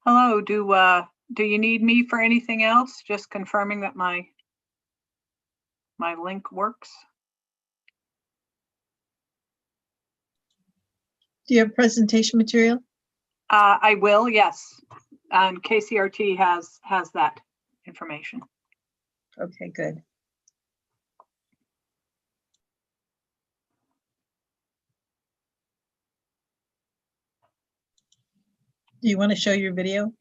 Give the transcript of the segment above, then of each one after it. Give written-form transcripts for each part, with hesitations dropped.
Hello, do you need me for anything else? Just confirming that my link works. Do you have presentation material? I will, yes. And KCRT has that information. Okay, good. Do you want to show your video?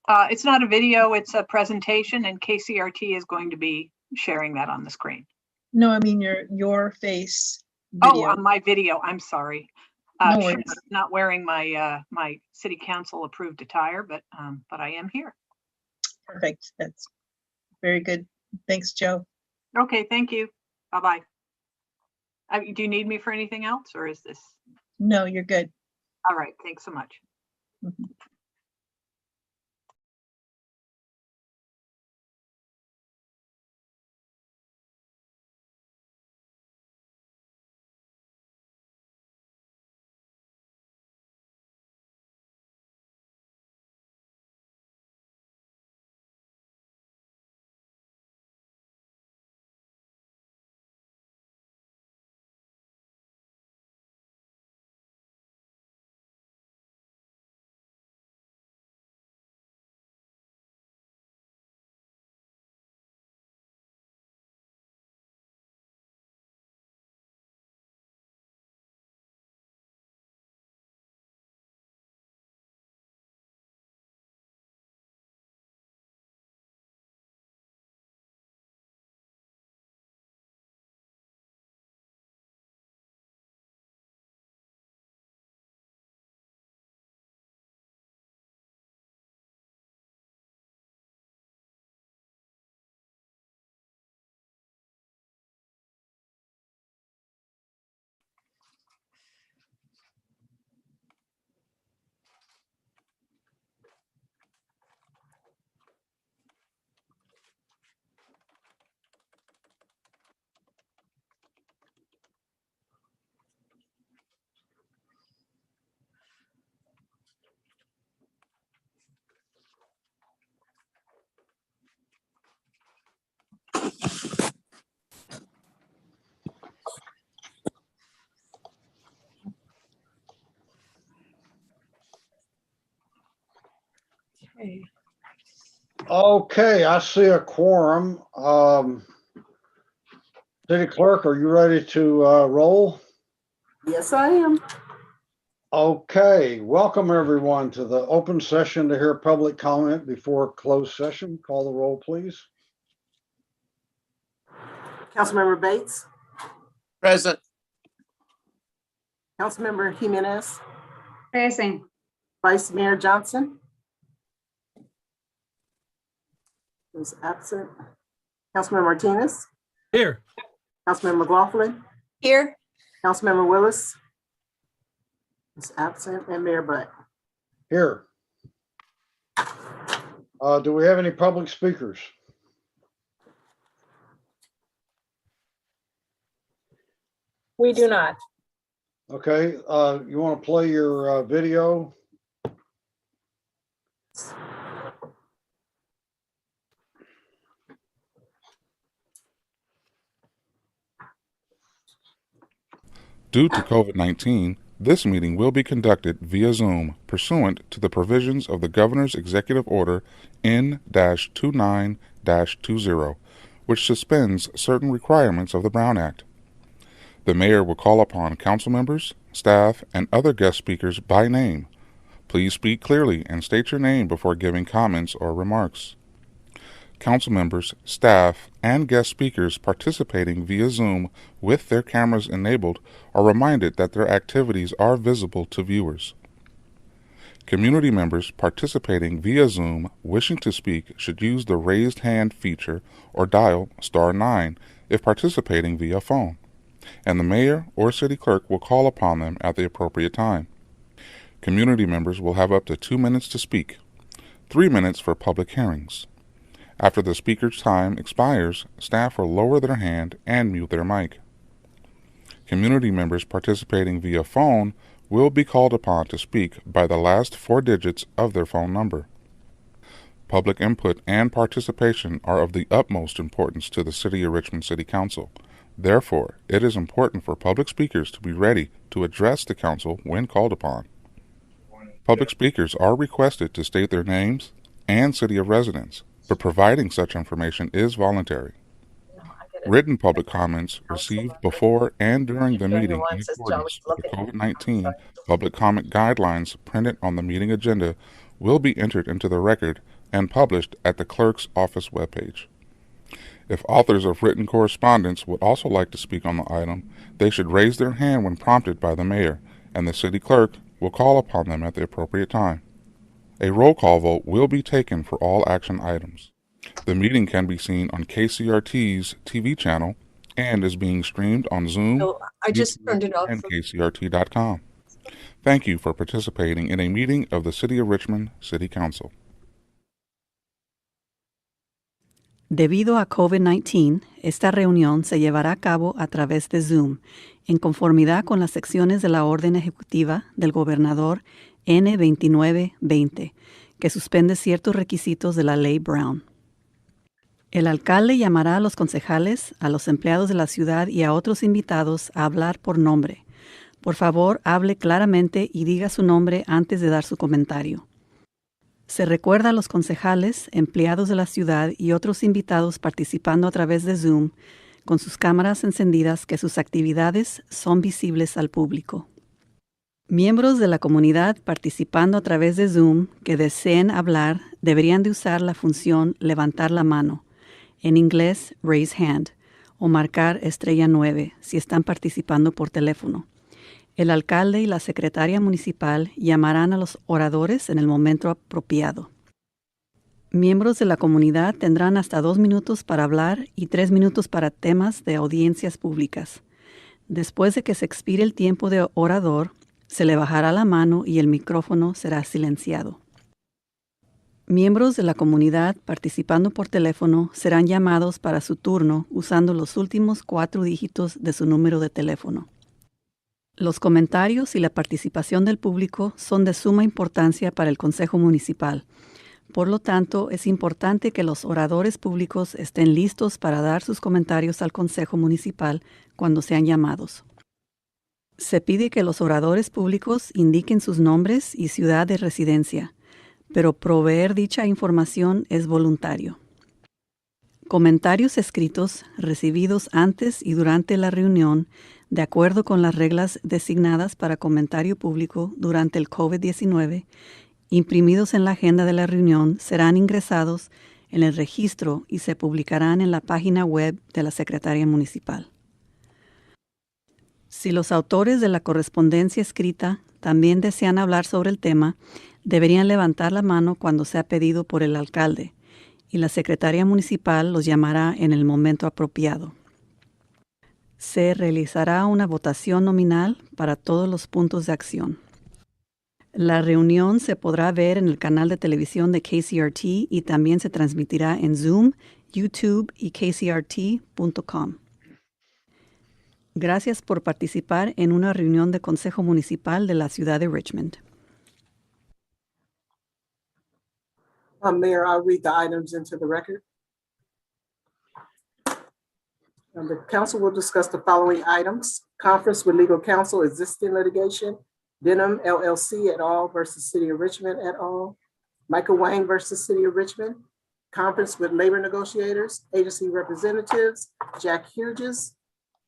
It's not a video, it's a presentation, and KCRT is going to be sharing that on the screen. No, I mean your face video. Oh, on my video, I'm sorry. No Sure, worries. not wearing my my city council approved attire, but I am here. Perfect. That's very good. Thanks, Joe. Okay, thank you. Bye-bye. Do you need me for anything else, or is this? No, you're good. All right, thanks so much. Mhm. Okay, I see a quorum. City Clerk, are you ready to roll? Yes, I am. Okay, welcome everyone to the open session to hear public comment before closed session. Call the roll, please. Councilmember Bates, Present. Councilmember Jimenez, Present. Vice Mayor Johnson is absent. Councilmember Martinez, Here. Councilmember McLaughlin, Here. Councilmember Willis is absent, and Mayor Butt. Here. Do we have any public speakers? We do not. Okay, you want to play your video? Due to COVID-19, this meeting will be conducted via Zoom pursuant to the provisions of the Governor's Executive Order N-29-20, which suspends certain requirements of the Brown Act. The Mayor will call upon council members, staff, and other guest speakers by name. Please speak clearly and state your name before giving comments or remarks. Council members, staff, and guest speakers participating via Zoom with their cameras enabled are reminded that their activities are visible to viewers. Community members participating via Zoom wishing to speak should use the raised hand feature or dial *9 if participating via phone, and the mayor or city clerk will call upon them at the appropriate time. Community members will have up to 2 minutes to speak, 3 minutes for public hearings. After the speaker's time expires, staff will lower their hand and mute their mic. Community members participating via phone will be called upon to speak by the last 4 digits of their phone number. Public input and participation are of the utmost importance to the City of Richmond City Council. Therefore, it is important for public speakers to be ready to address the council when called upon. Public speakers are requested to state their names and city of residence, but providing such information is voluntary. Written public comments received before and during the meeting in accordance with the COVID-19 public comment guidelines printed on the meeting agenda will be entered into the record and published at the clerk's office webpage. If authors of written correspondence would also like to speak on the item, they should raise their hand when prompted by the mayor, and the city clerk will call upon them at the appropriate time. A roll call vote will be taken for all action items. The meeting can be seen on KCRT's TV channel and is being streamed on Zoom, I just YouTube, turned it off. and KCRT.com. Thank you for participating in a meeting of the City of Richmond City Council. Debido a COVID-19, esta reunión se llevará a cabo a través de Zoom, en conformidad con las secciones de la orden ejecutiva del gobernador N-2920, que suspende ciertos requisitos de la Ley Brown. El alcalde llamará a los concejales, a los empleados de la ciudad y a otros invitados a hablar por nombre. Por favor, hable claramente y diga su nombre antes de dar su comentario. Se recuerda a los concejales, empleados de la ciudad y otros invitados participando a través de Zoom con sus cámaras encendidas que sus actividades son visibles al público. Miembros de la comunidad participando a través de Zoom que deseen hablar deberían de usar la función levantar la mano, en inglés raise hand, o marcar *9 si están participando por teléfono. El alcalde y la secretaria municipal llamarán a los oradores en el momento apropiado. Miembros de la comunidad tendrán hasta 2 minutos para hablar y 3 minutos para temas de audiencias públicas. Después de que se expire el tiempo de orador, se le bajará la mano y el micrófono será silenciado. Miembros de la comunidad participando por teléfono serán llamados para su turno usando los últimos 4 dígitos de su número de teléfono. Los comentarios y la participación del público son de suma importancia para el Consejo Municipal. Por lo tanto, es importante que los oradores públicos estén listos para dar sus comentarios al Consejo Municipal cuando sean llamados. Se pide que los oradores públicos indiquen sus nombres y ciudad de residencia, pero proveer dicha información es voluntario. Comentarios escritos recibidos antes y durante la reunión, de acuerdo con las reglas designadas para comentario público durante el COVID-19, imprimidos en la agenda de la reunión, serán ingresados en el registro y se publicarán en la página web de la Secretaría Municipal. Si los autores de la correspondencia escrita también desean hablar sobre el tema, deberían levantar la mano cuando sea pedido por el alcalde, y la Secretaría Municipal los llamará en el momento apropiado. Se realizará una votación nominal para todos los puntos de acción. La reunión se podrá ver en el canal de televisión de KCRT y también se transmitirá en Zoom, YouTube y kcrt.com. Gracias por participar en una reunión de Consejo Municipal de la ciudad de Richmond. Mayor, I'll read the items into the record. The council will discuss the following items: conference with legal counsel, existing litigation, Denham LLC et al. Versus City of Richmond et al. Michael Wang versus City of Richmond. Conference with labor negotiators, agency representatives, Jack Hughes.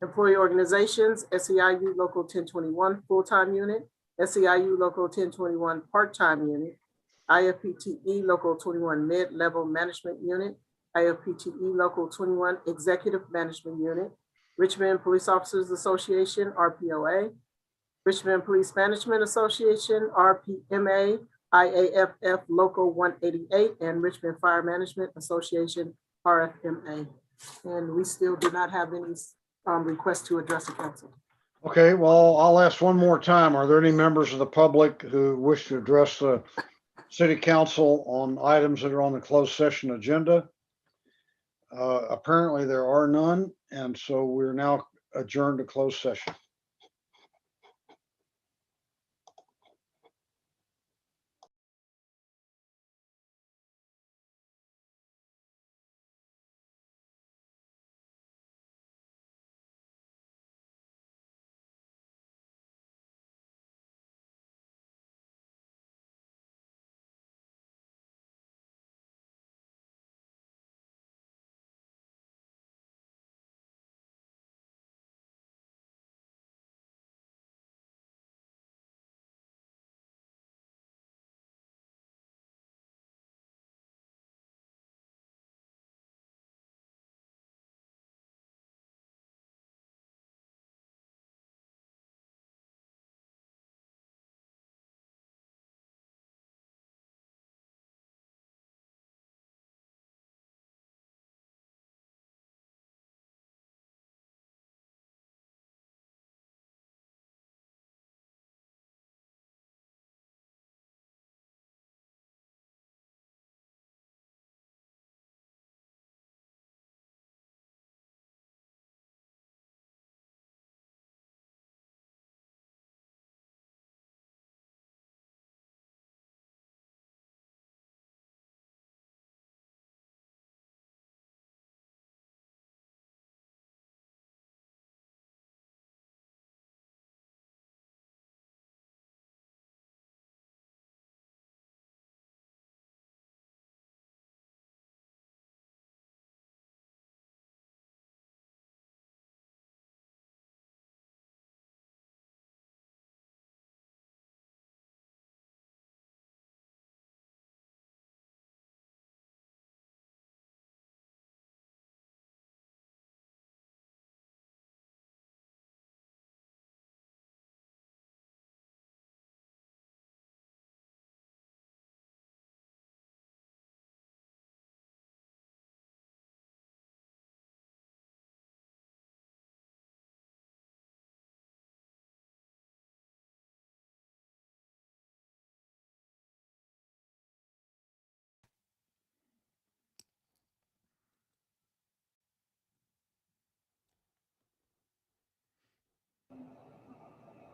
Employee organizations, SEIU Local 1021 full-time unit, SEIU Local 1021 part-time unit, IFPTE Local 21 mid-level management unit, IFPTE Local 21 executive management unit, Richmond Police Officers Association, RPOA, Richmond Police Management Association, RPMA, IAFF Local 188, and Richmond Fire Management Association, RFMA. And we still do not have any requests to address the council. Okay, well, I'll ask one more time. Are there any members of the public who wish to address the city council on items that are on the closed session agenda? Apparently there are none, and so we're now adjourned to closed session.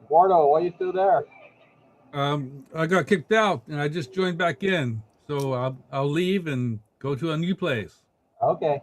Eduardo, why are you still there? I got kicked out and I just joined back in. So I'll leave and go to a new place. Okay.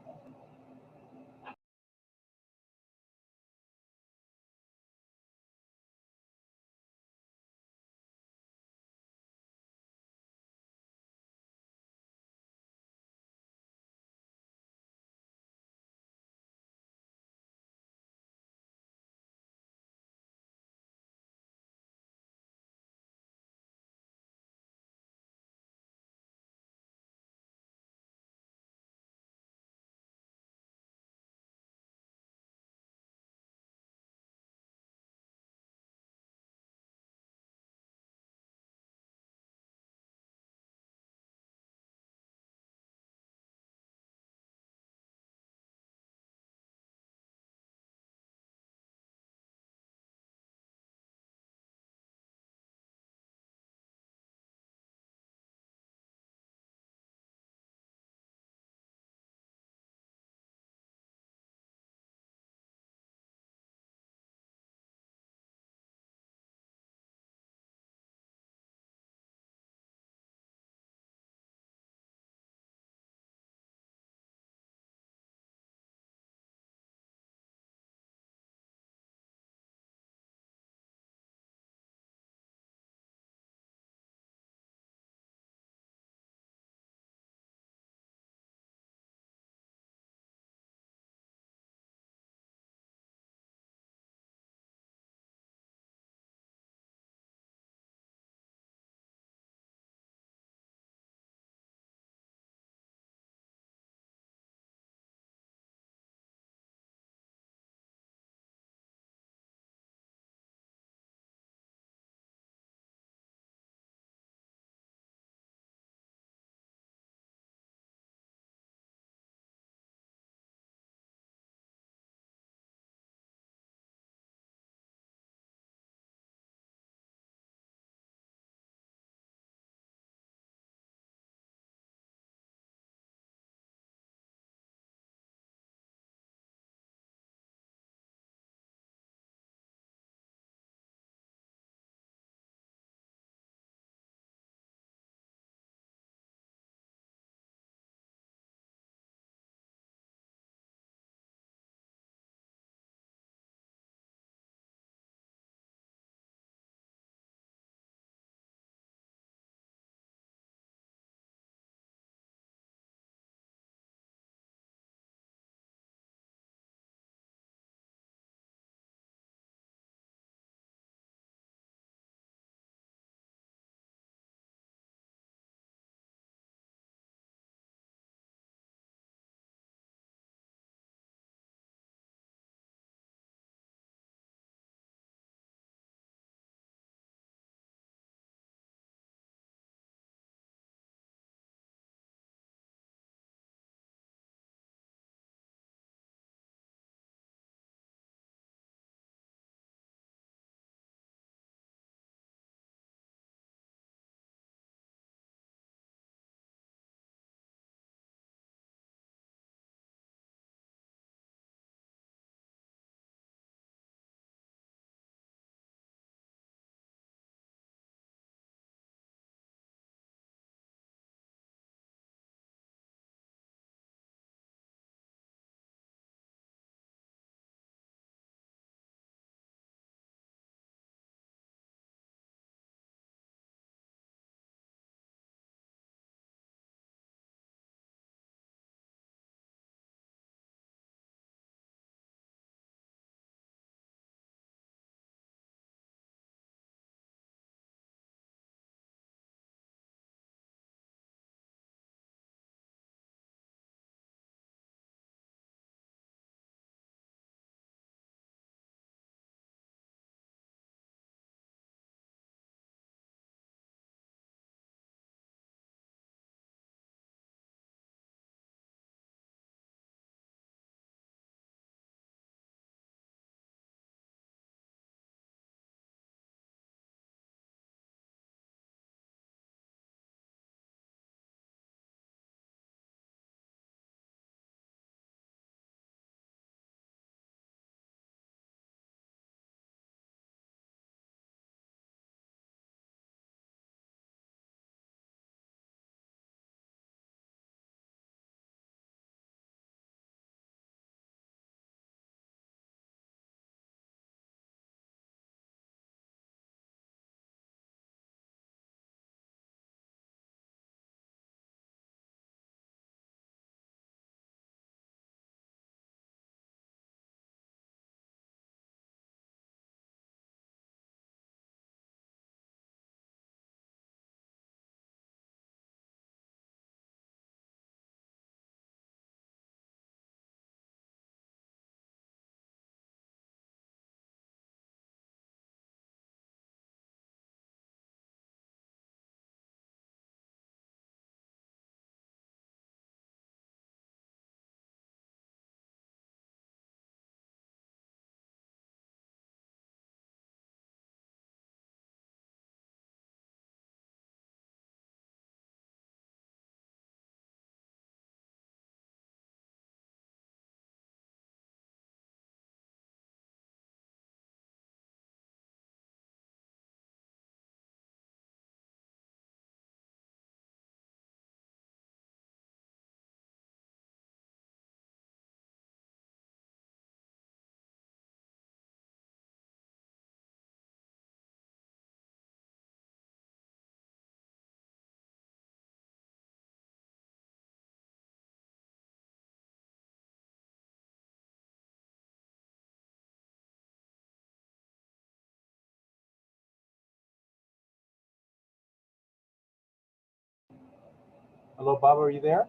Hello, Bob, are you there?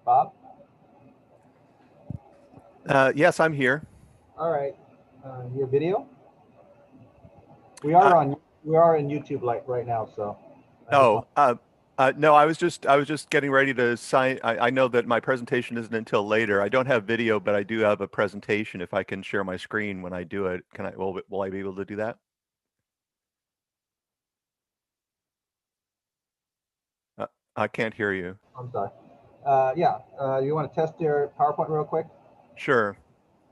Bob? Yes, I'm here. All right. Your video? We are on YouTube like right now, so. No, I was just getting ready to sign. I know that my presentation isn't until later. I don't have video, but I do have a presentation. If I can share my screen when I do it, will I be able to do that? I can't hear you. I'm sorry. Yeah, you want to test your PowerPoint real quick? Sure.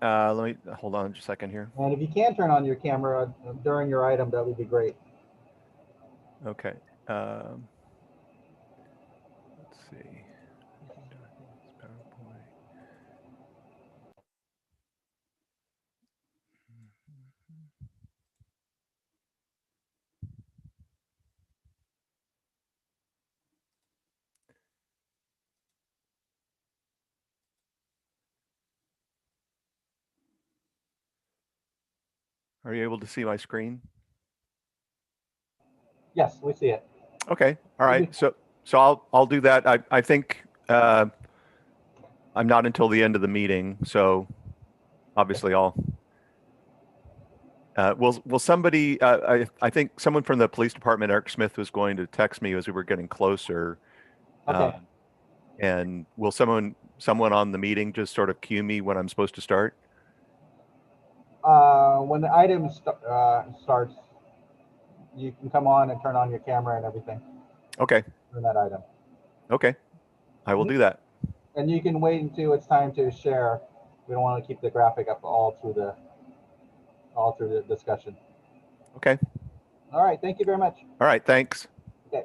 Let me hold on just a second here. And if you can turn on your camera during your item, that would be great. Okay. Let's see. PowerPoint. Are you able to see my screen? Yes, we see it. Okay. All right. So I'll do that. I think I'm not until the end of the meeting, so obviously will somebody? I think someone from the police department, Eric Smith, was going to text me as we were getting closer. Okay. And will someone on the meeting just sort of cue me when I'm supposed to start? When the item starts, you can come on and turn on your camera and everything Okay. for that item. Okay. I will do that. And you can wait until it's time to share. We don't want to keep the graphic up all through the discussion. Okay. All right. Thank you very much. All right. Thanks. Okay.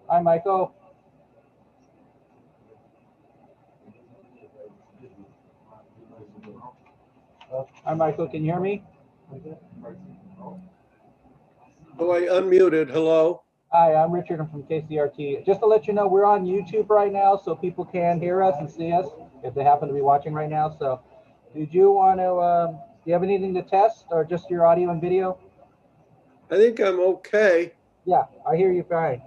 Hi, Michael. Hi, Michael. Can you hear me? Oh, I unmuted. Hello. Hi, I'm Richard. I'm from KCRT. Just to let you know, we're on YouTube right now, so people can hear us and see us if they happen to be watching right now. So, did you want to? Do you have anything to test, or just your audio and video? I think I'm okay. Yeah, I hear you fine.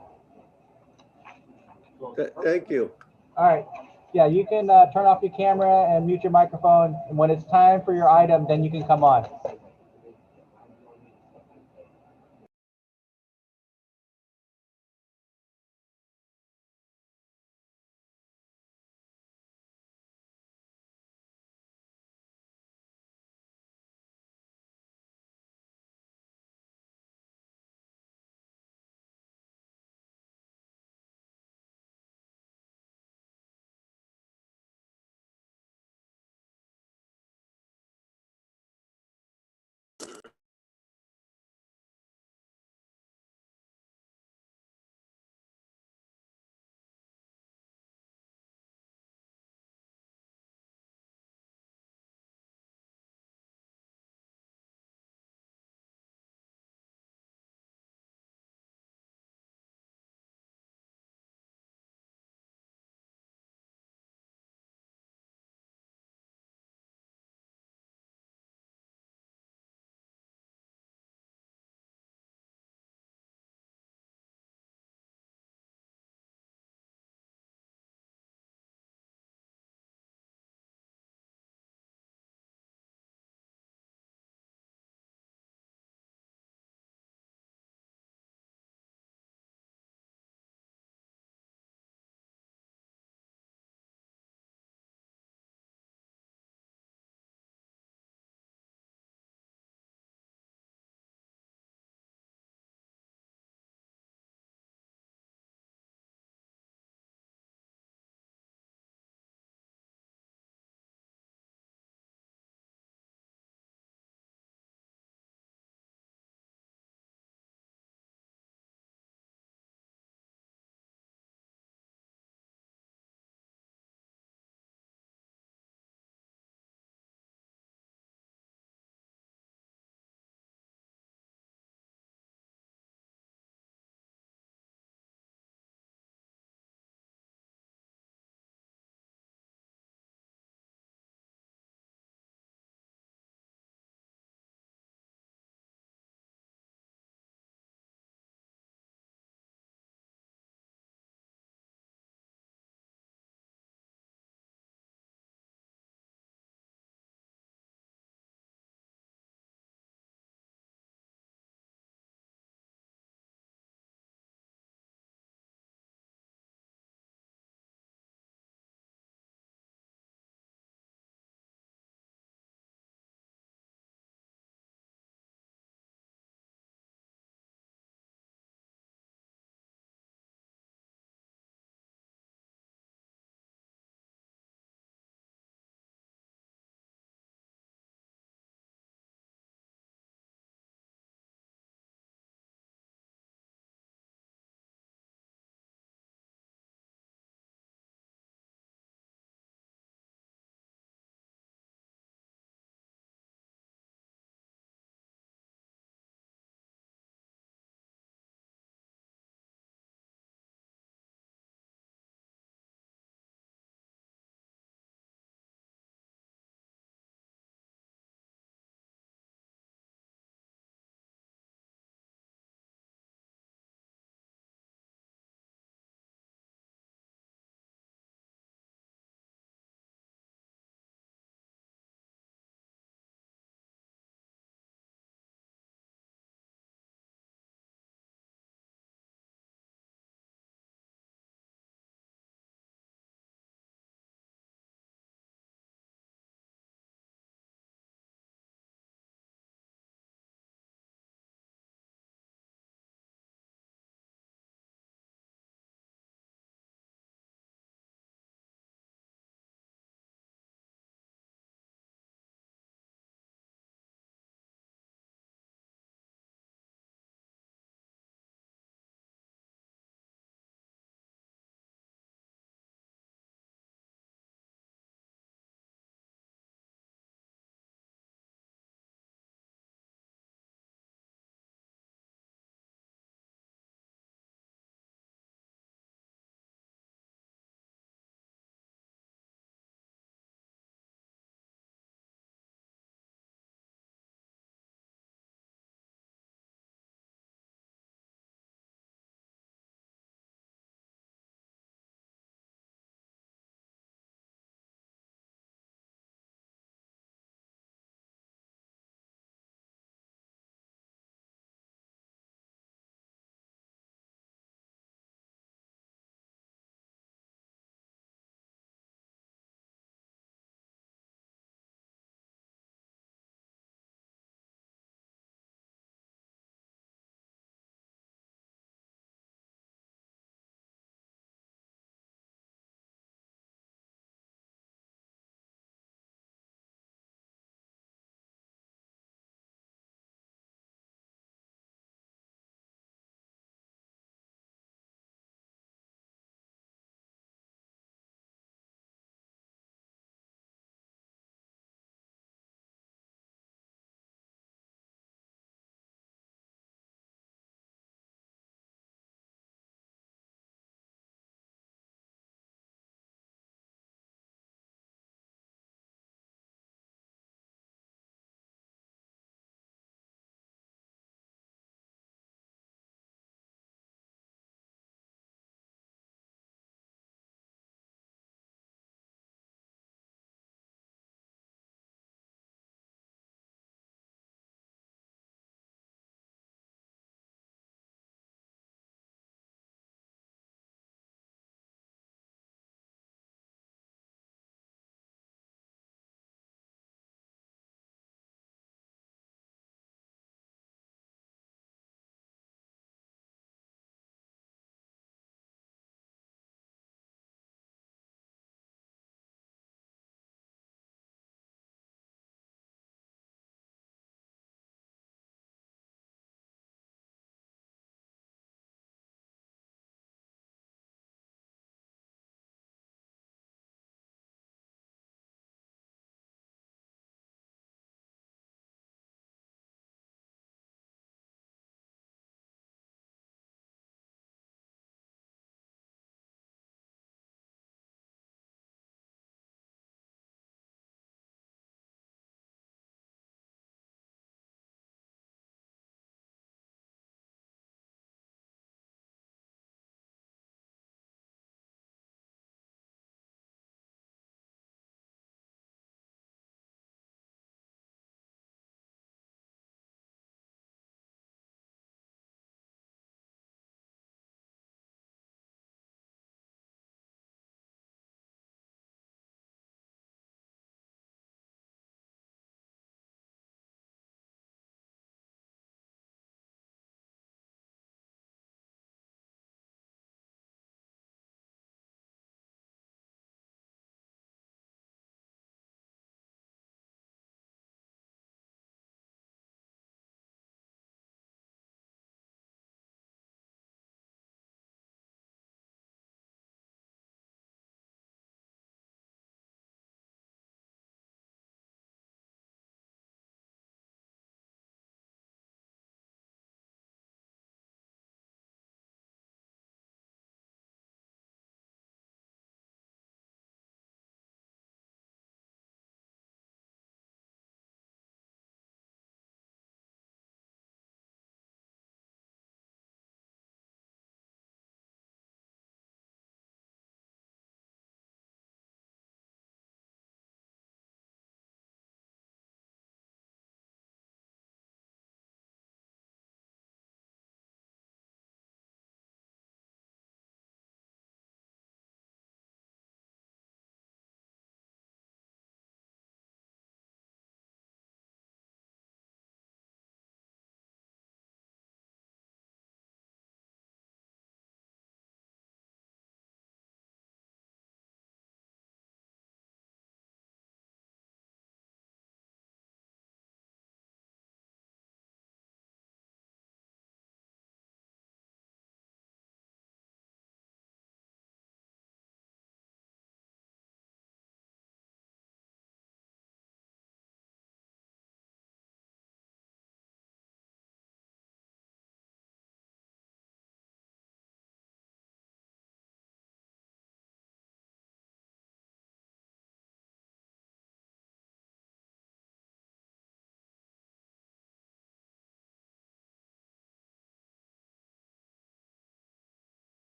Thank you. All right. Yeah, you can turn off your camera and mute your microphone. And when it's time for your item, then you can come on.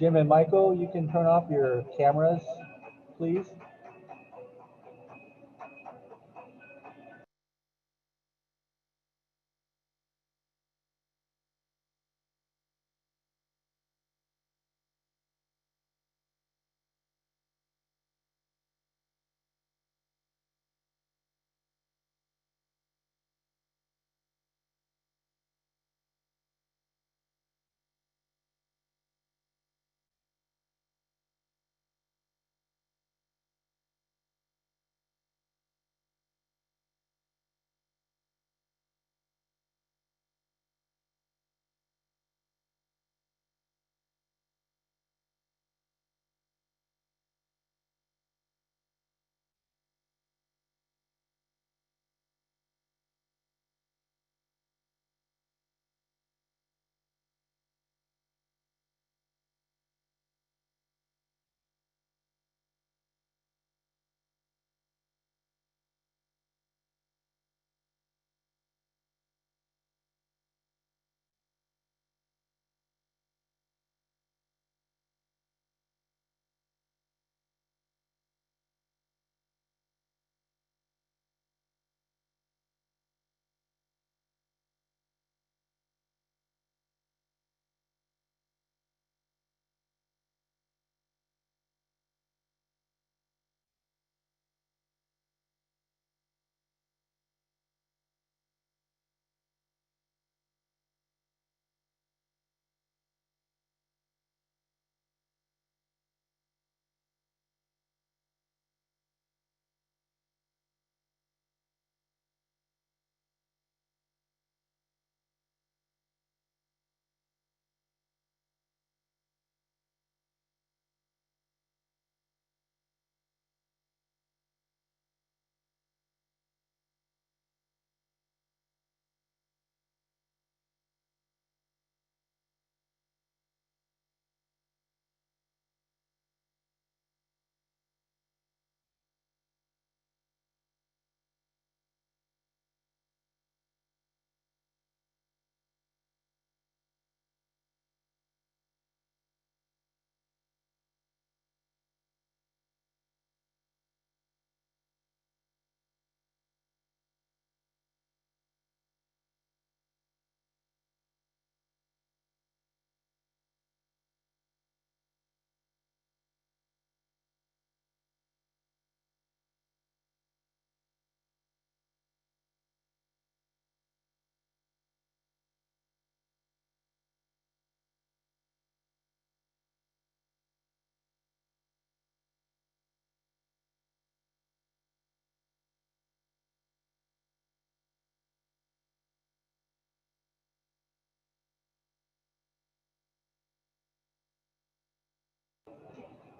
Jim and Michael, you can turn off your cameras, please.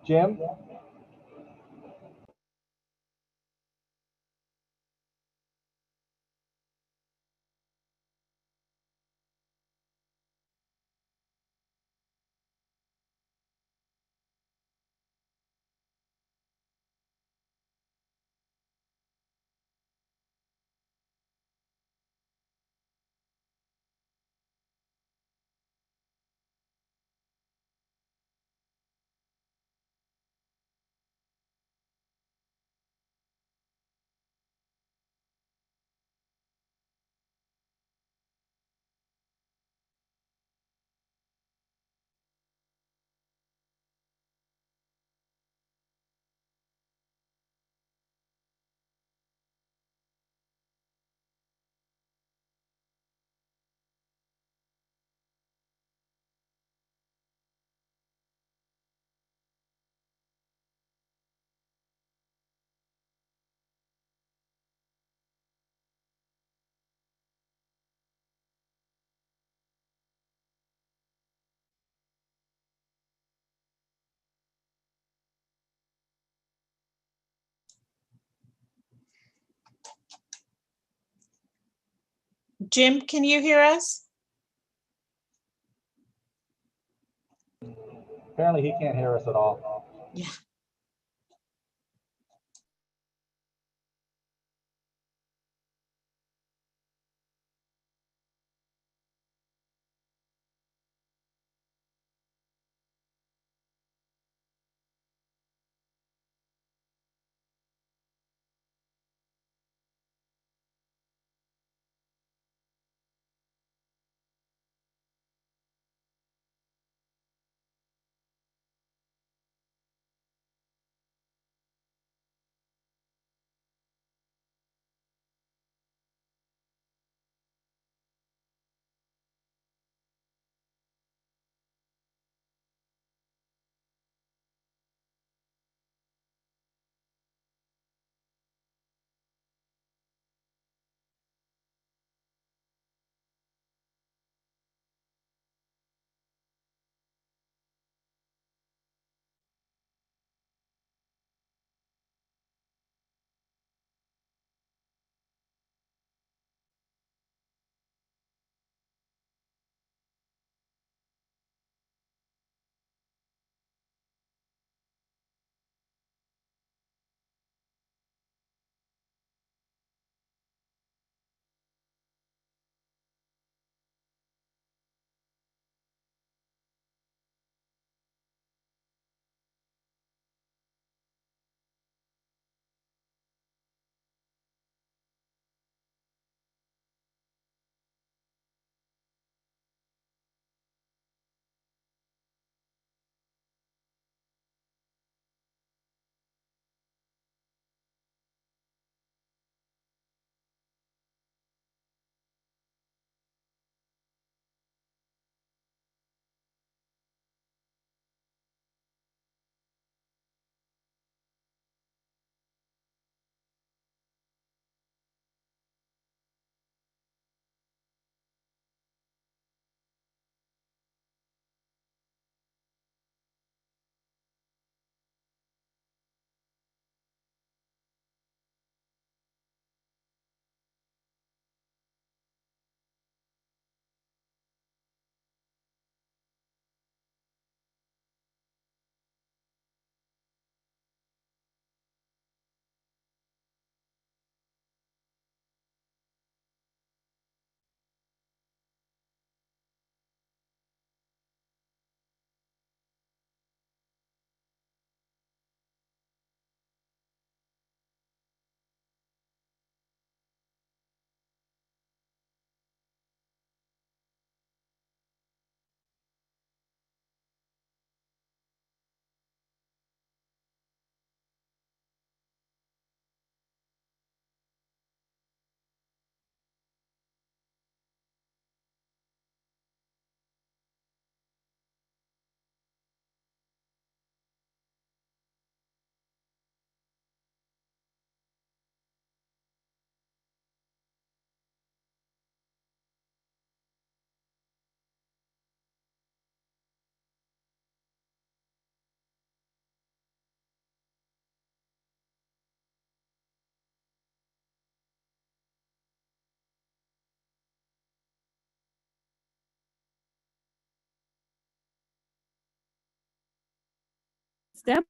Jim? Jim, can you hear us? Apparently he can't hear us at all. Yeah. Step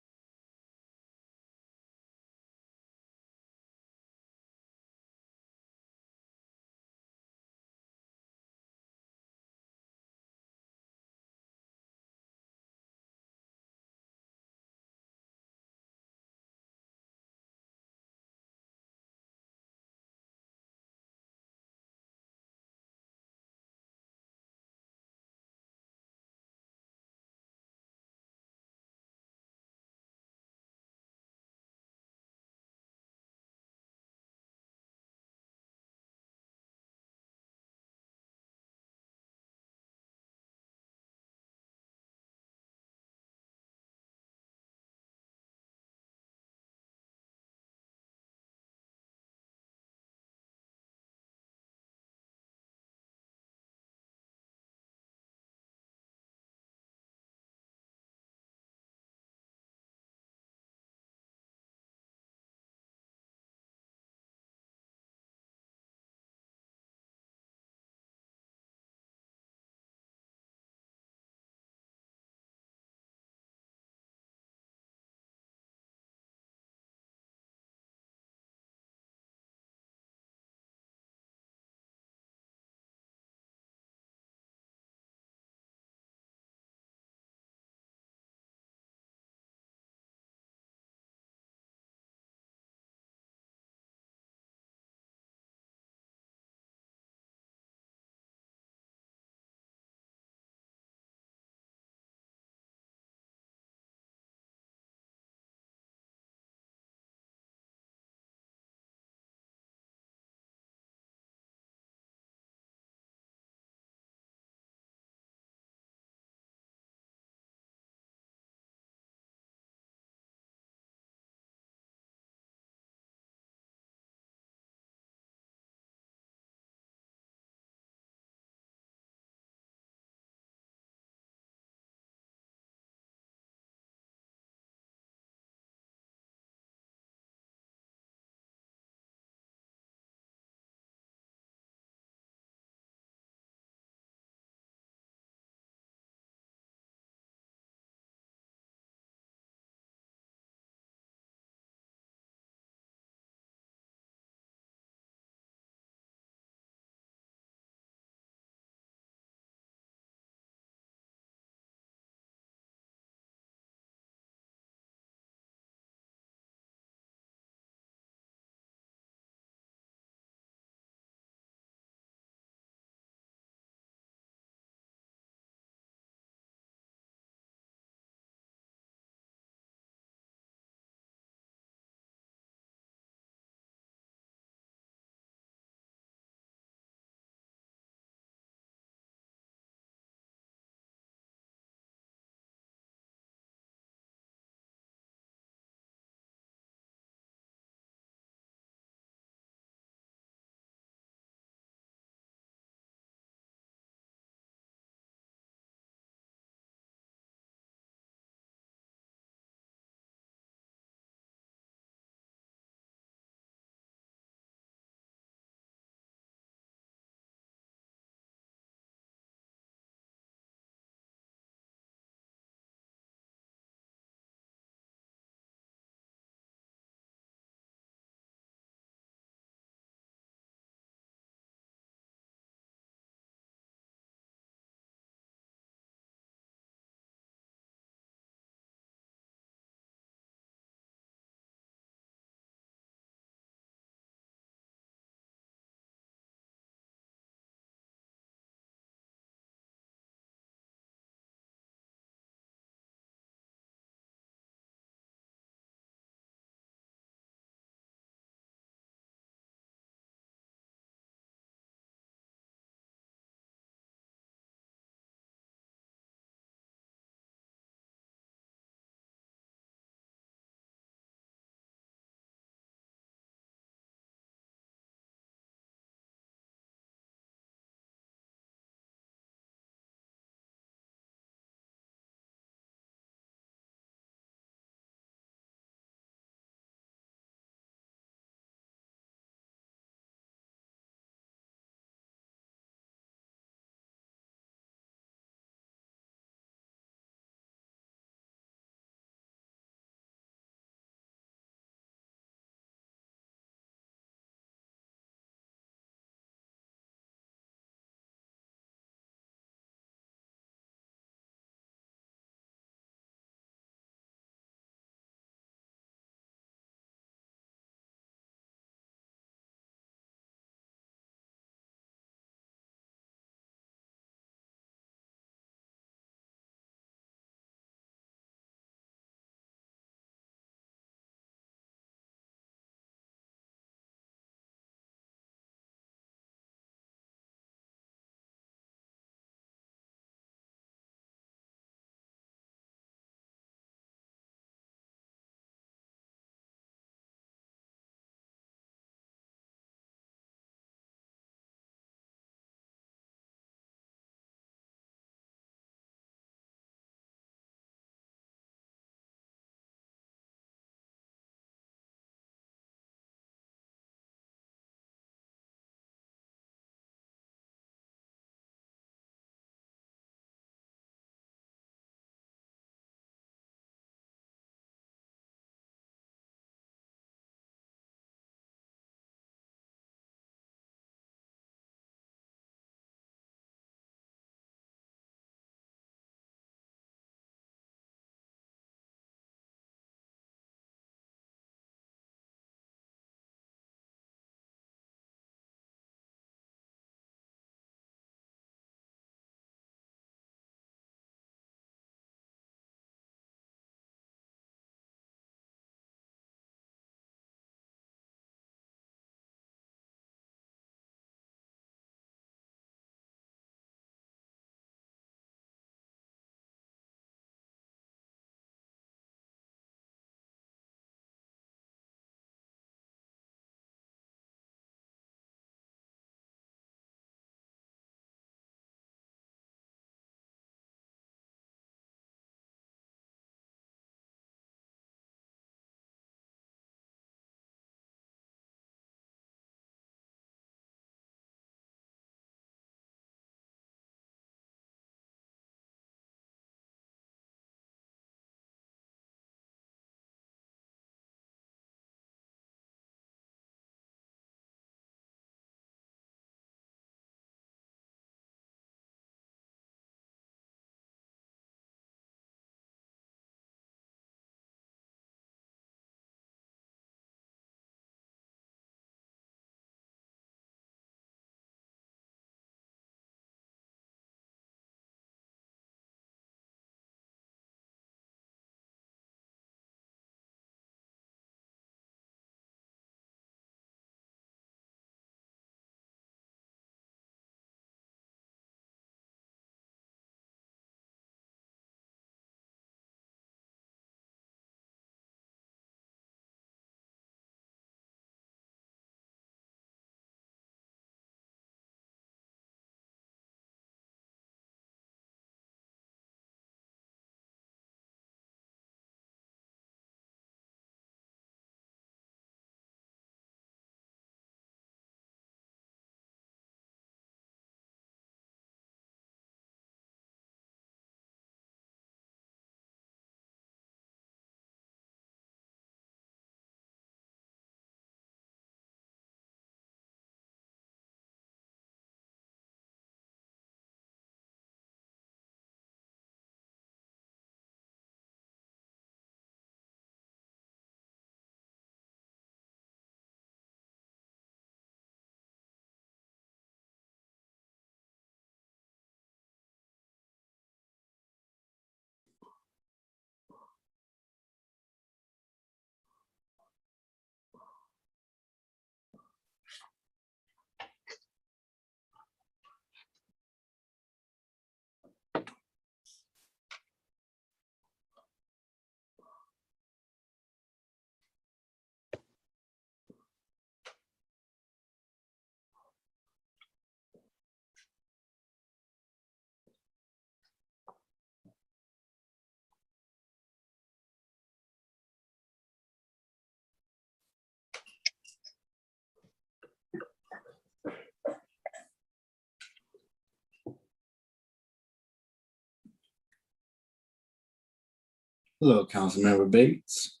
Hello, Councilmember Bates.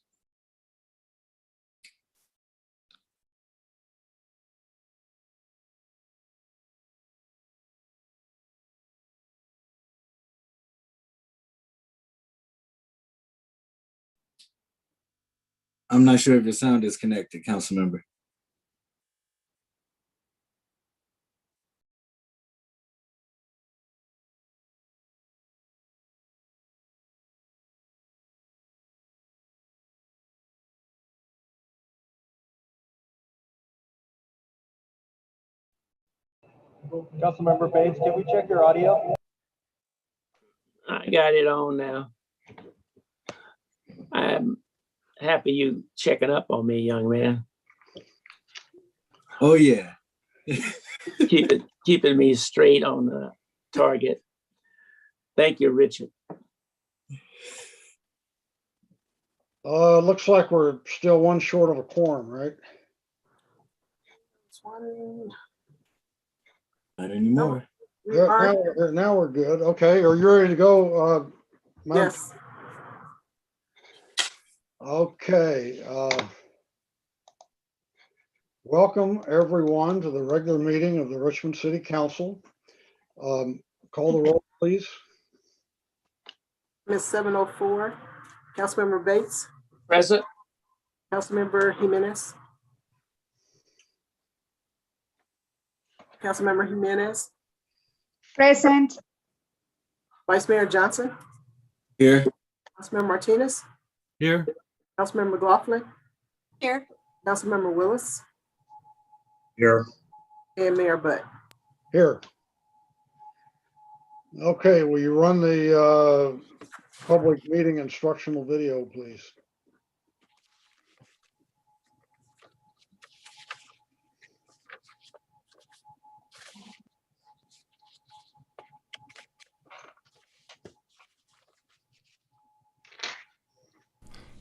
I'm not sure if your sound is connected, Councilmember. Councilmember Bates, can we check your audio? I got it on now. I'm happy you checking up on me, young man. Oh, yeah. Keeping me straight on the target. Thank you, Richard. Looks like we're still one short of a quorum, right? Not anymore. Now we're good. Okay, are you ready to go? Madam? Yes. Okay. Welcome everyone to the regular meeting of the Richmond City Council. Call the roll, please. Ms. 704, Councilmember Bates, Present. Councilmember Jimenez. Councilmember Jimenez, Present. Vice Mayor Johnson, Here. Councilmember Martinez, Here. Councilmember McLaughlin, Here. Councilmember Willis, Here. and Mayor Butt. Here. Okay, will you run the public meeting instructional video, please?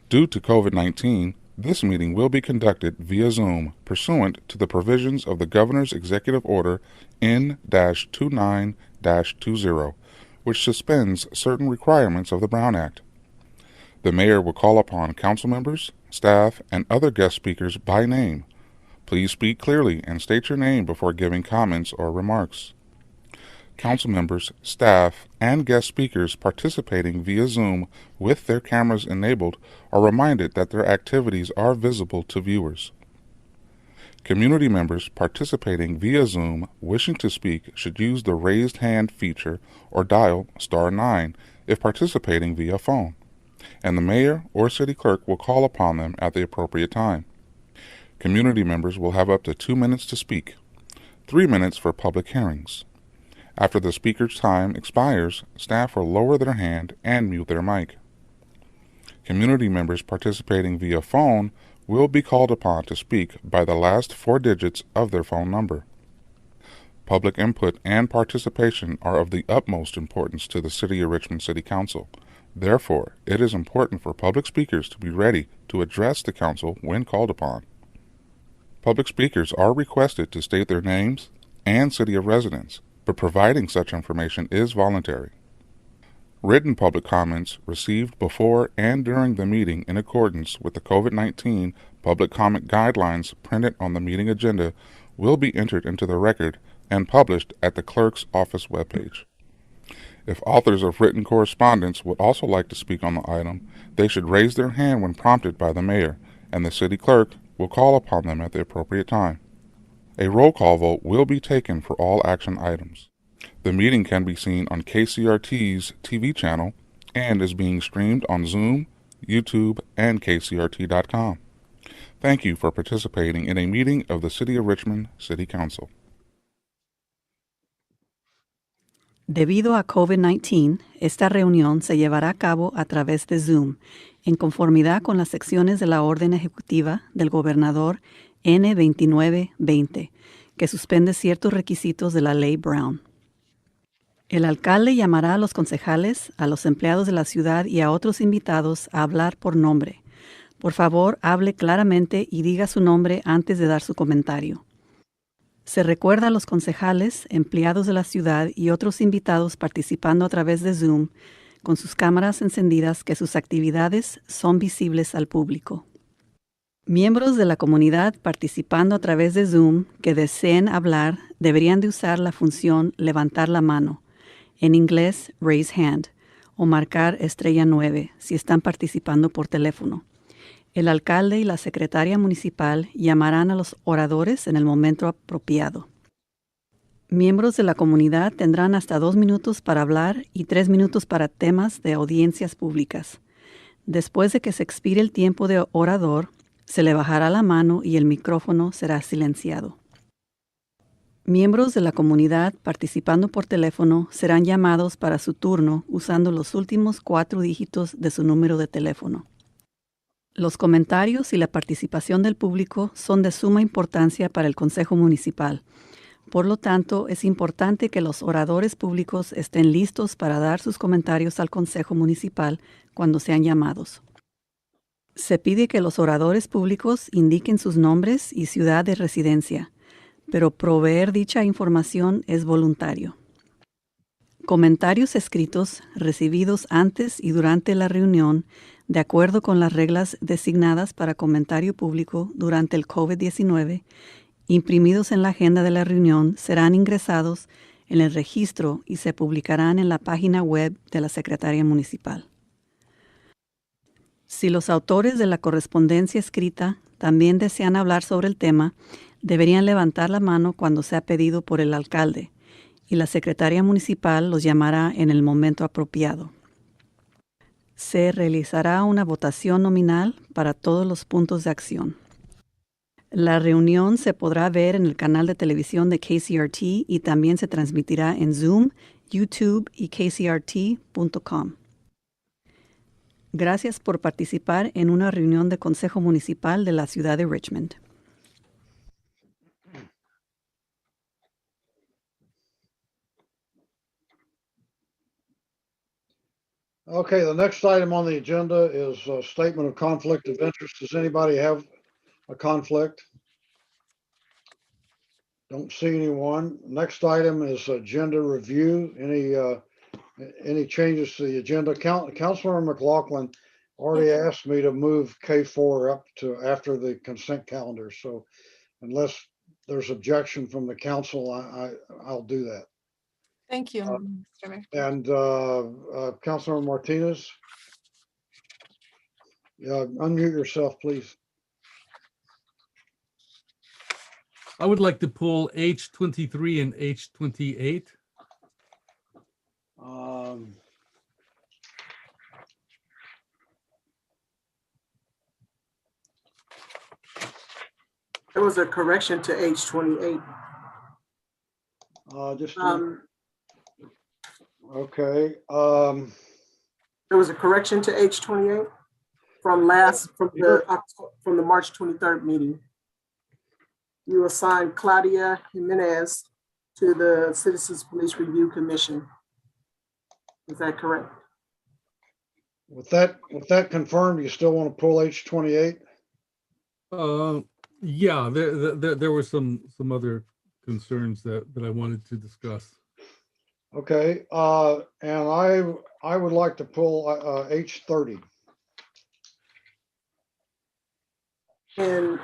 Due to COVID-19, this meeting will be conducted via Zoom pursuant to the provisions of the Governor's Executive Order N-29-20, which suspends certain requirements of the Brown Act. The Mayor will call upon council members, staff, and other guest speakers by name. Please speak clearly and state your name before giving comments or remarks. Council members, staff, and guest speakers participating via Zoom with their cameras enabled are reminded that their activities are visible to viewers. Community members participating via Zoom wishing to speak should use the raised hand feature or dial *9 if participating via phone, and the mayor or city clerk will call upon them at the appropriate time. Community members will have up to 2 minutes to speak, 3 minutes for public hearings. After the speaker's time expires, staff will lower their hand and mute their mic. Community members participating via phone will be called upon to speak by the last 4 digits of their phone number. Public input and participation are of the utmost importance to the City of Richmond City Council. Therefore, it is important for public speakers to be ready to address the council when called upon. Public speakers are requested to state their names and city of residence, but providing such information is voluntary. Written public comments received before and during the meeting in accordance with the COVID-19 public comment guidelines printed on the meeting agenda will be entered into the record and published at the clerk's office webpage. If authors of written correspondence would also like to speak on the item, they should raise their hand when prompted by the mayor, and the city clerk will call upon them at the appropriate time. A roll call vote will be taken for all action items. The meeting can be seen on KCRT's TV channel and is being streamed on Zoom, YouTube, and KCRT.com. Thank you for participating in a meeting of the City of Richmond City Council. Debido a COVID-19, esta reunión se llevará a cabo a través de Zoom, en conformidad con las secciones de la orden ejecutiva del gobernador N-2920, que suspende ciertos requisitos de la Ley Brown. El alcalde llamará a los concejales, a los empleados de la ciudad y a otros invitados a hablar por nombre. Por favor, hable claramente y diga su nombre antes de dar su comentario. Se recuerda a los concejales, empleados de la ciudad y otros invitados participando a través de Zoom con sus cámaras encendidas que sus actividades son visibles al público. Miembros de la comunidad participando a través de Zoom que deseen hablar deberían de usar la función levantar la mano, en inglés raise hand, o marcar *9 si están participando por teléfono. El alcalde y la secretaria municipal llamarán a los oradores en el momento apropiado. Miembros de la comunidad tendrán hasta 2 minutos para hablar y 3 minutos para temas de audiencias públicas. Después de que se expire el tiempo de orador, se le bajará la mano y el micrófono será silenciado. Miembros de la comunidad participando por teléfono serán llamados para su turno usando los últimos 4 dígitos de su número de teléfono. Los comentarios y la participación del público son de suma importancia para el Consejo Municipal. Por lo tanto, es importante que los oradores públicos estén listos para dar sus comentarios al Consejo Municipal cuando sean llamados. Se pide que los oradores públicos indiquen sus nombres y ciudad de residencia, pero proveer dicha información es voluntario. Comentarios escritos recibidos antes y durante la reunión, de acuerdo con las reglas designadas para comentario público durante el COVID-19, imprimidos en la agenda de la reunión, serán ingresados en el registro y se publicarán en la página web de la Secretaría Municipal. Si los autores de la correspondencia escrita también desean hablar sobre el tema, deberían levantar la mano cuando sea pedido por el alcalde, y la Secretaría Municipal los llamará en el momento apropiado. Se realizará una votación nominal para todos los puntos de acción. La reunión se podrá ver en el canal de televisión de KCRT y también se transmitirá en Zoom, YouTube y kcrt.com. Gracias por participar en una reunión de Consejo Municipal de la ciudad de Richmond. Okay, the next item on the agenda is a statement of conflict of interest. Does anybody have a conflict? Don't see anyone. Next item is agenda review. Any changes to the agenda? Councilmember McLaughlin already asked me to move K4 up to after the consent calendar. So unless there's objection from the council, I'll do that. Thank you, Mr. Mayor. And Councilmember Martinez, unmute yourself, please. I would like to pull H23 and H28. There was a correction to H28. Okay. There was a correction to H28 from the March 23rd meeting. You assigned Claudia Jimenez to the Citizens Police Review Commission. Is that correct? With that confirmed, you still want to pull H28? Yeah, there were some other concerns that I wanted to discuss. Okay, and I would like to pull H30. And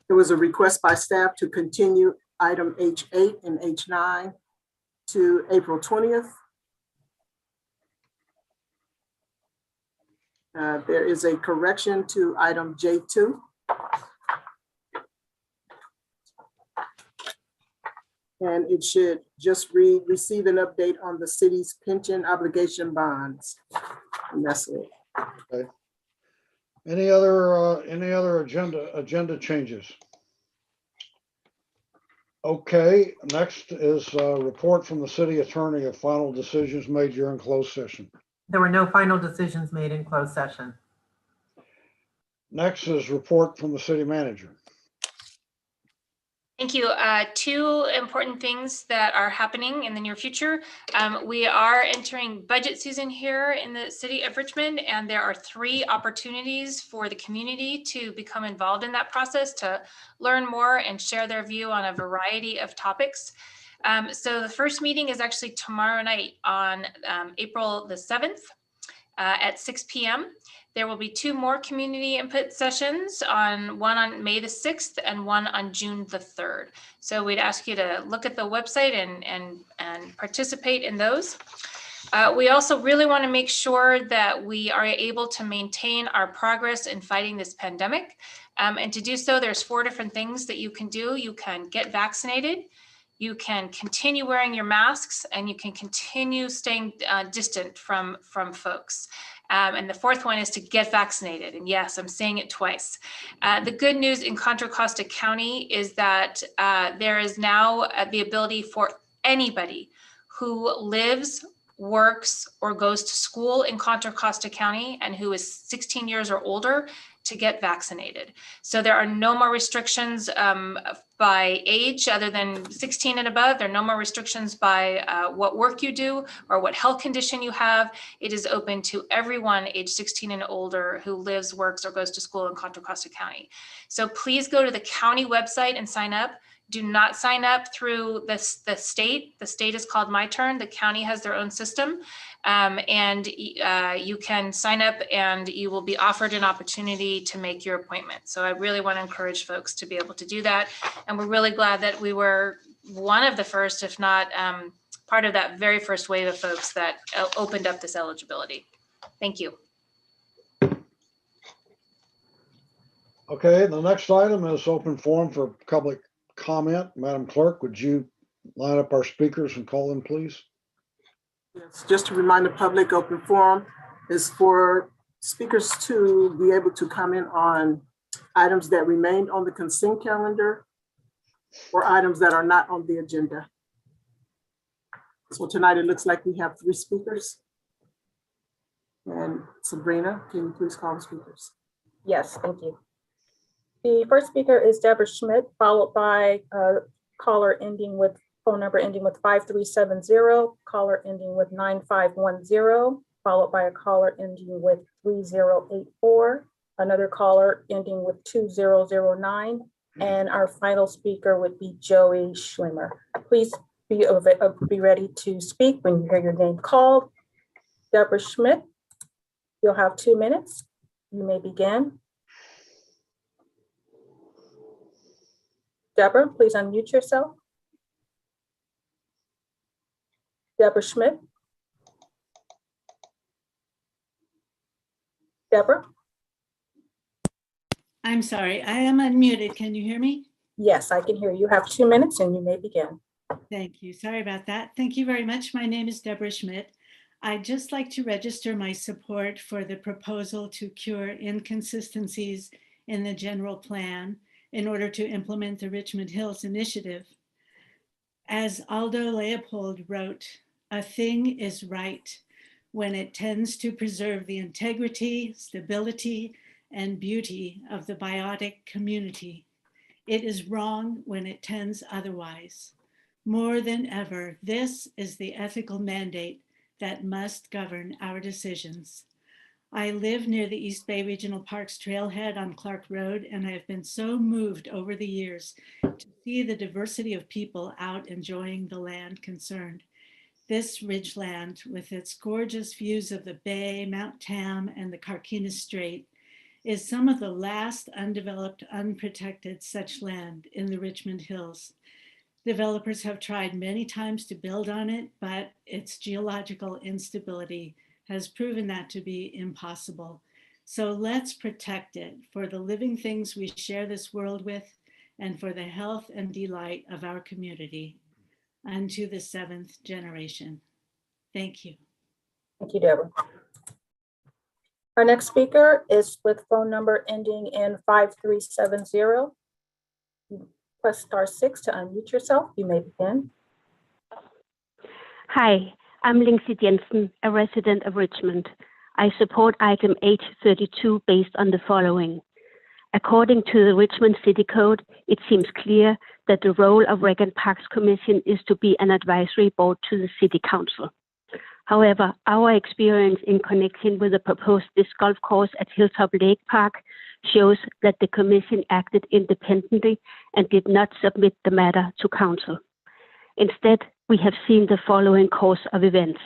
there was a request by staff to continue item H8 and H9 to April 20th. There is a correction to item J2. And it should just read, receive an update on the city's pension obligation bonds. And that's it. Okay. Any other agenda changes? Okay, next is a report from the city attorney of final decisions made during closed session. There were no final decisions made in closed session. Next is report from the city manager. Thank you. Two important things that are happening in the near future. We are entering budget season here in the city of Richmond, and there are 3 opportunities for the community to become involved in that process, to learn more and share their view on a variety of topics. So the first meeting is actually tomorrow night on April the 7th at 6 p.m. There will be 2 more community input sessions, one on May the 6th and one on June the 3rd. So we'd ask you to look at the website and participate in those. We also really want to make sure that we are able to maintain our progress in fighting this pandemic. And to do so, there's 4 different things that you can do. You can get vaccinated, you can continue wearing your masks, and you can continue staying distant from folks. And the 4th one is to get vaccinated. And yes, I'm saying it twice. The good news in Contra Costa County is that there is now the ability for anybody who lives, works, or goes to school in Contra Costa County and who is 16 years or older to get vaccinated. So there are no more restrictions by age other than 16 and above. There are no more restrictions by what work you do or what health condition you have. It is open to everyone age 16 and older who lives, works, or goes to school in Contra Costa County. So please go to the county website and sign up. Do not sign up through the state. The state is called My Turn. The county has their own system. And you can sign up and you will be offered an opportunity to make your appointment. So I really want to encourage folks to be able to do that. And we're really glad that we were one of the first, if not part of that very first wave of folks that opened up this eligibility. Thank you. Okay, the next item is open forum for public comment. Madam Clerk, would you line up our speakers and call them, please? Yes, just to remind the public, open forum is for speakers to be able to comment on items that remained on the consent calendar or items that are not on the agenda. So tonight it looks like we have 3 speakers. And Sabrina, can you please call the speakers? Yes, thank you. The first speaker is Deborah Schmidt, followed by a caller ending with phone number ending with 5370, caller ending with 9510, followed by a caller ending with 3084, another caller ending with 2009, and our final speaker would be Joey Schlimmer. Please be ready to speak when you hear your name called. Deborah Schmidt, you'll have 2 minutes. You may begin. Deborah, please unmute yourself. Deborah Schmidt. Deborah? I'm sorry, I am unmuted. Can you hear me? Yes, I can hear you. You have 2 minutes and you may begin. Thank you. Sorry about that. Thank you very much. My name is Deborah Schmidt. I'd just like to register my support for the proposal to cure inconsistencies in the general plan in order to implement the Richmond Hills Initiative. As Aldo Leopold wrote, a thing is right when it tends to preserve the integrity, stability, and beauty of the biotic community. It is wrong when it tends otherwise. More than ever, this is the ethical mandate that must govern our decisions. I live near the East Bay Regional Park's trailhead on Clark Road, and I have been so moved over the years to see the diversity of people out enjoying the land concerned. This ridgeland, with its gorgeous views of the bay, Mount Tam, and the Carquinez Strait, is some of the last undeveloped, unprotected such land in the Richmond Hills. Developers have tried many times to build on it, but its geological instability has proven that to be impossible. So let's protect it for the living things we share this world with and for the health and delight of our community unto the 7th generation. Thank you. Thank you, Deborah. Our next speaker is with phone number ending in 5370. Press *6 to unmute yourself. You may begin. Hi, I'm Lindsay Jensen, a resident of Richmond. I support item H32 based on the following. According to the Richmond City Code, it seems clear that the role of Rec and Parks Commission is to be an advisory board to the City Council. However, our experience in connection with the proposed disc golf course at Hilltop Lake Park shows that the Commission acted independently and did not submit the matter to Council. Instead, we have seen the following course of events.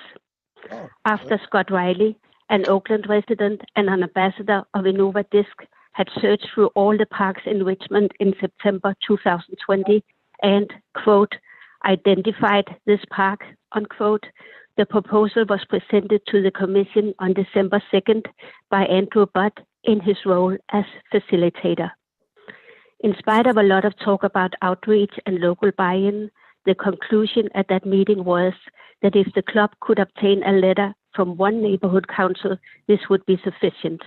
Oh, After Scott Riley, an Oakland resident and an ambassador of Innova Disc, had searched through all the parks in Richmond in September 2020 and, quote, identified this park, unquote, the proposal was presented to the Commission on December 2nd by Andrew Butt in his role as facilitator. In spite of a lot of talk about outreach and local buy-in, the conclusion at that meeting was that if the club could obtain a letter from one neighborhood council, this would be sufficient.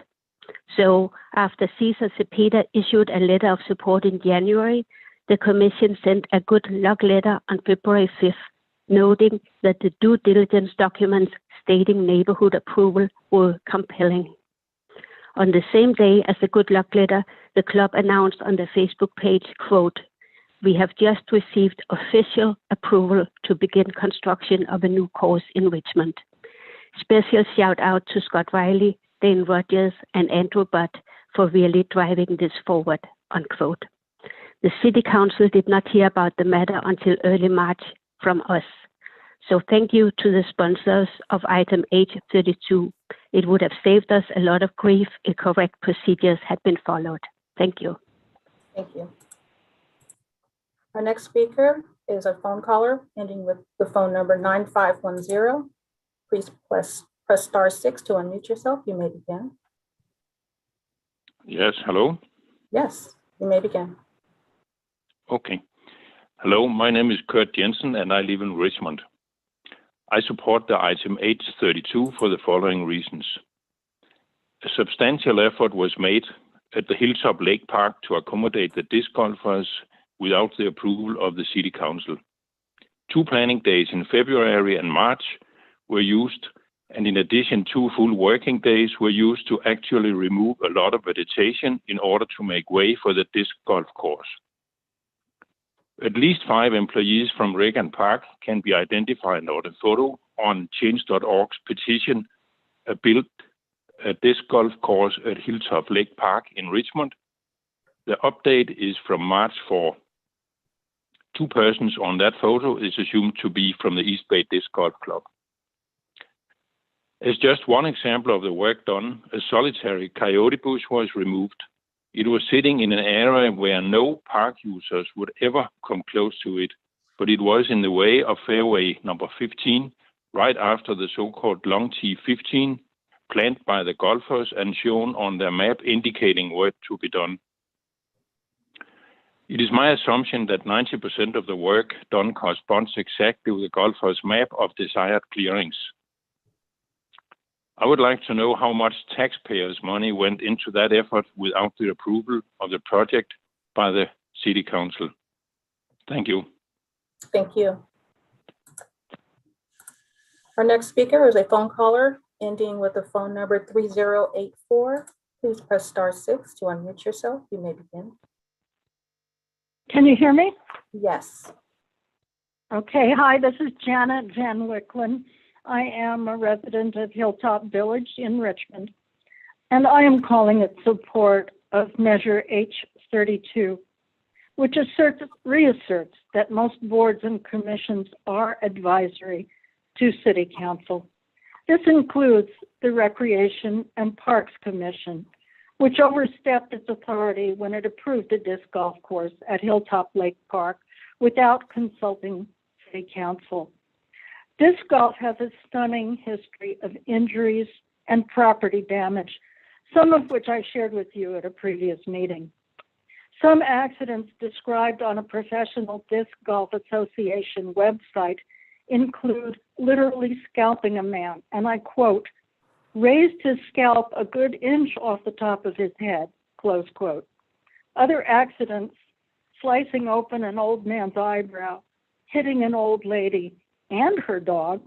So after Cesar Cepeda issued a letter of support in January, the Commission sent a good luck letter on February 5th, noting that the due diligence documents stating neighborhood approval were compelling. On the same day as the good luck letter, the club announced on the Facebook page, quote, we have just received official approval to begin construction of a new course in Richmond. Special shout out to Scott Riley, Dane Rogers, and Andrew Butt for really driving this forward, unquote. The City Council did not hear about the matter until early March from us. So thank you to the sponsors of item H32. It would have saved us a lot of grief if correct procedures had been followed. Thank you. Thank you. Our next speaker is a phone caller ending with the phone number 9510. Please press *6 to unmute yourself. You may begin. Yes, hello. Yes, you may begin. Okay. Hello, my name is Kurt Jensen and I live in Richmond. I support the item H32 for the following reasons. A substantial effort was made at the Hilltop Lake Park to accommodate the disc golfers without the approval of the City Council. 2 planning days in February and March were used, and in addition, 2 full working days were used to actually remove a lot of vegetation in order to make way for the disc golf course. At least 5 employees from Reagan Park can be identified on a photo on change.org's petition, built a disc golf course at Hilltop Lake Park in Richmond. The update is from March 4. 2 persons on that photo is assumed to be from the East Bay Disc Golf Club. As just one example of the work done, a solitary coyote bush was removed. It was sitting in an area where no park users would ever come close to it, but it was in the way of fairway number 15, right after the so-called long tee 15, planned by the golfers and shown on their map indicating work to be done. It is my assumption that 90% of the work done corresponds exactly with the golfers' map of desired clearings. I would like to know how much taxpayers' money went into that effort without the approval of the project by the City Council. Thank you. Thank you. Our next speaker is a phone caller ending with the phone number 3084. Please press *6 to unmute yourself. You may begin. Can you hear me? Yes. Okay, hi, this is Janet Van Wicklin. I am a resident of Hilltop Village in Richmond, and I am calling in support of Measure H32, which reasserts that most boards and commissions are advisory to City Council. This includes the Recreation and Parks Commission, which overstepped its authority when it approved a disc golf course at Hilltop Lake Park without consulting City Council. Disc golf has a stunning history of injuries and property damage, some of which I shared with you at a previous meeting. Some accidents described on a Professional Disc Golf Association website include literally scalping a man, and I quote, raised his scalp a good inch off the top of his head, close quote. Other accidents, slicing open an old man's eyebrow, hitting an old lady and her dog,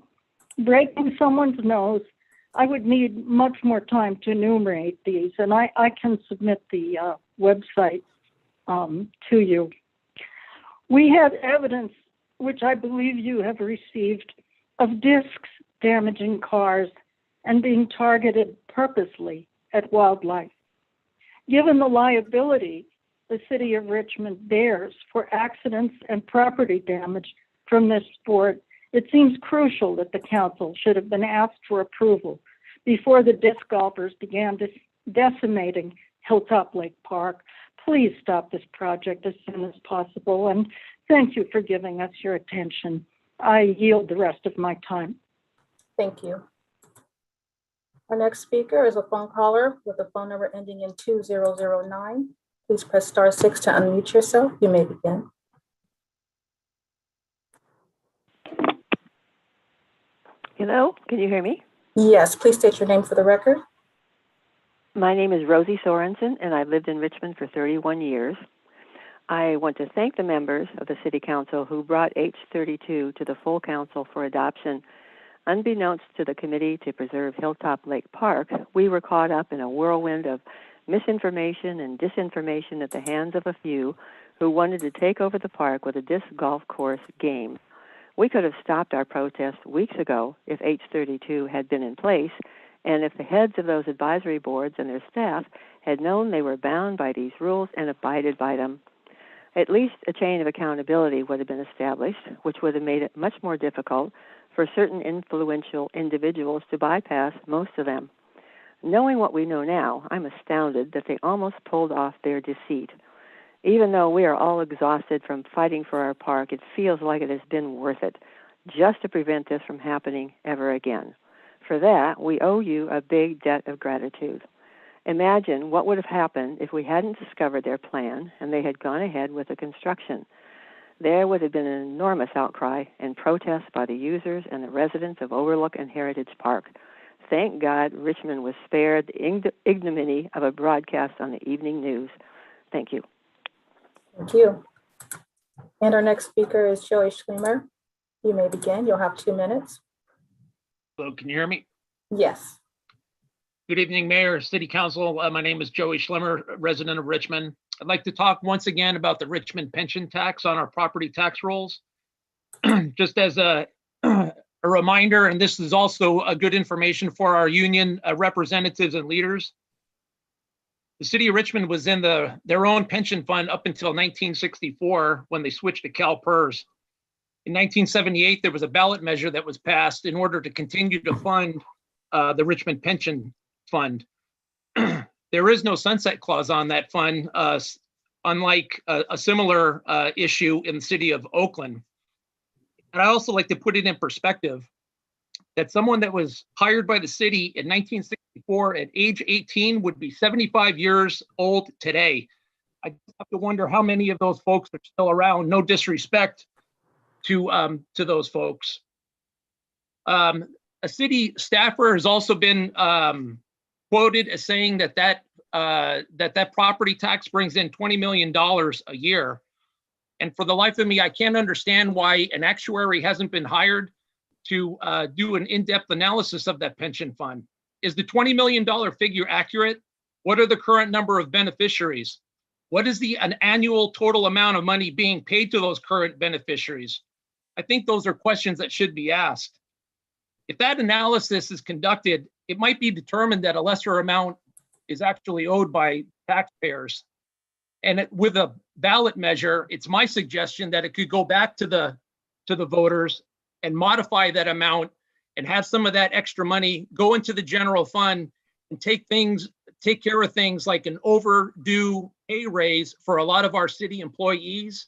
breaking someone's nose. I would need much more time to enumerate these, and I can submit the website to you. We have evidence, which I believe you have received, of discs damaging cars and being targeted purposely at wildlife. Given the liability the City of Richmond bears for accidents and property damage from this board, it seems crucial that the council should have been asked for approval before the disc golfers began decimating Hilltop Lake Park. Please stop this project as soon as possible, and thank you for giving us your attention. I yield the rest of my time. Thank you. Our next speaker is a phone caller with a phone number ending in 2009. Please press *6 to unmute yourself. You may begin. Hello, can you hear me? Yes, please state your name for the record. My name is Rosie Sorensen, and I've lived in Richmond for 31 years. I want to thank the members of the City Council who brought H32 to the full council for adoption. Unbeknownst to the Committee to Preserve Hilltop Lake Park, we were caught up in a whirlwind of misinformation and disinformation at the hands of a few who wanted to take over the park with a disc golf course game. We could have stopped our protest weeks ago if H32 had been in place, and if the heads of those advisory boards and their staff had known they were bound by these rules and abided by them. At least a chain of accountability would have been established, which would have made it much more difficult for certain influential individuals to bypass most of them. Knowing what we know now, I'm astounded that they almost pulled off their deceit. Even though we are all exhausted from fighting for our park, it feels like it has been worth it, just to prevent this from happening ever again. For that, we owe you a big debt of gratitude. Imagine what would have happened if we hadn't discovered their plan and they had gone ahead with the construction. There would have been an enormous outcry and protest by the users and the residents of Overlook and Heritage Park. Thank God Richmond was spared the ignominy of a broadcast on the evening news. Thank you. Thank you. And our next speaker is Joey Schlemer. You may begin. You'll have 2 minutes. Hello, can you hear me? Yes. Good evening, Mayor, City Council. My name is Joey Schlemmer, resident of Richmond. I'd like to talk once again about the Richmond pension tax on our property tax rolls. Just as a reminder, and this is also a good information for our union representatives and leaders. The city of Richmond was in their own pension fund up until 1964 when they switched to CalPERS. In 1978, there was a ballot measure that was passed in order to continue to fund the Richmond Pension Fund. There is no sunset clause on that fund, unlike a similar issue in the city of Oakland. And I also like to put it in perspective that someone that was hired by the city in 1964 at age 18 would be 75 years old today. I have to wonder how many of those folks are still around. No disrespect to those folks. A city staffer has also been quoted as saying that property tax brings in $20 million a year. And for the life of me, I can't understand why an actuary hasn't been hired to do an in-depth analysis of that pension fund. Is the $20 million figure accurate? What are the current number of beneficiaries? What is an annual total amount of money being paid to those current beneficiaries? I think those are questions that should be asked. If that analysis is conducted, it might be determined that a lesser amount is actually owed by taxpayers. And with a ballot measure, it's my suggestion that it could go back to the voters and modify that amount and have some of that extra money go into the general fund and take care of things like an overdue pay raise for a lot of our city employees,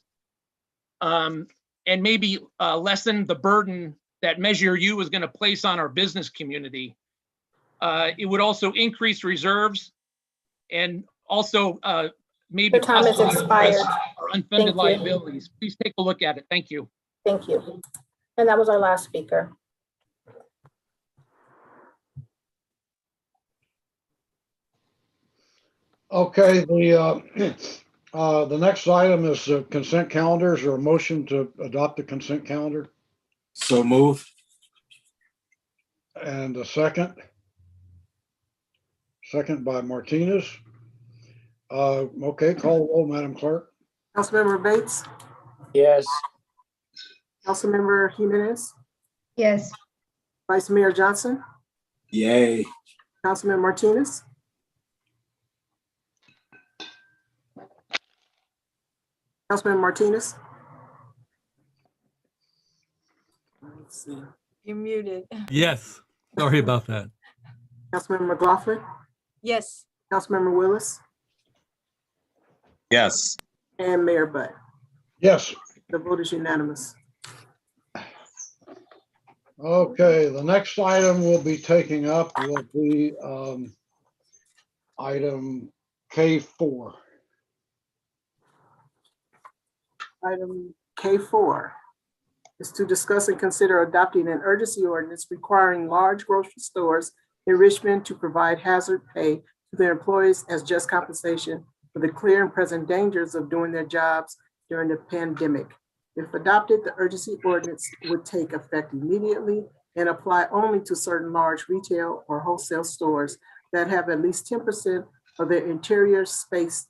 and maybe lessen the burden that Measure U is going to place on our business community. It would also increase reserves and also maybe Your time has expired. our unfunded liabilities. Please take a look at it. Thank you. Thank you. And that was our last speaker. Okay, the next item is consent calendars, or a motion to adopt the consent calendar. So move. And a second. Second by Martinez. Okay, call the roll, Madam Clerk. Councilmember Bates, Yes. Councilmember Jimenez, Yes. Vice Mayor Johnson, Yay. Councilman Martinez, Councilman Martinez, see. You're muted. Yes. Sorry about that. Councilmember McLaughlin, Yes. Councilmember Willis, Yes. and Mayor Butt. Yes. The vote is unanimous. Okay, the next item we'll be taking up will be item K4. Item K4 is to discuss and consider adopting an urgency ordinance requiring large grocery stores in Richmond to provide hazard pay to their employees as just compensation for the clear and present dangers of doing their jobs during the pandemic. If adopted, the urgency ordinance would take effect immediately and apply only to certain large retail or wholesale stores that have at least 10% of their interior space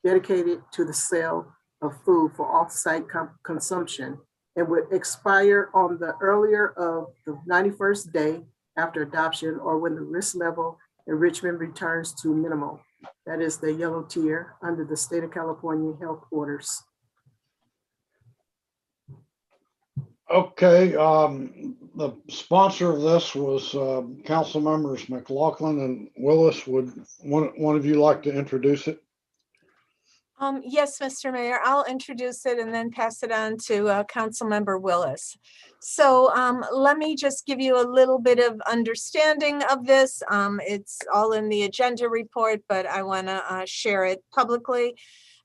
dedicated to the sale of food for off-site consumption, and would expire on the earlier of the 91st day after adoption or when the risk level in Richmond returns to minimal. That is the yellow tier under the state of California health orders. Okay, the sponsor of this was council members McLaughlin and Willis. Would one of you like to introduce it? Yes, Mr. Mayor, I'll introduce it and then pass it on to Councilmember Willis. So let me just give you a little bit of understanding of this. It's all in the agenda report, but I want to share it publicly.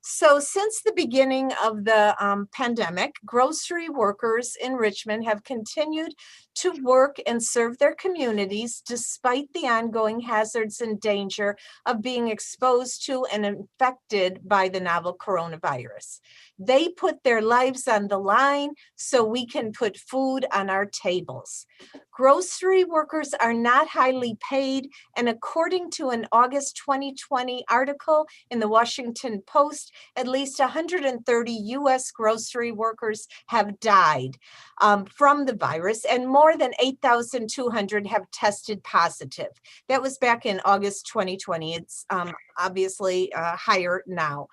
So since the beginning of the pandemic, grocery workers in Richmond have continued to work and serve their communities despite the ongoing hazards and danger of being exposed to and infected by the novel coronavirus. They put their lives on the line so we can put food on our tables. Grocery workers are not highly paid, and according to an August 2020 article in the Washington Post, at least 130 US grocery workers have died from the virus, and more than 8,200 have tested positive. That was back in August 2020. It's obviously higher now.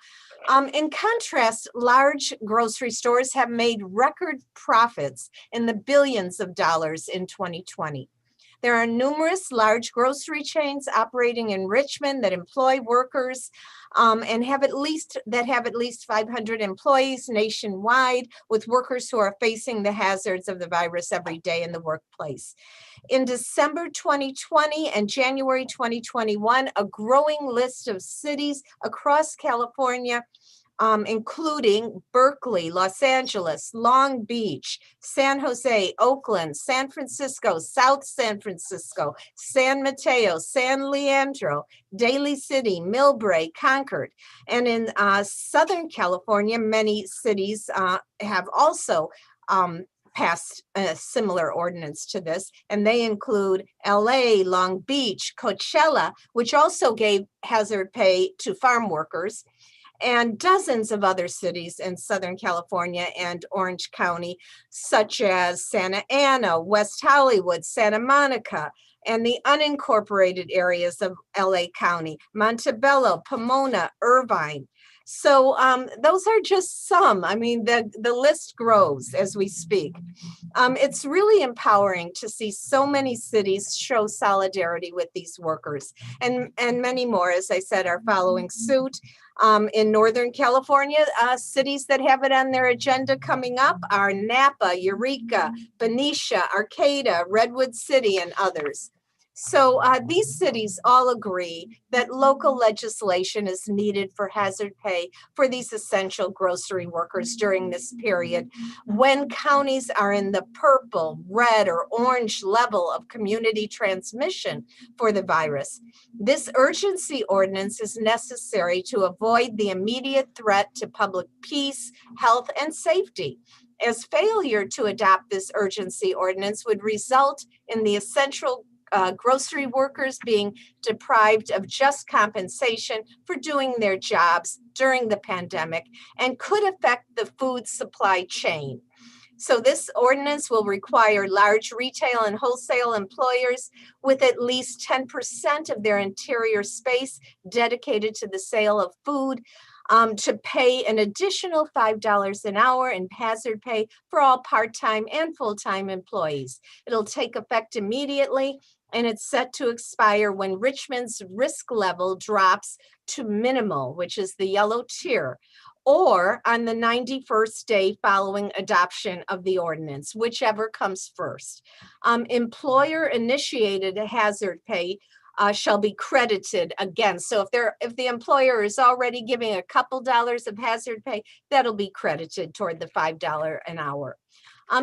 In contrast, large grocery stores have made record profits in the billions of dollars in 2020. There are numerous large grocery chains operating in Richmond that employ workers and have at least 500 employees nationwide, with workers who are facing the hazards of the virus every day in the workplace. In December 2020 and January 2021, a growing list of cities across California, including Berkeley, Los Angeles, Long Beach, San Jose, Oakland, San Francisco, South San Francisco, San Mateo, San Leandro, Daly City, Millbrae, Concord. And in Southern California, many cities have also passed a similar ordinance to this, and they include LA, Long Beach, Coachella, which also gave hazard pay to farm workers, and dozens of other cities in Southern California and Orange County, such as Santa Ana, West Hollywood, Santa Monica, and the unincorporated areas of LA County, Montebello, Pomona, Irvine. So those are just some. I mean, the list grows as we speak. It's really empowering to see so many cities show solidarity with these workers, and many more, as I said, are following suit. In Northern California, cities that have it on their agenda coming up are Napa, Eureka, Benicia, Arcata, Redwood City, and others. So these cities all agree that local legislation is needed for hazard pay for these essential grocery workers during this period, when counties are in the purple, red, or orange level of community transmission for the virus. This urgency ordinance is necessary to avoid the immediate threat to public peace, health, and safety, as failure to adopt this urgency ordinance would result in the essential grocery workers being deprived of just compensation for doing their jobs during the pandemic, and could affect the food supply chain. So this ordinance will require large retail and wholesale employers with at least 10% of their interior space dedicated to the sale of food to pay an additional $5 an hour in hazard pay for all part-time and full-time employees. It'll take effect immediately, and it's set to expire when Richmond's risk level drops to minimal, which is the yellow tier, or on the 91st day following adoption of the ordinance, whichever comes first. Employer-initiated hazard pay shall be credited again. So if the employer is already giving a couple dollars of hazard pay, that'll be credited toward the $5 an hour.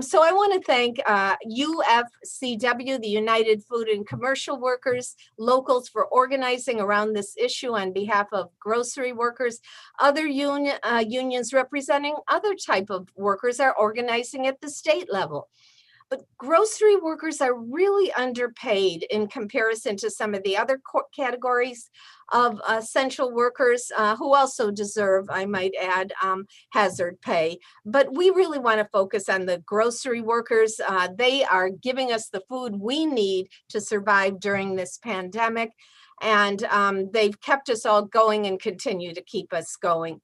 So I want to thank UFCW, the United Food and Commercial Workers, locals for organizing around this issue on behalf of grocery workers. Other unions representing other type of workers are organizing at the state level. But grocery workers are really underpaid in comparison to some of the other categories of essential workers who also deserve, I might add, hazard pay. But we really want to focus on the grocery workers. They are giving us the food we need to survive during this pandemic. And they've kept us all going and continue to keep us going.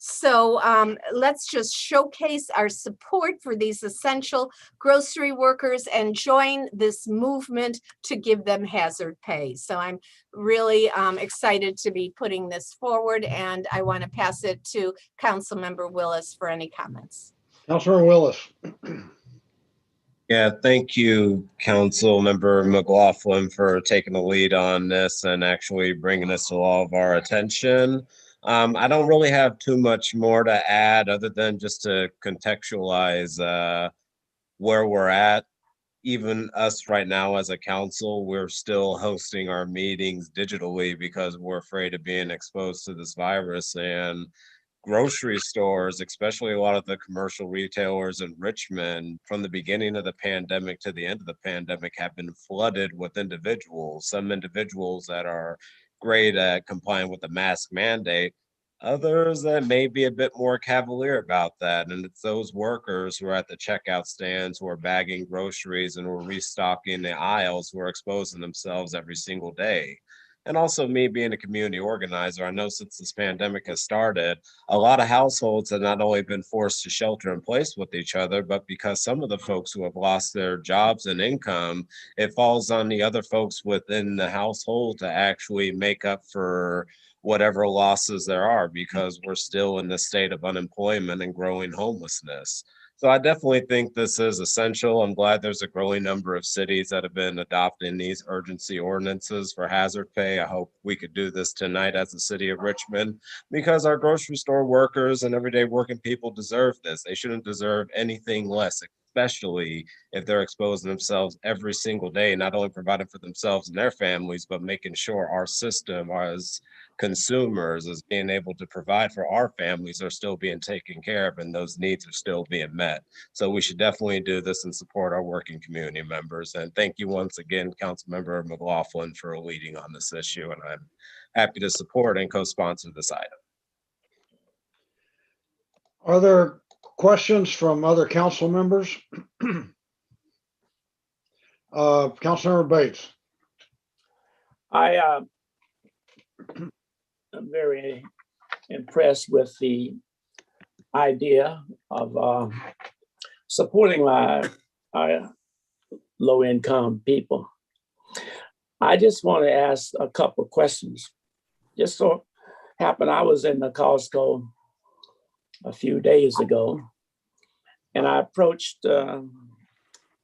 So let's just showcase our support for these essential grocery workers and join this movement to give them hazard pay. So I'm really excited to be putting this forward, and I want to pass it to Councilmember Willis for any comments. Councilor Willis. Yeah, thank you, Councilmember McLaughlin, for taking the lead on this and actually bringing this to all of our attention. I don't really have too much more to add other than just to contextualize where we're at. Even us right now as a council, we're still hosting our meetings digitally because we're afraid of being exposed to this virus. And grocery stores, especially a lot of the commercial retailers in Richmond, from the beginning of the pandemic to the end of the pandemic, have been flooded with individuals. Some individuals that are great at complying with the mask mandate, others that may be a bit more cavalier about that. And it's those workers who are at the checkout stands, who are bagging groceries and who are restocking the aisles, who are exposing themselves every single day. And also me being a community organizer, I know since this pandemic has started, a lot of households have not only been forced to shelter in place with each other, but because some of the folks who have lost their jobs and income, it falls on the other folks within the household to actually make up for whatever losses there are, because we're still in this state of unemployment and growing homelessness. So I definitely think this is essential. I'm glad there's a growing number of cities that have been adopting these urgency ordinances for hazard pay. I hope we could do this tonight as the city of Richmond, because our grocery store workers and everyday working people deserve this. They shouldn't deserve anything less, especially if they're exposing themselves every single day, not only providing for themselves and their families, but making sure our system as consumers is being able to provide for our families are still being taken care of and those needs are still being met. So we should definitely do this and support our working community members. And thank you once again, Councilmember McLaughlin, for leading on this issue. And I'm happy to support and co-sponsor this item. Are there questions from other council members? Councilmember Bates. I'm very impressed with the idea of supporting our low-income people. I just want to ask a couple of questions. Just so happened I was in the Costco a few days ago, and I approached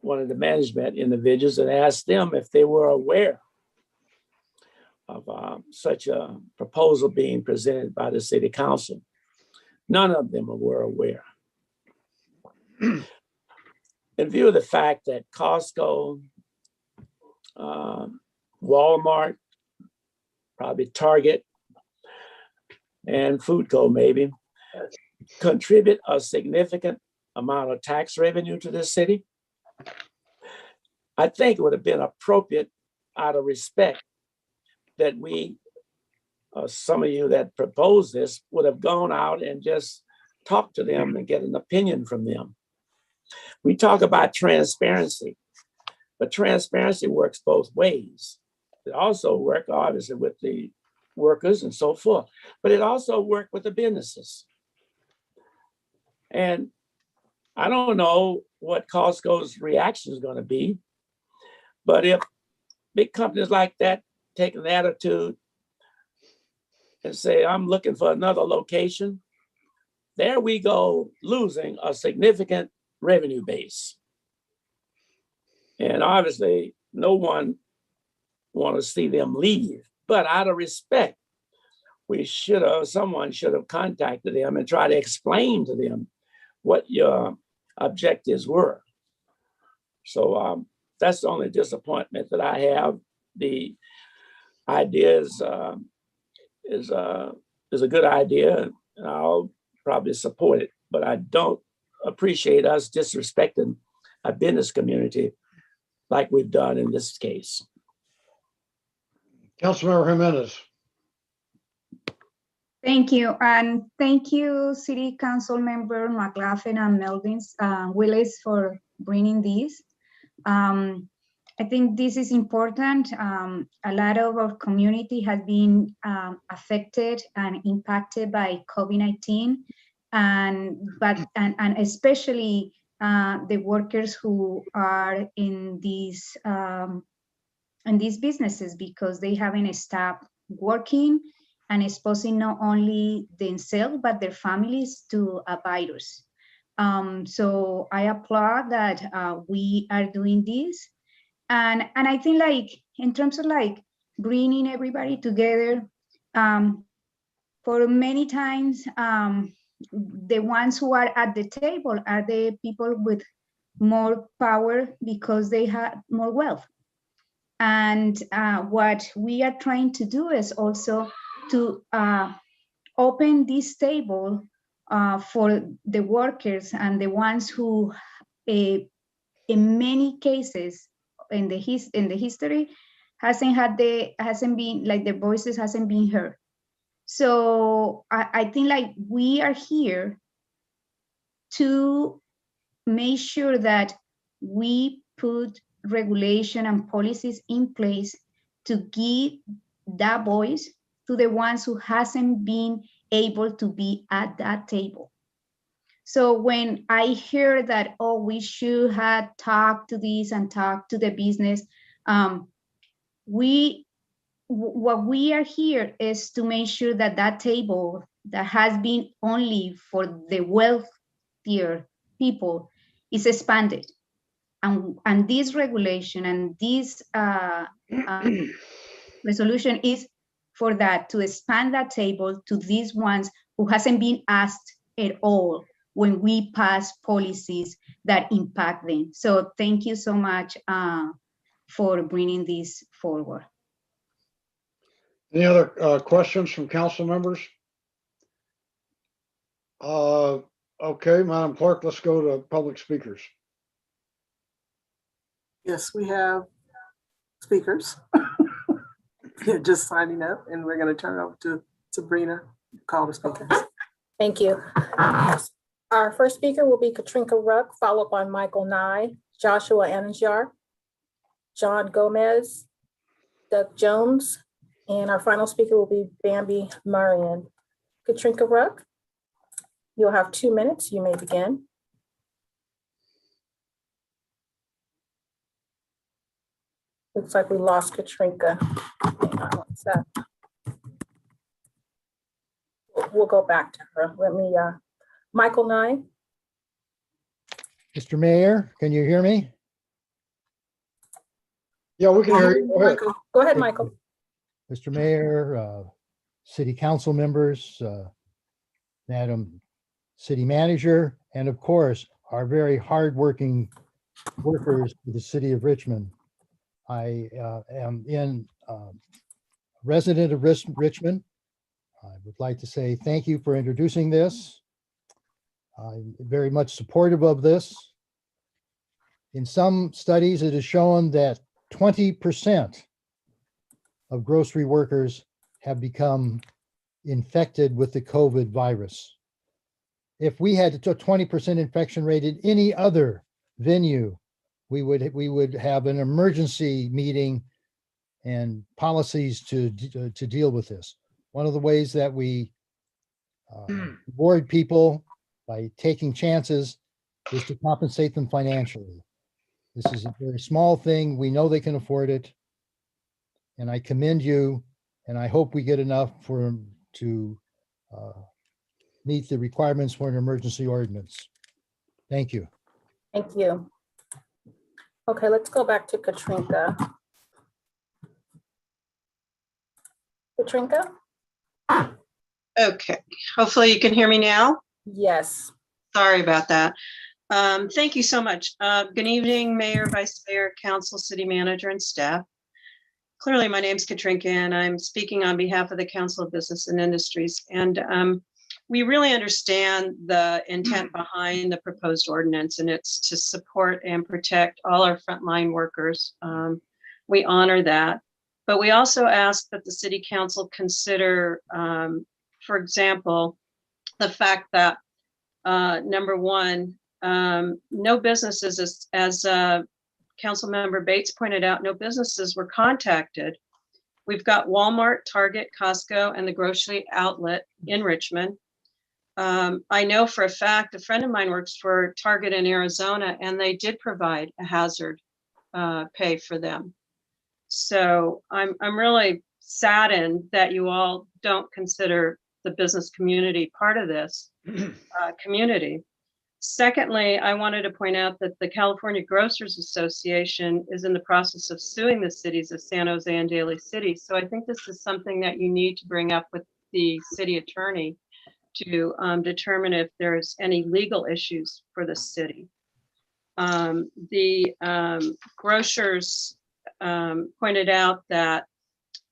one of the management individuals and asked them if they were aware of such a proposal being presented by the city council. None of them were aware. In view of the fact that Costco, Walmart, probably Target, and Food Co. maybe, contribute a significant amount of tax revenue to this city, I think it would have been appropriate, out of respect, that we, some of you that proposed this, would have gone out and just talked to them and get an opinion from them. We talk about transparency, but transparency works both ways. It also works, obviously, with the workers and so forth. But it also worked with the businesses. And I don't know what Costco's reaction is going to be, but if big companies like that take an attitude and say, I'm looking for another location, there we go, losing a significant revenue base. And obviously, no one want to see them leave. But out of respect, someone should have contacted them and tried to explain to them what your objectives were. So that's the only disappointment that I have. The idea is a good idea, and I'll probably support it. But I don't appreciate us disrespecting a business community like we've done in this case. Councilmember Jimenez. Thank you. And thank you, City Council Member McLaughlin and Melvin Willis for bringing this. I think this is important. A lot of our community has been affected and impacted by COVID-19, and especially the workers who are in these businesses, because they haven't stopped working and exposing not only themselves but their families to a virus. So I applaud that we are doing this. And I think, like, in terms of like bringing everybody together, for many times, the ones who are at the table are the people with more power because they have more wealth. And what we are trying to do is also to open this table for the workers and the ones who, in many cases in the history, hasn't been, like, their voices hasn't been heard. So I think, like, we are here to make sure that we put regulation and policies in place to give that voice to the ones who hasn't been able to be at that table. So when I hear that, oh, we should have talked to this and talked to the business, what we are here is to make sure that that table that has been only for the wealthier people is expanded. And this regulation and this resolution is for that, to expand that table to these ones who hasn't been asked at all when we pass policies that impact them. So thank you so much for bringing this forward. Any other questions from council members? Okay, Madam Clerk, let's go to public speakers. Yes, we have speakers. They're just signing up, and we're going to turn it over to Sabrina to call the speakers. Thank you. Our first speaker will be Katrinka Ruck, followed by Michael Nye, Joshua Ananjar, John Gomez, Doug Jones, and our final speaker will be Bambi Marian. Katrinka Ruck, you'll have 2 minutes. You may begin. Looks like we lost Katrinka. Hang on one sec. We'll go back to her. Let me, Michael Nye. Mr. Mayor, can you hear me? Yeah, we can hear you. Go ahead. Go ahead, Michael. Mr. Mayor, city council members, Madam City Manager, and of course, our very hardworking workers for the city of Richmond. I am resident of Richmond. I would like to say thank you for introducing this. I'm very much supportive of this. In some studies, it is shown that 20% of grocery workers have become infected with the COVID virus. If we had a 20% infection rate in any other venue, we would have an emergency meeting and policies to deal with this. one of the ways that we reward people by taking chances is to compensate them financially. This is a very small thing. We know they can afford it. And I commend you, and I hope we get enough for them to meet the requirements for an emergency ordinance. Thank you. Thank you. Okay, let's go back to Katrinka. Katrinka? Okay, hopefully you can hear me now. Yes. Sorry about that. Thank you so much. Good evening, Mayor, Vice Mayor, Council, City Manager, and staff. Clearly, my name's Katrinka, and I'm speaking on behalf of the Council of Business and Industries. And we really understand the intent behind the proposed ordinance, and it's to support and protect all our frontline workers. We honor that. But we also ask that the City Council consider, for example, the fact that, number one, no businesses, as Councilmember Bates pointed out, no businesses were contacted. We've got Walmart, Target, Costco, and the grocery outlet in Richmond. I know for a fact, a friend of mine works for Target in Arizona, and they did provide a hazard pay for them. So I'm really saddened that you all don't consider the business community part of this community. Secondly, I wanted to point out that the California Grocers Association is in the process of suing the cities of San Jose and Daly City. So I think this is something that you need to bring up with the city attorney to determine if there's any legal issues for the city. The grocers pointed out that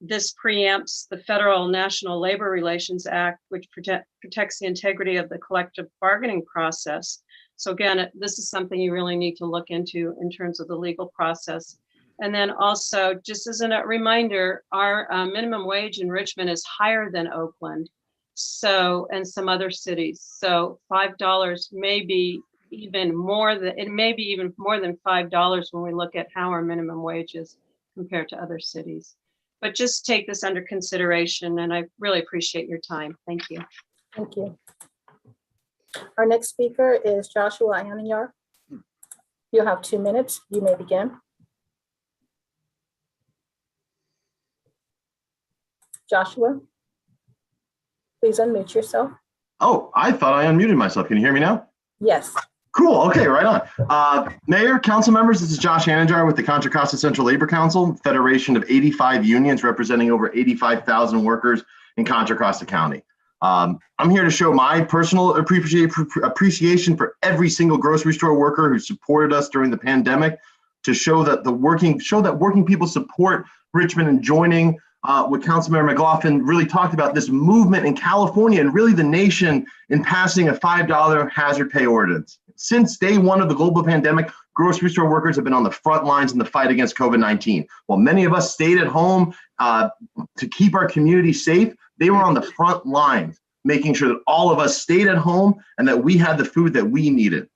this preempts the Federal National Labor Relations Act, which protects the integrity of the collective bargaining process. So again, this is something you really need to look into in terms of the legal process. And then also, just as a reminder, our minimum wage in Richmond is higher than Oakland, so, and some other cities. So $5 may be even more than, it may be even more than $5 when we look at how our minimum wage is compared to other cities. But just take this under consideration, and I really appreciate your time. Thank you. Thank you. Our next speaker is Joshua Ananyar. You'll have 2 minutes. You may begin. Joshua, please unmute yourself. Oh, I thought I unmuted myself. Can you hear me now? Yes. Cool. Okay, right on. Mayor, council members, this is Josh Ananyar with the Contra Costa Central Labor Council, federation of 85 unions representing over 85,000 workers in Contra Costa County. I'm here to show my personal appreciation for every single grocery store worker who supported us during the pandemic, to show that working people support Richmond, and joining what Councilmember McLaughlin really talked about, this movement in California and really the nation in passing a $5 hazard pay ordinance. Since day one of the global pandemic, grocery store workers have been on the front lines in the fight against COVID-19. While many of us stayed at home to keep our community safe, they were on the front lines, making sure that all of us stayed at home and that we had the food that we needed.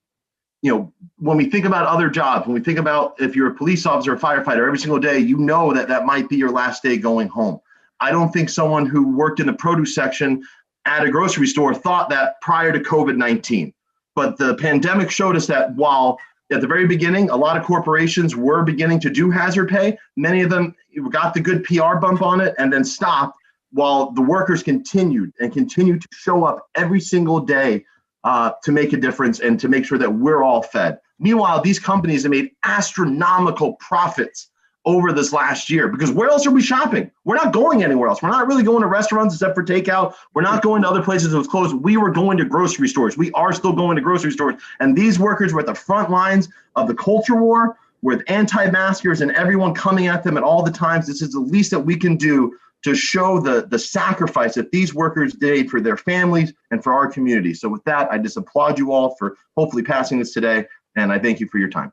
You know, when we think about other jobs, when we think about if you're a police officer or a firefighter every single day, you know that that might be your last day going home. I don't think someone who worked in the produce section at a grocery store thought that prior to COVID-19. But the pandemic showed us that while at the very beginning, a lot of corporations were beginning to do hazard pay, many of them got the good PR bump on it and then stopped, while the workers continued to show up every single day to make a difference and to make sure that we're all fed. Meanwhile, these companies have made astronomical profits over this last year, because where else are we shopping? We're not going anywhere else. We're not really going to restaurants except for takeout. We're not going to other places that was closed. We were going to grocery stores. We are still going to grocery stores. And these workers were at the front lines of the culture war with anti-maskers and everyone coming at them at all the times. This is the least that we can do to show the sacrifice that these workers did for their families and for our community. So with that, I just applaud you all for hopefully passing this today. And I thank you for your time.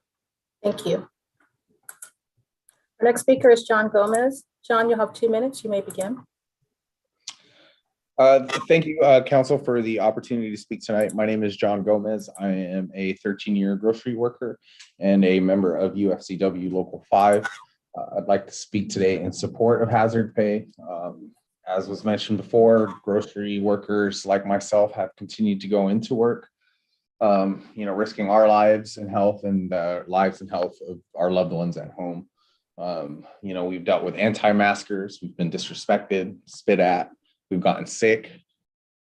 Thank you. Our next speaker is John Gomez. John, you'll have 2 minutes. You may begin. Thank you, Council, for the opportunity to speak tonight. My name is John Gomez. I am a 13-year grocery worker and a member of UFCW Local 5. I'd like to speak today in support of hazard pay. As was mentioned before, grocery workers like myself have continued to go into work, risking our lives and health and lives and health of our loved ones at home. We've dealt with anti-maskers, we've been disrespected, spit at, we've gotten sick.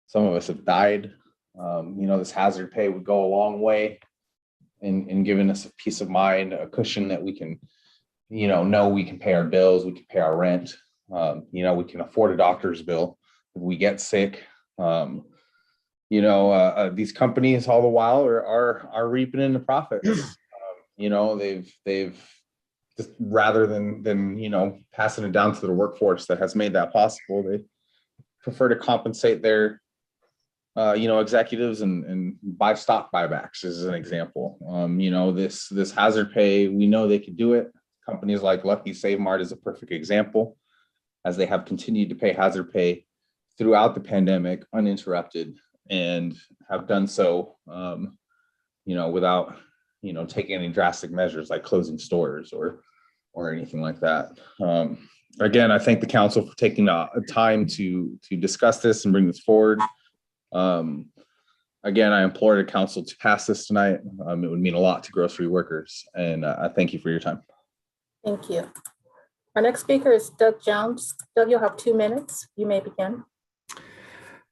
Some of us have died. This hazard pay would go a long way in giving us a peace of mind, a cushion that we can, know we can pay our bills, we can pay our rent. We can afford a doctor's bill if we get sick. These companies all the while are reaping in the profits. They've just rather than passing it down to the workforce that has made that possible, they prefer to compensate their executives and buy stock buybacks as an example. This hazard pay, we know they could do it. Companies like Lucky Save Mart is a perfect example, as they have continued to pay hazard pay throughout the pandemic uninterrupted and have done so, without, taking any drastic measures like closing stores or anything like that. Again, I thank the council for taking time to discuss this and bring this forward. Again, I implore the council to pass this tonight. It would mean a lot to grocery workers, and I thank you for your time. Thank you. Our next speaker is Doug Jones. Doug, you'll have 2 minutes. You may begin.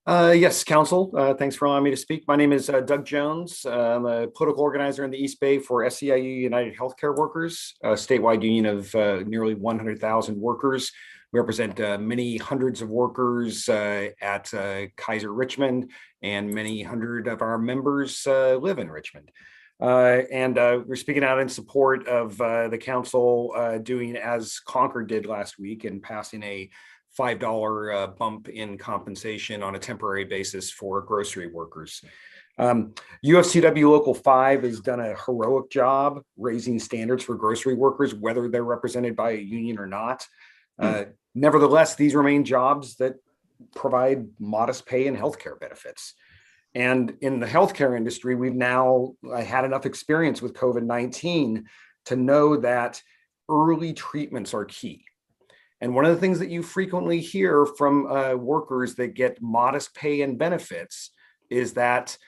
Yes, Council. Thanks for allowing me to speak. My name is Doug Jones. I'm a political organizer in the East Bay for SEIU United Healthcare Workers, a statewide union of nearly 100,000 workers. We represent many hundreds of workers at Kaiser Richmond, and many hundred of our members live in Richmond. We're speaking out in support of the council doing as Concord did last week and passing a $5 bump in compensation on a temporary basis for grocery workers. UFCW Local 5 has done a heroic job raising standards for grocery workers, whether they're represented by a union or not. Nevertheless, these remain jobs that provide modest pay and healthcare benefits. And in the healthcare industry, we've now had enough experience with COVID-19 to know that early treatments are key. And one of the things that you frequently hear from workers that get modest pay and benefits is that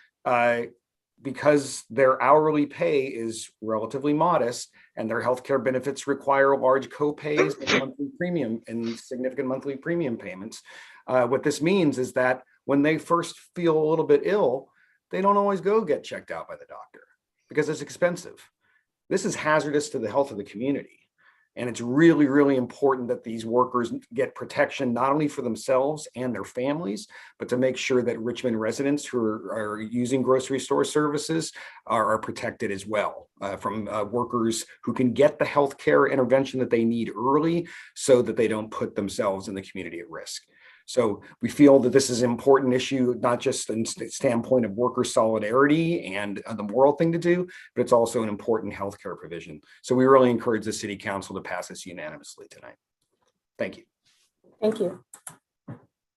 because their hourly pay is relatively modest and their healthcare benefits require large co-pays and monthly premium and significant monthly premium payments, what this means is that when they first feel a little bit ill, they don't always go get checked out by the doctor because it's expensive. This is hazardous to the health of the community. And it's really, really important that these workers get protection, not only for themselves and their families, but to make sure that Richmond residents who are using grocery store services are protected as well from workers who can get the healthcare intervention that they need early so that they don't put themselves and the community at risk. So we feel that this is an important issue, not just in standpoint of worker solidarity and the moral thing to do, but it's also an important healthcare provision. So we really encourage the city council to pass this unanimously tonight. Thank you. Thank you.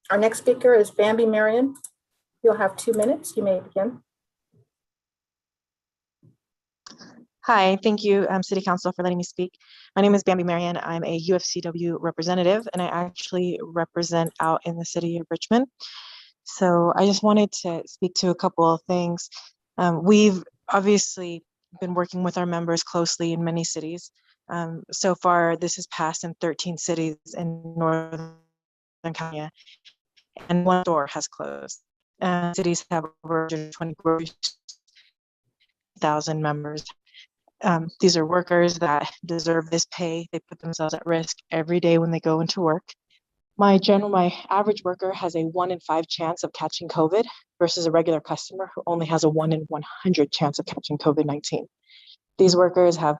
Our next speaker is Bambi Marion. You'll have 2 minutes. You may begin. Hi, thank you, City Council, for letting me speak. My name is Bambi Marion. I'm a UFCW representative, and I actually represent out in the city of Richmond. So I just wanted to speak to a couple of things. We've obviously been working with our members closely in many cities. So far, this has passed in 13 cities in Northern California, and 1 store has closed. Cities have over 20,000 members. These are workers that deserve this pay. They put themselves at risk every day when they go into work. My average worker has a 1 in 5 chance of catching COVID versus a regular customer who only has a 1 in 100 chance of catching COVID-19. These workers have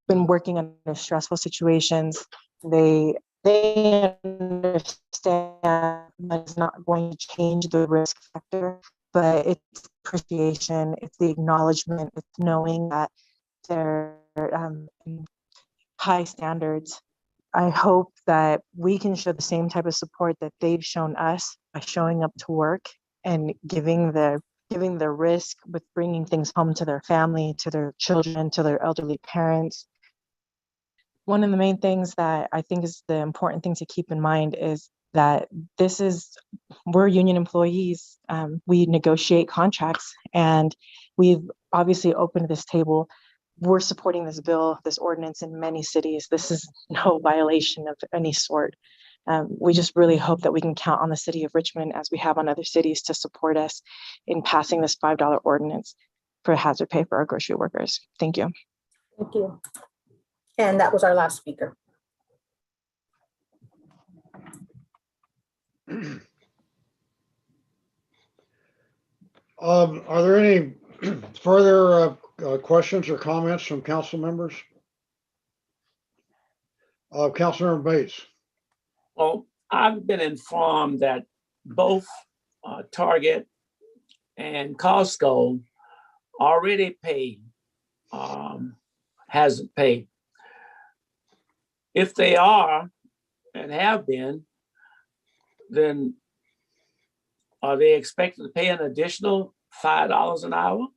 been working under stressful situations. They understand that it's not going to change the risk factor, but it's appreciation, it's the acknowledgement, it's knowing that they're high standards. I hope that we can show the same type of support that they've shown us by showing up to work and giving the risk with bringing things home to their family, to their children, to their elderly parents. One of the main things that I think is the important thing to keep in mind is that we're union employees. We negotiate contracts, and we've obviously opened this table. We're supporting this bill, this ordinance in many cities. This is no violation of any sort. We just really hope that we can count on the city of Richmond, as we have on other cities, to support us in passing this $5 ordinance for hazard pay for our grocery workers. Thank you. Thank you. And that was our last speaker. Are there any further questions or comments from council members? Councilmember Bates. Well, I've been informed that both Target and Costco already pay hazard pay. If they are and have been, then are they expected to pay an additional $5 an hour?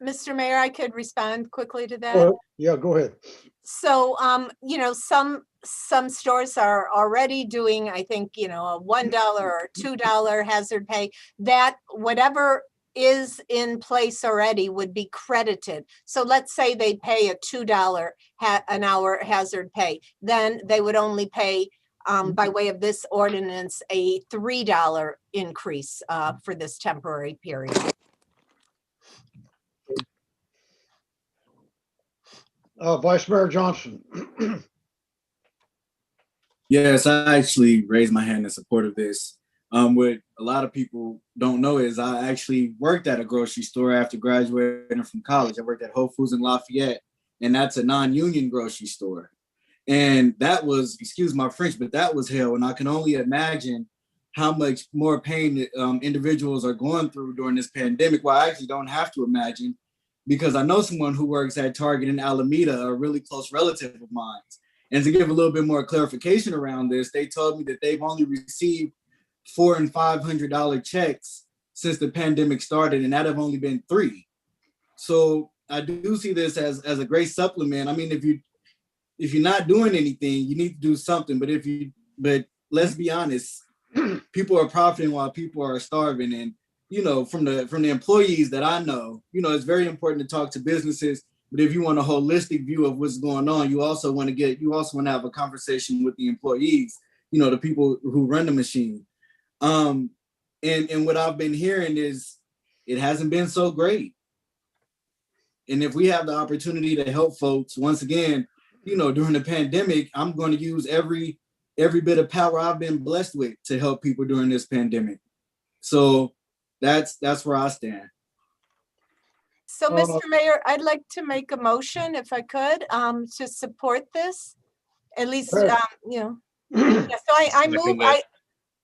Mr. Mayor, I could respond quickly to that. Yeah, go ahead. So, you know, some stores are already doing, I think, you know, a $1 or $2 hazard pay. That whatever is in place already would be credited. So let's say they pay a $2 an hour hazard pay, then they would only pay by way of this ordinance a $3 increase for this temporary period. Vice Mayor Johnson. Yes, I actually raised my hand in support of this. What a lot of people don't know is I actually worked at a grocery store after graduating from college. I worked at Whole Foods in Lafayette, and that's a non-union grocery store. And that was, excuse my French, but that was hell. And I can only imagine how much more pain individuals are going through during this pandemic. Well, I actually don't have to imagine, because I know someone who works at Target in Alameda, a really close relative of mine. And to give a little bit more clarification around this, they told me that they've only received $400 and $500 checks since the pandemic started, and that have only been 3. So I do see this as a great supplement. I mean, if you're not doing anything, you need to do something. But let's be honest, people are profiting while people are starving. And you know, from the employees that I know, you know, it's very important to talk to businesses. But if you want a holistic view of what's going on, you also want to have a conversation with the employees, you know, the people who run the machine. And what I've been hearing is it hasn't been so great. And if we have the opportunity to help folks, once again, you know, during the pandemic, I'm going to use every bit of power I've been blessed with to help people during this pandemic. So that's where I stand. So, Mr. Mayor, I'd like to make a motion, if I could, to support this. At least, you know. Yeah, so I move.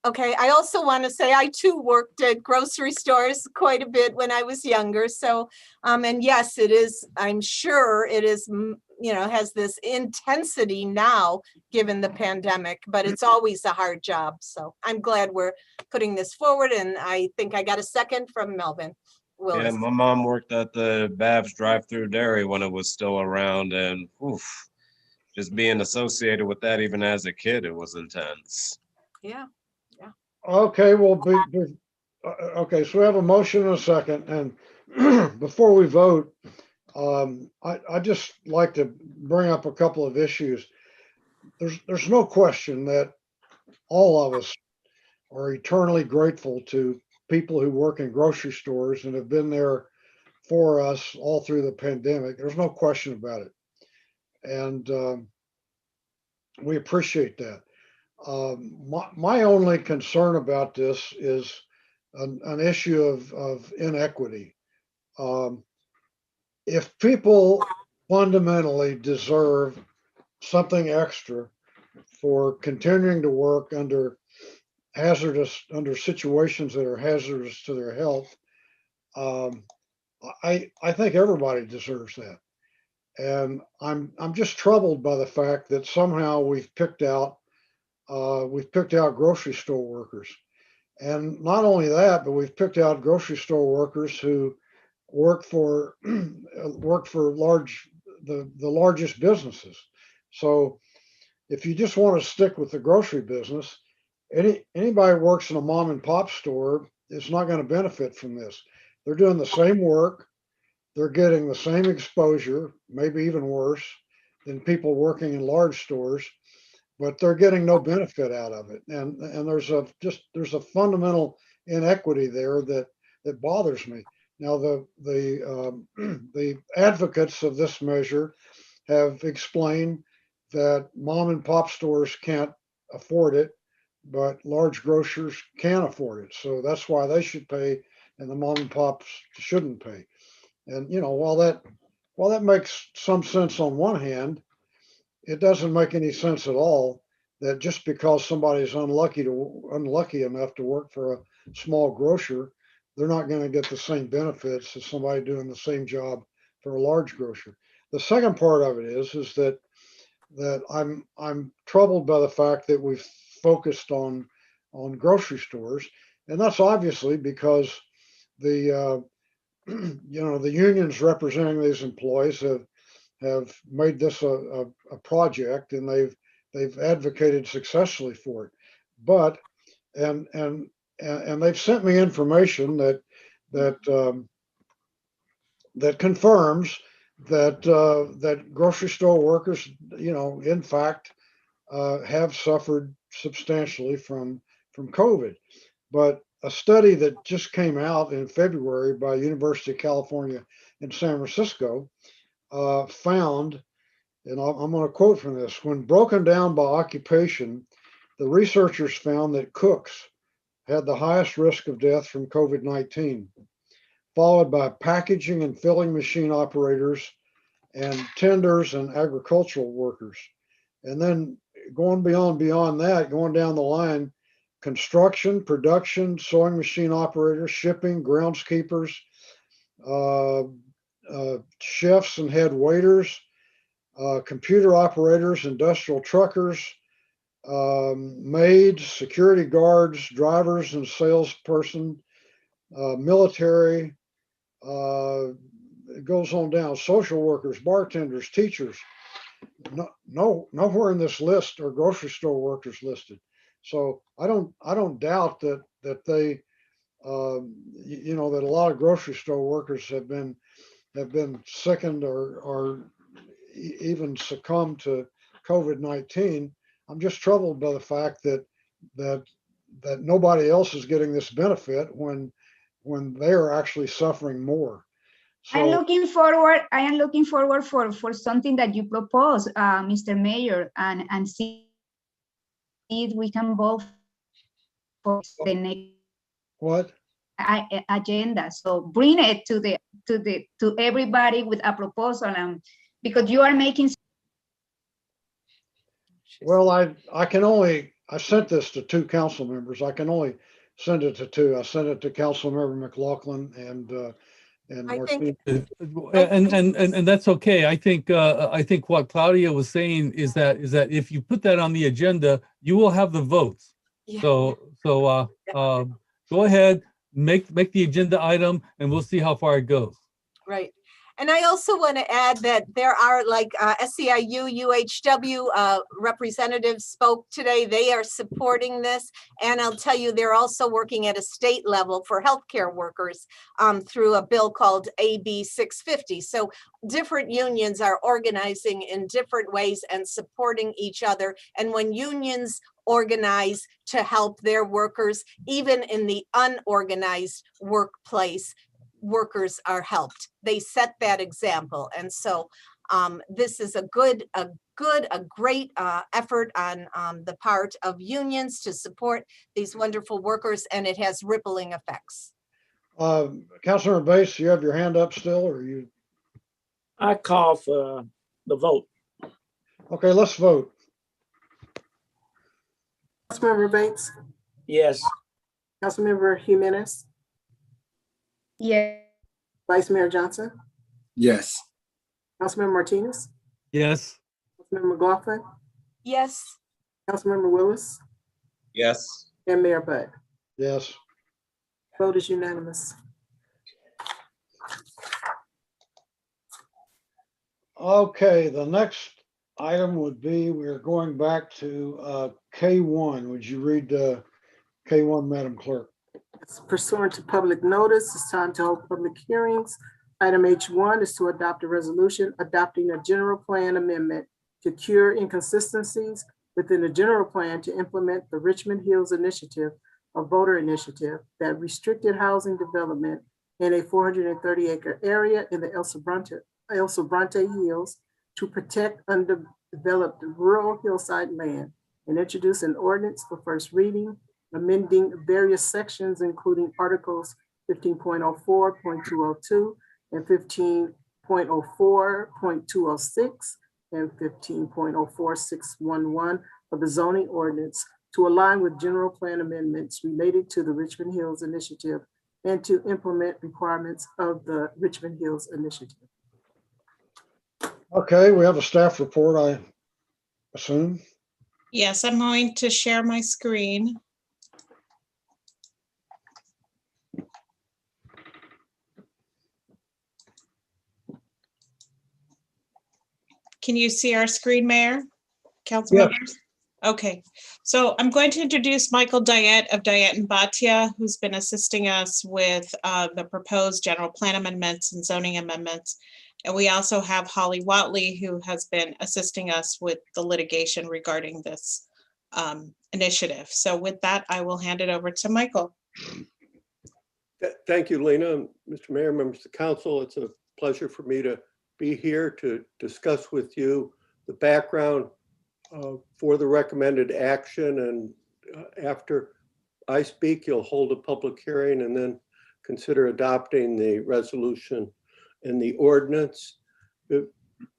Okay. I also want to say I too worked at grocery stores quite a bit when I was younger. So, and yes, it is. I'm sure it is. You know, has this intensity now given the pandemic, but it's always a hard job. So I'm glad we're putting this forward, and I think I got a second from Melvin Willis. Yeah, my mom worked at the Babs drive-through dairy when it was still around, and just being associated with that even as a kid, it was intense. Yeah. Okay, well, okay, so we have a motion and a second, and before we vote, I just like to bring up a couple of issues. There's no question that all of us are eternally grateful to people who work in grocery stores and have been there for us all through the pandemic. There's no question about it. And we appreciate that. My only concern about this is an issue of inequity. If people fundamentally deserve something extra for continuing to work under situations that are hazardous to their health, I think everybody deserves that. And I'm just troubled by the fact that somehow we've picked out grocery store workers. And not only that, but we've picked out grocery store workers who work for the largest businesses. So if you just want to stick with the grocery business, anybody who works in a mom and pop store is not going to benefit from this. They're doing the same work. They're getting the same exposure, maybe even worse than people working in large stores, but they're getting no benefit out of it. And there's a fundamental inequity there that bothers me. Now the advocates of this measure have explained that mom and pop stores can't afford it, but large grocers can afford it. So that's why they should pay and the mom and pops shouldn't pay. And while that makes some sense on one hand, it doesn't make any sense at all that just because somebody's unlucky enough to work for a small grocer, they're not going to get the same benefits as somebody doing the same job for a large grocer. The second part of it is that I'm troubled by the fact that we've focused on grocery stores, and that's obviously because the the unions representing these employees have made this a project, and they've advocated successfully for it. But and they've sent me information that confirms that grocery store workers, in fact, have suffered substantially from COVID. But a study that just came out in February by University of California in San Francisco found, and I'm going to quote from this: when broken down by occupation, the researchers found that cooks had the highest risk of death from COVID-19, followed by packaging and filling machine operators and tenders and agricultural workers. And then going beyond that, going down the line, construction, production, sewing machine operators, shipping, groundskeepers, chefs and head waiters, computer operators, industrial truckers, maids, security guards, drivers and salesperson, military, it goes on down, social workers, bartenders, teachers. Nowhere in this list are grocery store workers listed. So I don't doubt that they, that a lot of grocery store workers have been sickened or even succumbed to COVID-19. I'm just troubled by the fact that nobody else is getting this benefit when they are actually suffering more. So, I am looking forward for something that you propose, Mr. Mayor, and see if we can vote for the next agenda. So bring it to everybody with a proposal, because you are making. Well, I sent this to two council members. I can only send it to two. I sent it to Councilmember McLaughlin and Martin. And that's okay. I think what Claudia was saying is that if you put that on the agenda, you will have the votes. Yeah. So go ahead, make the agenda item, and we'll see how far it goes. Right. And I also want to add that there are SEIU, UHW representatives spoke today. They are supporting this. And I'll tell you, they're also working at a state level for healthcare workers through a bill called AB 650. So different unions are organizing in different ways and supporting each other. And when unions organize to help their workers, even in the unorganized workplace, workers are helped. They set that example. And so this is a great effort on the part of unions to support these wonderful workers, and it has rippling effects. Councilmember Bass, you have your hand up still, or you? I call for the vote. Okay, let's vote. Councilmember Bates? Yes. Councilmember Jimenez? Yes. Vice Mayor Johnson? Yes. Councilmember Martinez? Yes. Councilmember McLaughlin? Yes. Councilmember Willis? Yes. And Mayor Budd? Yes. Vote is unanimous. Okay, the next item would be, we're going back to K1. Would you read K1, Madam Clerk? Pursuant to public notice, it's time to hold public hearings. Item H1 is to adopt a resolution adopting a general plan amendment to cure inconsistencies within the general plan to implement the Richmond Hills Initiative, a voter initiative that restricted housing development in a 430-acre area in the El Sobrante Hills to protect undeveloped rural hillside land, and introduce an ordinance for first reading, amending various sections, including Articles 15.04.202 and 15.04.206 and 15.04.611 of the zoning ordinance to align with general plan amendments related to the Richmond Hills Initiative and to implement requirements of the Richmond Hills Initiative. Okay, we have a staff report, I assume. Yes, I'm going to share my screen. Can you see our screen, Mayor? Council Yes. members? Okay, so I'm going to introduce Michael Diet of Diet and Bhatia, who's been assisting us with the proposed general plan amendments and zoning amendments. And we also have Holly Watley, who has been assisting us with the litigation regarding this initiative. So with that, I will hand it over to Michael. Thank you, Lena. Mr. Mayor, members of the council, it's a pleasure for me to be here to discuss with you the background for the recommended action. And after I speak, you'll hold a public hearing and then consider adopting the resolution and the ordinance.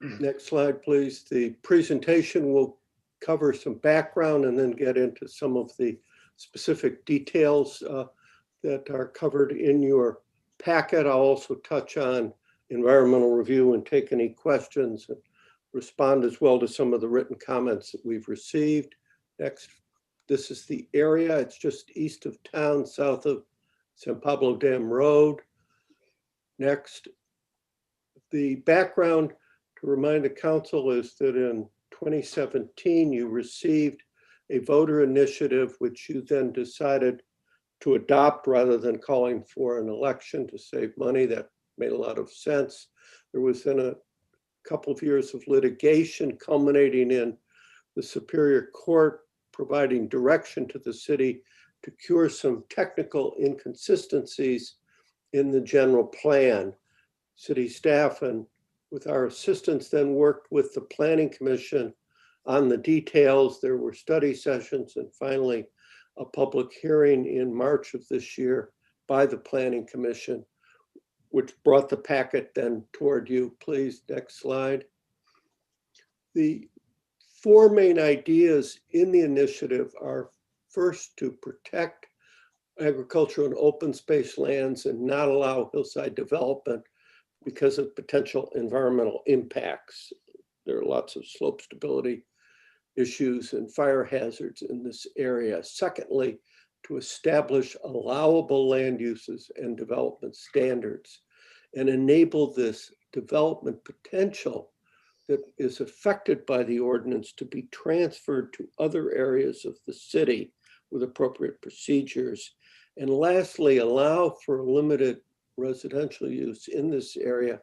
Next slide, please. The presentation will cover some background and then get into some of the specific details that are covered in your packet. I'll also touch on environmental review and take any questions and respond as well to some of the written comments that we've received. Next, this is the area. It's just east of town, south of San Pablo Dam Road. Next, the background to remind the council is that in 2017, you received a voter initiative, which you then decided to adopt rather than calling for an election to save money. That made a lot of sense. There was then a couple of years of litigation culminating in the Superior Court providing direction to the city to cure some technical inconsistencies in the general plan. City staff and with our assistants then worked with the Planning Commission on the details. There were study sessions and finally a public hearing in March of this year by the Planning Commission, which brought the packet then toward you. Please, next slide. The four main ideas in the initiative are first to protect agricultural and open space lands and not allow hillside development because of potential environmental impacts. There are lots of slope stability issues and fire hazards in this area. Secondly, to establish allowable land uses and development standards and enable this development potential that is affected by the ordinance to be transferred to other areas of the city with appropriate procedures. And lastly, allow for limited residential use in this area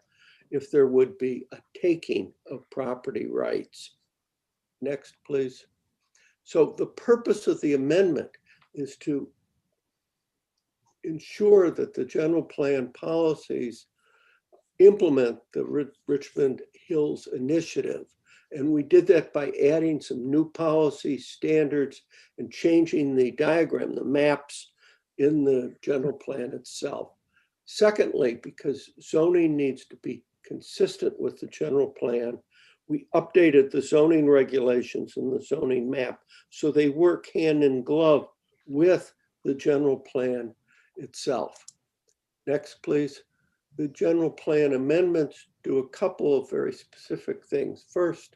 if there would be a taking of property rights. Next, please. So the purpose of the amendment is to ensure that the general plan policies implement the Richmond Hills Initiative. And we did that by adding some new policy standards and changing the diagram, the maps in the general plan itself. Secondly, because zoning needs to be consistent with the general plan, we updated the zoning regulations and the zoning map so they work hand in glove with the general plan itself. Next, please. The general plan amendments do a couple of very specific things. First,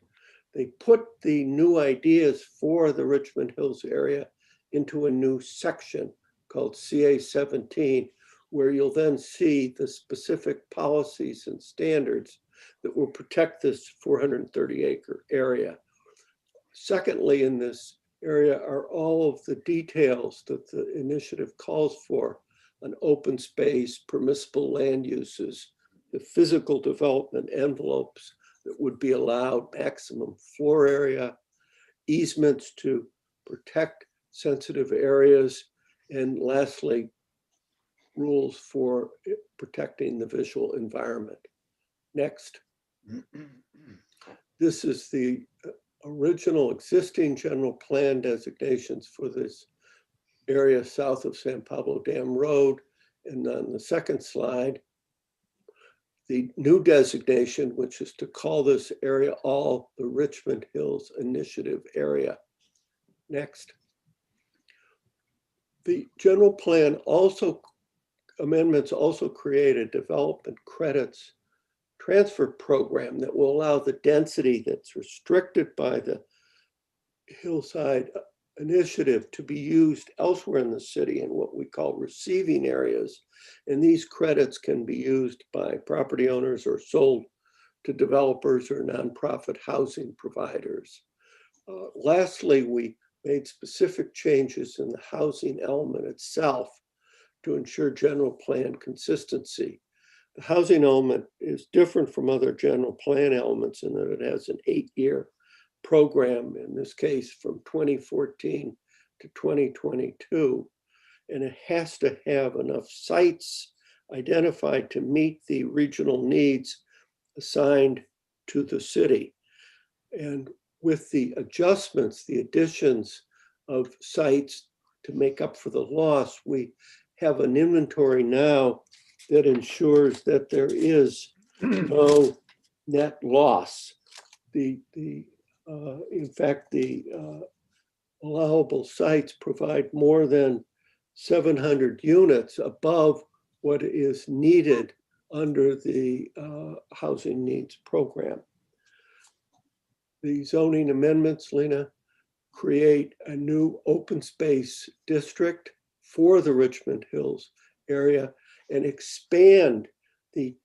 they put the new ideas for the Richmond Hills area into a new section called CA 17, where you'll then see the specific policies and standards that will protect this 430-acre area. Secondly, in this area are all of the details that the initiative calls for: an open space, permissible land uses, the physical development envelopes that would be allowed, maximum floor area, easements to protect sensitive areas, and lastly, rules for protecting the visual environment. Next. This is the original existing general plan designations for this area south of San Pablo Dam Road. And on the second slide, the new designation, which is to call this area all the Richmond Hills Initiative area. Next. The general plan amendments also create a development credits transfer program that will allow the density that's restricted by the Hillside Initiative to be used elsewhere in the city in what we call receiving areas. And these credits can be used by property owners or sold to developers or nonprofit housing providers. Lastly, we made specific changes in the housing element itself to ensure general plan consistency. The housing element is different from other general plan elements in that it has an 8-year program, in this case from 2014 to 2022, and it has to have enough sites identified to meet the regional needs assigned to the city. And with the adjustments, the additions of sites to make up for the loss, we have an inventory now that ensures that there is no net loss. In fact, the allowable sites provide more than 700 units above what is needed under the housing needs program. The zoning amendments, Lena, create a new open space district for the Richmond Hills area and expand the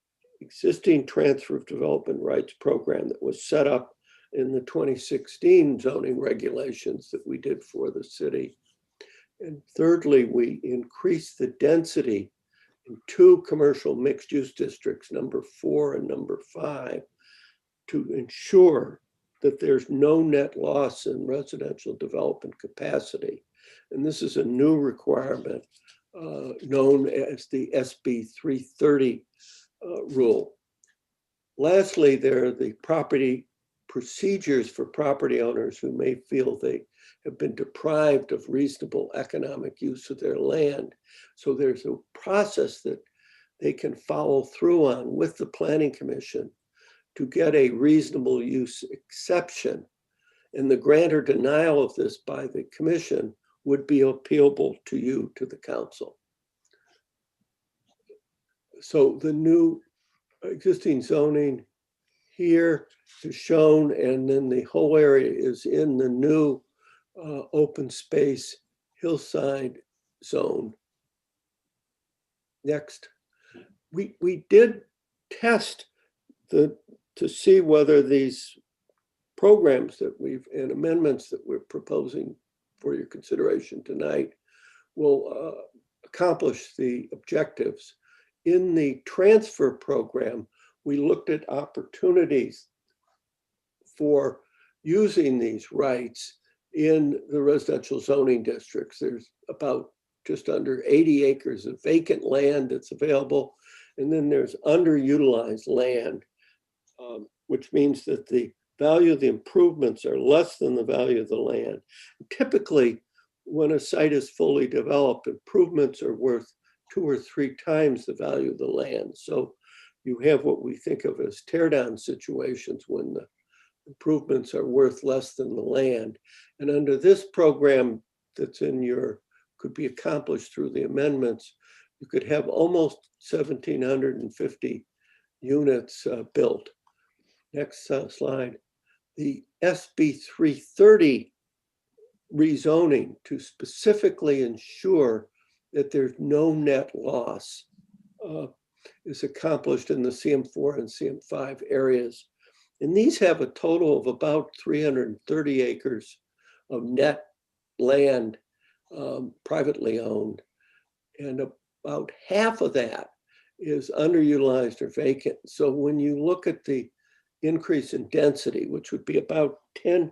existing transfer of development rights program that was set up in the 2016 zoning regulations that we did for the city. And thirdly, we increased the density in 2 commercial mixed use districts, number 4 and number 5, to ensure that there's no net loss in residential development capacity. And this is a new requirement known as the SB 330 rule. Lastly, there are the property procedures for property owners who may feel they have been deprived of reasonable economic use of their land. So there's a process that they can follow through on with the Planning Commission to get a reasonable use exception. And the grant or denial of this by the commission would be appealable to you, to the council. So the new existing zoning here is shown, and then the whole area is in the new open space hillside zone. Next. We did test to see whether these programs that and amendments that we're proposing for your consideration tonight will accomplish the objectives. In the transfer program, we looked at opportunities for using these rights in the residential zoning districts. There's about just under 80 acres of vacant land that's available. And then there's underutilized land, which means that the value of the improvements are less than the value of the land. Typically, when a site is fully developed, improvements are worth 2 or 3 times the value of the land. So you have what we think of as teardown situations when the improvements are worth less than the land. And under this program that's could be accomplished through the amendments, you could have almost 1,750 units built. Next slide. The SB 330 rezoning to specifically ensure that there's no net loss is accomplished in the CM4 and CM5 areas. And these have a total of about 330 acres of net land, privately owned. And about half of that is underutilized or vacant. So when you look at the increase in density, which would be about 10%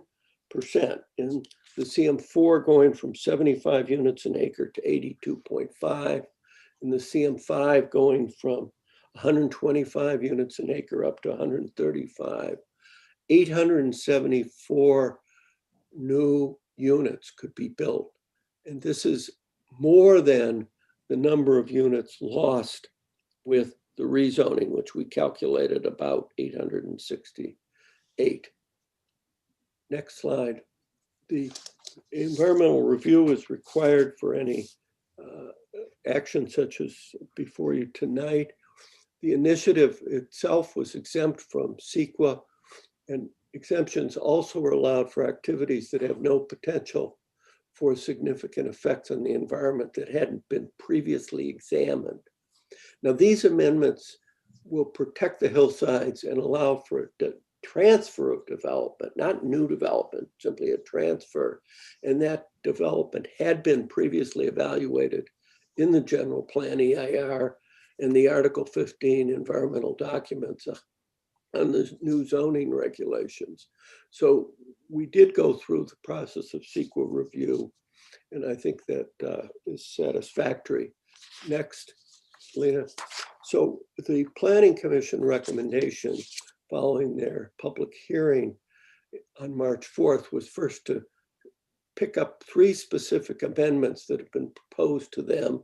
in the CM4 going from 75 units an acre to 82.5, and the CM5 going from 125 units an acre up to 135, 874 new units could be built. And this is more than the number of units lost with the rezoning, which we calculated about 868. Next slide. The environmental review is required for any action such as before you tonight. The initiative itself was exempt from CEQA, and exemptions also were allowed for activities that have no potential for significant effects on the environment that hadn't been previously examined. Now, these amendments will protect the hillsides and allow for the transfer of development, not new development, simply a transfer. And that development had been previously evaluated in the general plan EIR and the Article 15 environmental documents on the new zoning regulations. So we did go through the process of CEQA review, and I think that is satisfactory. Next, Lena. So the Planning Commission recommendation following their public hearing on March 4th was first to pick up 3 specific amendments that have been proposed to them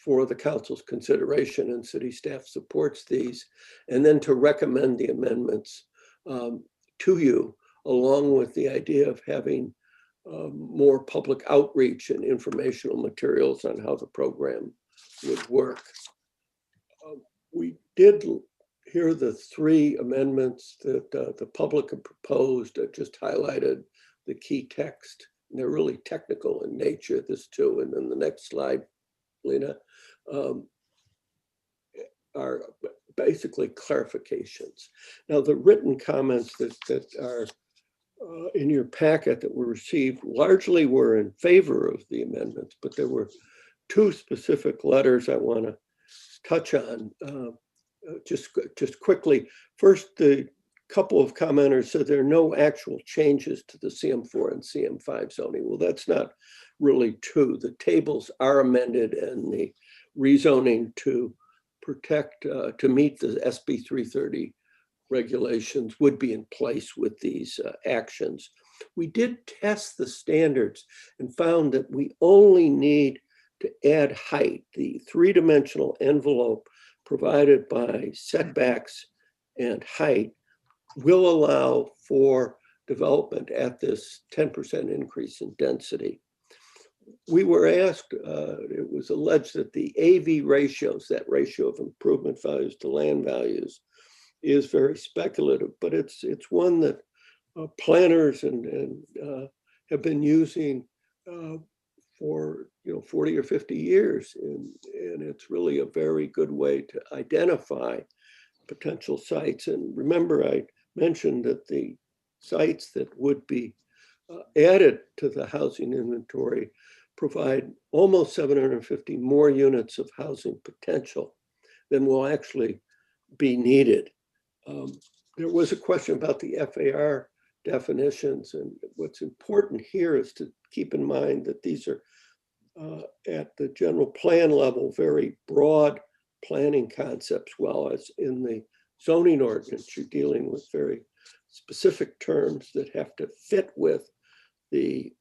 for the council's consideration, and city staff supports these, and then to recommend the amendments to you, along with the idea of having more public outreach and informational materials on how the program would work. We did hear the 3 amendments that the public have proposed. I just highlighted the key text. And they're really technical in nature, this too. And then the next slide, Lena, are basically clarifications. Now, the written comments that are in your packet that were received largely were in favor of the amendments, but there were 2 specific letters I want to touch on just quickly. First, the couple of commenters said there are no actual changes to the CM4 and CM5 zoning. Well, that's not really true. The tables are amended and the rezoning to protect, to meet the SB 330 regulations would be in place with these actions. We did test the standards and found that we only need to add height. The 3-dimensional envelope provided by setbacks and height will allow for development at this 10% increase in density. We were asked, it was alleged that the AV ratios, that ratio of improvement values to land values, is very speculative, but it's one that planners and have been using for 40 or 50 years, and it's really a very good way to identify potential sites. And remember, I mentioned that the sites that would be added to the housing inventory provide almost 750 more units of housing potential than will actually be needed. There was a question about the FAR definitions, and what's important here is to keep in mind that these are at the general plan level, very broad planning concepts, while as in the zoning ordinance, you're dealing with very specific terms that have to fit with the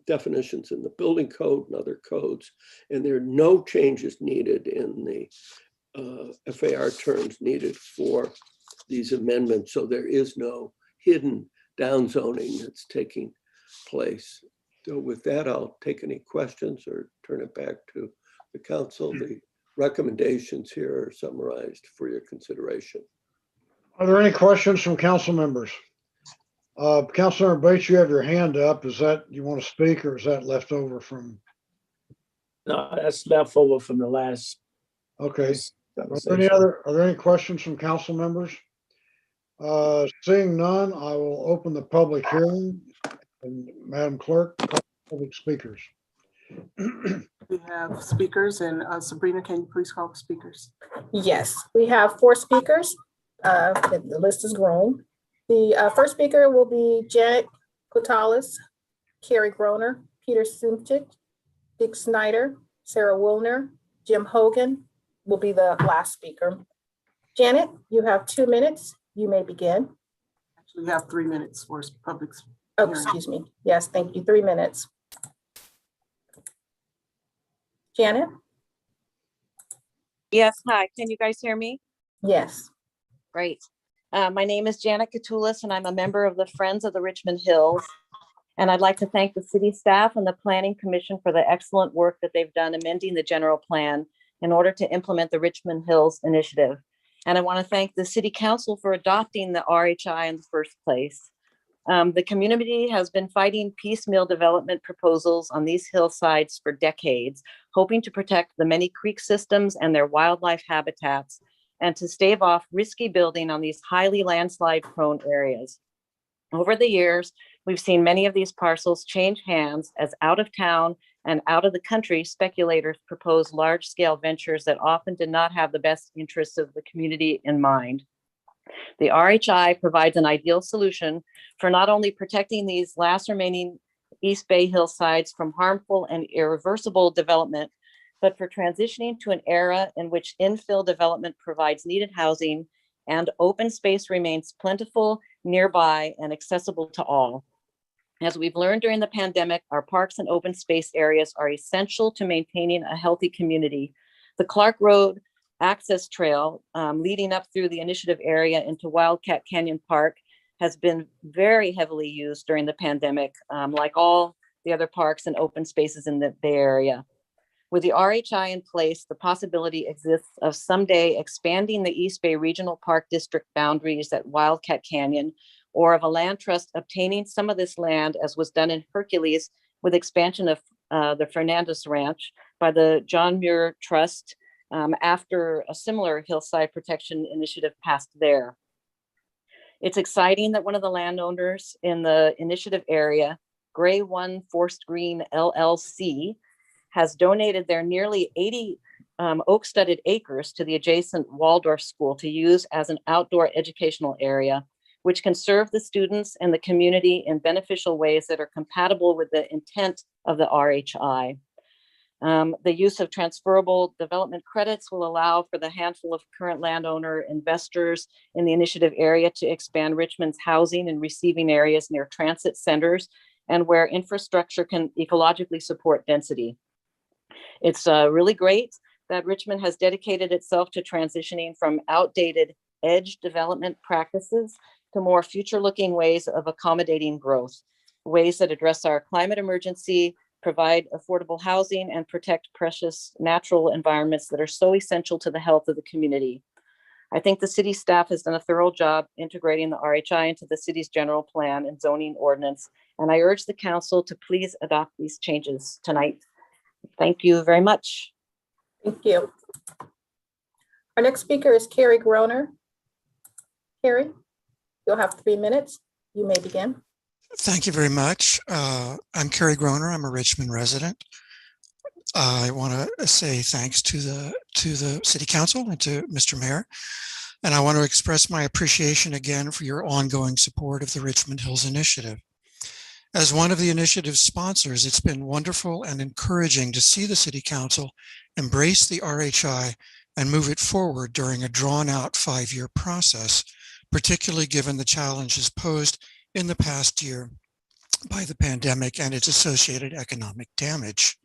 definitions in the building code and other codes. And there are no changes needed in the FAR terms needed for these amendments. So there is no hidden downzoning that's taking place. So with that, I'll take any questions or turn it back to the council. The recommendations here are summarized for your consideration. Are there any questions from council members? Councilmember Bates, you have your hand up. Is that, you want to speak, or is that left over from? No, that's left over from the last. Okay. conversation. Are there any questions from council members? Seeing none, I will open the public hearing. And Madam Clerk, call public speakers. We have speakers, and Sabrina, can you please call the speakers? Yes, we have 4 speakers. The list is growing. The first speaker will be Janet Kutalis, Carrie Groner, Peter Simchik, Dick Snyder, Sarah Wilner, Jim Hogan will be the last speaker. Janet, you have 2 minutes. You may begin. Actually, we have 3 minutes for public. Oh, excuse me. Yes, thank you. 3 minutes. Janet? Yes, hi. Can you guys hear me? Yes. Great. My name is Janet Katulis, and I'm a member of the Friends of the Richmond Hills. And I'd like to thank the city staff and the Planning Commission for the excellent work that they've done amending the general plan in order to implement the Richmond Hills initiative. And I want to thank the City Council for adopting the RHI in the first place. The community has been fighting piecemeal development proposals on these hillsides for decades, hoping to protect the many creek systems and their wildlife habitats, and to stave off risky building on these highly landslide-prone areas. Over the years, we've seen many of these parcels change hands as out-of-town and out-of-the-country speculators propose large-scale ventures that often did not have the best interests of the community in mind. The RHI provides an ideal solution for not only protecting these last remaining East Bay hillsides from harmful and irreversible development, but for transitioning to an era in which infill development provides needed housing and open space remains plentiful, nearby, and accessible to all. As we've learned during the pandemic, our parks and open space areas are essential to maintaining a healthy community. The Clark Road access trail leading up through the initiative area into Wildcat Canyon Park has been very heavily used during the pandemic, like all the other parks and open spaces in the Bay Area. With the RHI in place, the possibility exists of someday expanding the East Bay Regional Park District boundaries at Wildcat Canyon, or of a land trust obtaining some of this land, as was done in Hercules with expansion of the Fernandez Ranch by the John Muir Trust after a similar hillside protection initiative passed there. It's exciting that one of the landowners in the initiative area, Gray One Forest Green LLC, has donated their nearly 80 oak-studded acres to the adjacent Waldorf School to use as an outdoor educational area, which can serve the students and the community in beneficial ways that are compatible with the intent of the RHI. The use of transferable development credits will allow for the handful of current landowner investors in the initiative area to expand Richmond's housing and receiving areas near transit centers and where infrastructure can ecologically support density. It's really great that Richmond has dedicated itself to transitioning from outdated edge development practices to more future-looking ways of accommodating growth, ways that address our climate emergency, provide affordable housing, and protect precious natural environments that are so essential to the health of the community. I think the city staff has done a thorough job integrating the RHI into the city's general plan and zoning ordinance, and I urge the council to please adopt these changes tonight. Thank you very much. Thank you. Our next speaker is Carrie Groner. Carrie, you'll have 3 minutes. You may begin. Thank you very much. I'm Carrie Groner. I'm a Richmond resident. I want to say thanks to the City Council and to Mr. Mayor. And I want to express my appreciation again for your ongoing support of the Richmond Hills Initiative. As one of the initiative's sponsors, it's been wonderful and encouraging to see the City Council embrace the RHI and move it forward during a drawn-out 5-year process, particularly given the challenges posed in the past year by the pandemic and its associated economic damage.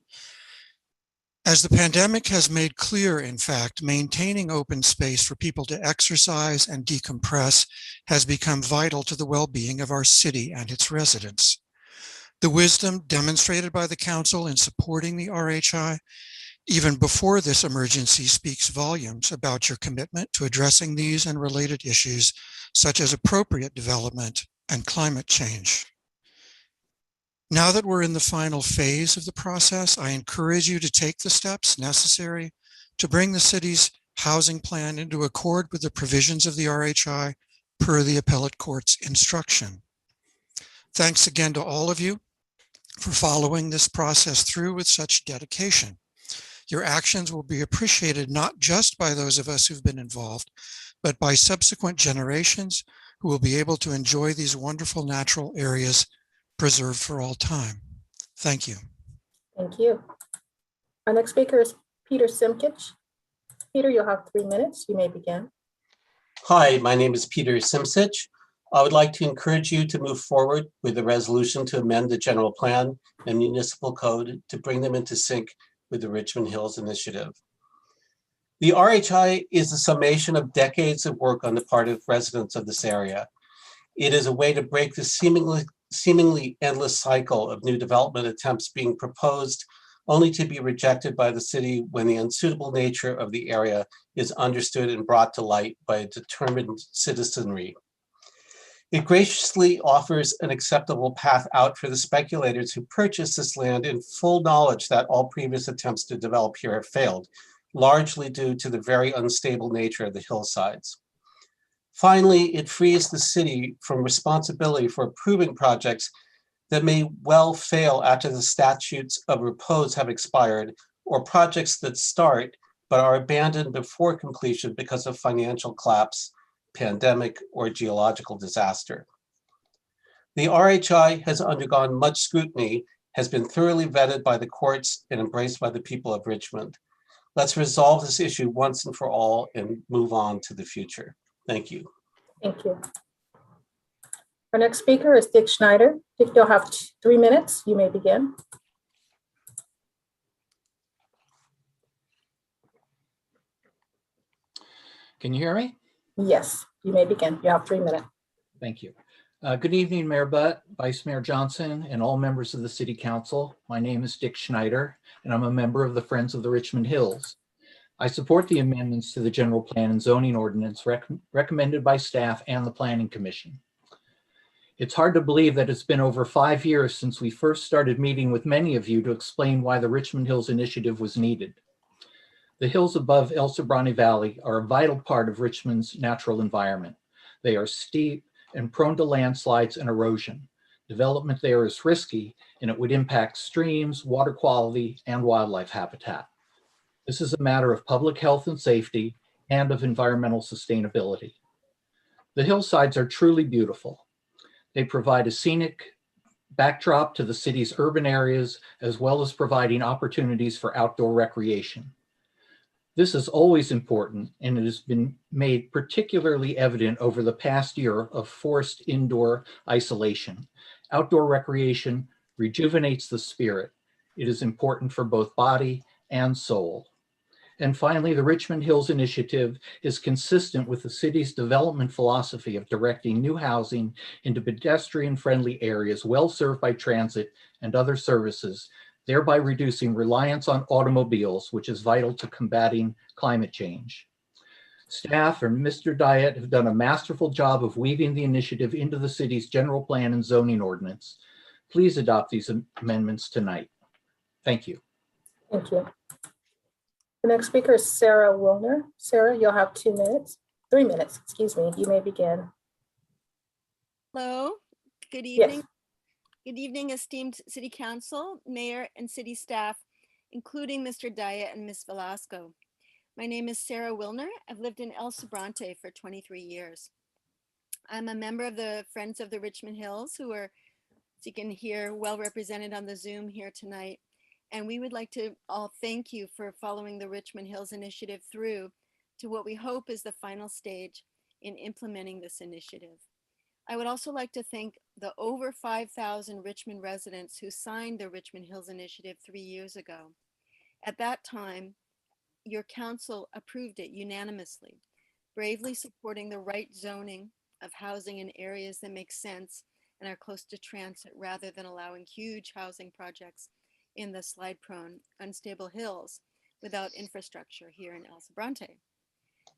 As the pandemic has made clear, in fact, maintaining open space for people to exercise and decompress has become vital to the well-being of our city and its residents. The wisdom demonstrated by the council in supporting the RHI, even before this emergency, speaks volumes about your commitment to addressing these and related issues, such as appropriate development and climate change. Now that we're in the final phase of the process, I encourage you to take the steps necessary to bring the city's housing plan into accord with the provisions of the RHI per the appellate court's instruction. Thanks again to all of you for following this process through with such dedication. Your actions will be appreciated not just by those of us who've been involved, but by subsequent generations who will be able to enjoy these wonderful natural areas preserved for all time. Thank you. Thank you. Our next speaker is Peter Simkich. Peter, you'll have 3 minutes. You may begin. Hi, my name is Peter Simsich. I would like to encourage you to move forward with a resolution to amend the general plan and municipal code to bring them into sync with the Richmond Hills Initiative. The RHI is a summation of decades of work on the part of residents of this area. It is a way to break the seemingly endless cycle of new development attempts being proposed only to be rejected by the city when the unsuitable nature of the area is understood and brought to light by a determined citizenry. It graciously offers an acceptable path out for the speculators who purchased this land in full knowledge that all previous attempts to develop here have failed, largely due to the very unstable nature of the hillsides. Finally, it frees the city from responsibility for approving projects that may well fail after the statutes of repose have expired, or projects that start but are abandoned before completion because of financial collapse, pandemic, or geological disaster. The RHI has undergone much scrutiny, has been thoroughly vetted by the courts and embraced by the people of Richmond. Let's resolve this issue once and for all and move on to the future. Thank you. Thank you. Our next speaker is Dick Schneider. Dick, you'll have 3 minutes. You may begin. Can you hear me? Yes, you may begin. You have 3 minutes. Thank you. Good evening, Mayor Butt, Vice Mayor Johnson, and all members of the City Council. My name is Dick Schneider, and I'm a member of the Friends of the Richmond Hills. I support the amendments to the General Plan and Zoning Ordinance recommended by staff and the Planning Commission. It's hard to believe that it's been over 5 years since we first started meeting with many of you to explain why the Richmond Hills Initiative was needed. The hills above El Sobrante Valley are a vital part of Richmond's natural environment. They are steep and prone to landslides and erosion. Development there is risky, and it would impact streams, water quality, and wildlife habitat. This is a matter of public health and safety and of environmental sustainability. The hillsides are truly beautiful. They provide a scenic backdrop to the city's urban areas, as well as providing opportunities for outdoor recreation. This is always important, and it has been made particularly evident over the past year of forced indoor isolation. Outdoor recreation rejuvenates the spirit. It is important for both body and soul. And finally, the Richmond Hills Initiative is consistent with the city's development philosophy of directing new housing into pedestrian-friendly areas well served by transit and other services, thereby reducing reliance on automobiles, which is vital to combating climate change. Staff and Mr. Diet have done a masterful job of weaving the initiative into the city's general plan and zoning ordinance. Please adopt these amendments tonight. Thank you. Thank you. The next speaker is Sarah Wilner. Sarah, you'll have 2 minutes, 3 minutes, excuse me. You may begin. Hello, good evening. Yes. Good evening, esteemed City Council, Mayor, and City staff, including Mr. Diet and Ms. Velasco. My name is Sarah Wilner. I've lived in El Sobrante for 23 years. I'm a member of the Friends of the Richmond Hills, who are, as you can hear, well represented on the Zoom here tonight. And we would like to all thank you for following the Richmond Hills Initiative through to what we hope is the final stage in implementing this initiative. I would also like to thank the over 5,000 Richmond residents who signed the Richmond Hills Initiative 3 years ago. At that time, your council approved it unanimously, bravely supporting the right zoning of housing in areas that make sense and are close to transit rather than allowing huge housing projects in the slide-prone, unstable hills without infrastructure here in El Sobrante.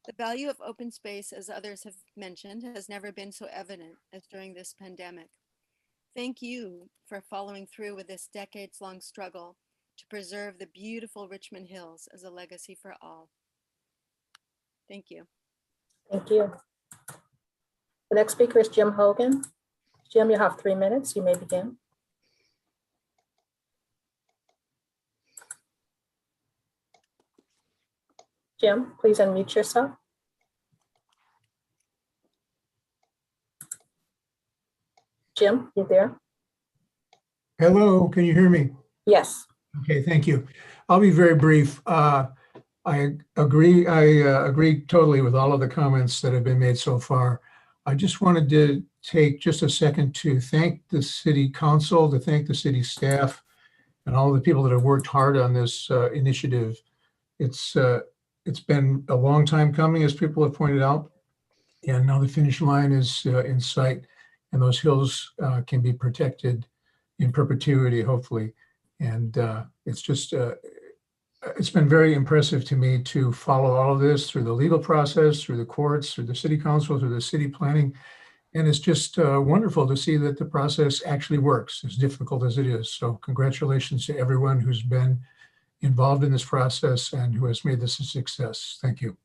The value of open space, as others have mentioned, has never been so evident as during this pandemic. Thank you for following through with this decades-long struggle to preserve the beautiful Richmond Hills as a legacy for all. Thank you. Thank you. The next speaker is Jim Hogan. Jim, you have 3 minutes. You may begin. Jim, please unmute yourself. Jim, you there? Hello, can you hear me? Yes. Okay, thank you. I'll be very brief. I agree totally with all of the comments that have been made so far. I just wanted to take just a second to thank the city council, to thank the city staff, and all the people that have worked hard on this initiative. It's been a long time coming, as people have pointed out, and now the finish line is in sight, and those hills can be protected in perpetuity, hopefully. And it's been very impressive to me to follow all of this through the legal process, through the courts, through the city council, through the city planning. And it's just wonderful to see that the process actually works, as difficult as it is. So congratulations to everyone who's been involved in this process and who has made this a success. Thank you.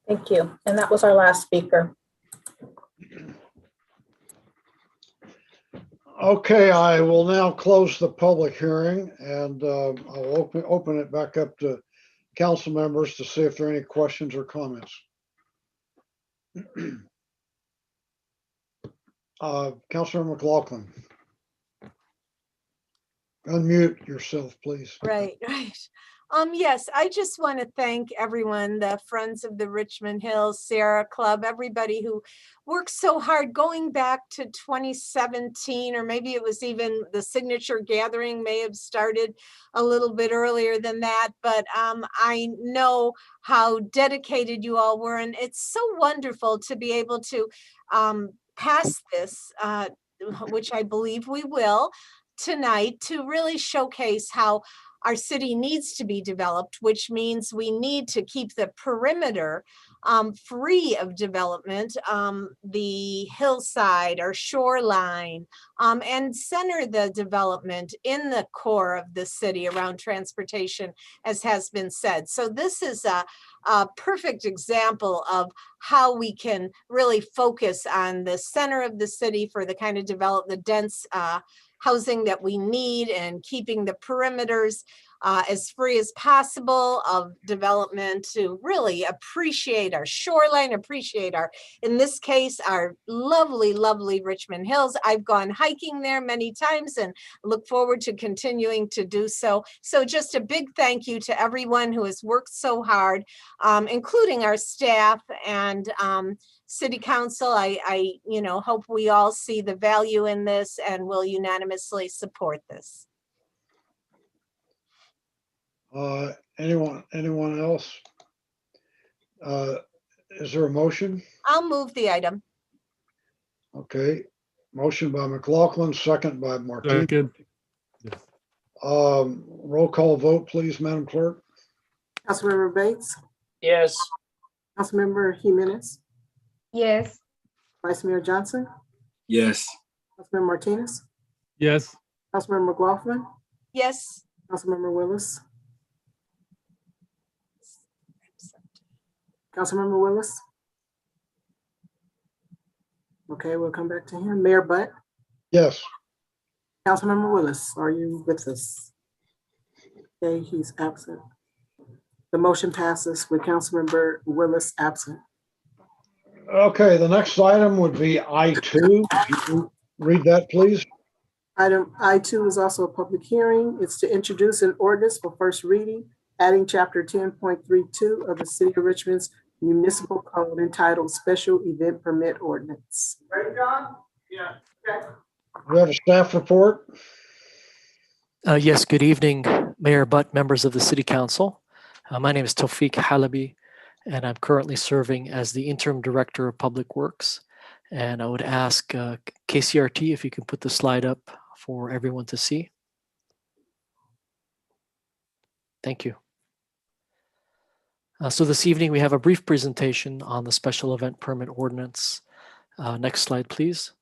Thank you. And that was our last speaker. Okay, I will now close the public hearing, and I'll open it back up to council members to see if there are any questions or comments. Councilor McLaughlin. Unmute yourself, please. Right. Yes, I just want to thank everyone, the Friends of the Richmond Hills, Sierra Club, everybody who worked so hard going back to 2017, or maybe it was even the signature gathering may have started a little bit earlier than that. But I know how dedicated you all were, and it's so wonderful to be able to pass this, which I believe we will tonight, to really showcase how our city needs to be developed, which means we need to keep the perimeter free of development, the hillside or shoreline, and center the development in the core of the city around transportation, as has been said. So this is a perfect example of how we can really focus on the center of the city for the kind of the dense housing that we need, and keeping the perimeters as free as possible of development, to really appreciate our shoreline, appreciate our, in this case, our lovely, lovely Richmond Hills. I've gone hiking there many times and look forward to continuing to do so. So just a big thank you to everyone who has worked so hard, including our staff and City Council. I hope we all see the value in this and will unanimously support this. Anyone else? Is there a motion? I'll move the item. Okay, motion by McLaughlin, second by Martinez. Second. Roll call vote, please, Madam Clerk. Councilmember Bates, Yes. Councilmember Jimenez, Yes. Vice Mayor Johnson, Yes. Councilmember Martinez, Yes. Councilmember McLaughlin, Yes. Councilmember Willis. Councilmember Willis. Okay, we'll come back to him. Mayor Butt. Yes. Councilmember Willis, are you with us? Okay, he's absent. The motion passes with Councilmember Willis absent. Okay, the next item would be I2. Could you read that, please? Item I2 is also a public hearing. It's to introduce an ordinance for first reading, adding chapter 10.32 of the City of Richmond's Municipal Code entitled Special Event Permit Ordinance. Ready, John? Yeah. We have a staff report. Yes, good evening, Mayor Butt, members of the City Council. My name is Tawfiq Halabi, and I'm currently serving as the Interim Director of Public Works. And I would ask KCRT if you can put the slide up for everyone to see. Thank you. So this evening we have a brief presentation on the Special Event Permit Ordinance. Next slide, please.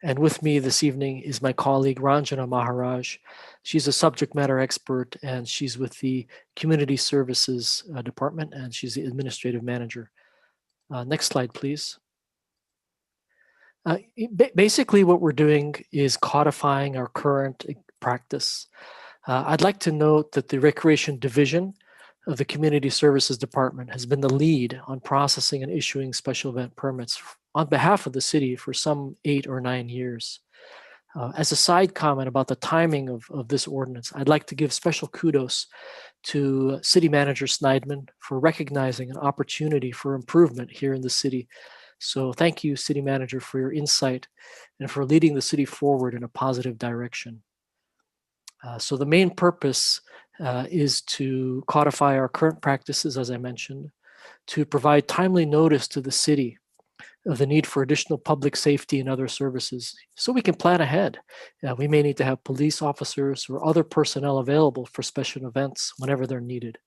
And with me this evening is my colleague Ranjana Maharaj. She's a subject matter expert and she's with the Community Services Department and she's the administrative manager. Next slide, please. Basically, what we're doing is codifying our current practice. I'd like to note that the Recreation Division of the Community Services Department has been the lead on processing and issuing special event permits on behalf of the city for some 8 or 9 years. As a side comment about the timing of this ordinance, I'd like to give special kudos to City Manager Sneidman for recognizing an opportunity for improvement here in the city. So thank you, City Manager, for your insight and for leading the city forward in a positive direction. So the main purpose is to codify our current practices, as I mentioned, to provide timely notice to the city of the need for additional public safety and other services so we can plan ahead. We may need to have police officers or other personnel available for special events whenever they're needed.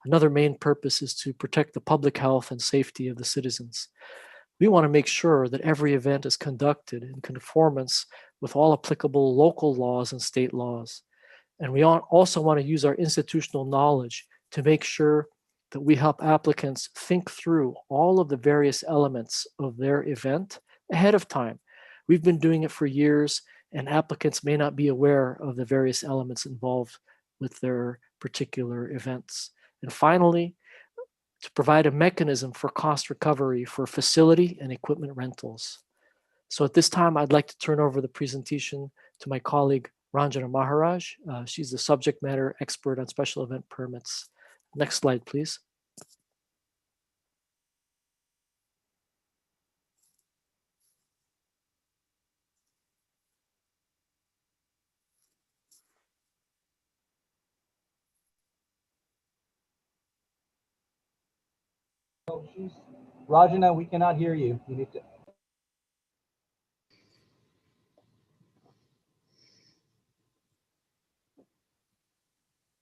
Another main purpose is to protect the public health and safety of the citizens. We want to make sure that every event is conducted in conformance with all applicable local laws and state laws. And we also want to use our institutional knowledge to make sure that we help applicants think through all of the various elements of their event ahead of time. We've been doing it for years, and applicants may not be aware of the various elements involved with their particular events. And finally, to provide a mechanism for cost recovery for facility and equipment rentals. So at this time, I'd like to turn over the presentation to my colleague, Ranjana Maharaj. She's the subject matter expert on special event permits. Next slide, please. Rajana, we cannot hear you. You need to.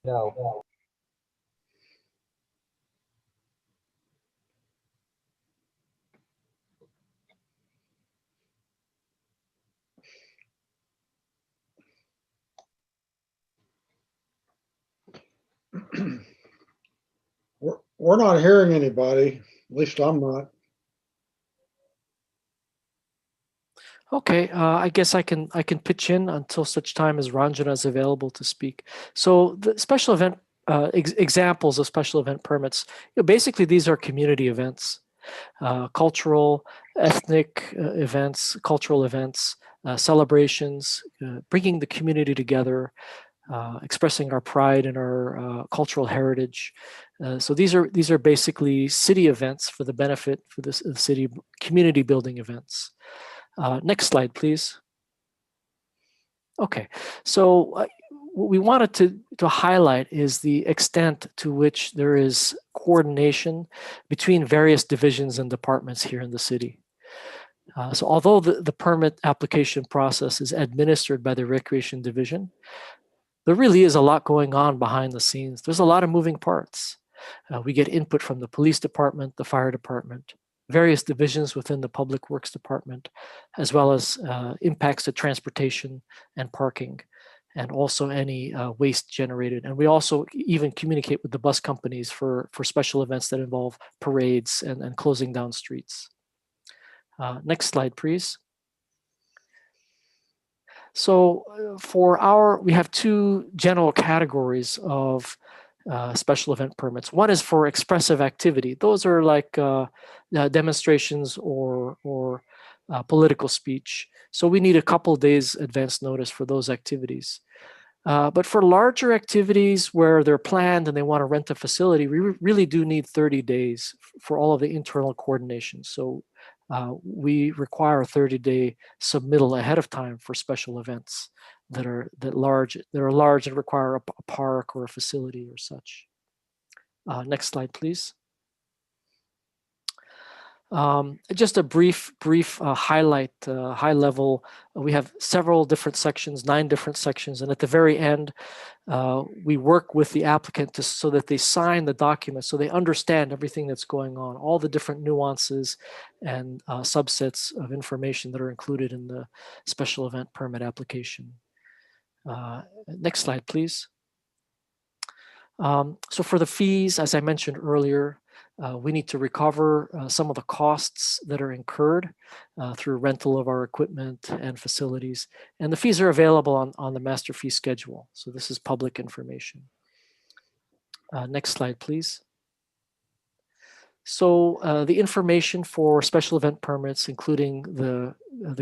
No. We're not hearing anybody. At least I'm not. Okay, I guess I can pitch in until such time as Ranjana is available to speak. So the special event examples of special event permits, basically these are community events, cultural, ethnic events, cultural events, celebrations, bringing the community together, expressing our pride and our cultural heritage. So these are basically city events for the benefit for the city community building events. Next slide, please. Okay, so what we wanted to highlight is the extent to which there is coordination between various divisions and departments here in the city. So although the permit application process is administered by the Recreation Division, there really is a lot going on behind the scenes. There's a lot of moving parts. We get input from the police department, the fire department, various divisions within the Public Works Department, as well as impacts to transportation and parking, and also any waste generated. And we also even communicate with the bus companies for special events that involve parades and closing down streets. Next slide, please. So we have two general categories of special event permits. One is for expressive activity. Those are like demonstrations or political speech. So we need a couple days advance notice for those activities. But for larger activities where they're planned and they want to rent a facility, we really do need 30 days for all of the internal coordination. So we require a 30-day submittal ahead of time for special events that are large and require a park or a facility or such. Next slide, please. Just a brief highlight, high level. We have several different sections, 9 different sections, and at the very end, we work with the applicant so that they sign the document, so they understand everything that's going on, all the different nuances and subsets of information that are included in the special event permit application. Next slide, please. So for the fees, as I mentioned earlier, we need to recover some of the costs that are incurred through rental of our equipment and facilities. And the fees are available on the master fee schedule. So this is public information. Next slide, please. So the information for special event permits, including the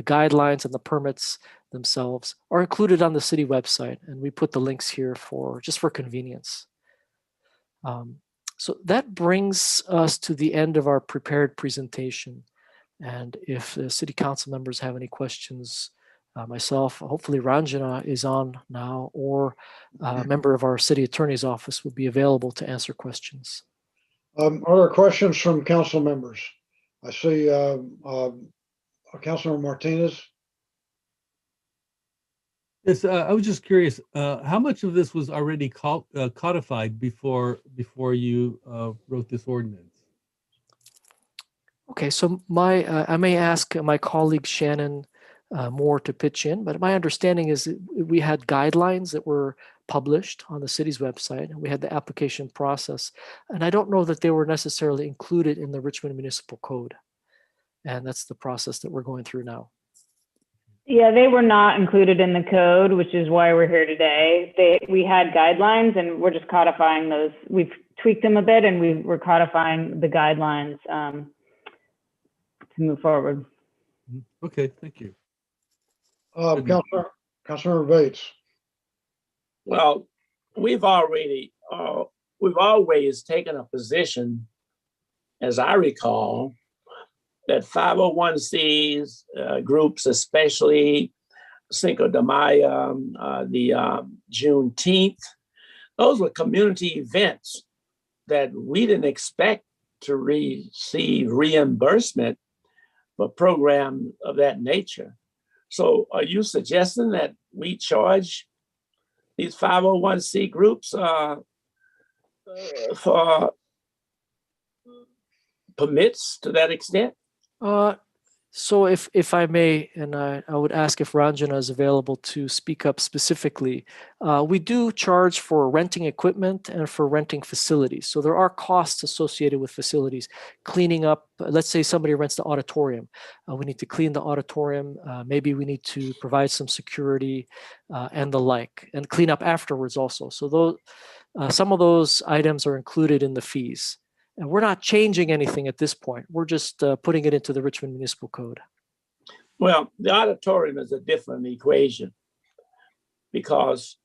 guidelines and the permits themselves, are included on the city website. And we put the links here just for convenience. So that brings us to the end of our prepared presentation. And if the city council members have any questions, myself, hopefully Ranjana is on now, or a member of our city attorney's office would be available to answer questions. Are there questions from council members? I see Councilor Martinez. Yes, I was just curious, how much of this was already codified before you wrote this ordinance? Okay, so I may ask my colleague Shannon Moore to pitch in, but my understanding is that we had guidelines that were published on the city's website, and we had the application process, and I don't know that they were necessarily included in the Richmond Municipal Code, and that's the process that we're going through now. Yeah, they were not included in the code, which is why we're here today. We had guidelines and we're just codifying those. We've tweaked them a bit and we're codifying the guidelines to move forward. Okay, thank you. Councilor Bates. Well, we've always taken a position, as I recall, that 501c's groups, especially Cinco de Mayo, the Juneteenth, those were community events that we didn't expect to receive reimbursement for programs of that nature. So are you suggesting that we charge these 501c groups for permits to that extent? So if I may, and I would ask if Ranjana is available to speak up specifically, we do charge for renting equipment and for renting facilities. So there are costs associated with facilities, cleaning up. Let's say somebody rents the auditorium. We need to clean the auditorium. Maybe we need to provide some security and the like, and clean up afterwards also. So those, some of those items are included in the fees. And we're not changing anything at this point. We're just putting it into the Richmond Municipal Code. Well, the auditorium is a different equation because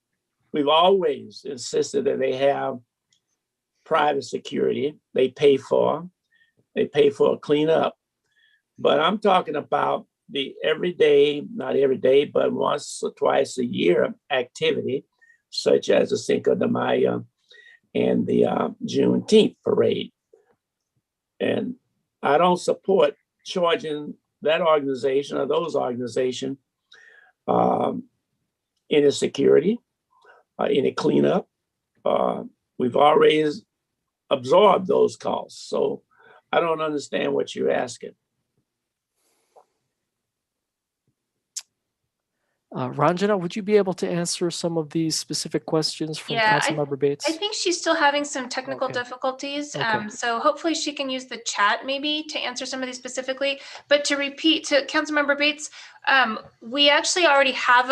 we've always insisted that they have private security. They pay for a cleanup. But I'm talking about the everyday, not every day, but once or twice a year activity, such as the Cinco de Mayo and the Juneteenth parade. And I don't support charging that organization or those organizations any security, any cleanup. We've always absorbed those costs. So I don't understand what you're asking. Ranjana, would you be able to answer some of these specific questions from Councilmember Bates? I think she's still having some technical difficulties. So hopefully she can use the chat maybe to answer some of these specifically. But to repeat to Councilmember Bates, we actually already have,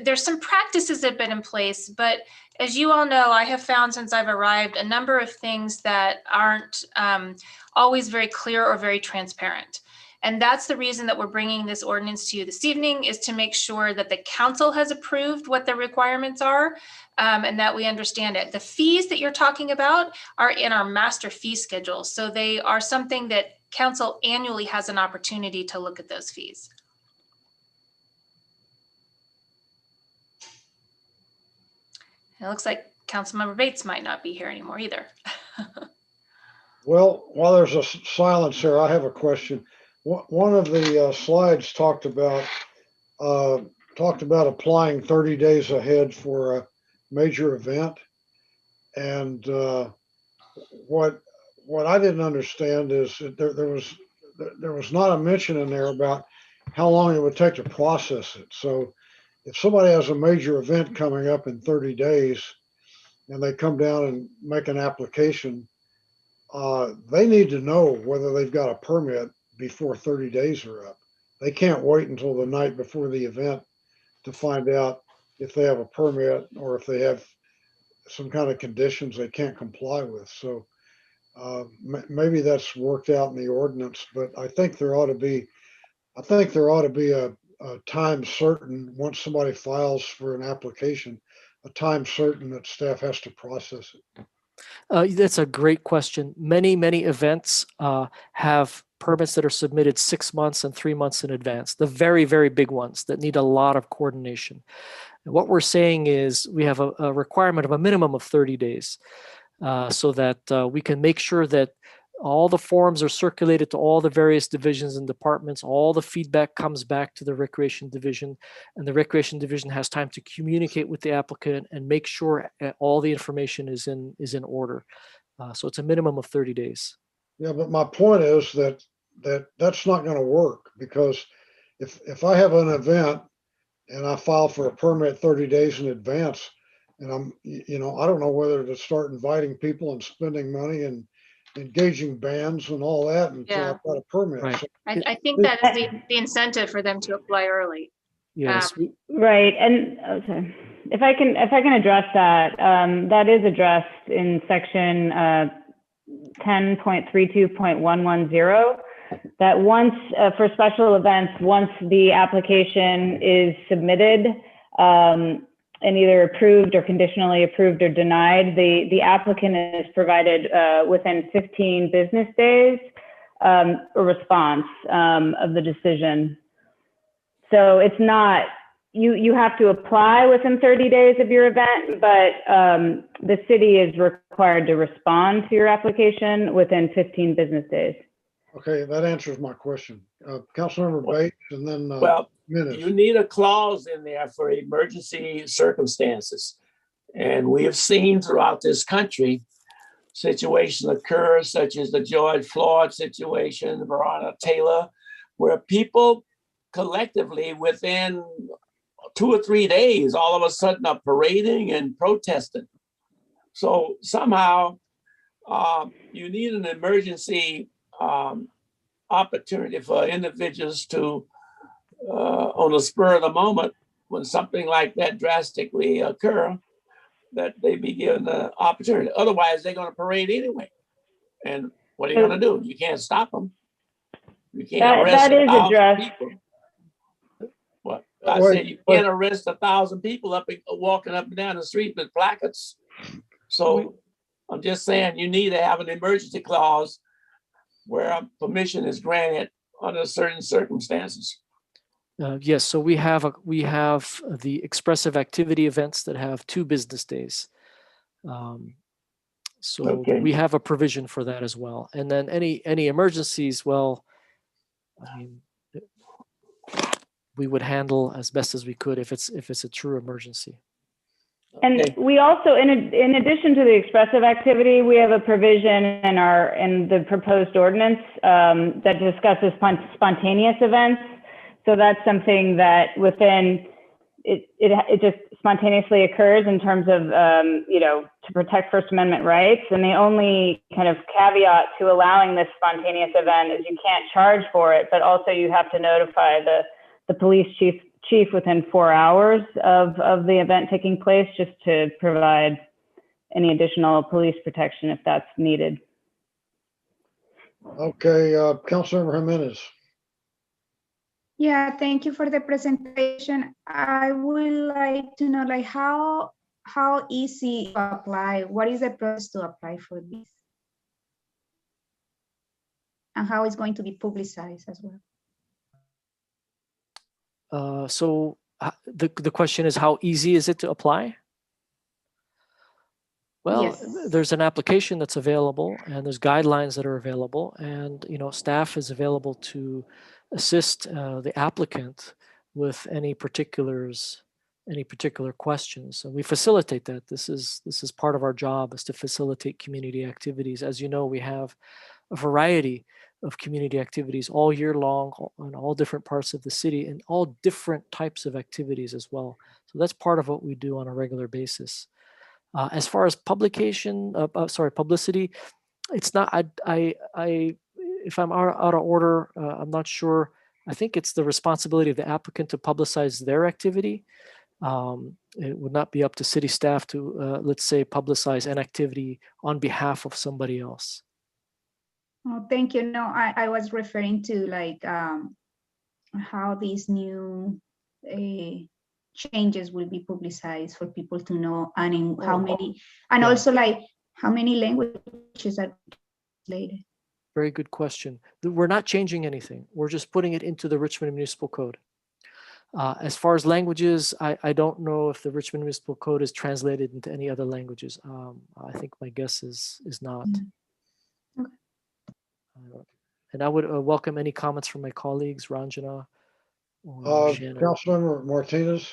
there's some practices that have been in place, but as you all know, I have found since I've arrived a number of things that aren't always very clear or very transparent. And that's the reason that we're bringing this ordinance to you this evening, is to make sure that the council has approved what the requirements are and that we understand it. The fees that you're talking about are in our master fee schedule. So they are something that council annually has an opportunity to look at those fees. It looks like Councilmember Bates might not be here anymore either. Well, while there's a silence here, I have a question. One of the slides talked about applying 30 days ahead for a major event. And what I didn't understand is that there was not a mention in there about how long it would take to process it. So if somebody has a major event coming up in 30 days and they come down and make an application, they need to know whether they've got a permit before 30 days are up. They can't wait until the night before the event to find out if they have a permit or if they have some kind of conditions they can't comply with. So maybe that's worked out in the ordinance, but I think there ought to be a time certain once somebody files for an application, a time certain that staff has to process it. That's a great question. Many events have permits that are submitted 6 months and 3 months in advance, the very, very big ones that need a lot of coordination. And what we're saying is we have a requirement of a minimum of 30 days so that we can make sure that all the forms are circulated to all the various divisions and departments. All the feedback comes back to the Recreation Division, and the Recreation Division has time to communicate with the applicant and make sure all the information is in order. So it's a minimum of 30 days. Yeah, but my point is that's not going to work, because if I have an event and I file for a permit 30 days in advance, and I don't know whether to start inviting people and spending money and engaging bands and all that until Yeah. I've got a permit. Right. So I think that is the incentive for them to apply early. Yes. Right, and okay. If I can address that, that is addressed in section 10.32.110. That once for special events, once the application is submitted and either approved or conditionally approved or denied, the applicant is provided within 15 business days a response of the decision. So it's not, you have to apply within 30 days of your event, but the city is required to respond to your application within 15 business days. okay, that answers my question. Councilmember Bates, and then Well, Minutes. you need a clause in there for emergency circumstances. And we have seen throughout this country situations occur, such as the George Floyd situation, Breonna Taylor, where people collectively within 2 or 3 days, all of a sudden are parading and protesting. So somehow you need an emergency opportunity for individuals to, on the spur of the moment, when something like that drastically occur, that they be given the opportunity. Otherwise, they're going to parade anyway. And what are you going to do? You can't stop them. You can't arrest that is 1,000 addressed. people. What I said, you can't arrest 1,000 people walking up and down the street with placards. So I'm just saying you need to have an emergency clause where permission is granted under certain circumstances. Yes, so we have the expressive activity events that have 2 business days. So Okay. we have a provision for that as well. And then any emergencies, well, I mean, we would handle as best as we could if it's a true emergency. And we also, in addition to the expressive activity, we have a provision in the proposed ordinance that discusses spontaneous events. So that's something that within it just spontaneously occurs in terms of to protect First Amendment rights. And the only kind of caveat to allowing this spontaneous event is you can't charge for it, but also you have to notify the police chief within 4 hours of the event taking place, just to provide any additional police protection if that's needed. Okay, Councilmember Jimenez. Yeah, thank you for the presentation. I would like to know, like, how easy to apply? What is the process to apply for this? And how it's going to be publicized as well? So the question is, how easy is it to apply? Well, Yes. there's an application that's available and there's guidelines that are available, and staff is available to assist the applicant with any particular questions. So we facilitate that. This is part of our job, is to facilitate community activities. As you know, we have a variety of community activities all year long in all different parts of the city, and all different types of activities as well. So that's part of what we do on a regular basis. As far as publicity, it's not. If I'm out of order, I'm not sure. I think it's the responsibility of the applicant to publicize their activity. It would not be up to city staff to, let's say, publicize an activity on behalf of somebody else. Oh, thank you. No, I was referring to like how these new changes will be publicized for people to know, and in how many, and also like how many languages are translated. Very good question. We're not changing anything. We're just putting it into the Richmond Municipal Code. As far as languages, I don't know if the Richmond Municipal Code is translated into any other languages. I think my guess is not. Okay. And I would welcome any comments from my colleagues, Ranjana or Shannon. Councilmember Martinez,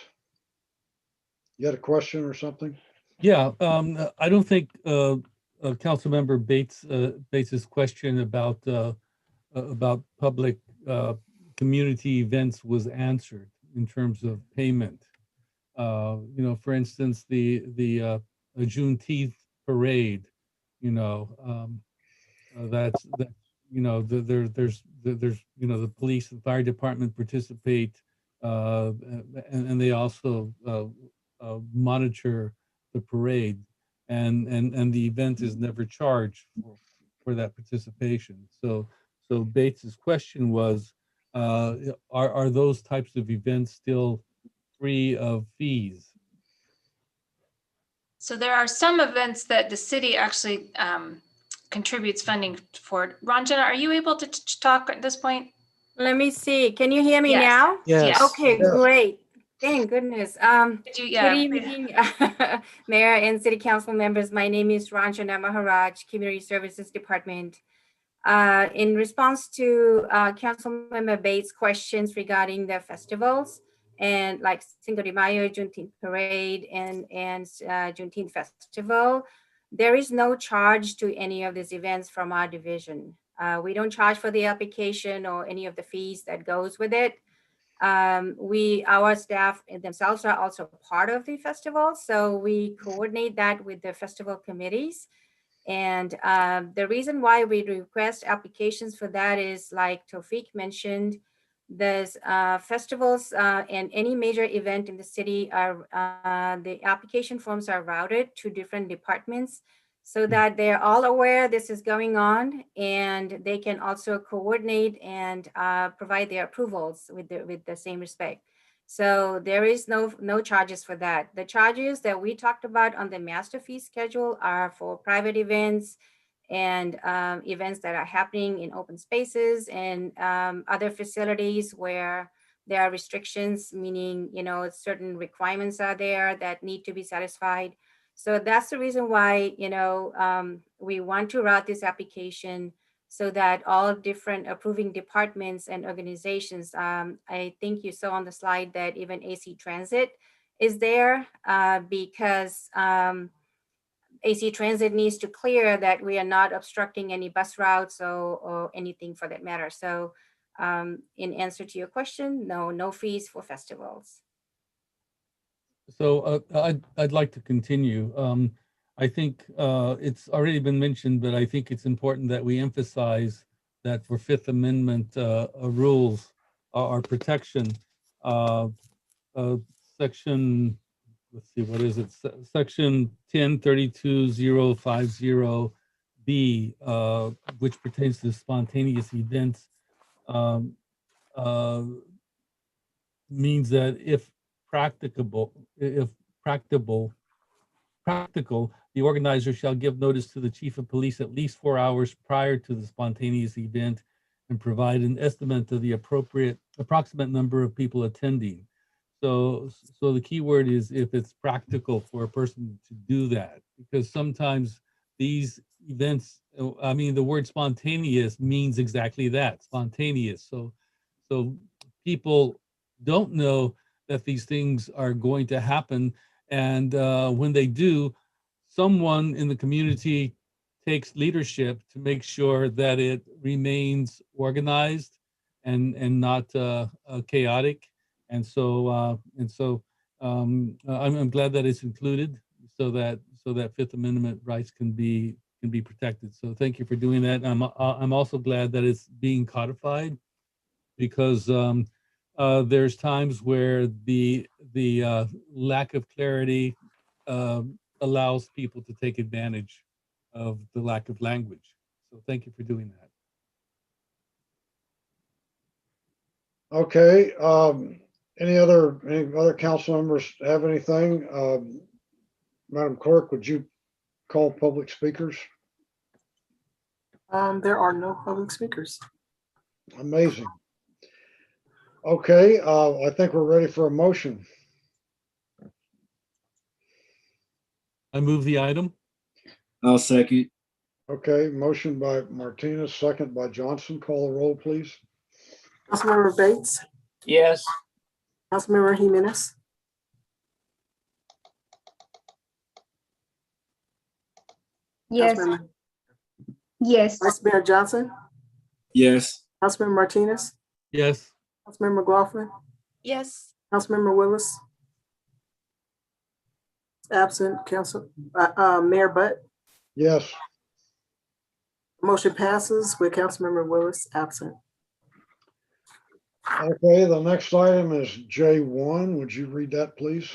you had a question or something? Yeah, I don't think Councilmember Bates's question about public community events was answered in terms of payment. For instance, the Juneteenth parade. There's the police and fire department participate, and they also monitor the parade, and the event is never charged for that participation. So Bates's question was, are those types of events still free of fees? So there are some events that the city actually contributes funding for. Ranjana, are you able to talk at this point? Let me see. Can you hear me Yes. now? Yes. Okay, Yes. great. Thank goodness. Yeah, Good evening, Mayor and City Council members. My name is Ranjana Maharaj, Community Services Department. In response to Councilmember Bates' questions regarding the festivals and like Cinco de Mayo, Juneteenth Parade, and Juneteenth Festival, there is no charge to any of these events from our division. We don't charge for the application or any of the fees that goes with it. Our staff themselves are also part of the festival, so we coordinate that with the festival committees. And the reason why we request applications for that is, like Tawfiq mentioned, there's festivals and any major event in the city are the application forms are routed to different departments so that they're all aware this is going on, and they can also coordinate and provide their approvals with the same respect. So there is no charges for that. The charges that we talked about on the master fee schedule are for private events and events that are happening in open spaces and other facilities where there are restrictions, meaning, certain requirements are there that need to be satisfied. So that's the reason why, we want to route this application so that all different approving departments and organizations, I think you saw on the slide that even AC Transit is there because AC Transit needs to clear that we are not obstructing any bus routes or anything for that matter. So in answer to your question, no fees for festivals. So I'd like to continue. I think it's already been mentioned, but I think it's important that we emphasize that for Fifth Amendment rules, our protection, section, let's see, what is it? Section 1032.050B, which pertains to spontaneous events, means that if practicable, the organizer shall give notice to the chief of police at least 4 hours prior to the spontaneous event and provide an estimate of the approximate number of people attending. So the key word is if it's practical for a person to do that. because sometimes these events, I mean, the word spontaneous means exactly that, spontaneous. So people don't know that these things are going to happen. And when they do, someone in the community takes leadership to make sure that it remains organized and not chaotic. And so I'm glad that it's included so that Fifth Amendment rights can be protected. So thank you for doing that. I'm also glad that it's being codified, because there's times where the lack of clarity allows people to take advantage of the lack of language. So thank you for doing that. Okay, any other council members have anything? Madam Clerk, would you call public speakers? There are no public speakers. Amazing. Okay, I think we're ready for a motion. I move the item. I'll second. Okay, motion by Martinez, second by Johnson. Call the roll, please. Councilmember Bates, Yes. Councilmember Jimenez, Yes. Councilmember- Yes. Vice Mayor Johnson, Yes. Councilmember Martinez, Yes. Councilmember McLaughlin, Yes. Councilmember Willis. Absent, Mayor Butt. Yes. Motion passes with Councilmember Willis absent. Okay, the next item is J1. Would you read that, please?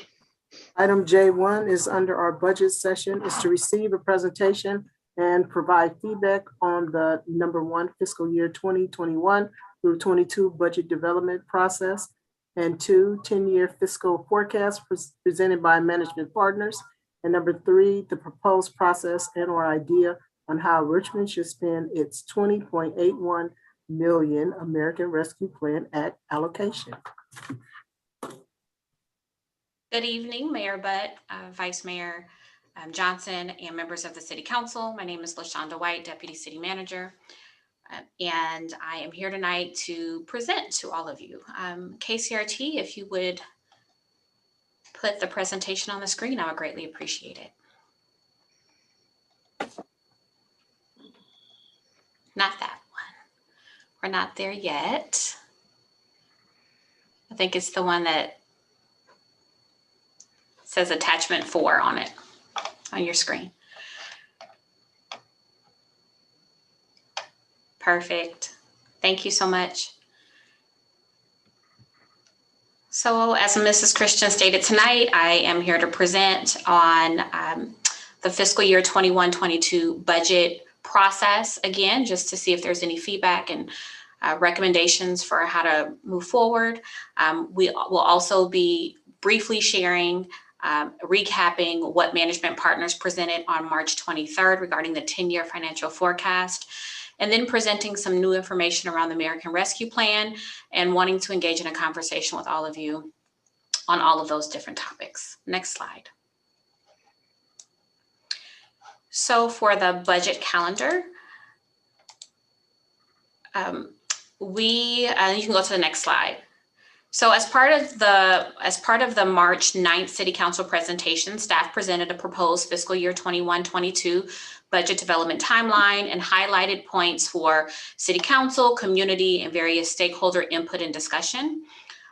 Item J1 is under our budget session, is to receive a presentation and provide feedback on the number 1 fiscal year 2021 through 22 budget development process, and 2, 10-year fiscal forecast presented by management partners, and number 3, the proposed process and or idea on how Richmond should spend its $20.81 million American Rescue Plan Act allocation. Good evening, Mayor Butt, Vice Mayor Johnson, and members of the City Council. My name is LaShonda White, Deputy City Manager, and I am here tonight to present to all of you. KCRT, if you would put the presentation on the screen, I would greatly appreciate it. Not that one. We're not there yet. I think it's the one that says attachment 4 on it, on your screen. Perfect. Thank you so much. So as Mrs. Christian stated tonight, I am here to present on the fiscal year 21-22 budget process again, just to see if there's any feedback and recommendations for how to move forward. We will also be briefly sharing, recapping what management partners presented on March 23rd regarding the 10-year financial forecast, and then presenting some new information around the American Rescue Plan and wanting to engage in a conversation with all of you on all of those different topics. Next slide. So for the budget calendar, you can go to the next slide. So as part of the March 9th City Council presentation, staff presented a proposed fiscal year 21-22 budget development timeline and highlighted points for City Council, community, and various stakeholder input and discussion.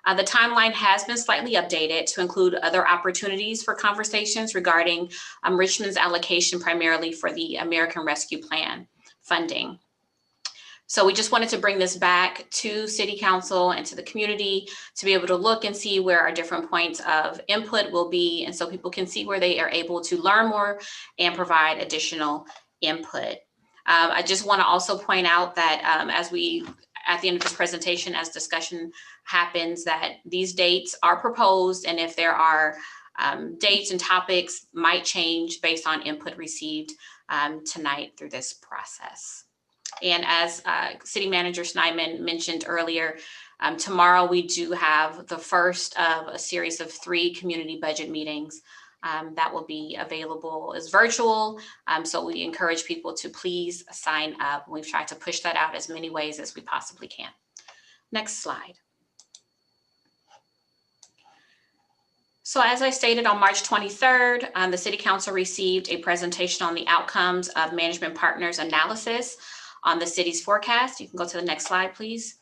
The timeline has been slightly updated to include other opportunities for conversations regarding Richmond's allocation primarily for the American Rescue Plan funding. So we just wanted to bring this back to City Council and to the community to be able to look and see where our different points of input will be, and so people can see where they are able to learn more and provide additional input. I just want to also point out that at the end of this presentation, as discussion happens, that these dates are proposed, and if there are dates and topics might change based on input received tonight through this process. And as City Manager Snyman mentioned earlier, tomorrow we do have the first of a series of 3 community budget meetings that will be available is virtual. So we encourage people to please sign up. We've tried to push that out as many ways as we possibly can. Next slide. So as I stated, on March 23rd, the City Council received a presentation on the outcomes of Management Partners analysis on the city's forecast. You can go to the next slide, please.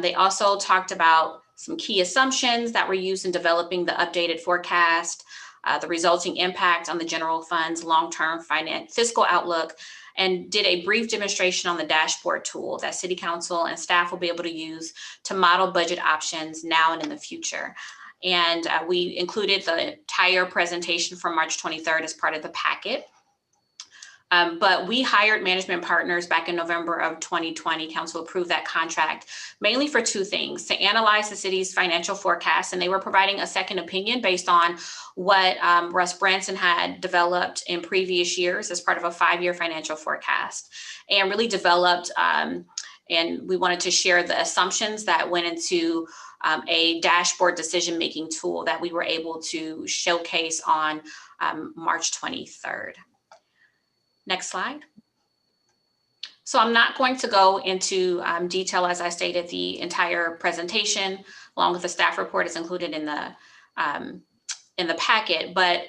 They also talked about some key assumptions that were used in developing the updated forecast, the resulting impact on the general fund's long-term fiscal outlook, and did a brief demonstration on the dashboard tool that City Council and staff will be able to use to model budget options now and in the future. And we included the entire presentation from March 23rd as part of the packet. But we hired Management Partners back in November of 2020. Council approved that contract mainly for two things: to analyze the city's financial forecast, and they were providing a second opinion based on what Russ Branson had developed in previous years as part of a 5-year financial forecast, and really developed, and we wanted to share the assumptions that went into a dashboard decision-making tool that we were able to showcase on March 23rd. Next slide. So I'm not going to go into detail. As I stated, the entire presentation along with the staff report is included in the packet, but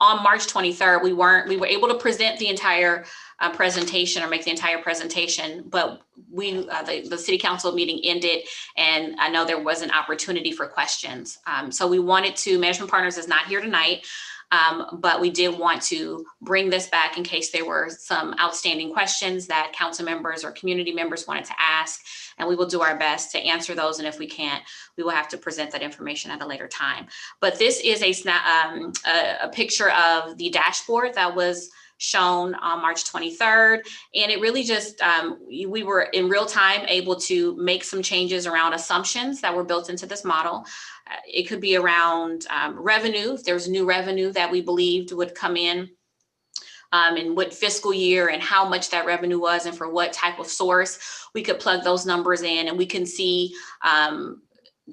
on March 23rd, we were able to present the entire presentation or make the entire presentation, but the City Council meeting ended, and I know there was an opportunity for questions. So we wanted to, Management Partners is not here tonight, but we did want to bring this back in case there were some outstanding questions that council members or community members wanted to ask, and we will do our best to answer those. And if we can't, we will have to present that information at a later time. But this is a picture of the dashboard that was shown on March 23rd. And it really just, we were in real time able to make some changes around assumptions that were built into this model. It could be around revenue. If there was new revenue that we believed would come in what fiscal year and how much that revenue was and for what type of source, we could plug those numbers in and we can see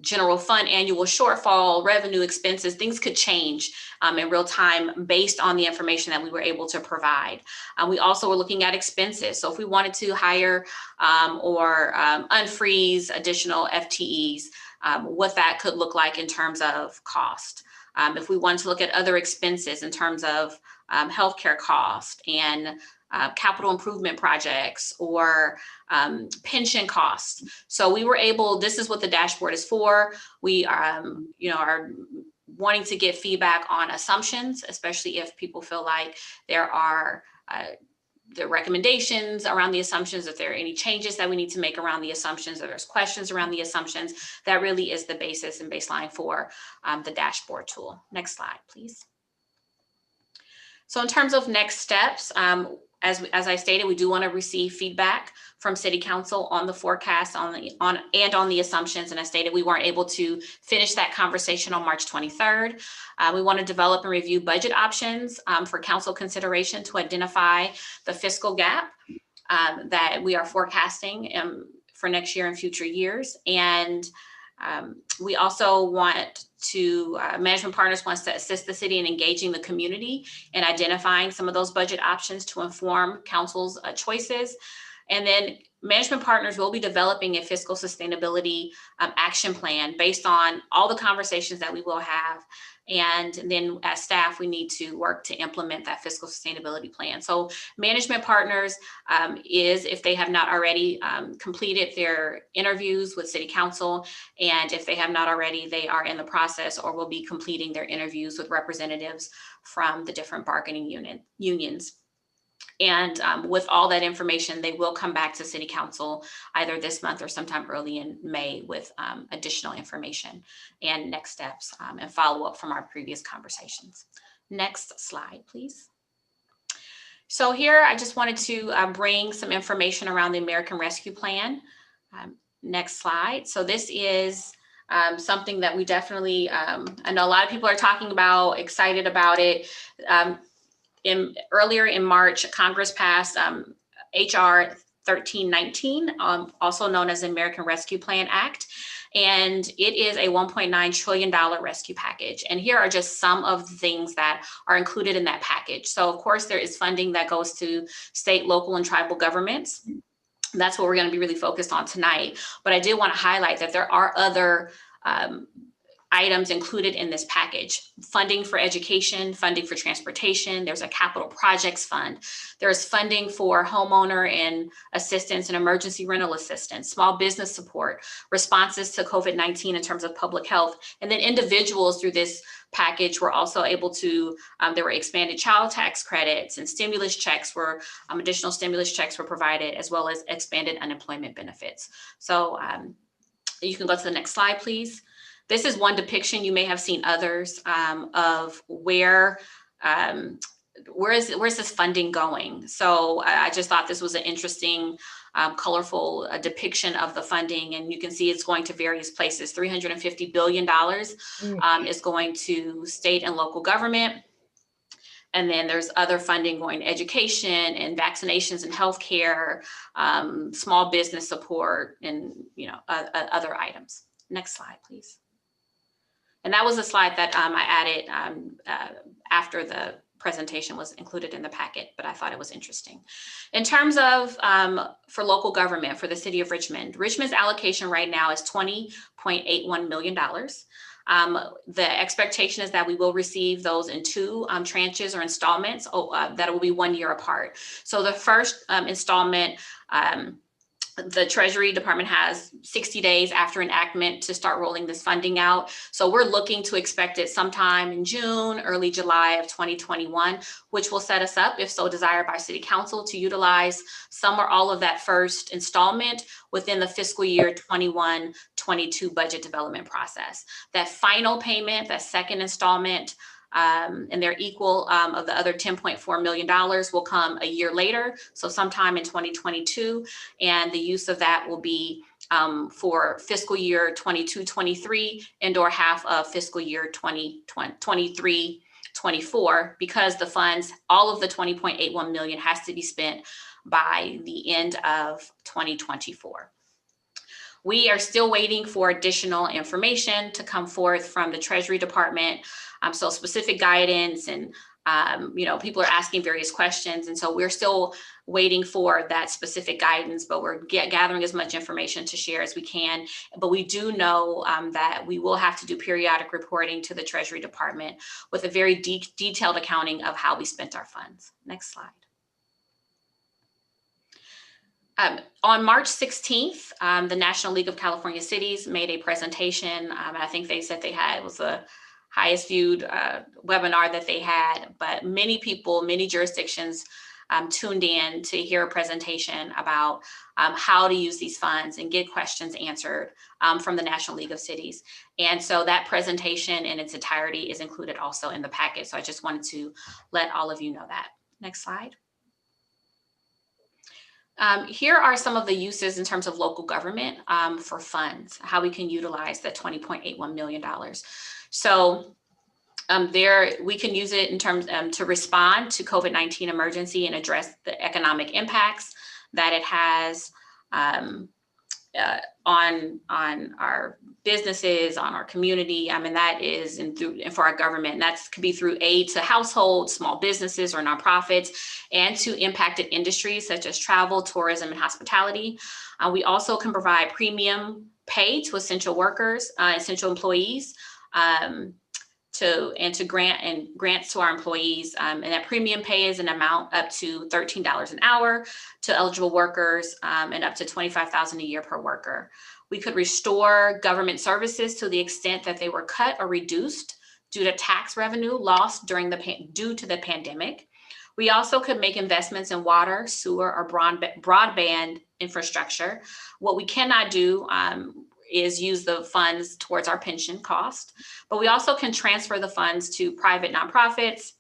general fund annual shortfall, revenue, expenses. Things could change in real time based on the information that we were able to provide. We also were looking at expenses. So if we wanted to hire or unfreeze additional FTEs, what that could look like in terms of cost. If we wanted to look at other expenses in terms of healthcare cost and capital improvement projects or pension costs. So we were able, this is what the dashboard is for. We are wanting to get feedback on assumptions, especially if people feel like there are the recommendations around the assumptions, if there are any changes that we need to make around the assumptions, or there's questions around the assumptions. That really is the basis and baseline for the dashboard tool. Next slide, please. So in terms of next steps, as I stated, we do want to receive feedback from City Council on the forecast on the assumptions. And as stated, we weren't able to finish that conversation on March 23rd. We want to develop and review budget options for council consideration to identify the fiscal gap that we are forecasting for next year and future years. And we also want to, Management Partners wants to assist the city in engaging the community and identifying some of those budget options to inform council's choices. And then Management Partners will be developing a fiscal sustainability action plan based on all the conversations that we will have. And then as staff, we need to work to implement that fiscal sustainability plan. So Management Partners is, if they have not already completed their interviews with City Council, and if they have not already, they are in the process or will be completing their interviews with representatives from the different bargaining unions. And with all that information, they will come back to City Council either this month or sometime early in May with additional information and next steps and follow up from our previous conversations. Next slide, please. So here, I just wanted to bring some information around the American Rescue Plan. Next slide. So this is something that we definitely, I know a lot of people are talking about, excited about it. Earlier in March, Congress passed HR 1319, also known as the American Rescue Plan Act. And it is a $1.9 trillion rescue package. And here are just some of the things that are included in that package. So of course, there is funding that goes to state, local, and tribal governments. That's what we're going to be really focused on tonight. But I did want to highlight that there are other items included in this package: funding for education, funding for transportation. There's a capital projects fund. There's funding for homeowner and assistance and emergency rental assistance, small business support, responses to COVID-19 in terms of public health. And then individuals through this package were also able to, there were expanded child tax credits and stimulus checks were, additional stimulus checks were provided, as well as expanded unemployment benefits. So you can go to the next slide, please. This is one depiction. You may have seen others of where's this funding going. So I just thought this was an interesting, colorful depiction of the funding. And you can see it's going to various places. $350 billion is going to state and local government. And then there's other funding going to education and vaccinations and healthcare, small business support, and other items. Next slide, please. And that was a slide that I added after the presentation was included in the packet, but I thought it was interesting. In terms of for local government, for the city of Richmond, Richmond's allocation right now is $20.81 million. The expectation is that we will receive those in two tranches or installments that will be 1 year apart. So the first installment, the Treasury Department has 60 days after enactment to start rolling this funding out. So we're looking to expect it sometime in June, early July of 2021, which will set us up, if so desired by City Council, to utilize some or all of that first installment within the fiscal year 21-22 budget development process. That final payment, that second installment, and they're equal of the other $10.4 million will come a year later, so sometime in 2022, and the use of that will be for fiscal year 22-23 and or half of fiscal year 23-24, because the funds, all of the $20.81 million has to be spent by the end of 2024. We are still waiting for additional information to come forth from the Treasury Department. So specific guidance and, people are asking various questions. And so we're still waiting for that specific guidance, but we're gathering as much information to share as we can. But we do know that we will have to do periodic reporting to the Treasury Department with a very detailed accounting of how we spent our funds. Next slide. On March 16th, the National League of California Cities made a presentation. I think they said it was the highest viewed webinar that they had, but many people, many jurisdictions tuned in to hear a presentation about how to use these funds and get questions answered from the National League of Cities. And so that presentation in its entirety is included also in the packet. So I just wanted to let all of you know that. Next slide. Here are some of the uses in terms of local government for funds, how we can utilize the $20.81 million. So we can use it in terms to respond to COVID-19 emergency and address the economic impacts that it has on our businesses, on our community. I mean, that is and for our government. And that could be through aid to households, small businesses, or nonprofits, and to impacted industries such as travel, tourism, and hospitality. We also can provide premium pay to essential workers, essential employees, grants to our employees. And that premium pay is an amount up to $13 an hour to eligible workers and up to $25,000 a year per worker. We could restore government services to the extent that they were cut or reduced due to tax revenue lost due to the pandemic. We also could make investments in water, sewer, or broadband infrastructure. What we cannot do is use the funds towards our pension cost, but we also can transfer the funds to private nonprofits,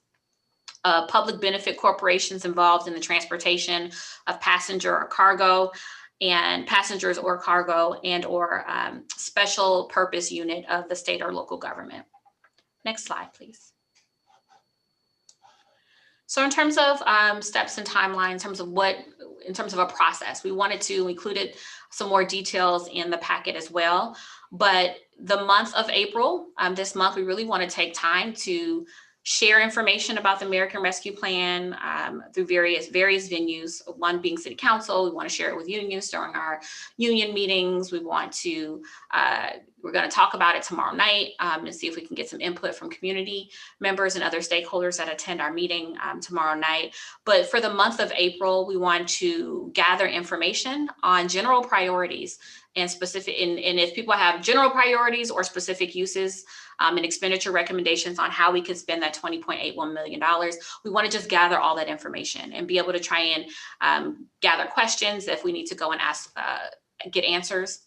public benefit corporations involved in the transportation of passenger or cargo, and passengers or cargo, and or special purpose unit of the state or local government. Next slide, please. So in terms of steps and timeline, in terms of a process, we wanted to include some more details in the packet as well. But the month of April, this month, we really want to take time to share information about the American Rescue Plan through various venues. One being City Council. We want to share it with unions during our union meetings. We're going to talk about it tomorrow night and see if we can get some input from community members and other stakeholders that attend our meeting tomorrow night. But for the month of April, we want to gather information on general priorities and specific, and if people have general priorities or specific uses and expenditure recommendations on how we could spend that $20.81 million, we want to just gather all that information and be able to try and gather questions. If we need to go and ask, get answers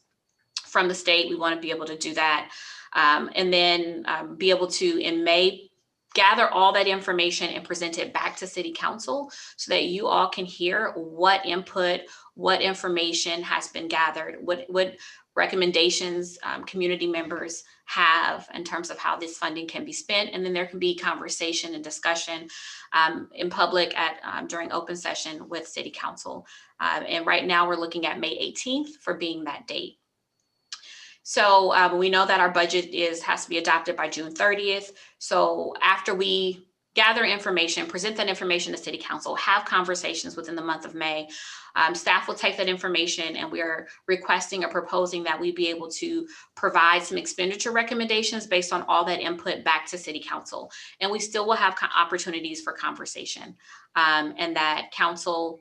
from the state, we want to be able to do that. And then be able to, in May, gather all that information and present it back to City Council so that you all can hear what input, what information has been gathered, what recommendations community members have in terms of how this funding can be spent. And then there can be conversation and discussion in public during open session with City Council. And right now we're looking at May 18th for being that date. So we know that our budget has to be adopted by June 30th. So after we gather information, present that information to City Council, have conversations within the month of May, staff will take that information, and we are requesting or proposing that we be able to provide some expenditure recommendations based on all that input back to City Council. And we still will have opportunities for conversation, and that Council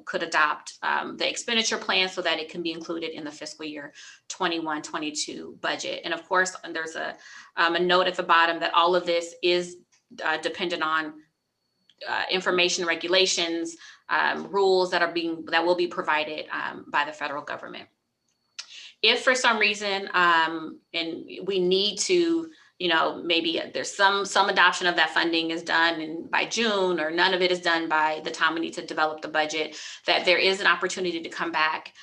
could adopt the expenditure plan so that it can be included in the fiscal year 21-22 budget. And of course, there's a note at the bottom that all of this is dependent on information, regulations, rules that will be provided by the federal government. If for some reason and we need to, maybe there's some adoption of that funding is done by June, or none of it is done by the time we need to develop the budget, that there is an opportunity to come back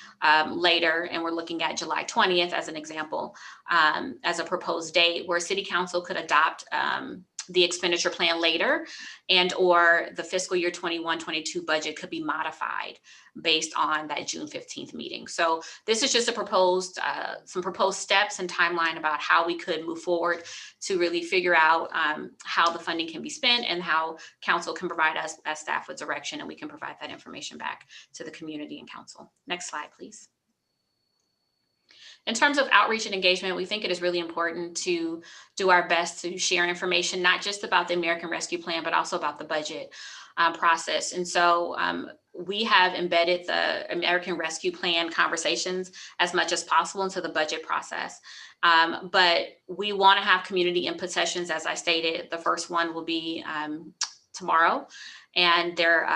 later. And we're looking at July 20th as an example, as a proposed date where City Council could adopt the expenditure plan later, and or the fiscal year 21-22 budget could be modified based on that June 15th meeting. So this is just some proposed steps and timeline about how we could move forward to really figure out how the funding can be spent and how Council can provide us as staff with direction, and we can provide that information back to the community and Council. Next slide, please. In terms of outreach and engagement, we think it is really important to do our best to share information, not just about the American Rescue Plan, but also about the budget process. And so we have embedded the American Rescue Plan conversations as much as possible into the budget process. But we want to have community input sessions, as I stated. The first one will be tomorrow. And they're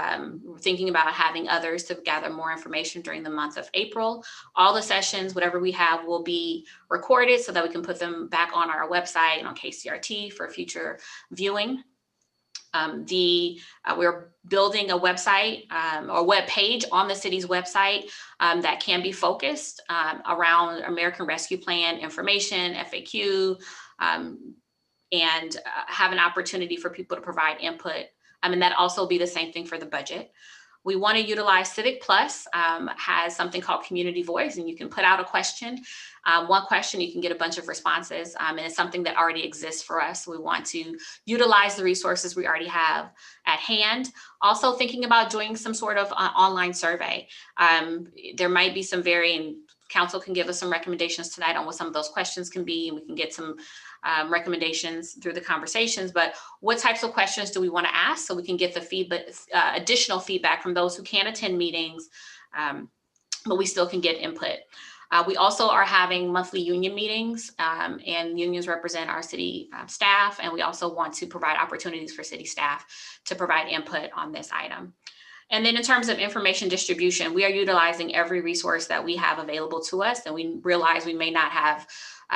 thinking about having others to gather more information during the month of April. All the sessions, whatever we have, will be recorded so that we can put them back on our website and on KCRT for future viewing. We're building a website or web page on the city's website that can be focused around American Rescue Plan information, FAQ, and have an opportunity for people to provide input. And that also be the same thing for the budget. We want to utilize Civic Plus, has something called Community Voice, and you can put out a question. One question, you can get a bunch of responses, and it's something that already exists for us. We want to utilize the resources we already have at hand. Also thinking about doing some sort of online survey. There might be some varying, Council can give us some recommendations tonight on what some of those questions can be, and we can get some recommendations through the conversations. But what types of questions do we want to ask so we can get the feedback, additional feedback from those who can attend meetings, but we still can get input. We also are having monthly union meetings, and unions represent our city staff, and we also want to provide opportunities for city staff to provide input on this item. And then in terms of information distribution, we are utilizing every resource that we have available to us, and we realize we may not have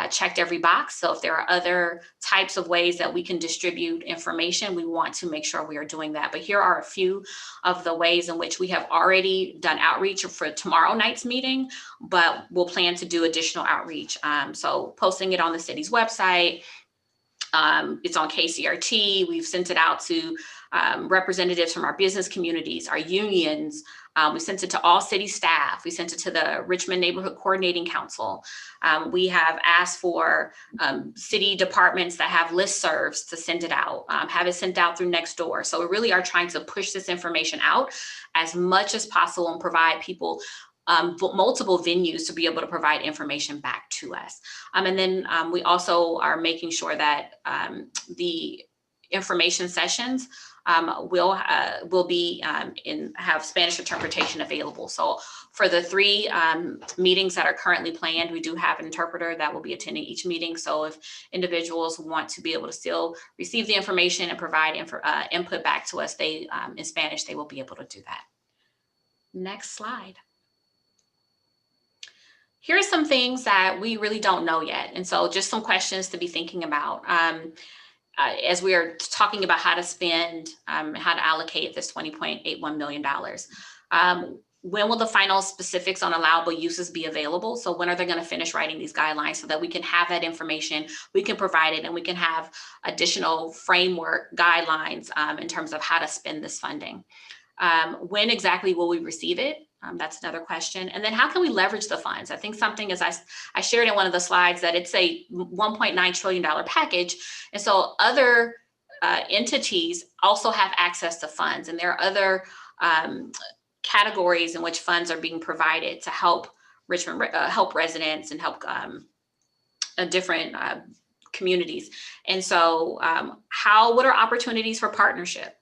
checked every box. So if there are other types of ways that we can distribute information, we want to make sure we are doing that. But here are a few of the ways in which we have already done outreach for tomorrow night's meeting, but we'll plan to do additional outreach. So posting it on the city's website, it's on KCRT. We've sent it out to representatives from our business communities, our unions. We sent it to all city staff. We sent it to the Richmond Neighborhood Coordinating Council. We have asked for city departments that have listservs to send it out, have it sent out through Nextdoor. So we really are trying to push this information out as much as possible and provide people multiple venues to be able to provide information back to us. And then we also are making sure that the information sessions will be have Spanish interpretation available. So for the 3 meetings that are currently planned, we do have an interpreter that will be attending each meeting. So if individuals want to be able to still receive the information and provide input back to us, they in Spanish, they will be able to do that. Next slide. Here are some things that we really don't know yet. And so just some questions to be thinking about. As we are talking about how to spend, how to allocate this $20.81 million. When will the final specifics on allowable uses be available? So when are they going to finish writing these guidelines so that we can have that information, we can provide it, and we can have additional framework guidelines in terms of how to spend this funding? When exactly will we receive it? That's another question. And then how can we leverage the funds? I think something, as I shared in one of the slides, that it's a $1.9 trillion package. And so other entities also have access to funds. And there are other categories in which funds are being provided to help Richmond, help residents and help different communities. And so what are opportunities for partnership?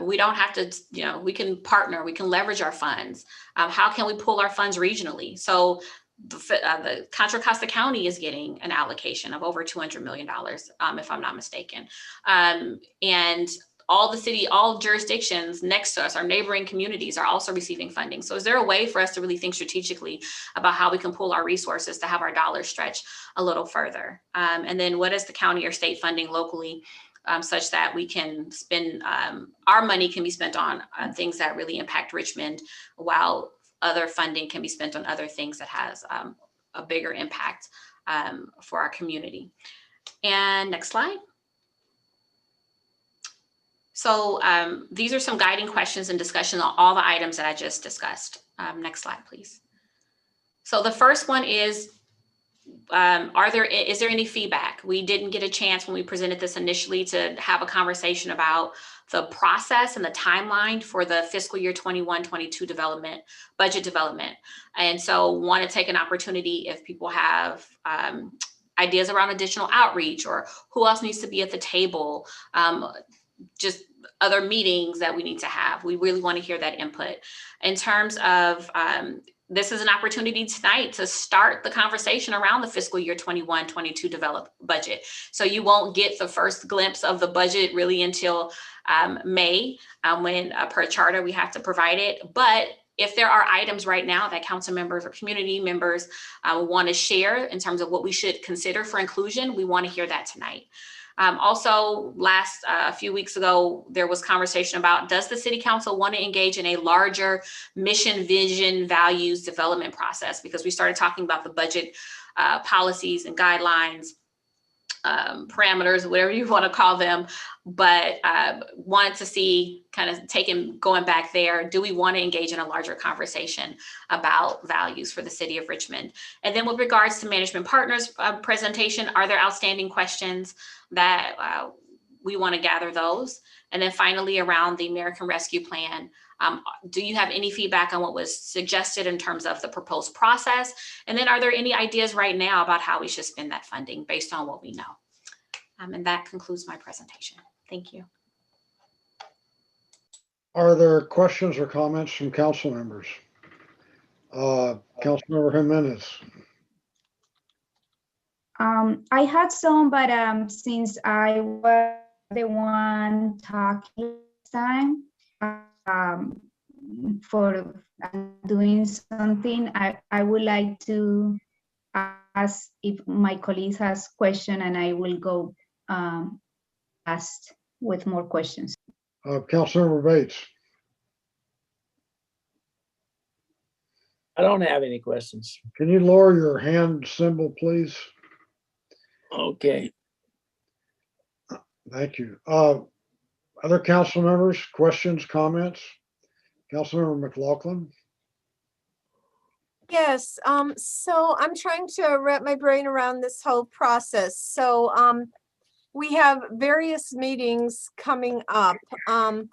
We don't have to, we can partner, we can leverage our funds. How can we pull our funds regionally? So the Contra Costa County is getting an allocation of over $200 million, if I'm not mistaken. And all jurisdictions next to us, our neighboring communities, are also receiving funding. So is there a way for us to really think strategically about how we can pull our resources to have our dollars stretch a little further? And then what is the county or state funding locally? Such that we can spend, our money can be spent on things that really impact Richmond, while other funding can be spent on other things that has a bigger impact for our community. And next slide. So these are some guiding questions and discussion on all the items that I just discussed. Next slide, please. So the first one is, is there any feedback? We didn't get a chance when we presented this initially to have a conversation about the process and the timeline for the fiscal year 21-22 budget development. And so want to take an opportunity if people have ideas around additional outreach, or who else needs to be at the table, just other meetings that we need to have. We really want to hear that input. In terms of, this is an opportunity tonight to start the conversation around the fiscal year 21-22 budget. So you won't get the first glimpse of the budget really until May, when per charter we have to provide it. But if there are items right now that council members or community members want to share in terms of what we should consider for inclusion, we want to hear that tonight. Also, a few weeks ago, there was conversation about, does the city council want to engage in a larger mission, vision, values development process? Because we started talking about the budget policies and guidelines, parameters, whatever you want to call them, but wanted to see, kind of going back there, do we want to engage in a larger conversation about values for the city of Richmond? And then with regards to management partners presentation, are there outstanding questions that we want to gather those? And then finally, around the American Rescue Plan, do you have any feedback on what was suggested in terms of the proposed process? And then are there any ideas right now about how we should spend that funding based on what we know? And that concludes my presentation. Thank you. Are there questions or comments from council members? Councilmember Jimenez. I had some, but since I was the one talking last time, for doing something, I would like to ask if my colleagues has question, and I will go ask with more questions. Councilmember Bates. I don't have any questions. Can you lower your hand symbol, please? Okay. Thank you. Other council members, questions, comments? Councilmember McLaughlin? Yes, so I'm trying to wrap my brain around this whole process. So we have various meetings coming up. I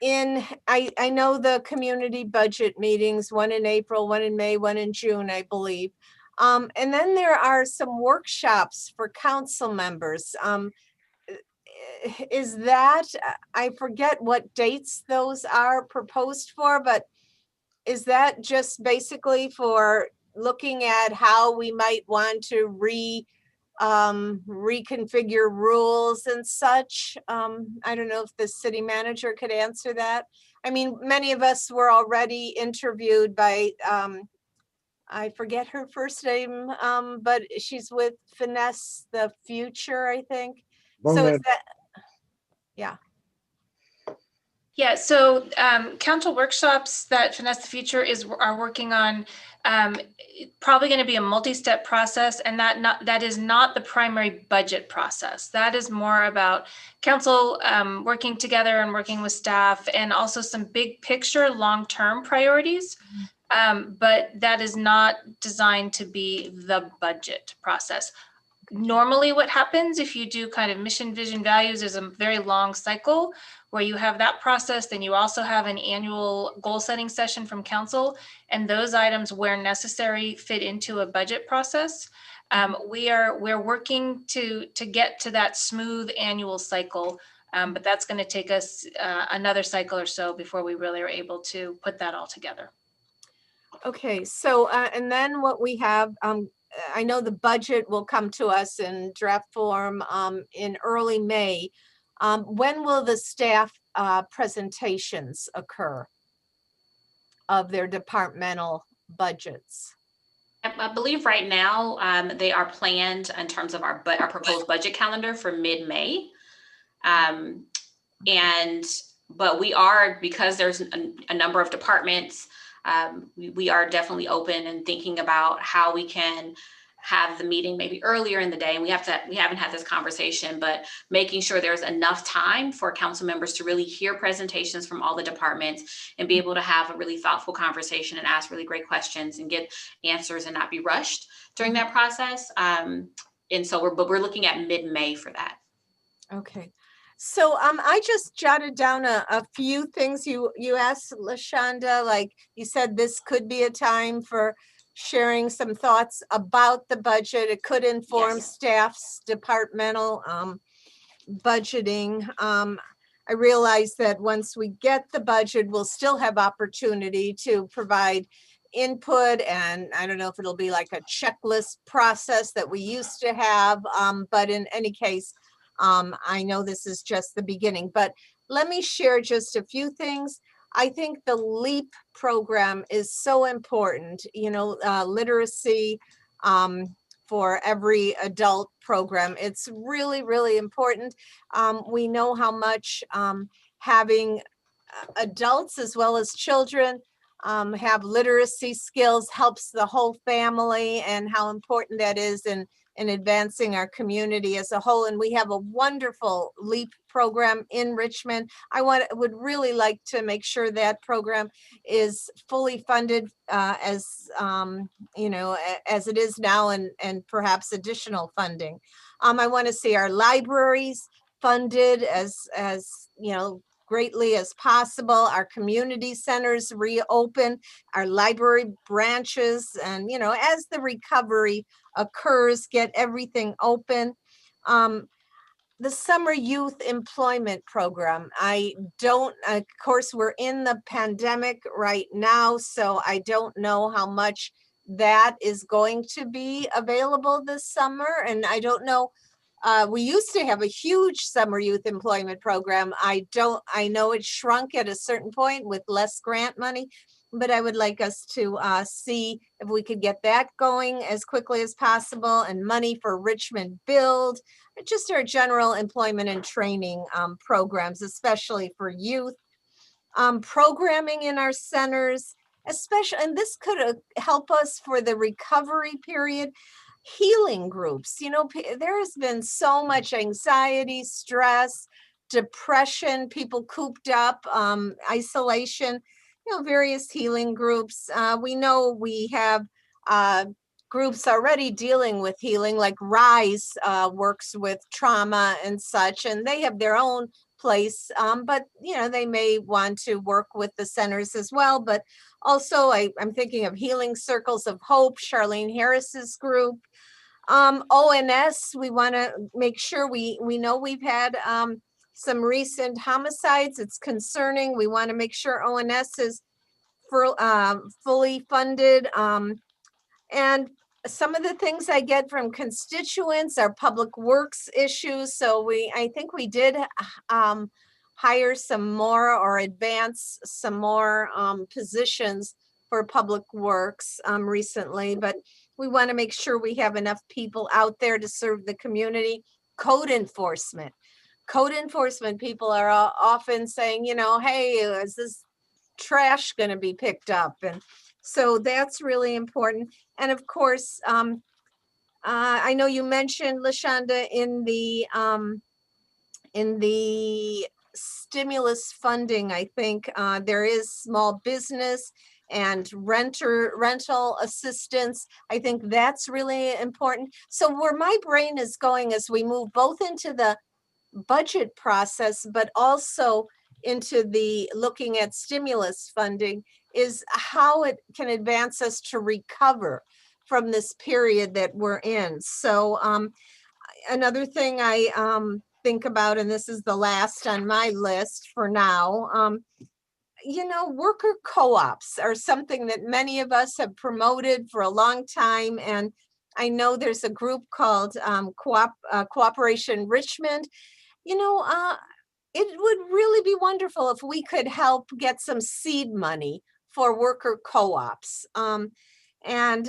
know the community budget meetings, one in April, one in May, one in June, I believe. And then there are some workshops for council members. Is that, I forget what dates those are proposed for, but is that just basically for looking at how we might want to reconfigure rules and such? I don't know if the city manager could answer that. I mean, many of us were already interviewed by, I forget her first name, but she's with Finesse the Future, I think. So is that, yeah. Yeah, so council workshops that Finesse the Future are working on, probably going to be a multi-step process, and that is not the primary budget process. That is more about council working together and working with staff, and also some big picture long-term priorities. But that is not designed to be the budget process. Normally what happens if you do kind of mission, vision, values is a very long cycle where you have that process, then you also have an annual goal setting session from council, and those items where necessary fit into a budget process. We're working to get to that smooth annual cycle, but that's going to take us another cycle or so before we really are able to put that all together. Okay, so and then what we have, I know the budget will come to us in draft form in early May. When will the staff presentations occur of their departmental budgets? I believe right now they are planned in terms of our proposed budget calendar for mid-May. But we are, because there's a number of departments, we are definitely open and thinking about how we can have the meeting maybe earlier in the day. And we haven't had this conversation, but making sure there's enough time for council members to really hear presentations from all the departments and be able to have a really thoughtful conversation and ask really great questions and get answers and not be rushed during that process. And so we're looking at mid-May for that. Okay. So I just jotted down a few things you asked, LaShonda, like you said, this could be a time for sharing some thoughts about the budget. It could inform staff's departmental budgeting. I realize that once we get the budget, we'll still have opportunity to provide input, and I don't know if it'll be like a checklist process that we used to have, but in any case, I know this is just the beginning, but let me share just a few things. I think the LEAP program is so important, you know, literacy for every adult program. It's really, really important. We know how much having adults as well as children have literacy skills helps the whole family, and how important that is in advancing our community as a whole. And we have a wonderful LEAP program in Richmond. I would really like to make sure that program is fully funded as you know, as it is now, and perhaps additional funding. I want to see our libraries funded as you know, greatly as possible, our community centers reopen, our library branches, and you know, as the recovery occurs, get everything open. The summer youth employment program, of course, we're in the pandemic right now, so I don't know how much that is going to be available this summer, and I don't know. We used to have a huge summer youth employment program. I know it shrunk at a certain point with less grant money, but I would like us to see if we could get that going as quickly as possible, and money for Richmond Build, just our general employment and training programs, especially for youth. Programming in our centers, especially, and this could help us for the recovery period. Healing groups, you know, there has been so much anxiety, stress, depression, people cooped up, isolation, various healing groups. We know we have groups already dealing with healing, like RISE works with trauma and such, and they have their own place, but they may want to work with the centers as well. But also I'm thinking of Healing Circles of Hope, Charlene Harris's group. ONS, we want to make sure we know we've had some recent homicides. It's concerning. We want to make sure ONS is fully funded. And some of the things I get from constituents are public works issues. So I think we did hire some more or advance some more positions for public works recently, but we want to make sure we have enough people out there to serve the community. Code enforcement people are often saying, hey, is this trash going to be picked up? And so that's really important. And of course, I know you mentioned, LaShonda, in the stimulus funding, I think there is small business and rental assistance. I think that's really important. So where my brain is going as we move both into the budget process, but also into the looking at stimulus funding, is how it can advance us to recover from this period that we're in. So another thing I think about, and this is the last on my list for now, worker co-ops are something that many of us have promoted for a long time. And I know there's a group called Cooperation Richmond. It would really be wonderful if we could help get some seed money for worker co-ops. And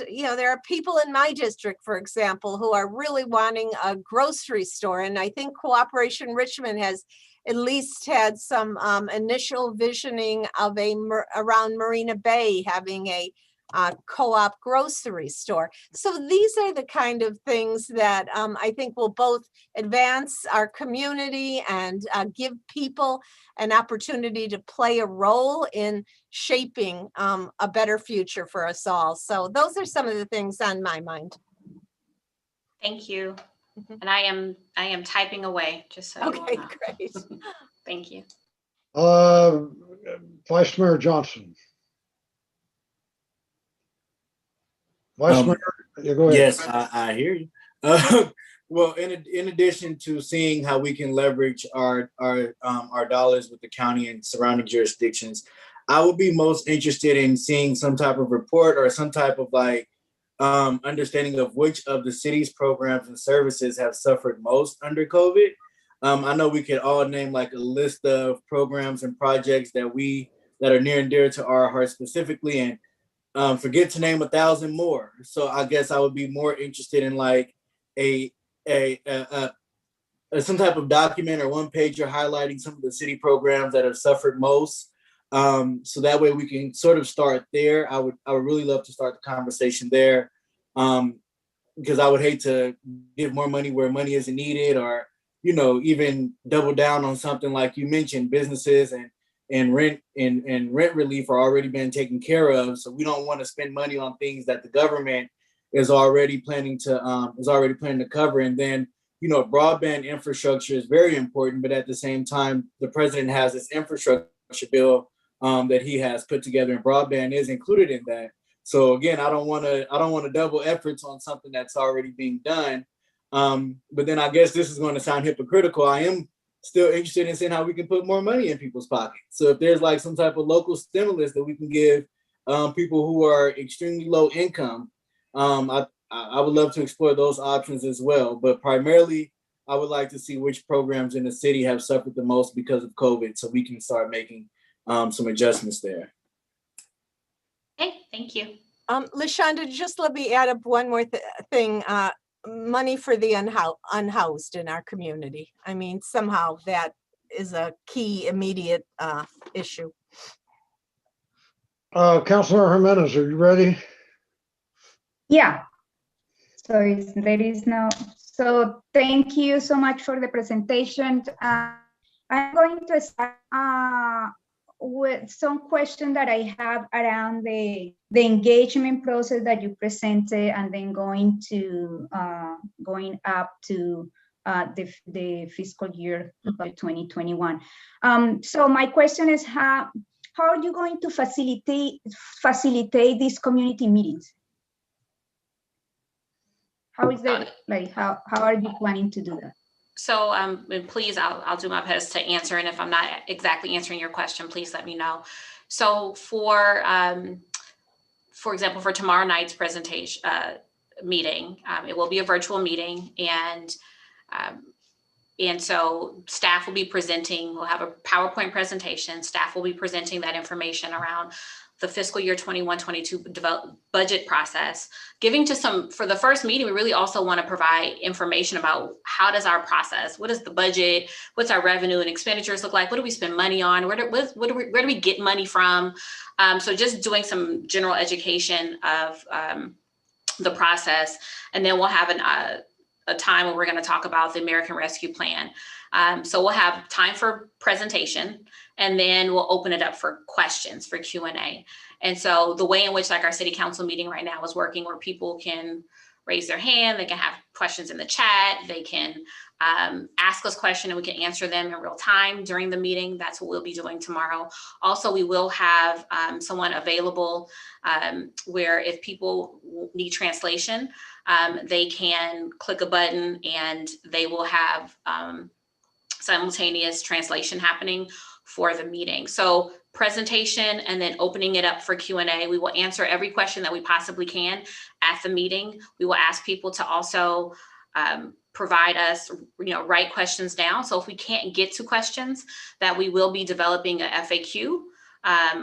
there are people in my district, for example, who are really wanting a grocery store. And I think Cooperation Richmond has at least had some initial visioning of around Marina Bay having a co-op grocery store. So these are the kind of things that I think will both advance our community and give people an opportunity to play a role in shaping a better future for us all. So those are some of the things on my mind. Thank you. And I am typing away, just so you all know. Great. Thank you. Vice Mayor Johnson. Vice Mayor, yeah, go ahead. Yes, I hear you. Well, in addition to seeing how we can leverage our dollars with the county and surrounding jurisdictions, I would be most interested in seeing some type of report or some type of understanding of which of the city's programs and services have suffered most under COVID. I know we could all name like a list of programs and projects that are near and dear to our heart specifically, and forget to name 1,000 more. So I guess I would be more interested in like some type of document or one pager highlighting some of the city programs that have suffered most. So that way we can sort of start there. I would really love to start the conversation there, because I would hate to give more money where money isn't needed, or even double down on something like you mentioned, businesses and rent relief are already been taken care of. So we don't want to spend money on things that the government is already planning to cover. And then, broadband infrastructure is very important, but at the same time, the president has this infrastructure bill that he has put together, and broadband is included in that. So again, I don't want to double efforts on something that's already being done. But then I guess this is going to sound hypocritical. I am still interested in seeing how we can put more money in people's pockets. So if there's like some type of local stimulus that we can give people who are extremely low income, I would love to explore those options as well. But primarily, I would like to see which programs in the city have suffered the most because of COVID, so we can start making some adjustments there. Okay, thank you. LaShonda, just let me add up one more thing. Money for the unhoused in our community. I mean, somehow that is a key immediate issue. Councilor Jimenez, are you ready? Yeah. So there is no. So thank you so much for the presentation. I'm going to start with some question that I have around the engagement process that you presented, and then going up to the fiscal year 2021. So my question is, how are you going to facilitate these community meetings? How is that, like, how are you planning to do that? So and please, I'll do my best to answer. And if I'm not exactly answering your question, please let me know. So for example, for tomorrow night's presentation meeting, it will be a virtual meeting, and so staff will be presenting, we'll have a PowerPoint presentation. Staff will be presenting that information around the fiscal year 21-22 budget process. For the first meeting, we really also want to provide information about how does our process, what is the budget, what's our revenue and expenditures look like, what do we spend money on, where do we get money from? So just doing some general education of the process. And then we'll have a time where we're going to talk about the American Rescue Plan. So we'll have time for presentation, and then we'll open it up for questions, for Q&A. And so the way in which, like, our city council meeting right now is working, where people can raise their hand, they can have questions in the chat, they can ask us questions and we can answer them in real time during the meeting. That's what we'll be doing tomorrow. Also, we will have someone available where if people need translation, they can click a button and they will have simultaneous translation happening for the meeting. So presentation, and then opening it up for Q&A. We will answer every question that we possibly can at the meeting. We will ask people to also provide us, write questions down. So if we can't get to questions, that we will be developing a FAQ,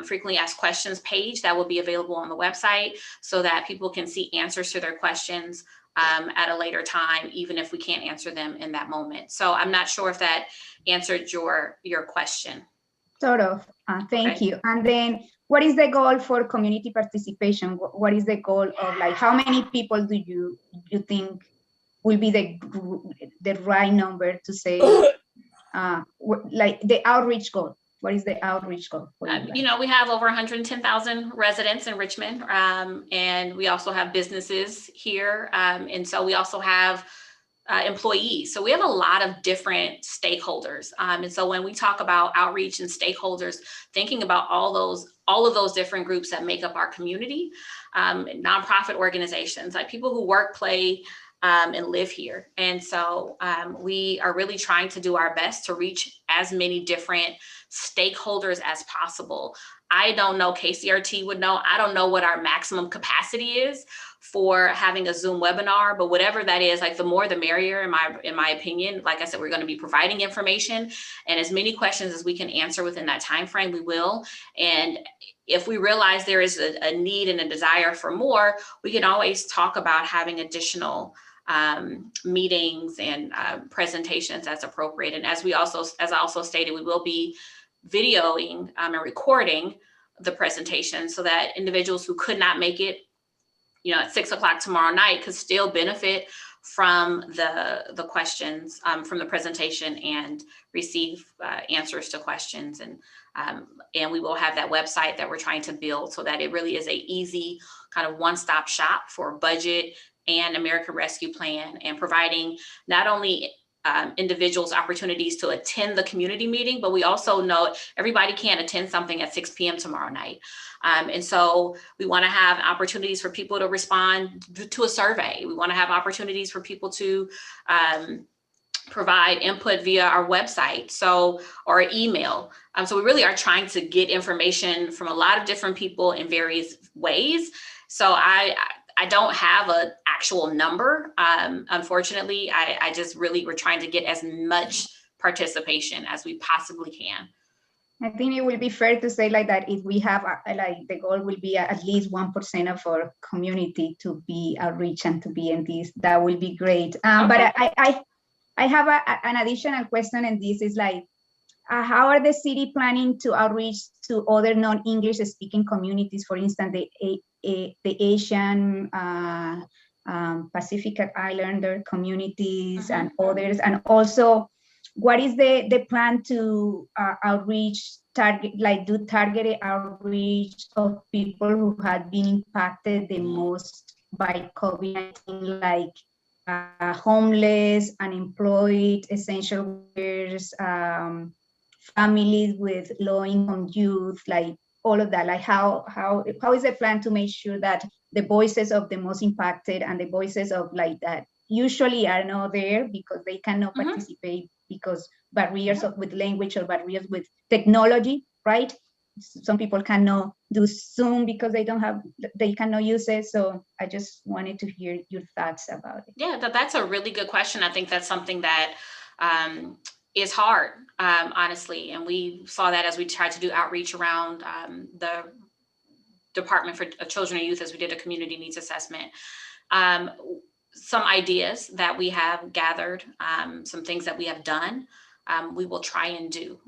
frequently asked questions page, that will be available on the website, so that people can see answers to their questions at a later time, even if we can't answer them in that moment. So I'm not sure if that answered your question. Sort of. Thank you. And then, what is the goal for community participation? What is the goal of, like, how many people do you think will be the right number to say, like, the outreach goal? What is the outreach goal? We have over 110,000 residents in Richmond, and we also have businesses here. And so we also have employees. So we have a lot of different stakeholders. And so when we talk about outreach and stakeholders, thinking about all of those different groups that make up our community, nonprofit organizations, like people who work, play, and live here. And so we are really trying to do our best to reach as many different stakeholders as possible. I don't know, KCRT would know, I don't know what our maximum capacity is for having a Zoom webinar, but whatever that is, like, the more the merrier, in my opinion. Like I said, we're going to be providing information, and as many questions as we can answer within that time frame, we will. And if we realize there is a need and a desire for more, we can always talk about having additional meetings and presentations as appropriate. And as I also stated, we will be videoing and recording the presentation, so that individuals who could not make it, at 6 o'clock tomorrow night, could still benefit from the questions from the presentation and receive answers to questions. And we will have that website that we're trying to build, so that it really is a easy kind of one-stop shop for budget and American Rescue Plan, and providing not only individuals opportunities to attend the community meeting, but we also know everybody can't attend something at 6 p.m. tomorrow night. And so we want to have opportunities for people to respond to a survey. We want to have opportunities for people to provide input via our website, or email. So we really are trying to get information from a lot of different people in various ways. So I don't have an actual number. Unfortunately, I just really, we're trying to get as much participation as we possibly can. I think it will be fair to say, like, that if we have, like, the goal will be at least 1% of our community to be outreach and to be in this, that will be great. Okay. But I have an additional question, and this is, like, how are the city planning to outreach to other non-English speaking communities, for instance, the Asian, Pacific Islander communities and others, and also what is the plan to outreach, do targeted outreach of people who had been impacted the most by COVID-19, like homeless, unemployed, essential workers, families with low-income youth, like all of that? Like how is the plan to make sure that the voices of the most impacted and the voices of like that usually are not there because they cannot participate because barriers with language or barriers with technology, right? Some people cannot do Zoom because they cannot use it. So I just wanted to hear your thoughts about it. Yeah, that's a really good question. I think that's something that is hard, honestly. And we saw that as we tried to do outreach around the Department for Children and Youth as we did a community needs assessment. Some ideas that we have gathered, some things that we have done, we will try and do.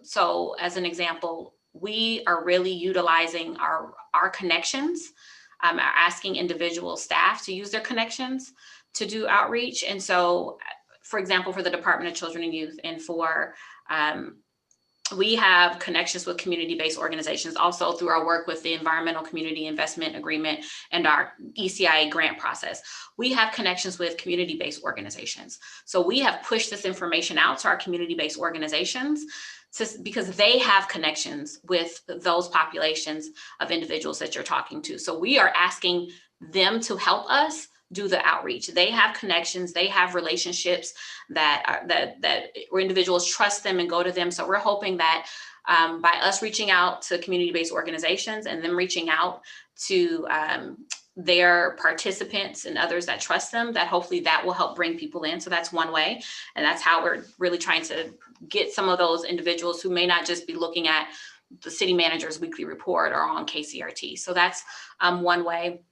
So as an example, we are really utilizing our connections, are asking individual staff to use their connections to do outreach. And so, for example, for the Department of Children and Youth and for we have connections with community-based organizations also through our work with the Environmental Community Investment Agreement and our ECIA grant process. We have connections with community-based organizations. So we have pushed this information out to our community-based organizations because they have connections with those populations of individuals that you're talking to. So we are asking them to help us do the outreach. They have connections, they have relationships that where individuals trust them and go to them. So we're hoping that by us reaching out to community-based organizations and them reaching out to their participants and others that trust them, that hopefully that will help bring people in. So that's one way. And that's how we're really trying to get some of those individuals who may not just be looking at the city manager's weekly report or on KCRT. So that's one way.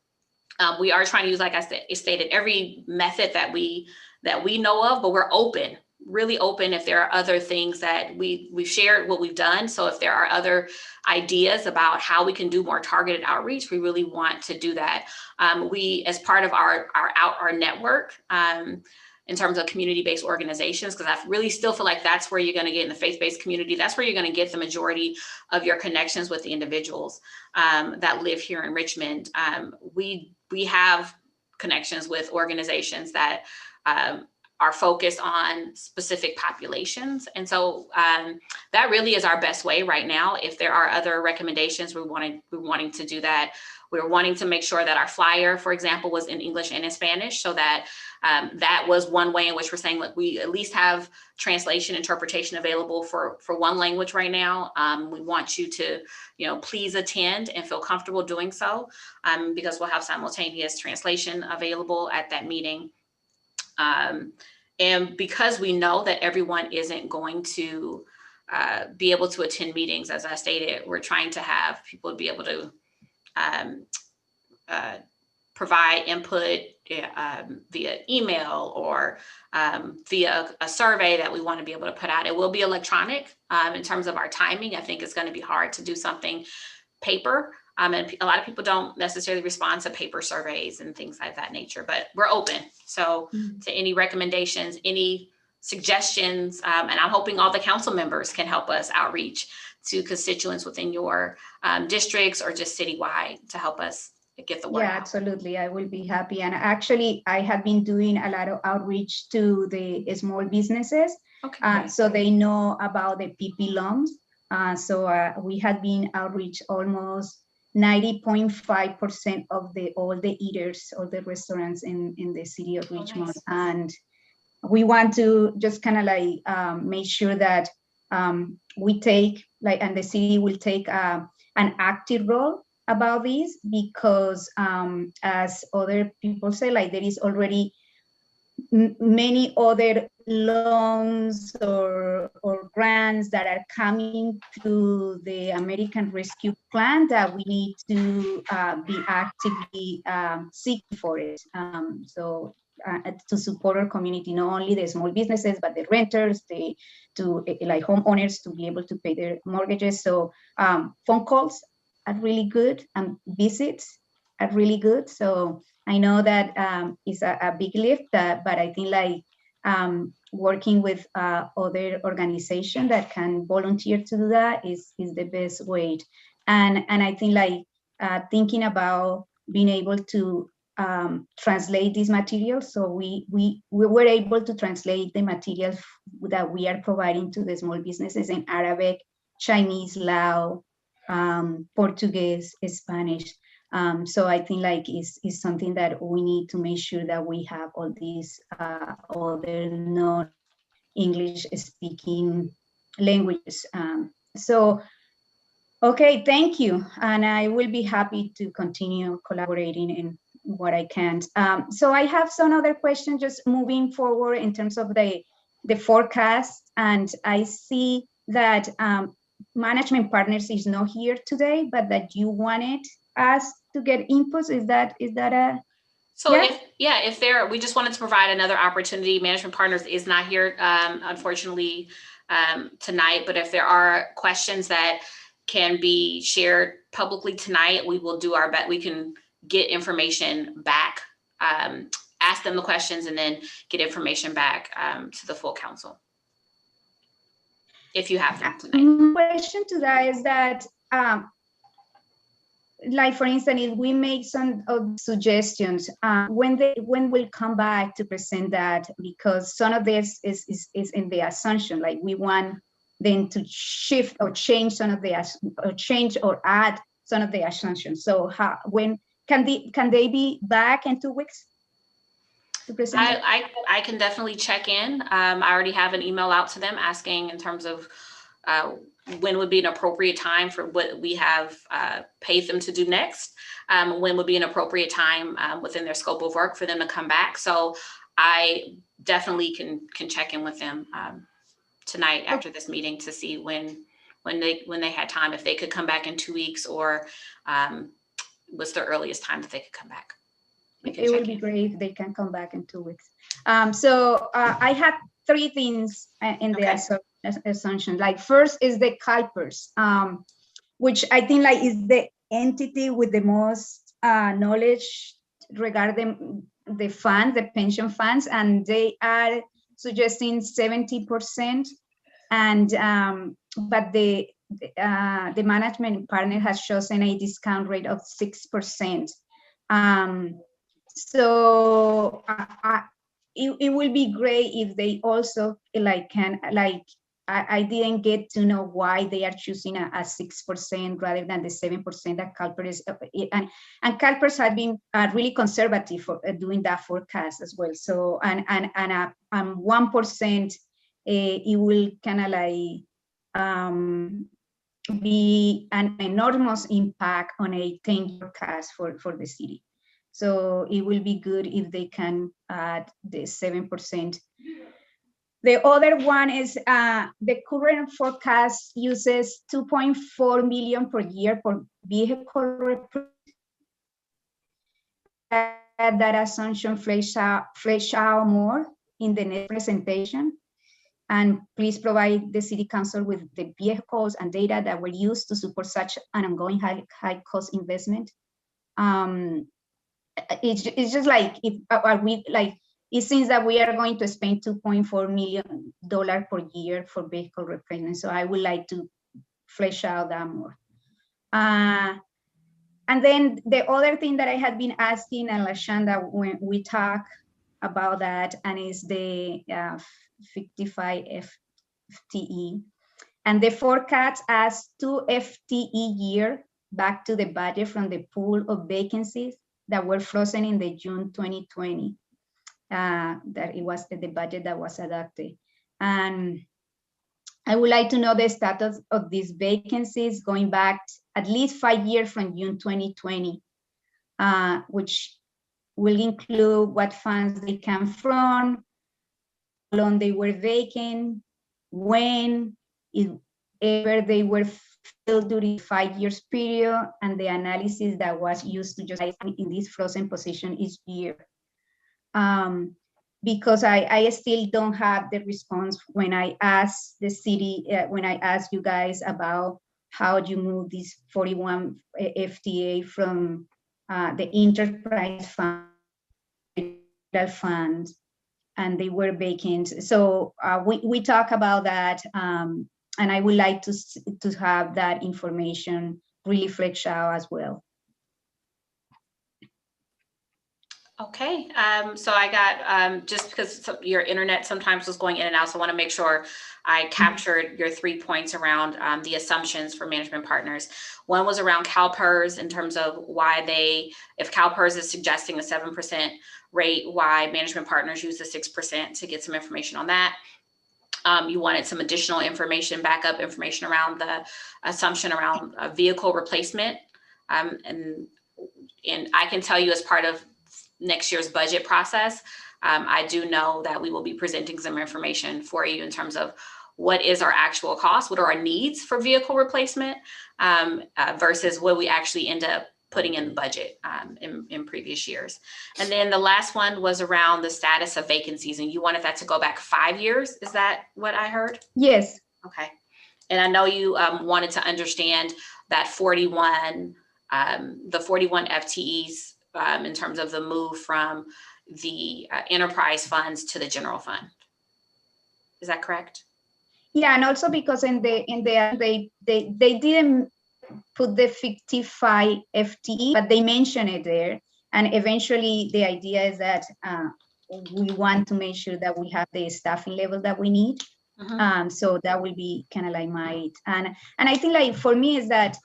We are trying to use, like I stated, every method that we know of, but we're open, really open if there are other things that we've shared what we've done. So if there are other ideas about how we can do more targeted outreach, we really want to do that. We, as part of our network, in terms of community-based organizations, because I really still feel like that's where you're going to get in the faith-based community. That's where you're going to get the majority of your connections with the individuals that live here in Richmond. We have connections with organizations that are focused on specific populations. And so that really is our best way right now. If there are other recommendations, we're wanting to do that. We're wanting to make sure that our flyer, for example, was in English and in Spanish, so that that was one way in which we're saying, look, we at least have translation interpretation available for one language right now. We want you to, please attend and feel comfortable doing so, because we'll have simultaneous translation available at that meeting. And because we know that everyone isn't going to be able to attend meetings, as I stated, we're trying to have people be able to provide input via email or via a survey that we want to be able to put out. It will be electronic. In terms of our timing, I think it's going to be hard to do something paper. And a lot of people don't necessarily respond to paper surveys and things like that nature, but we're open. So to any recommendations, any suggestions, and I'm hoping all the council members can help us outreach to constituents within your districts or just citywide to help us get the word out. Absolutely. I will be happy. And actually, I have been doing a lot of outreach to the small businesses. Okay. So they know about the PP loans. So we had been outreach almost 90.5% of all the eaters or the restaurants in the city of Richmond. Nice. And we want to just kind of make sure that we take and the city will take an active role about this, because as other people say, there is already many other loans or grants that are coming through the American Rescue Plan that we need to be actively seeking for it. So to support our community, not only the small businesses, but the renters, homeowners to be able to pay their mortgages. So phone calls are really good and visits are really good. So I know that it's a big lift, but I think working with other organizations that can volunteer to do that is the best way. And I think like thinking about being able to translate these materials. So we were able to translate the materials that we are providing to the small businesses in Arabic, Chinese, Lao, Portuguese, Spanish. So I think like is something that we need to make sure that we have all these other non-English speaking languages. Okay, thank you. And I will be happy to continue collaborating in what I can. So I have some other questions just moving forward in terms of the forecast. And I see that management partners is not here today, but that you wanted us to get inputs. Is that a? So if there, we just wanted to provide another opportunity. Management Partners is not here, unfortunately, tonight, but if there are questions that can be shared publicly tonight, we will do our best. We can get information back, ask them the questions, and then get information back to the full council, if you have them tonight. Question to that is that, like for instance, if we make some suggestions, when we'll come back to present that, because some of this is in the assumption, like we want them to shift or change some of the or add some of the assumptions. So when can they be back in 2 weeks to present? I can definitely check in. I already have an email out to them asking in terms of when would be an appropriate time for what we have paid them to do next. When would be an appropriate time within their scope of work for them to come back. So I definitely can check in with them tonight after this meeting to see when they had time, if they could come back in 2 weeks, or what's the earliest time that they could come back. It would be great if they can come back in 2 weeks. So I have 3 things in the assumption. Like first is the CalPERS, which I think like is the entity with the most knowledge regarding the funds, the pension funds, and they are suggesting 70%, and but the management partner has chosen a discount rate of 6%. So it will be great if they also I didn't get to know why they are choosing a 6% rather than the 7% that CalPERS and CalPERS have been really conservative for doing that forecast as well. So and 1% it will kind of like be an enormous impact on a 10-year forecast for the city. So it will be good if they can add the 7%. The other one is the current forecast uses 2.4 million per year for vehicle replacement. That assumption flesh out more in the next presentation. And please provide the City Council with the vehicles and data that were used to support such an ongoing high cost investment. It's just like, it seems that we are going to spend $2.4 million per year for vehicle replacement. So I would like to flesh out that more. And then the other thing that I had been asking and Lashanda when we talk about that, and is the 55 FTE. And the forecast as 2 FTE year back to the budget from the pool of vacancies that were frozen in the June 2020. That it was the budget that was adopted. And I would like to know the status of these vacancies going back at least 5 years from June 2020, which will include what funds they come from, how long they were vacant, when, if ever they were filled during 5 years period, and the analysis that was used to justify in this frozen position each year. Because I still don't have the response when I asked the city, when I asked you guys about how you move this 41 FTA from the enterprise fund and they were vacant. So we talk about that, and I would like to have that information really fleshed out as well. Okay, so I got, just because your internet sometimes was going in and out, so I want to make sure I captured your 3 points around the assumptions for management partners. One was around CalPERS in terms of why if CalPERS is suggesting a 7% rate, why management partners use the 6% to get some information on that. You wanted some additional information, backup information around the assumption around vehicle replacement. And I can tell you as part of next year's budget process, I do know that we will be presenting some information for you in terms of what is our actual cost, what are our needs for vehicle replacement versus what we actually end up putting in the budget in previous years. And then the last one was around the status of vacancies, and you wanted that to go back 5 years. Is that what I heard? Yes. Okay. And I know you wanted to understand that the 41 FTEs in terms of the move from the enterprise funds to the general fund. Is that correct? Yeah, and also because they didn't put the 55 FTE, but they mention it there. And eventually the idea is that we want to make sure that we have the staffing level that we need. So that will be kind of like and I think like for me is that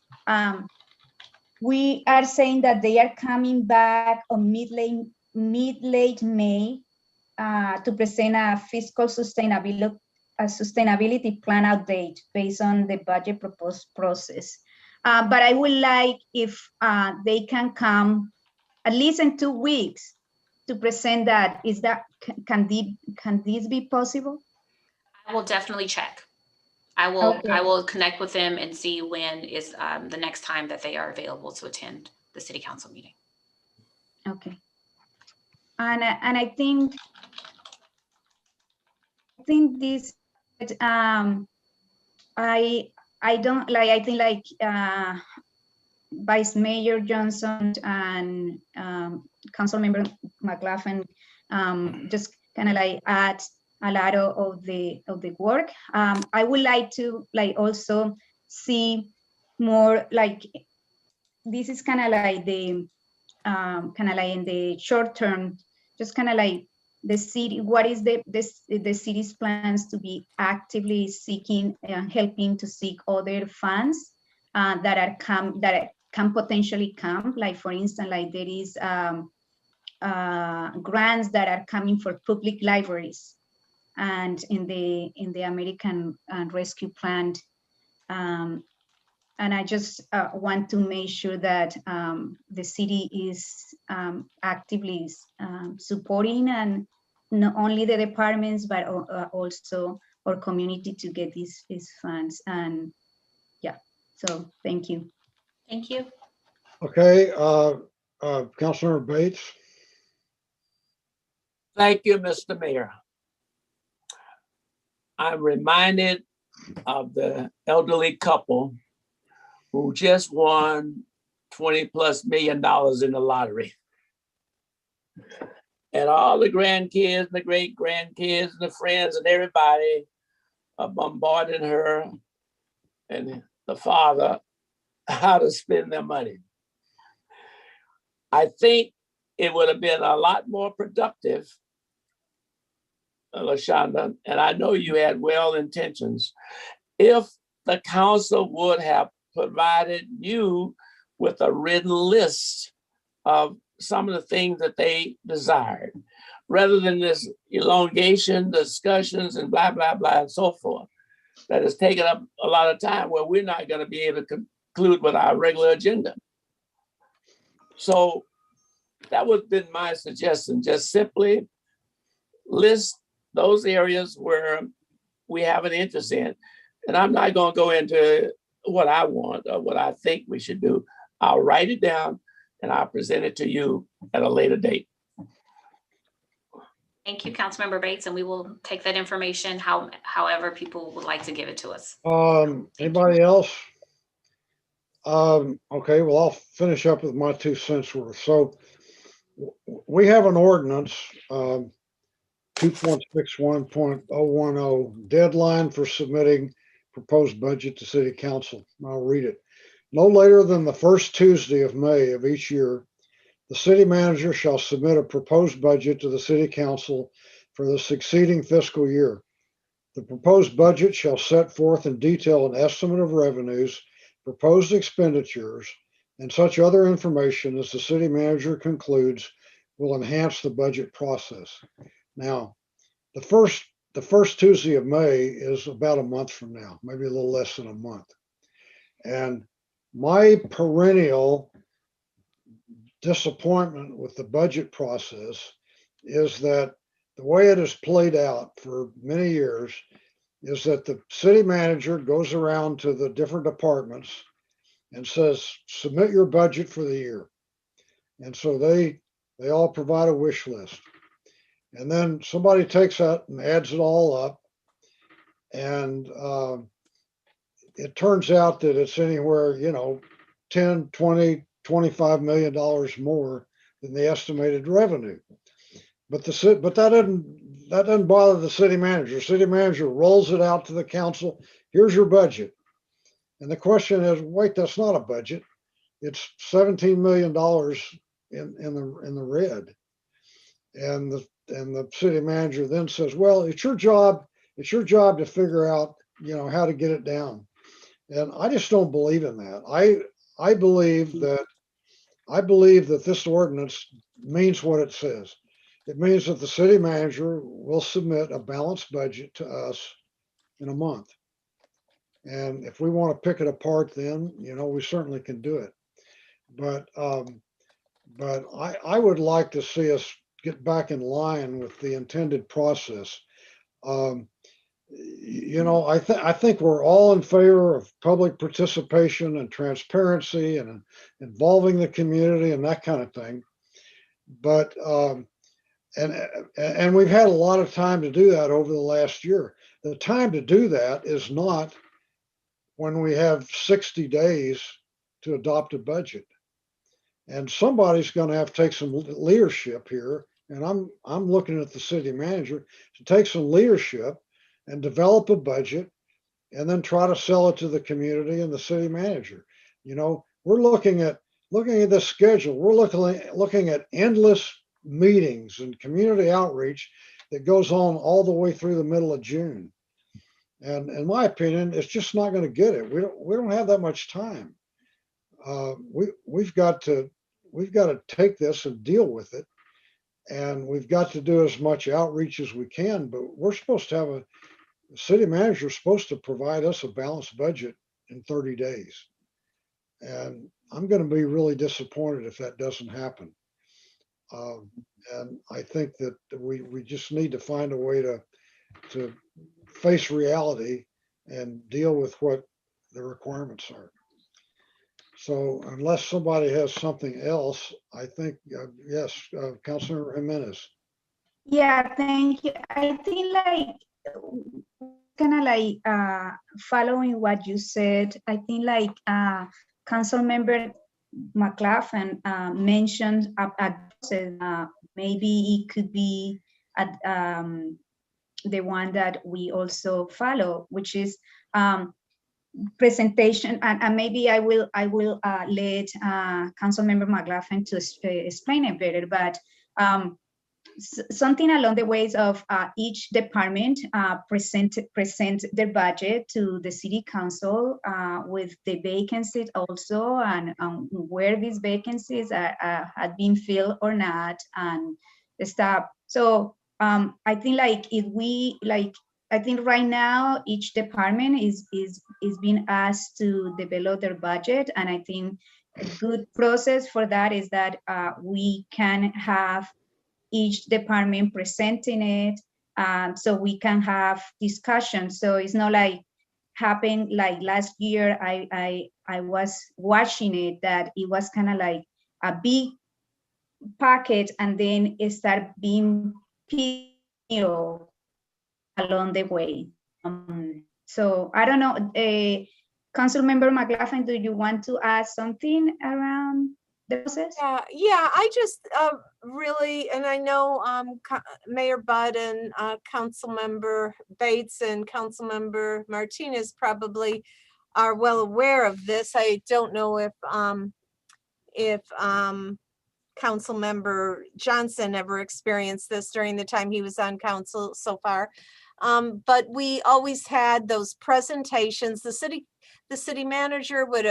we are saying that they are coming back on mid-late May to present a fiscal sustainability plan update based on the budget proposed process. But I would like if they can come at least in 2 weeks to present that. Can this be possible? I will definitely check. I will connect with them and see when is the next time that they are available to attend the city council meeting. Okay. And I think this I think like Vice Mayor Johnson and Council Member McLaughlin just kind of like add a lot of the work. I would like to also see more like this is kind of like the in the short term, just kind of like the city. What is the city's plans to be actively seeking and helping to seek other funds that can potentially come. Like for instance, like there is grants that are coming for public libraries, and in the American Rescue Plan. And I just want to make sure that the city is actively supporting and not only the departments, but also our community to get these funds. And yeah, so thank you. Thank you. Okay, Councilmember Bates. Thank you, Mr. Mayor. I'm reminded of the elderly couple who just won $20+ million in the lottery. And all the grandkids, the great grandkids, and the friends and everybody are bombarding her and the father how to spend their money. I think it would have been a lot more productive, LaShonda, and I know you had well intentions, if the council would have provided you with a written list of some of the things that they desired, rather than this elongation, discussions, and blah, blah, blah, and so forth, that has taken up a lot of time where we're not going to be able to conclude with our regular agenda. So that would have been my suggestion, just simply list those areas where we have an interest in. And I'm not going to go into what I want or what I think we should do. I'll write it down and I'll present it to you at a later date. Thank you, Councilmember Bates, and we will take that information however people would like to give it to us. Anybody else? Okay, well, I'll finish up with my 2 cents worth. So we have an ordinance 2.61.010, deadline for submitting proposed budget to City Council. I'll read it. No later than the first Tuesday of May of each year, the city manager shall submit a proposed budget to the City Council for the succeeding fiscal year. The proposed budget shall set forth in detail an estimate of revenues, proposed expenditures, and such other information as the city manager concludes will enhance the budget process. Now, the first Tuesday of May is about a month from now, maybe a little less than a month. And my perennial disappointment with the budget process is that the way it has played out for many years is that the city manager goes around to the different departments and says, submit your budget for the year. And so they all provide a wish list. And then somebody takes that and adds it all up. And it turns out that it's anywhere, 10, 20, $25 million more than the estimated revenue. But that doesn't bother the city manager. City manager rolls it out to the council. Here's your budget. And the question is, wait, that's not a budget. It's $17 million in the red. And the city manager then says, well, it's your job to figure out, how to get it down. And I just don't believe in that. I believe that this ordinance means what it says. It means that the city manager will submit a balanced budget to us in a month. And if we want to pick it apart, then, we certainly can do it. But I would like to see us get back in line with the intended process. I think we're all in favor of public participation and transparency and involving the community and that kind of thing. But and we've had a lot of time to do that over the last year. The time to do that is not when we have 60 days to adopt a budget. And somebody's going to have to take some leadership here. And I'm looking at the city manager to take some leadership and develop a budget and then try to sell it to the community and the city manager. We're looking at the schedule. We're looking at endless meetings and community outreach that goes on all the way through the middle of June. And in my opinion, it's just not going to get it. We don't have that much time. We've got to take this and deal with it. And we've got to do as much outreach as we can, but we're supposed to have the city manager is supposed to provide us a balanced budget in 30 days. And I'm going to be really disappointed if that doesn't happen. And I think that we just need to find a way to face reality and deal with what the requirements are. So unless somebody has something else, I think, yes, Councilor Jimenez. Yeah, thank you. I think following what you said, I think Councilmember McLaughlin mentioned maybe it could be the one that we also follow, which is presentation, and maybe I will let Councilmember McLaughlin to explain it better, but something along the ways of each department present their budget to the city council with the vacancies also, and where these vacancies had been filled or not, and the stuff. So I think I think right now each department is being asked to develop their budget, and I think a good process for that is that we can have each department presenting it, so we can have discussions. So it's not like happened like last year. I was watching it, that it was kind of like a big packet, and then it started being along the way. So I don't know, Councilmember McLaughlin, do you want to add something around the process? Yeah, I just really, and I know Mayor Budd and Councilmember Bates and Councilmember Martinez probably are well aware of this. I don't know if Councilmember Johnson ever experienced this during the time he was on council so far. But we always had those presentations. The city manager would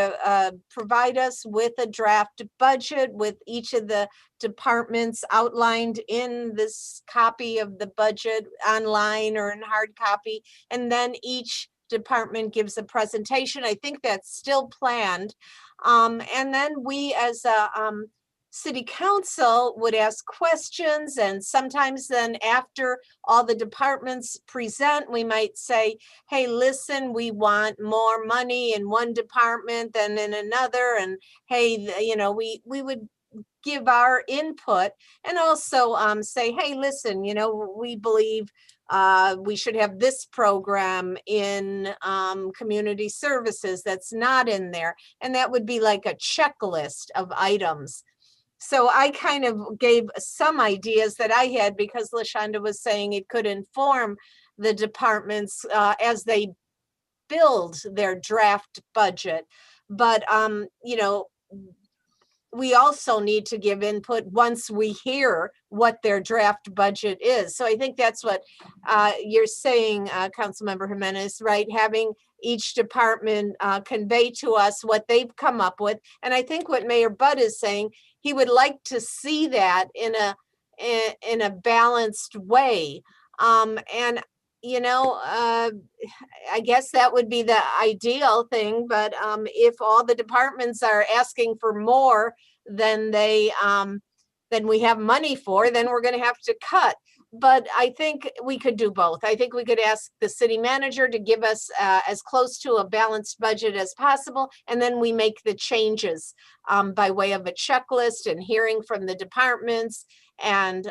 provide us with a draft budget with each of the departments outlined in this copy of the budget online or in hard copy. And then each department gives a presentation. I think that's still planned. And then we as a city council would ask questions, and sometimes then after all the departments present, we might say, hey, listen, we want more money in one department than in another. And hey, we would give our input and also say, hey, listen, we believe we should have this program in community services that's not in there. And that would be like a checklist of items. So I kind of gave some ideas that I had because LaShonda was saying it could inform the departments as they build their draft budget. But, we also need to give input once we hear what their draft budget is. So I think that's what you're saying, Councilmember Jimenez, right? Having each department convey to us what they've come up with. And I think what Mayor Budd is saying, he would like to see that in a balanced way. And I guess that would be the ideal thing, but if all the departments are asking for more than than we have money for, then we're going to have to cut. But I think we could do both. I think we could ask the city manager to give us as close to a balanced budget as possible, and then we make the changes by way of a checklist and hearing from the departments and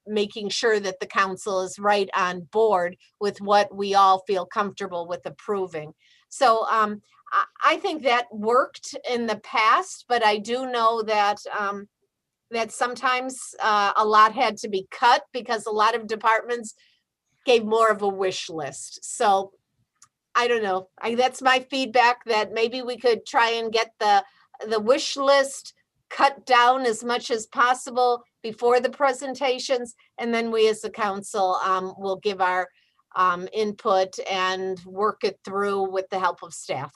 making sure that the council is right on board with what we all feel comfortable with approving. So I think that worked in the past, but I do know that that sometimes a lot had to be cut because a lot of departments gave more of a wish list. So I don't know. That's my feedback, that maybe we could try and get the wish list cut down as much as possible before the presentations. And then we as a council will give our input and work it through with the help of staff.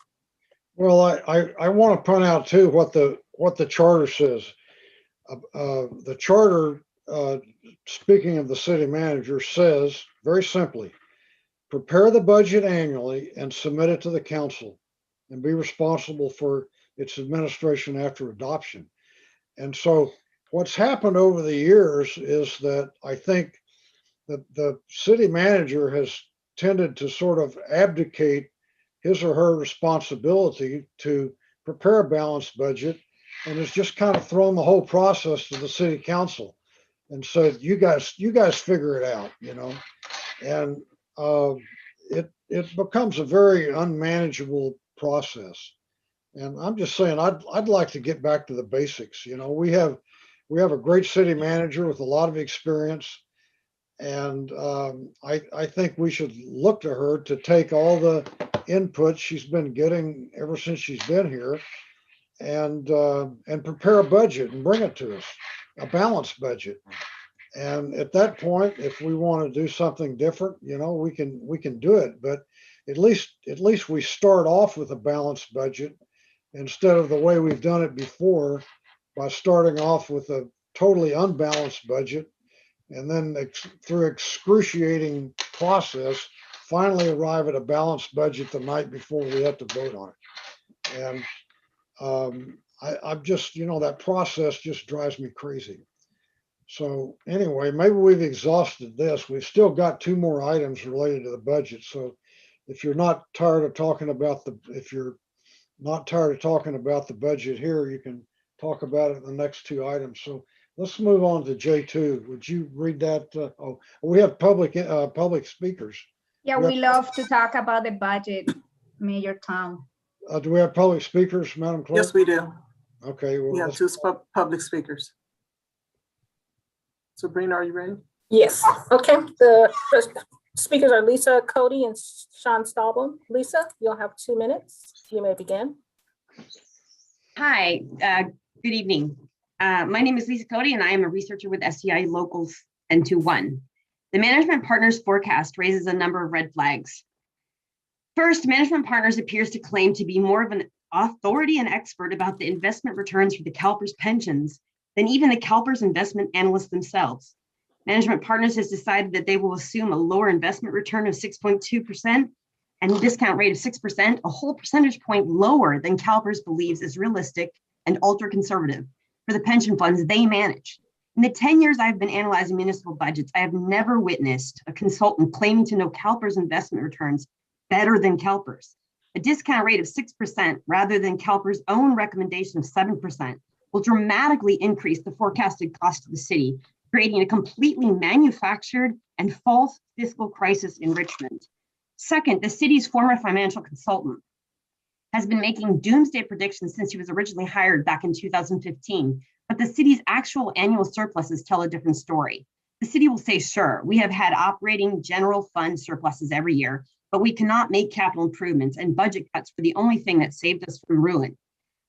Well, I want to point out too what the charter says. The charter, speaking of the city manager, says very simply, prepare the budget annually and submit it to the council and be responsible for its administration after adoption. And so what's happened over the years is that I think that the city manager has tended to sort of abdicate his or her responsibility to prepare a balanced budget, and has just kind of thrown the whole process to the city council and said, you guys figure it out, and it becomes a very unmanageable process. And I'm just saying, I'd like to get back to the basics. We have a great city manager with a lot of experience, and I think we should look to her to take all the input she's been getting ever since she's been here, and prepare a budget and bring it to us, a balanced budget. And at that point, if we want to do something different, we can do it. But at least we start off with a balanced budget, instead of the way we've done it before, by starting off with a totally unbalanced budget, and then through excruciating process, finally arrive at a balanced budget the night before we have to vote on it. And I'm just, that process just drives me crazy. So anyway, maybe we've exhausted this. We've still got 2 more items related to the budget. So if you're not tired of talking about the budget here, you can talk about it in the next 2 items. So let's move on to J2. Would you read that? We have public speakers. Yeah, we love to talk about the budget, Mayor Tom. Do we have public speakers, Madam Clerk? Yes, we do. Okay, well, We have let's- two public speakers. Sabrina, are you ready? Yes, okay. The first speakers are Lisa Cody and Sean Staubel. Lisa, you'll have 2 minutes. You may begin. Hi, good evening. My name is Lisa Cody and I am a researcher with SCI Locals N21. The Management Partners forecast raises a number of red flags. First, Management Partners appears to claim to be more of an authority and expert about the investment returns for the CalPERS pensions than even the CalPERS investment analysts themselves. Management Partners has decided that they will assume a lower investment return of 6.2% and a discount rate of 6%, a whole percentage point lower than CalPERS believes is realistic and ultra-conservative for the pension funds they manage. In the 10 years I've been analyzing municipal budgets, I have never witnessed a consultant claiming to know CalPERS investment returns better than CalPERS. A discount rate of 6% rather than CalPERS' own recommendation of 7% will dramatically increase the forecasted cost to the city, creating a completely manufactured and false fiscal crisis in Richmond. Second, the city's former financial consultant has been making doomsday predictions since he was originally hired back in 2015, but the city's actual annual surpluses tell a different story. The city will say, sure, we have had operating general fund surpluses every year, but we cannot make capital improvements, and budget cuts were the only thing that saved us from ruin.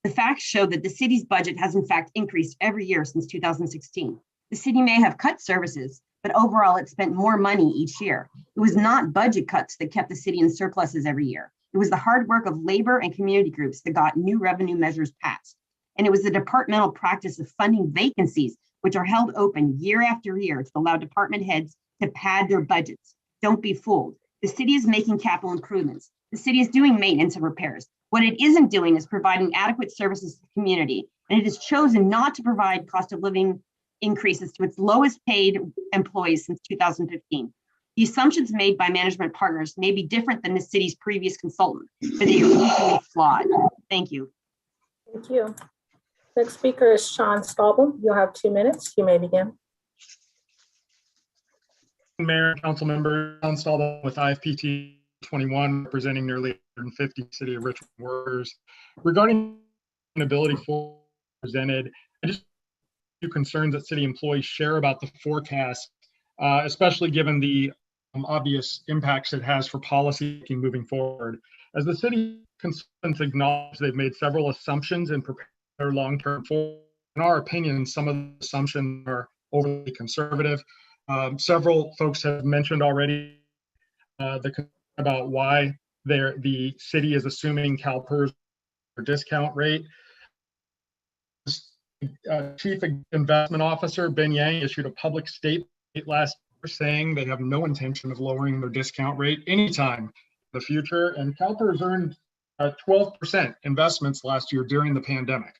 The facts show that the city's budget has in fact increased every year since 2016. The city may have cut services, but overall it spent more money each year. It was not budget cuts that kept the city in surpluses every year. It was the hard work of labor and community groups that got new revenue measures passed. And it was the departmental practice of funding vacancies, which are held open year after year to allow department heads to pad their budgets. Don't be fooled. The city is making capital improvements. The city is doing maintenance and repairs. What it isn't doing is providing adequate services to the community. And it has chosen not to provide cost of living increases to its lowest paid employees since 2015. The assumptions made by Management Partners may be different than the city's previous consultant, but they are equally flawed. Thank you. Thank you. Next speaker is Sean Staubel. You'll have 2 minutes. You may begin. Mayor, council member, Sean Staubel with IFPT 21, representing nearly 150 City of Richmond workers. Regarding ability for presented, I just have a few concerns that city employees share about the forecast, especially given the obvious impacts it has for policy making moving forward. As the city consultants acknowledge, they've made several assumptions and prepared their long-term forecast. In our opinion, some of the assumptions are overly conservative. Several folks have mentioned already about why the city is assuming CalPERS discount rate. Chief Investment Officer Ben Yang issued a public statement last year saying they have no intention of lowering their discount rate anytime in the future. And CalPERS earned 12% investments last year during the pandemic.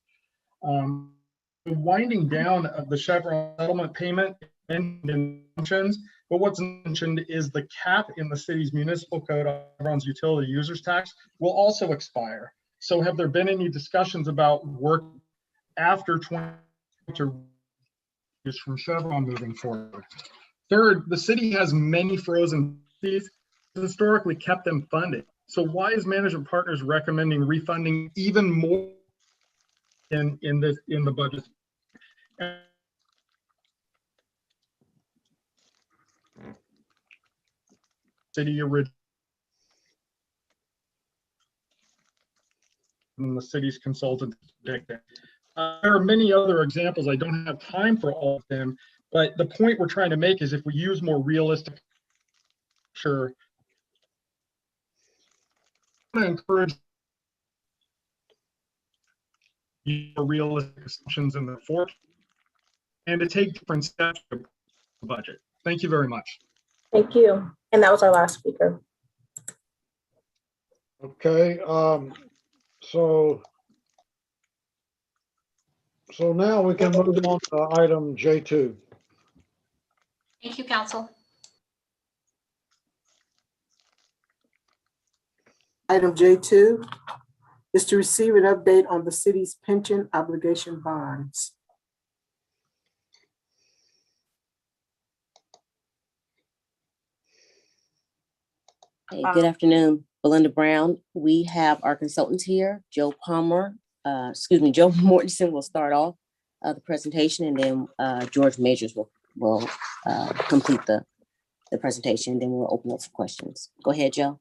The winding down of the Chevron settlement payment and functions, but what's mentioned is the cap in the city's municipal code on Chevron's utility users tax will also expire. So have there been any discussions about work after 20 is from Chevron moving forward? Third, the city has many frozen fees, historically kept them funded. So why is Management Partners recommending refunding even more in the budget? City original and the city's consultant predicted. There are many other examples. I don't have time for all of them, but the point we're trying to make is if we use more realistic, sure, I'm going to encourage more realistic assumptions in the forecast and to take different steps to the budget. Thank you very much. Thank you. And that was our last speaker. Okay, so now we can move on to item J2. Thank you, council. Item J2 is to receive an update on the city's pension obligation bonds. Hey, good afternoon, Belinda Brown. We have our consultants here, Joe Palmer Joe Mortensen will start off the presentation, and then George Majors will complete the presentation, and then we'll open up for questions. Go ahead, Joe.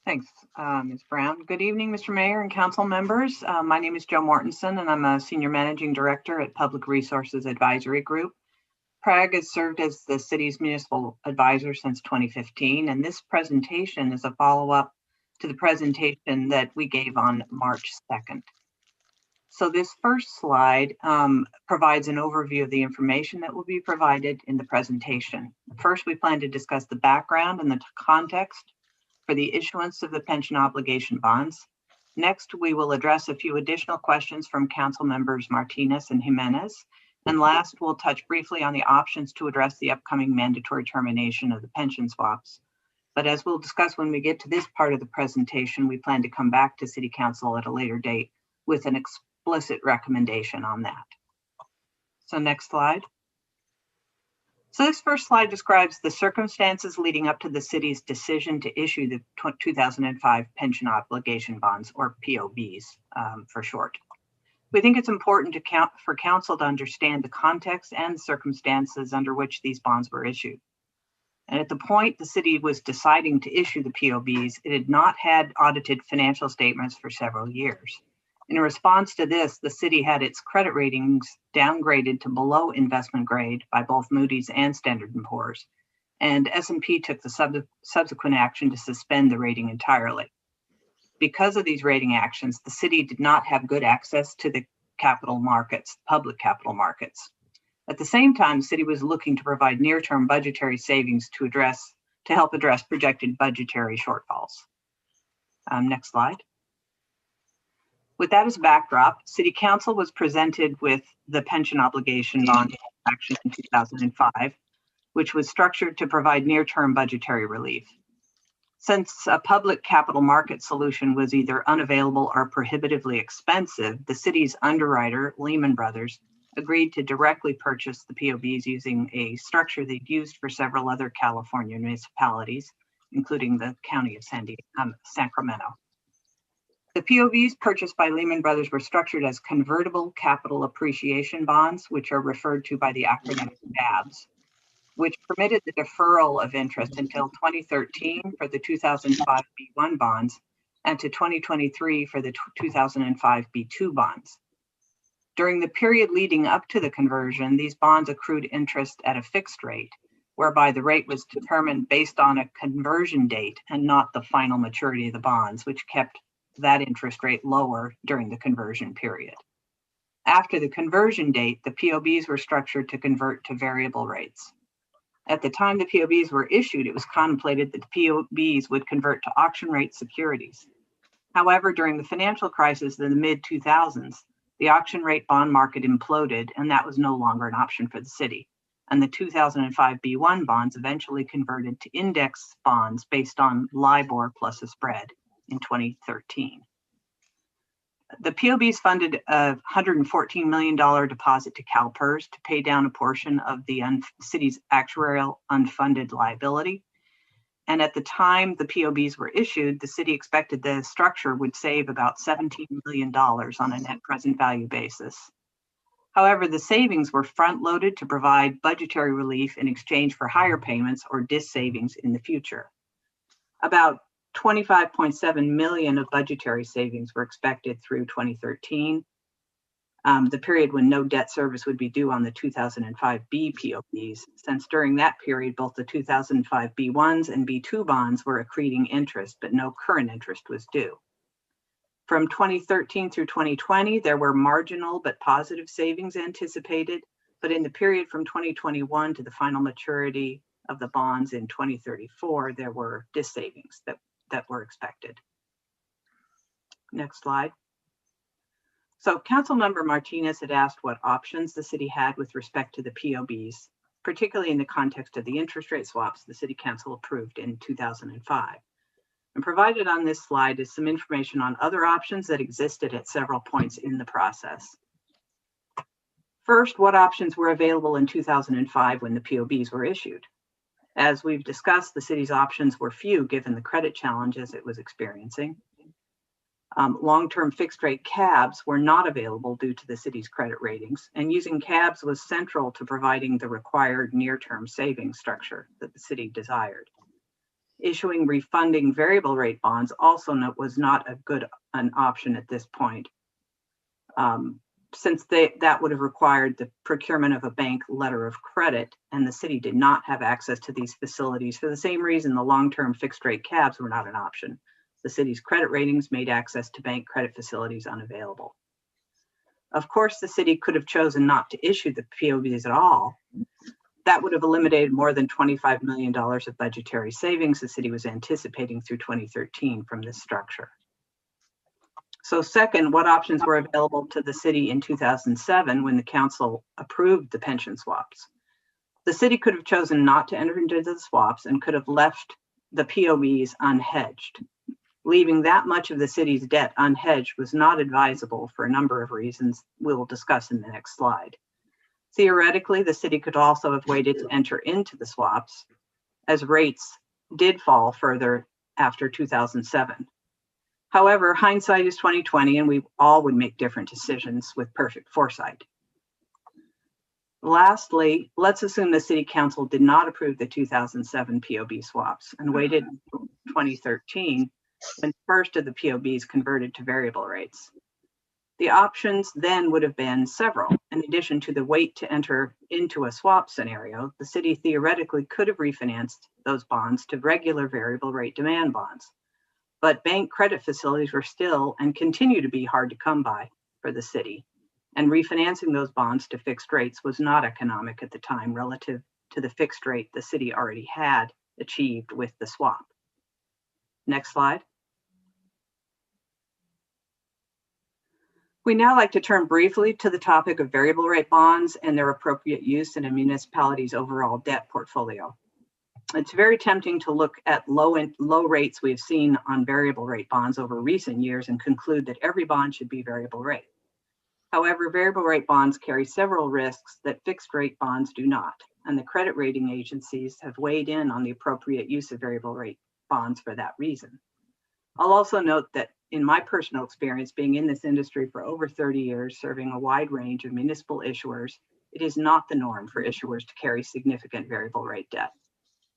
Thanks, Ms. Brown. Good evening, Mr. Mayor and council members. My name is Joe Mortensen, and I'm a Senior Managing Director at Public Resources Advisory Group. PRAG has served as the city's municipal advisor since 2015, and this presentation is a follow-up to the presentation that we gave on March 2nd. So this first slide provides an overview of the information that will be provided in the presentation. First, we plan to discuss the background and the context for the issuance of the pension obligation bonds. Next, we will address a few additional questions from council members Martinez and Jimenez. And last, we'll touch briefly on the options to address the upcoming mandatory termination of the pension swaps. But as we'll discuss when we get to this part of the presentation, we plan to come back to City Council at a later date with an explicit recommendation on that. So next slide. So this first slide describes the circumstances leading up to the city's decision to issue the 2005 pension obligation bonds, or POBs for short. We think it's important for council to understand the context and circumstances under which these bonds were issued. And at the point the city was deciding to issue the POBs, it had not had audited financial statements for several years. In response to this, the city had its credit ratings downgraded to below investment grade by both Moody's and Standard & Poor's, and S&P took the subsequent action to suspend the rating entirely. Because of these rating actions, the city did not have good access to the capital markets, public capital markets. At the same time, the city was looking to provide near-term budgetary savings to help address projected budgetary shortfalls. Next slide. With that as a backdrop, City Council was presented with the pension obligation bond action in 2005, which was structured to provide near-term budgetary relief. Since a public capital market solution was either unavailable or prohibitively expensive, the city's underwriter, Lehman Brothers, agreed to directly purchase the POBs using a structure they'd used for several other California municipalities, including the county of Sacramento. The POBs purchased by Lehman Brothers were structured as convertible capital appreciation bonds, which are referred to by the acronym CABs, which permitted the deferral of interest until 2013 for the 2005 B1 bonds and to 2023 for the 2005 B2 bonds. During the period leading up to the conversion, these bonds accrued interest at a fixed rate, whereby the rate was determined based on a conversion date and not the final maturity of the bonds, which kept that interest rate lower during the conversion period. After the conversion date, the POBs were structured to convert to variable rates. At the time the POBs were issued, it was contemplated that the POBs would convert to auction rate securities. However, during the financial crisis in the mid-2000s, the auction rate bond market imploded, and that was no longer an option for the city. And the 2005 B1 bonds eventually converted to index bonds based on LIBOR plus a spread in 2013. The POBs funded a $114 million deposit to CalPERS to pay down a portion of the city's actuarial unfunded liability. And at the time the POBs were issued, the city expected the structure would save about $17 million on a net present value basis. However, the savings were front-loaded to provide budgetary relief in exchange for higher payments or DIS savings in the future. About $25.7 million of budgetary savings were expected through 2013, the period when no debt service would be due on the 2005 B POBs, since during that period, both the 2005 B1s and B2 bonds were accreting interest, but no current interest was due. From 2013 through 2020, there were marginal but positive savings anticipated, but in the period from 2021 to the final maturity of the bonds in 2034, there were DIS savings that were expected. Next slide. So Councilmember Martinez had asked what options the city had with respect to the POBs, particularly in the context of the interest rate swaps the City Council approved in 2005. And provided on this slide is some information on other options that existed at several points in the process. First, what options were available in 2005 when the POBs were issued? As we've discussed, the city's options were few given the credit challenges it was experiencing. Long-term fixed rate cabs were not available due to the city's credit ratings, and using cabs was central to providing the required near-term savings structure that the city desired. Issuing refunding variable rate bonds also was not an option at this point, since that would have required the procurement of a bank letter of credit, and the city did not have access to these facilities for the same reason the long-term fixed rate cabs were not an option. The city's credit ratings made access to bank credit facilities unavailable. Of course, the city could have chosen not to issue the POBs at all. That would have eliminated more than $25 million of budgetary savings the city was anticipating through 2013 from this structure. So second, what options were available to the city in 2007 when the council approved the pension swaps? The city could have chosen not to enter into the swaps and could have left the POBs unhedged. Leaving that much of the city's debt unhedged was not advisable for a number of reasons we'll discuss in the next slide. Theoretically, the city could also have waited to enter into the swaps as rates did fall further after 2007. However, hindsight is 2020 and we all would make different decisions with perfect foresight. Lastly, let's assume the city council did not approve the 2007 POB swaps and waited until 2013 when the first of the POBs converted to variable rates. The options then would have been several. In addition to the wait to enter into a swap scenario, the city theoretically could have refinanced those bonds to regular variable rate demand bonds. But bank credit facilities were still and continue to be hard to come by for the city. And refinancing those bonds to fixed rates was not economic at the time relative to the fixed rate the city already had achieved with the swap. Next slide. We now like to turn briefly to the topic of variable rate bonds and their appropriate use in a municipality's overall debt portfolio. It's very tempting to look at low rates we've seen on variable rate bonds over recent years and conclude that every bond should be variable rate. However, variable rate bonds carry several risks that fixed rate bonds do not, and the credit rating agencies have weighed in on the appropriate use of variable rate bonds for that reason. I'll also note that in my personal experience being in this industry for over 30 years, serving a wide range of municipal issuers, it is not the norm for issuers to carry significant variable rate debt.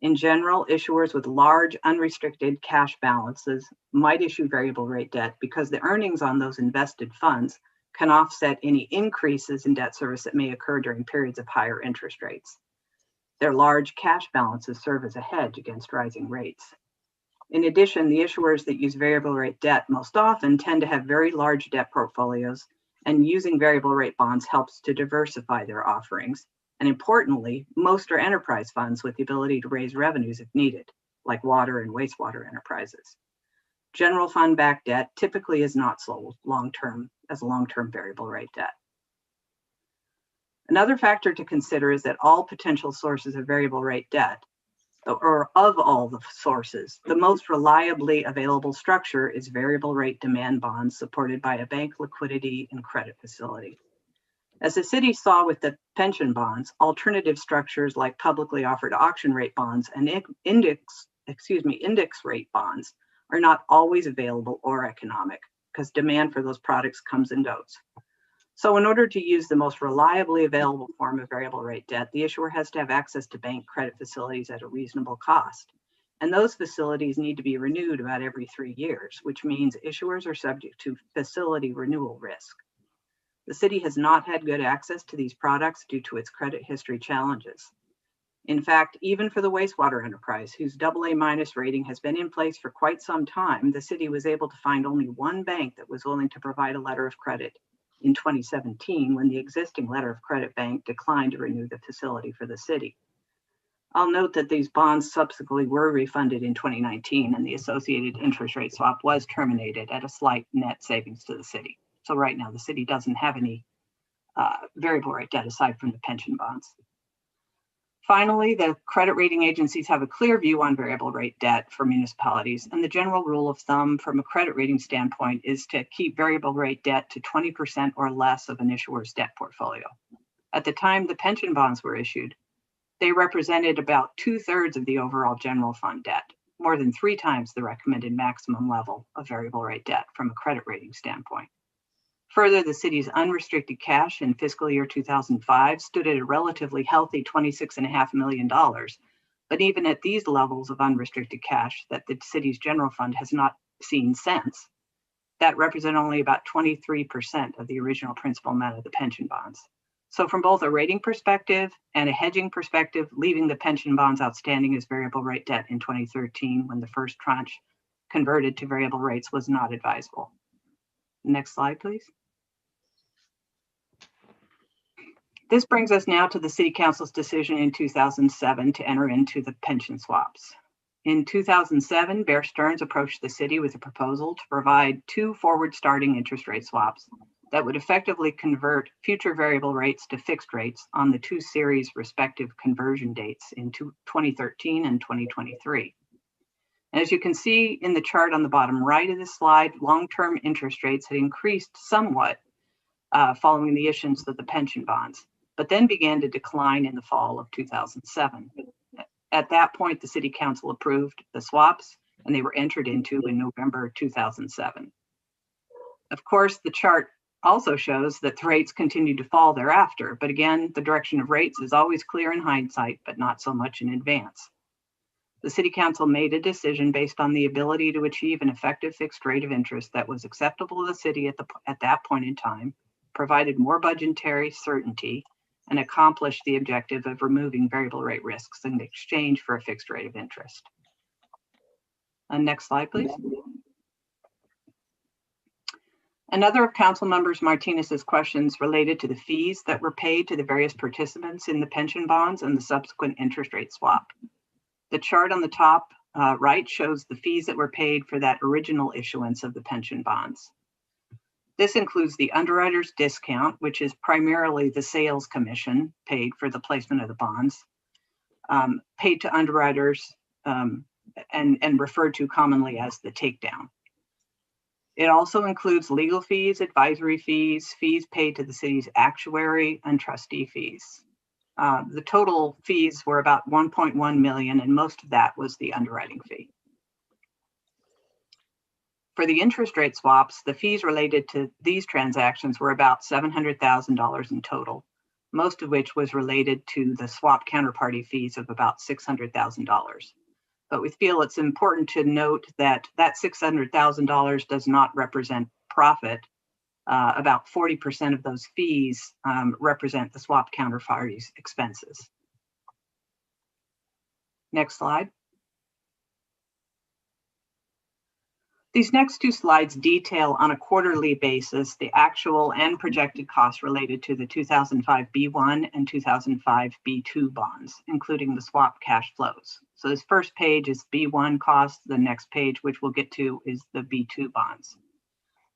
In general, issuers with large unrestricted cash balances might issue variable rate debt because the earnings on those invested funds can offset any increases in debt service that may occur during periods of higher interest rates. Their large cash balances serve as a hedge against rising rates. In addition, the issuers that use variable rate debt most often tend to have very large debt portfolios, and using variable rate bonds helps to diversify their offerings. And importantly, most are enterprise funds with the ability to raise revenues if needed, like water and wastewater enterprises. General fund backed debt typically is not sold long-term as long-term variable rate debt. Another factor to consider is that all potential sources of variable rate debt, or of all the sources, the most reliably available structure is variable rate demand bonds supported by a bank liquidity and credit facility. As the city saw with the pension bonds, alternative structures like publicly offered auction rate bonds and index rate bonds are not always available or economic because demand for those products comes and goes. So in order to use the most reliably available form of variable rate debt, the issuer has to have access to bank credit facilities at a reasonable cost. And those facilities need to be renewed about every 3 years, which means issuers are subject to facility renewal risk. The city has not had good access to these products due to its credit history challenges. In fact, even for the wastewater enterprise, whose AA- rating has been in place for quite some time, the city was able to find only one bank that was willing to provide a letter of credit in 2017 when the existing letter of credit bank declined to renew the facility for the city. I'll note that these bonds subsequently were refunded in 2019 and the associated interest rate swap was terminated at a slight net savings to the city. So right now the city doesn't have any variable rate debt aside from the pension bonds. Finally, the credit rating agencies have a clear view on variable rate debt for municipalities, and the general rule of thumb from a credit rating standpoint is to keep variable rate debt to 20% or less of an issuer's debt portfolio. At the time the pension bonds were issued, they represented about 2/3 of the overall general fund debt. more than 3 times the recommended maximum level of variable rate debt from a credit rating standpoint. Further, the city's unrestricted cash in fiscal year 2005 stood at a relatively healthy $26.5 million. But even at these levels of unrestricted cash that the city's general fund has not seen since, that represent only about 23% of the original principal amount of the pension bonds. So from both a rating perspective and a hedging perspective, leaving the pension bonds outstanding as variable rate debt in 2013 when the first tranche converted to variable rates was not advisable. Next slide, please. This brings us now to the City Council's decision in 2007 to enter into the pension swaps. In 2007, Bear Stearns approached the city with a proposal to provide 2 forward-starting interest rate swaps that would effectively convert future variable rates to fixed rates on the 2 series respective conversion dates in 2013 and 2023. And as you can see in the chart on the bottom right of this slide, long-term interest rates had increased somewhat following the issuance of the pension bonds, but then began to decline in the fall of 2007. At that point, the City Council approved the swaps, and they were entered into in November 2007. Of course, the chart also shows that the rates continued to fall thereafter, but again, the direction of rates is always clear in hindsight, but not so much in advance. The City Council made a decision based on the ability to achieve an effective fixed rate of interest that was acceptable to the city at that point in time, provided more budgetary certainty, and accomplished the objective of removing variable rate risks in exchange for a fixed rate of interest. Next slide, please. Another of Council Members Martinez's questions related to the fees that were paid to the various participants in the pension bonds and the subsequent interest rate swap. The chart on the top right shows the fees that were paid for that original issuance of the pension bonds. This includes the underwriter's discount, which is primarily the sales commission paid for the placement of the bonds, paid to underwriters and referred to commonly as the takedown. It also includes legal fees, advisory fees, fees paid to the city's actuary, and trustee fees. The total fees were about $1.1 million, and most of that was the underwriting fee. For the interest rate swaps, the fees related to these transactions were about $700,000 in total, most of which was related to the swap counterparty fees of about $600,000. But we feel it's important to note that that $600,000 does not represent profit. About 40% of those fees represent the swap counterparty's expenses. Next slide. These next 2 slides detail on a quarterly basis the actual and projected costs related to the 2005 B1 and 2005 B2 bonds, including the swap cash flows. So this first page is B1 costs. The next page, which we'll get to, is the B2 bonds.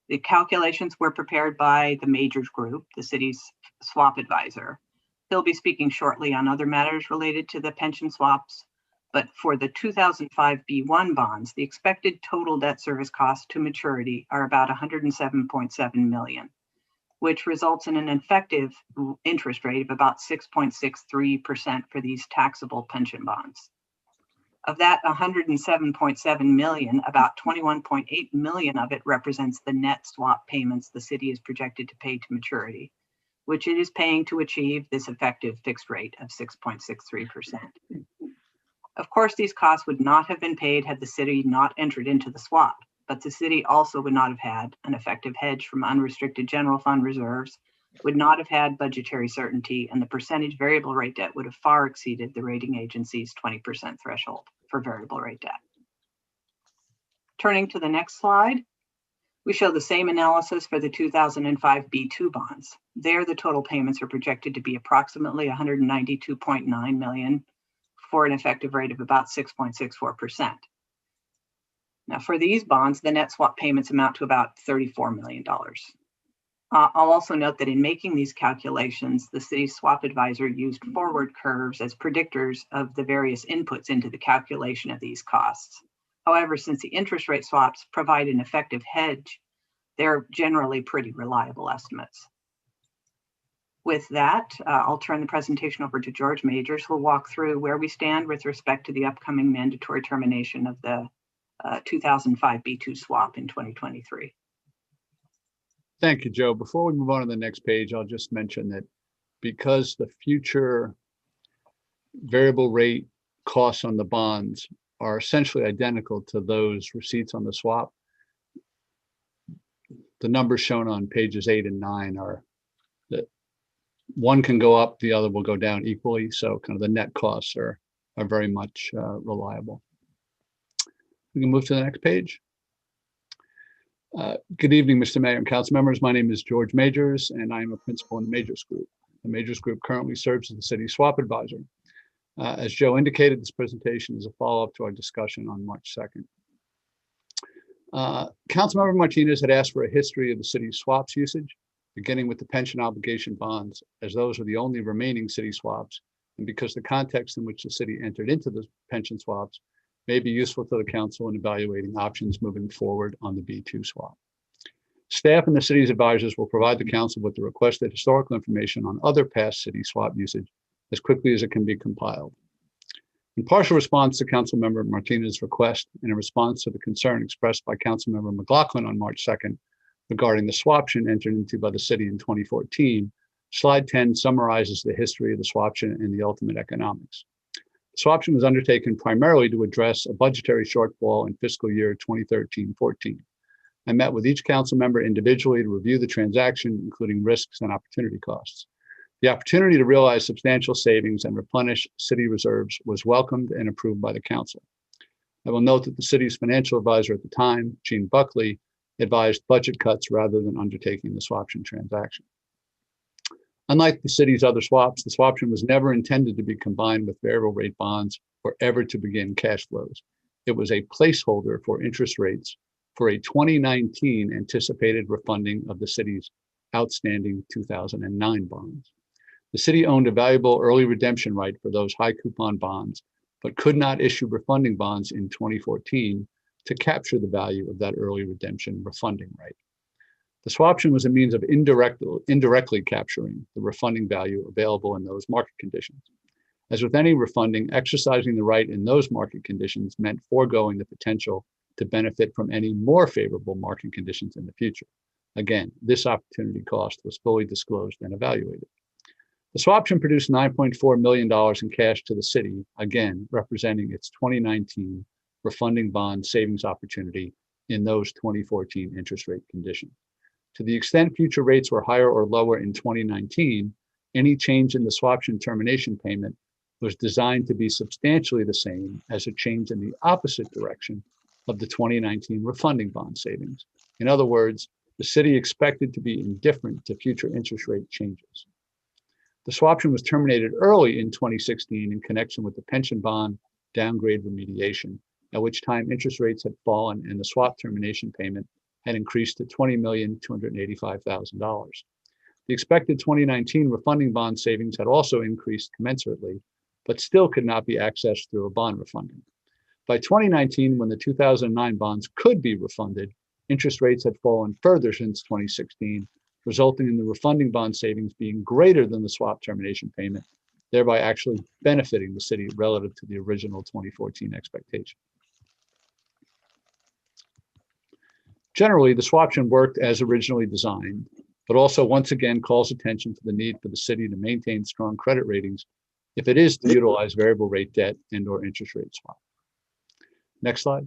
The calculations were prepared by the Majors Group, the city's swap advisor. He'll be speaking shortly on other matters related to the pension swaps. But for the 2005 B1 bonds, the expected total debt service costs to maturity are about $107.7 million, which results in an effective interest rate of about 6.63% for these taxable pension bonds. Of that $107.7 million, about $21.8 million of it represents the net swap payments the city is projected to pay to maturity, which it is paying to achieve this effective fixed rate of 6.63%. Of course, these costs would not have been paid had the city not entered into the swap, but the city also would not have had an effective hedge from unrestricted general fund reserves, would not have had budgetary certainty, and the percentage variable rate debt would have far exceeded the rating agency's 20% threshold for variable rate debt. Turning to the next slide, we show the same analysis for the 2005 B2 bonds. There, the total payments are projected to be approximately $192.9 million for an effective rate of about 6.64%. Now, for these bonds, the net swap payments amount to about $34 million. I'll also note that in making these calculations, the city's swap advisor used forward curves as predictors of the various inputs into the calculation of these costs. However, since the interest rate swaps provide an effective hedge, they're generally pretty reliable estimates. With that, I'll turn the presentation over to George Majors, who'll walk through where we stand with respect to the upcoming mandatory termination of the 2005 B2 swap in 2023. Thank you, Joe. Before we move on to the next page, I'll just mention that because the future variable rate costs on the bonds are essentially identical to those receipts on the swap, the numbers shown on pages 8 and 9 are that one can go up, the other will go down equally. So kind of the net costs are very much reliable. We can move to the next page. Good evening, Mr. Mayor and council members. My name is George Majors, and I am a principal in the Majors Group. The Majors Group currently serves as the city's swap advisor. As Joe indicated, this presentation is a follow-up to our discussion on March 2nd. Councilmember Martinez had asked for a history of the city's swaps usage, beginning with the pension obligation bonds, as those are the only remaining city swaps, and because the context in which the city entered into the pension swaps may be useful to the council in evaluating options moving forward on the B2 swap. Staff and the city's advisors will provide the council with the requested historical information on other past city swap usage as quickly as it can be compiled. In partial response to Councilmember Martinez's request and in response to the concern expressed by Councilmember McLaughlin on March 2nd regarding the swaption entered into by the city in 2014, slide 10 summarizes the history of the swaption and the ultimate economics. The swaption was undertaken primarily to address a budgetary shortfall in fiscal year 2013-14. I met with each council member individually to review the transaction, including risks and opportunity costs. The opportunity to realize substantial savings and replenish city reserves was welcomed and approved by the council. I will note that the city's financial advisor at the time, Gene Buckley, advised budget cuts rather than undertaking the swaption transaction. Unlike the city's other swaps, the swaption was never intended to be combined with variable rate bonds or ever to begin cash flows. It was a placeholder for interest rates for a 2019 anticipated refunding of the city's outstanding 2009 bonds. The city owned a valuable early redemption right for those high coupon bonds, but could not issue refunding bonds in 2014 to capture the value of that early redemption refunding right. The swaption was a means of indirectly capturing the refunding value available in those market conditions. As with any refunding, exercising the right in those market conditions meant foregoing the potential to benefit from any more favorable market conditions in the future. Again, this opportunity cost was fully disclosed and evaluated. The swaption produced $9.4 million in cash to the city, again, representing its 2019 refunding bond savings opportunity in those 2014 interest rate conditions. To the extent future rates were higher or lower in 2019, any change in the swaption termination payment was designed to be substantially the same as a change in the opposite direction of the 2019 refunding bond savings. In other words, the city expected to be indifferent to future interest rate changes. The swaption was terminated early in 2016 in connection with the pension bond downgrade remediation, at which time interest rates had fallen and the swap termination payment had increased to $20,285,000. The expected 2019 refunding bond savings had also increased commensurately, but still could not be accessed through a bond refunding. By 2019, when the 2009 bonds could be refunded, interest rates had fallen further since 2016, resulting in the refunding bond savings being greater than the swap termination payment, thereby actually benefiting the city relative to the original 2014 expectation. Generally, the swaption worked as originally designed, but also once again calls attention to the need for the city to maintain strong credit ratings if it is to utilize variable rate debt and/or interest rate swap. Next slide.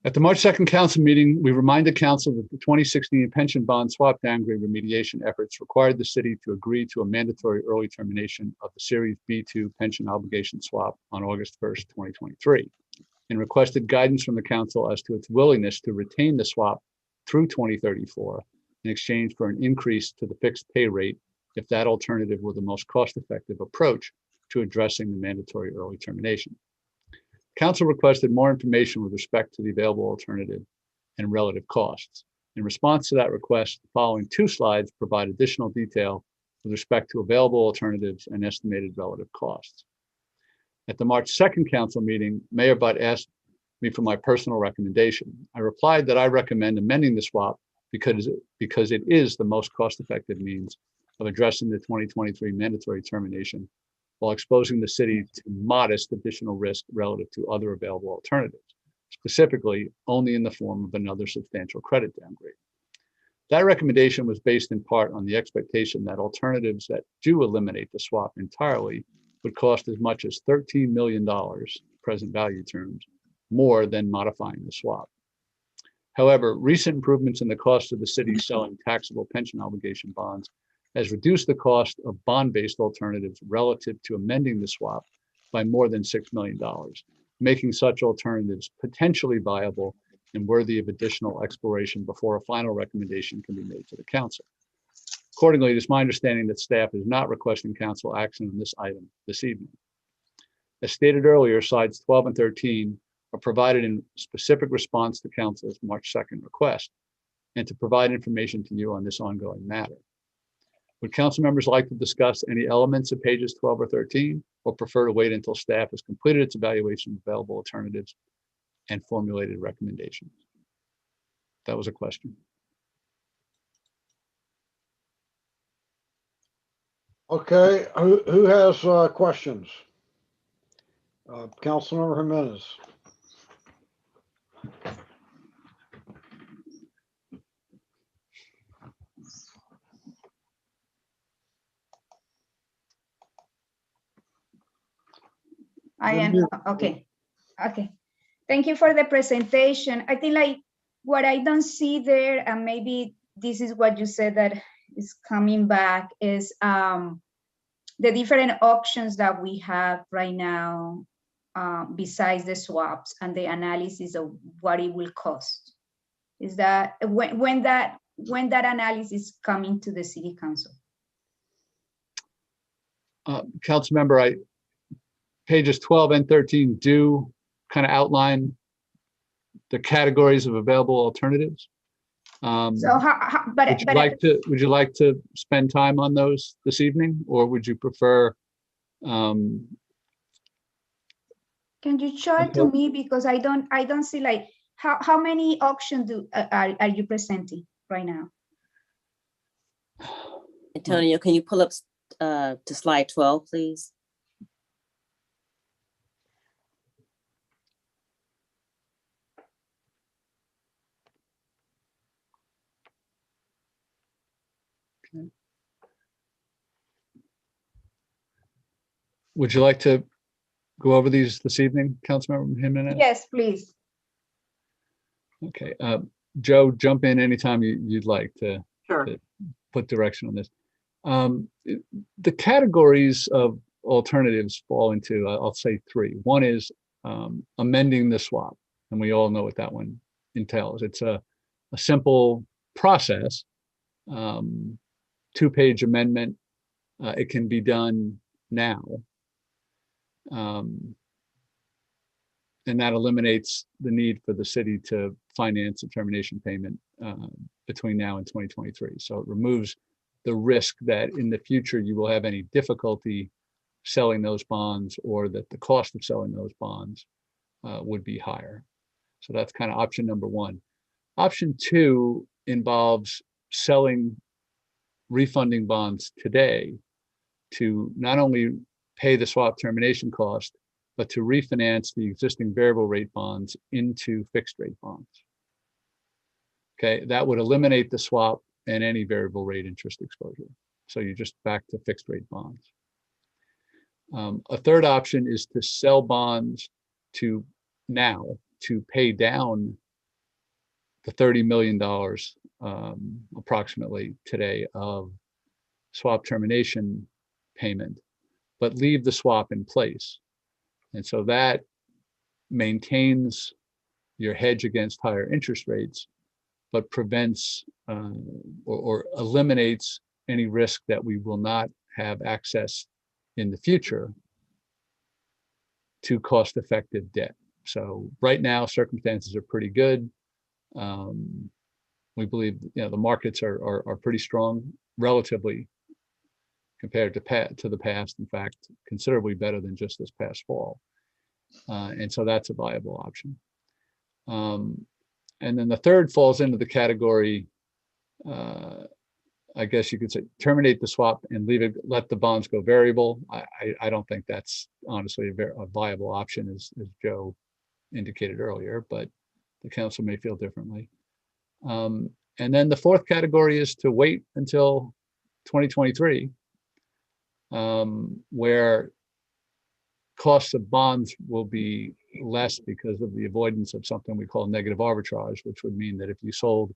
At the March 2nd council meeting, we reminded council that the 2016 pension bond swap downgrade remediation efforts required the city to agree to a mandatory early termination of the Series B2 pension obligation swap on August 1st, 2023, and requested guidance from the council as to its willingness to retain the swap through 2034 in exchange for an increase to the fixed pay rate if that alternative were the most cost-effective approach to addressing the mandatory early termination. Council requested more information with respect to the available alternative and relative costs. In response to that request, the following 2 slides provide additional detail with respect to available alternatives and estimated relative costs. At the March 2nd council meeting, Mayor Butt asked me for my personal recommendation. I replied that I recommend amending the swap because it is the most cost-effective means of addressing the 2023 mandatory termination while exposing the city to modest additional risk relative to other available alternatives, specifically only in the form of another substantial credit downgrade. That recommendation was based in part on the expectation that alternatives that do eliminate the swap entirely would cost as much as $13 million, present value terms, more than modifying the swap. However, recent improvements in the cost of the city selling taxable pension obligation bonds has reduced the cost of bond-based alternatives relative to amending the swap by more than $6 million, making such alternatives potentially viable and worthy of additional exploration before a final recommendation can be made to the council. Accordingly, it is my understanding that staff is not requesting council action on this item this evening. As stated earlier, slides 12 and 13 are provided in specific response to council's March 2nd request and to provide information to you on this ongoing matter. Would council members like to discuss any elements of pages 12 or 13, or prefer to wait until staff has completed its evaluation of available alternatives and formulated recommendations? That was a question. Okay, who has questions? Councilmember Jimenez. I am, okay. Thank you for the presentation. I think like what I don't see there, and maybe this is what you said that is coming back, is the different options that we have right now besides the swaps and the analysis of what it will cost. Is that when that analysis coming to the city council? Council member, pages 12 and 13 do kind of outline the categories of available alternatives. So would you like to spend time on those this evening, or would you prefer? Can you show it to me, because I don't see like how many options are you presenting right now? Antonio, can you pull up to slide 12, please? Would you like to go over these this evening, Councilmember Jimenez? Yes, please. Okay, Joe, jump in anytime you'd like to put direction on this. The categories of alternatives fall into, I'll say, three. One is amending the swap, and we all know what that one entails. It's a simple process, two-page amendment. It can be done now. And that eliminates the need for the city to finance a termination payment between now and 2023. So it removes the risk that in the future you will have any difficulty selling those bonds, or that the cost of selling those bonds would be higher. So that's kind of option number one. Option two involves refunding bonds today to not only pay the swap termination cost, but to refinance the existing variable rate bonds into fixed rate bonds. Okay, that would eliminate the swap and any variable rate interest exposure. So you're just back to fixed rate bonds. A third option is to sell bonds to pay down the $30 million approximately today of swap termination payment, but leave the swap in place. And so that maintains your hedge against higher interest rates, but prevents or eliminates any risk that we will not have access in the future to cost-effective debt. So right now, circumstances are pretty good. We believe the markets are pretty strong relatively compared to the past. In fact, considerably better than just this past fall. And so that's a viable option. And then the third falls into the category, I guess you could say, terminate the swap and leave it, let the bonds go variable. I don't think that's honestly a viable option, as Joe indicated earlier, but the council may feel differently. And then the fourth category is to wait until 2023, where costs of bonds will be less because of the avoidance of something we call negative arbitrage, which would mean that if you sold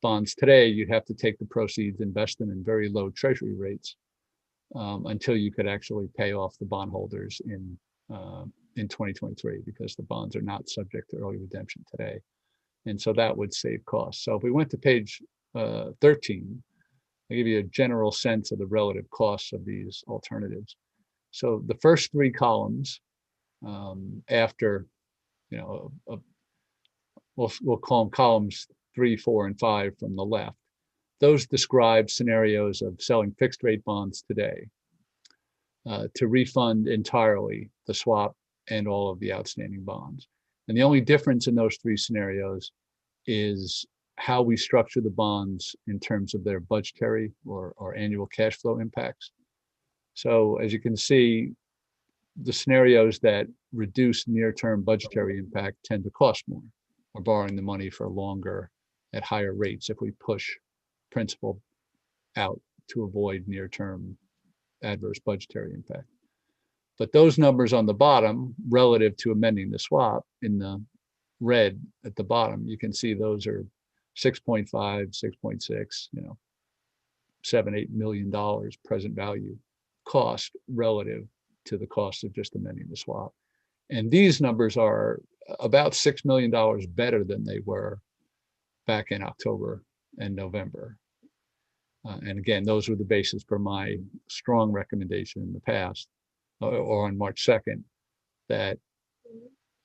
bonds today, you'd have to take the proceeds, invest them in very low treasury rates until you could actually pay off the bondholders in 2023, because the bonds are not subject to early redemption today. And so that would save costs. So if we went to page 13, I'll give you a general sense of the relative costs of these alternatives. So the first three columns after, we'll call them columns 3, 4, and 5 from the left. Those describe scenarios of selling fixed rate bonds today to refund entirely the swap and all of the outstanding bonds. And the only difference in those three scenarios is how we structure the bonds in terms of their budgetary or annual cash flow impacts. So as you can see, the scenarios that reduce near-term budgetary impact tend to cost more. We're borrowing the money for longer at higher rates if we push principal out to avoid near-term adverse budgetary impact. But those numbers on the bottom relative to amending the swap in the red at the bottom, you can see those are 6.5, 6.6, $7-8 million present value cost relative to the cost of just amending the swap. And these numbers are about $6 million better than they were back in October and November. And again, those were the basis for my strong recommendation in the past, or on March 2nd, that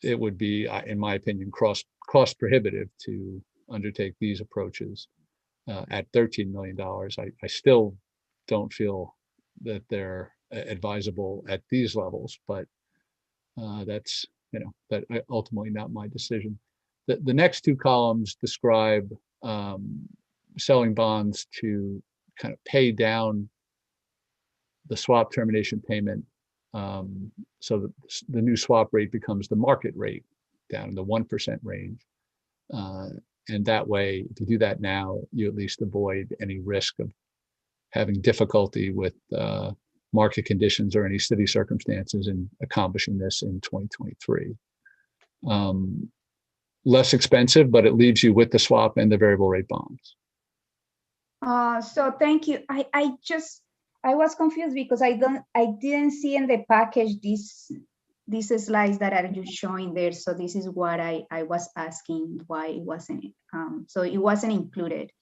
it would be, in my opinion, cost prohibitive to undertake these approaches at $13 million. I still don't feel that they're advisable at these levels, but that's that ultimately not my decision. The next two columns describe selling bonds to kind of pay down the swap termination payment, so that the new swap rate becomes the market rate down in the 1% range. And that way, if you do that now, you at least avoid any risk of having difficulty with market conditions or any city circumstances in accomplishing this in 2023. Less expensive, but it leaves you with the swap and the variable rate bonds. So thank you. I was confused because I didn't see in the package these slides that are you showing there. So this is what I was asking why it wasn't. So it wasn't included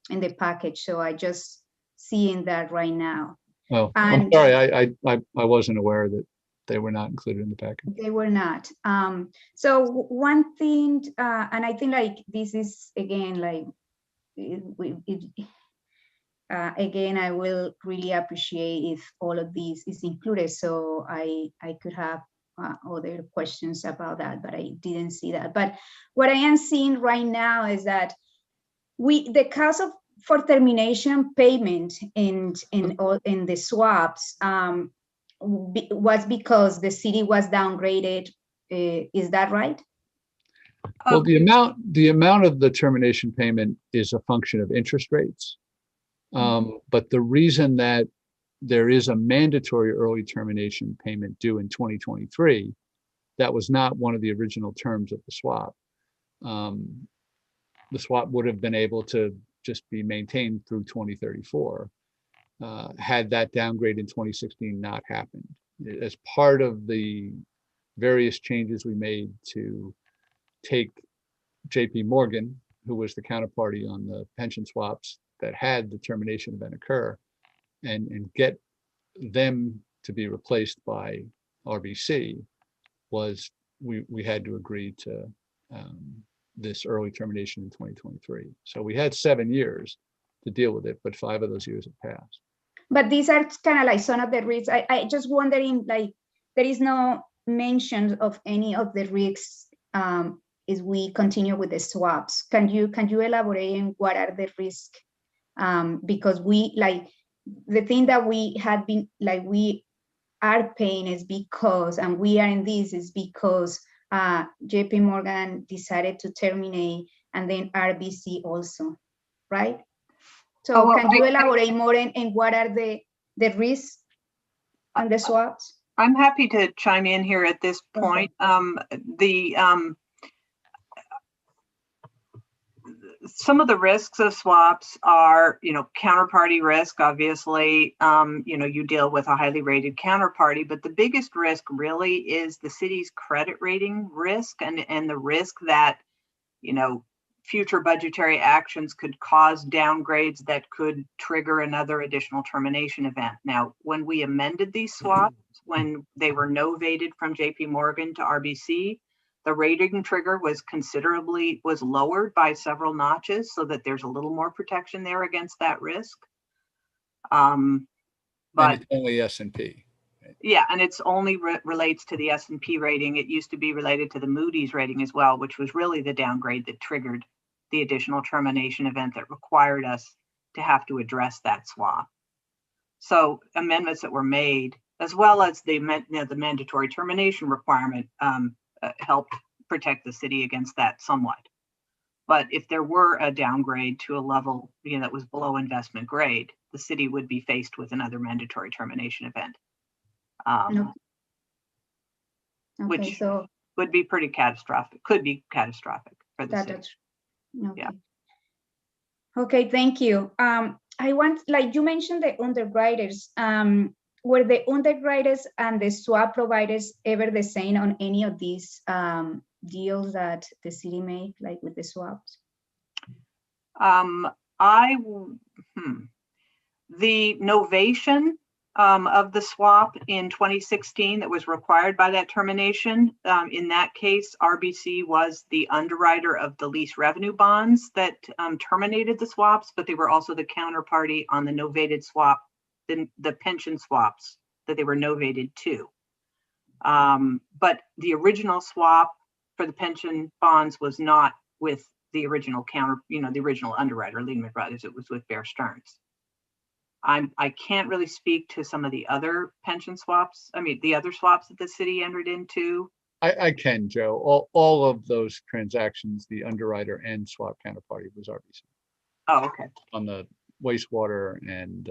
in the package. So I just seeing that right now. Oh, I'm sorry. I wasn't aware that they were not included in the package. They were not. So one thing, and I think like this is again like again, I will really appreciate if all of these is included. So I could have other questions about that, but I didn't see that. But what I am seeing right now is that the cost for termination payment in the swaps was because the city was downgraded. Is that right? Well, the amount of the termination payment is a function of interest rates. But the reason that there is a mandatory early termination payment due in 2023, that was not one of the original terms of the swap. The swap would have been able to just be maintained through 2034 had that downgrade in 2016 not happened. As part of the various changes we made to take JP Morgan, who was the counterparty on the pension swaps that had the termination event occur, and get them to be replaced by RBC, was we had to agree to this early termination in 2023. So we had 7 years to deal with it, but 5 of those years have passed. But these are kind of like some of the risks. I just wondering, like, there is no mention of any of the risks we continue with the swaps. Can you elaborate on what are the risks? Because the thing that we had been we are paying is because, and we are in this is because JP Morgan decided to terminate, and then RBC also, right? So can you elaborate more in what are the risks on the swaps? I'm happy to chime in here at this point. Some of the risks of swaps are, counterparty risk. Obviously, you deal with a highly rated counterparty, but the biggest risk really is the city's credit rating risk and the risk that, future budgetary actions could cause downgrades that could trigger another additional termination event. Now, when we amended these swaps, when they were novated from JP Morgan to RBC, the rating trigger was lowered by several notches so that there's a little more protection there against that risk. But it's only S&P. Yeah, and it's only relates to the S&P rating. It used to be related to the Moody's rating as well, which was really the downgrade that triggered the additional termination event that required us to have to address that swap. So amendments that were made, as well as the mandatory termination requirement, helped protect the city against that somewhat. But if there were a downgrade to a level that was below investment grade, the city would be faced with another mandatory termination event, which would be pretty catastrophic, could be catastrophic for the city. Okay. Yeah. Okay, thank you. I want, you mentioned the underwriters. Were the underwriters and the swap providers ever the same on any of these deals that the city made, with the swaps? The novation of the swap in 2016 that was required by that termination, in that case, RBC was the underwriter of the lease revenue bonds that terminated the swaps, but they were also the counterparty on the novated swap, the pension swaps that they were novated to. But the original swap for the pension bonds was not with the original the original underwriter, Lehman Brothers. It was with Bear Stearns. I can't really speak to some of the other pension swaps. I mean, the other swaps that the city entered into. I can, Joe. All of those transactions, the underwriter and swap counterparty was RBC. Oh, okay. On the wastewater and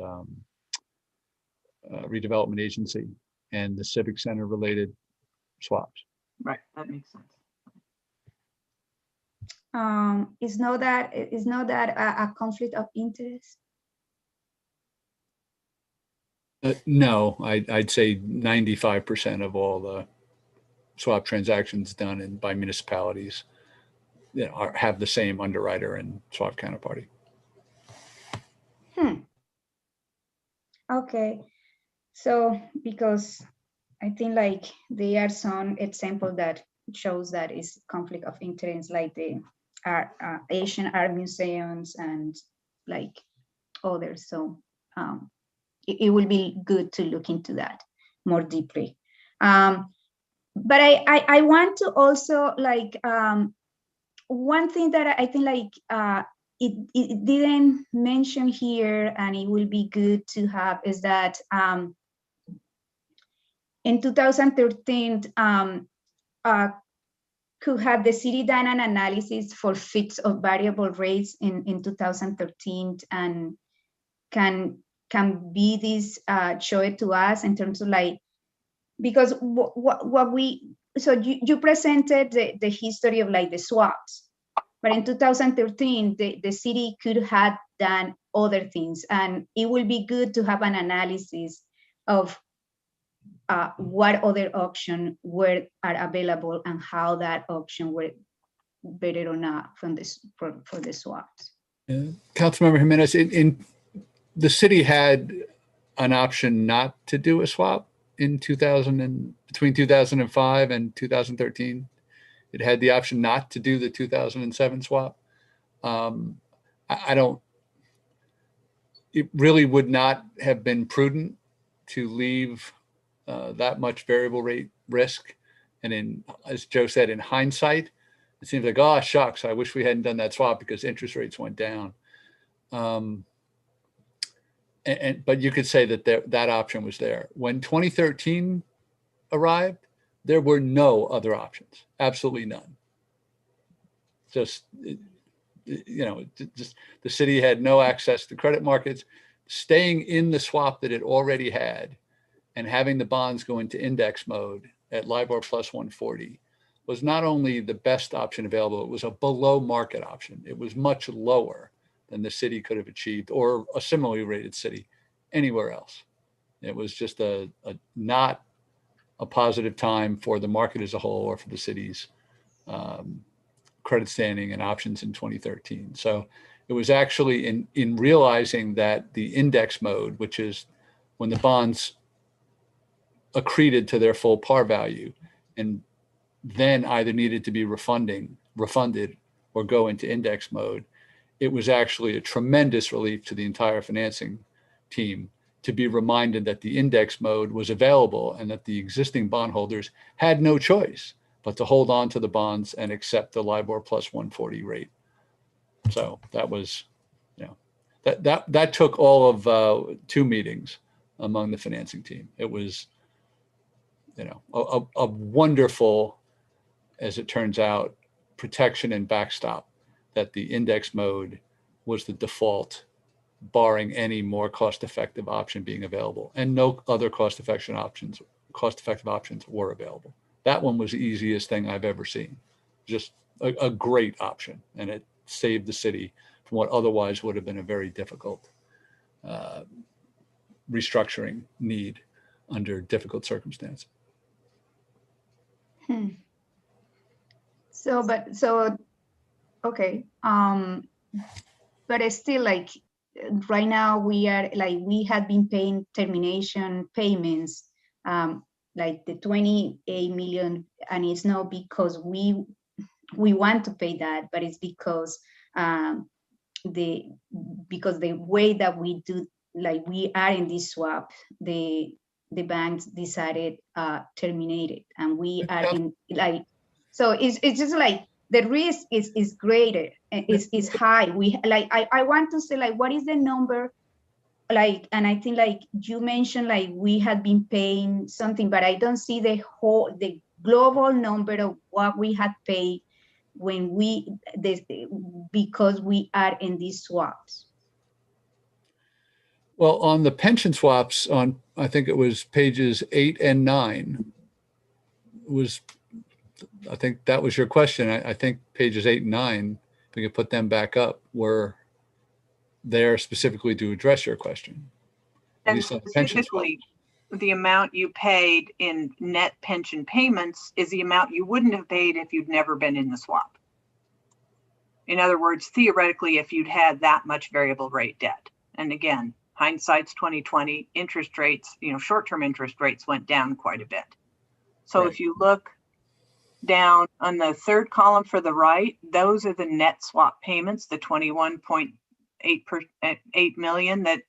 redevelopment agency and the civic center related swaps. Right, that makes sense. Is not that a conflict of interest? No, I'd say 95% of all the swap transactions done by municipalities have the same underwriter and swap counterparty. Okay, so because I think there are some examples that shows that is conflict of interest, like the Asian art museums and others. So it will be good to look into that more deeply. But I want to also one thing that I think it didn't mention here, and it will be good to have, is that in 2013, could have the city done an analysis for fixed or variable rates in 2013, and can be this showed to us in terms of because what we, so you presented the history of the swaps, but in 2013 the city could have done other things, and it will be good to have an analysis of what other options are available and how that option were better or not from this for the swaps. Councilmember Jimenez, in the city had an option not to do a swap in between 2005 and 2013. It had the option not to do the 2007 swap. It really would not have been prudent to leave that much variable rate risk. And as Joe said, in hindsight, it seems like, oh, shucks, I wish we hadn't done that swap because interest rates went down. But you could say that that option was there. When 2013 arrived, there were no other options, absolutely none. Just, just the city had no access to credit markets. Staying in the swap that it already had and having the bonds go into index mode at LIBOR plus 140 was not only the best option available, it was a below market option. It was much lower than the city could have achieved, or a similarly rated city anywhere else. It was just a not a positive time for the market as a whole or for the city's credit standing and options in 2013. So it was actually in realizing that the index mode, which is when the bonds accreted to their full par value and then either needed to be refunded or go into index mode, it was actually a tremendous relief to the entire financing team to be reminded that the index mode was available and that the existing bondholders had no choice but to hold on to the bonds and accept the LIBOR plus 140 rate. So that was, that took all of 2 meetings among the financing team. It was, a wonderful, as it turns out, protection and backstop that the index mode was the default, barring any more cost-effective option being available, and no other cost-effective options were available. That one was the easiest thing I've ever seen. Just a great option, and it saved the city from what otherwise would have been a very difficult restructuring need under difficult circumstances. Okay. But it's still like right now we had been paying termination payments, like the 28 million, and it's not because we want to pay that, but it's because the way that we do, like we are in this swap, the banks decided terminate it, and we are in so it's just like the risk is greater, is high. I want to say, like, what is the number? Like, and I think like you mentioned, like we had been paying something, but I don't see the global number of what we had paid when because we are in these swaps. Well, on the pension swaps, on I think it was pages 8 and 9, I think that was your question. I think pages 8 and 9, if we could put them back up, were there specifically to address your question. And specifically, the amount you paid in net pension payments is the amount you wouldn't have paid if you'd never been in the swap. In other words, theoretically, if you'd had that much variable rate debt. And again, hindsight's 2020, interest rates, short-term interest rates went down quite a bit. So right. If you look down on the third column for the right, those are the net swap payments, the 21.8 million that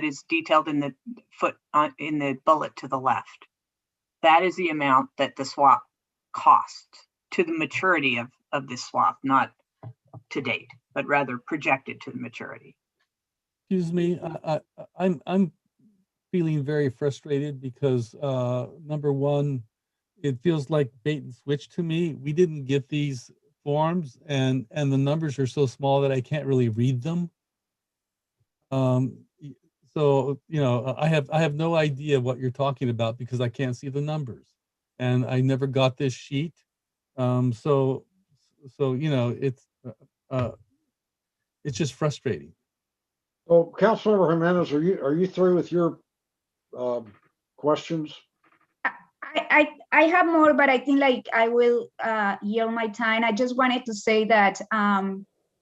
is detailed in the in the bullet to the left. That is the amount that the swap cost to the maturity of this swap, not to date, but rather projected to the maturity. Excuse me, I'm feeling very frustrated because number one, it feels like bait and switch to me. We didn't get these forms, and the numbers are so small that I can't really read them. So I have no idea what you're talking about because I can't see the numbers, and I never got this sheet. So it's just frustrating. So, Councilmember Jimenez, are you through with your questions? I have more, but I think like I will yield my time. I just wanted to say that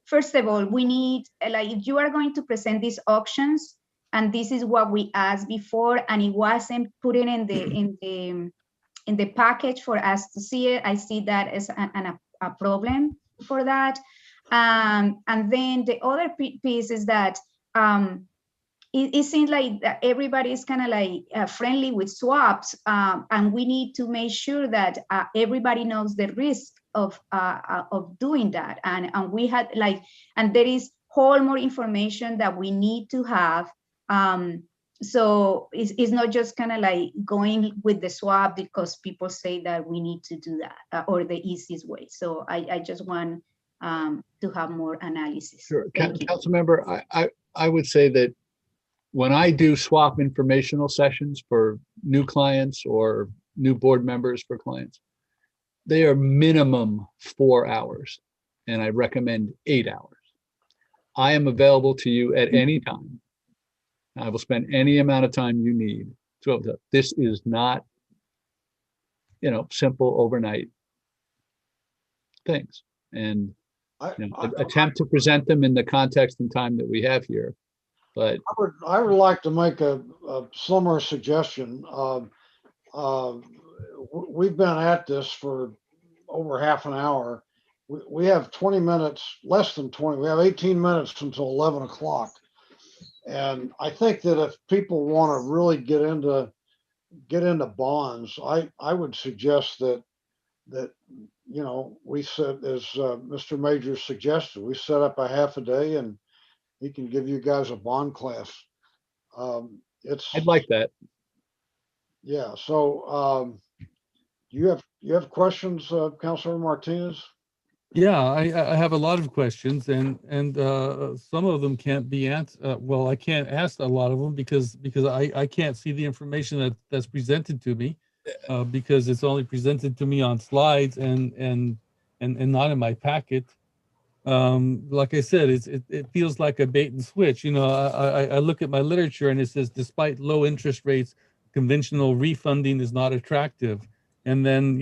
first of all, we need, like, if you are going to present these auctions, and this is what we asked before, and it wasn't put in the package for us to see it. I see that as a problem for that. And then the other piece is that it seems like that everybody is kind of like friendly with swaps, and we need to make sure that everybody knows the risk of doing that, and we had like, and there is whole more information that we need to have. So it's not just kind of like going with the swap because people say that we need to do that or the easiest way. So I just want to have more analysis. Sure. Thank you. Council member, I would say that when I do swap informational sessions for new clients or new board members for clients, they are minimum 4 hours, and I recommend 8 hours. I am available to you at any time. I will spend any amount of time you need. So this is not, simple overnight things. And attempt to present them in the context and time that we have here. But I would like to make a similar suggestion. We've been at this for over half an hour. We have 20 minutes, less than 20. We have 18 minutes until 11 o'clock. And I think that if people want to really get into bonds, I would suggest that we said, as Mr. Majors suggested, we set up a half a day and he can give you guys a bond class. I'd like that. Yeah. So you have questions, Councilor Martinez? Yeah, I have a lot of questions, and some of them can't be answered. Well, I can't ask a lot of them because I can't see the information that's presented to me, because it's only presented to me on slides and not in my packet. Like I said, it feels like a bait and switch. I look at my literature and it says, despite low interest rates, conventional refunding is not attractive. And then,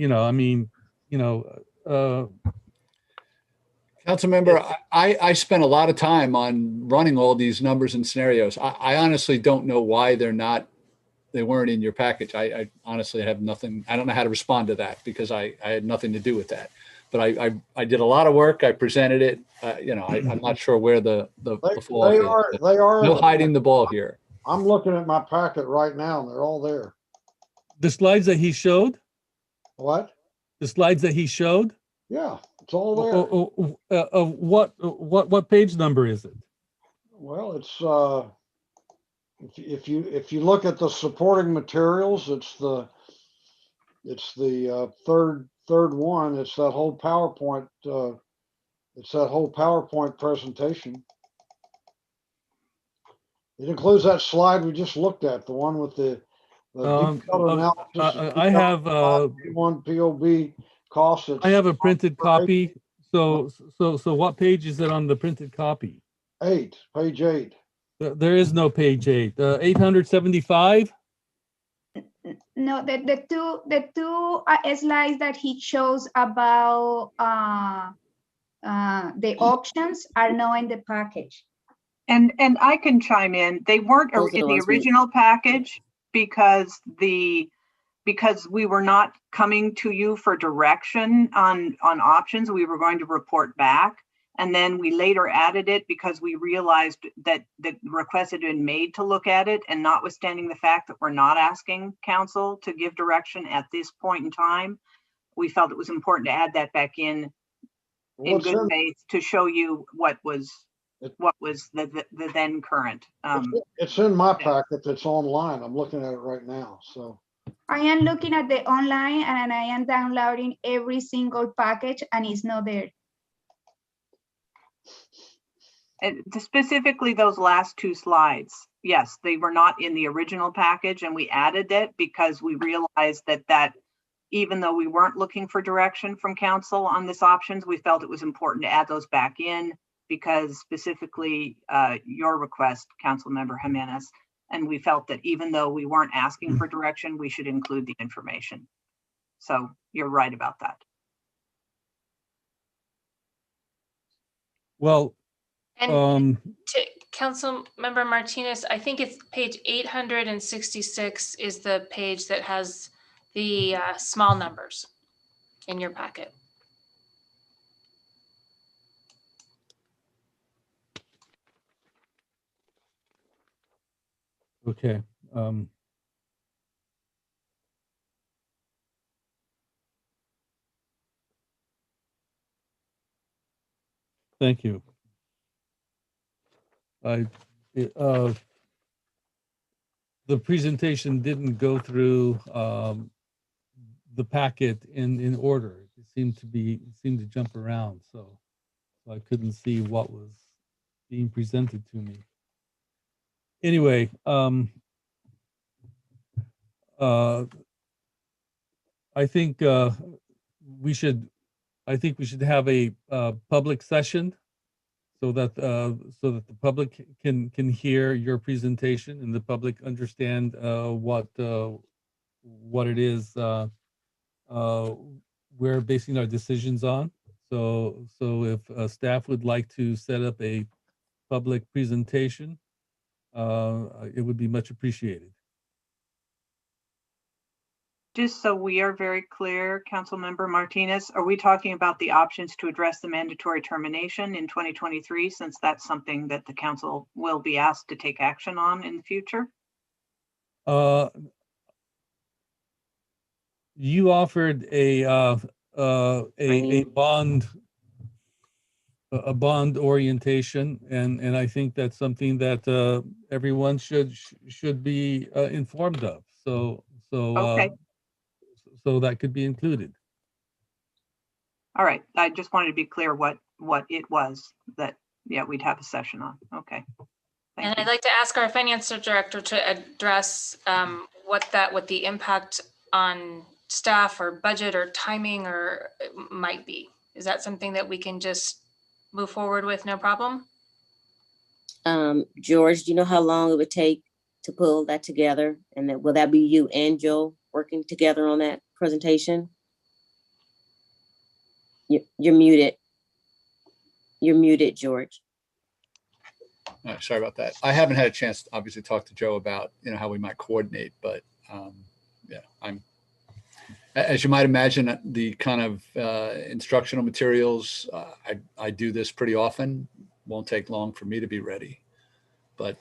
Councilmember, I spent a lot of time on running all these numbers and scenarios. I honestly don't know why they weren't in your package. I honestly have nothing. I don't know how to respond to that because I had nothing to do with that. But I did a lot of work. I presented it. I'm not sure where the flaw is. They are. No hiding the ball here. I'm looking at my packet right now and they're all there. The slides that he showed? What? The slides that he showed? Yeah, it's all there. What page number is it? Well, it's if you look at the supporting materials, it's the third one. It's that whole PowerPoint. It's that whole PowerPoint presentation. It includes that slide we just looked at, the one with the detailed analysis. I have one POB costs. I have a printed copy. So what page is it on the printed copy? Page 8. There is no page 8. 875. No, the two slides that he chose about the options are not in the package. And I can chime in. They weren't in the original package because we were not coming to you for direction on options. We were going to report back. And then we later added it because we realized that the request had been made to look at it, and notwithstanding the fact that we're not asking council to give direction at this point in time, we felt it was important to add that back in good faith to show you what was the then current. It's in my packet that's online. I'm looking at it right now. So I am looking at the online and I am downloading every single package and it's not there. And specifically those last two slides, yes, they were not in the original package, and we added it because we realized that even though we weren't looking for direction from council on this options, we felt it was important to add those back in because specifically your request, Council Member Jimenez, and we felt that even though we weren't asking for direction, we should include the information. So you're right about that. Well, and to Council Member Martinez, I think it's page 866 is the page that has the small numbers in your packet. okay. Thank you. The presentation didn't go through the packet in order. It seemed to jump around, so I couldn't see what was being presented to me. Anyway, I think we should have a public session so that the public can hear your presentation and the public understand what it is we're basing our decisions on. So if staff would like to set up a public presentation, it would be much appreciated. Just so we are very clear, Councilmember Martinez, are we talking about the options to address the mandatory termination in 2023, since that's something that the council will be asked to take action on in the future? You offered a bond orientation, and I think that's something that everyone should be informed of. So Okay. So that could be included. All right. I just wanted to be clear what it was that, yeah, we'd have a session on. Okay. And I'd like to ask our finance director to address what the impact on staff or budget or timing or might be. Is that something that we can just move forward with, no problem? George, do you know how long it would take to pull that together? And will that be you and Joe working together on that presentation? You're muted. You're muted, George. All right, sorry about that. I haven't had a chance to obviously talk to Joe about, how we might coordinate, but yeah, as you might imagine, the kind of instructional materials, I do this pretty often. Won't take long for me to be ready, but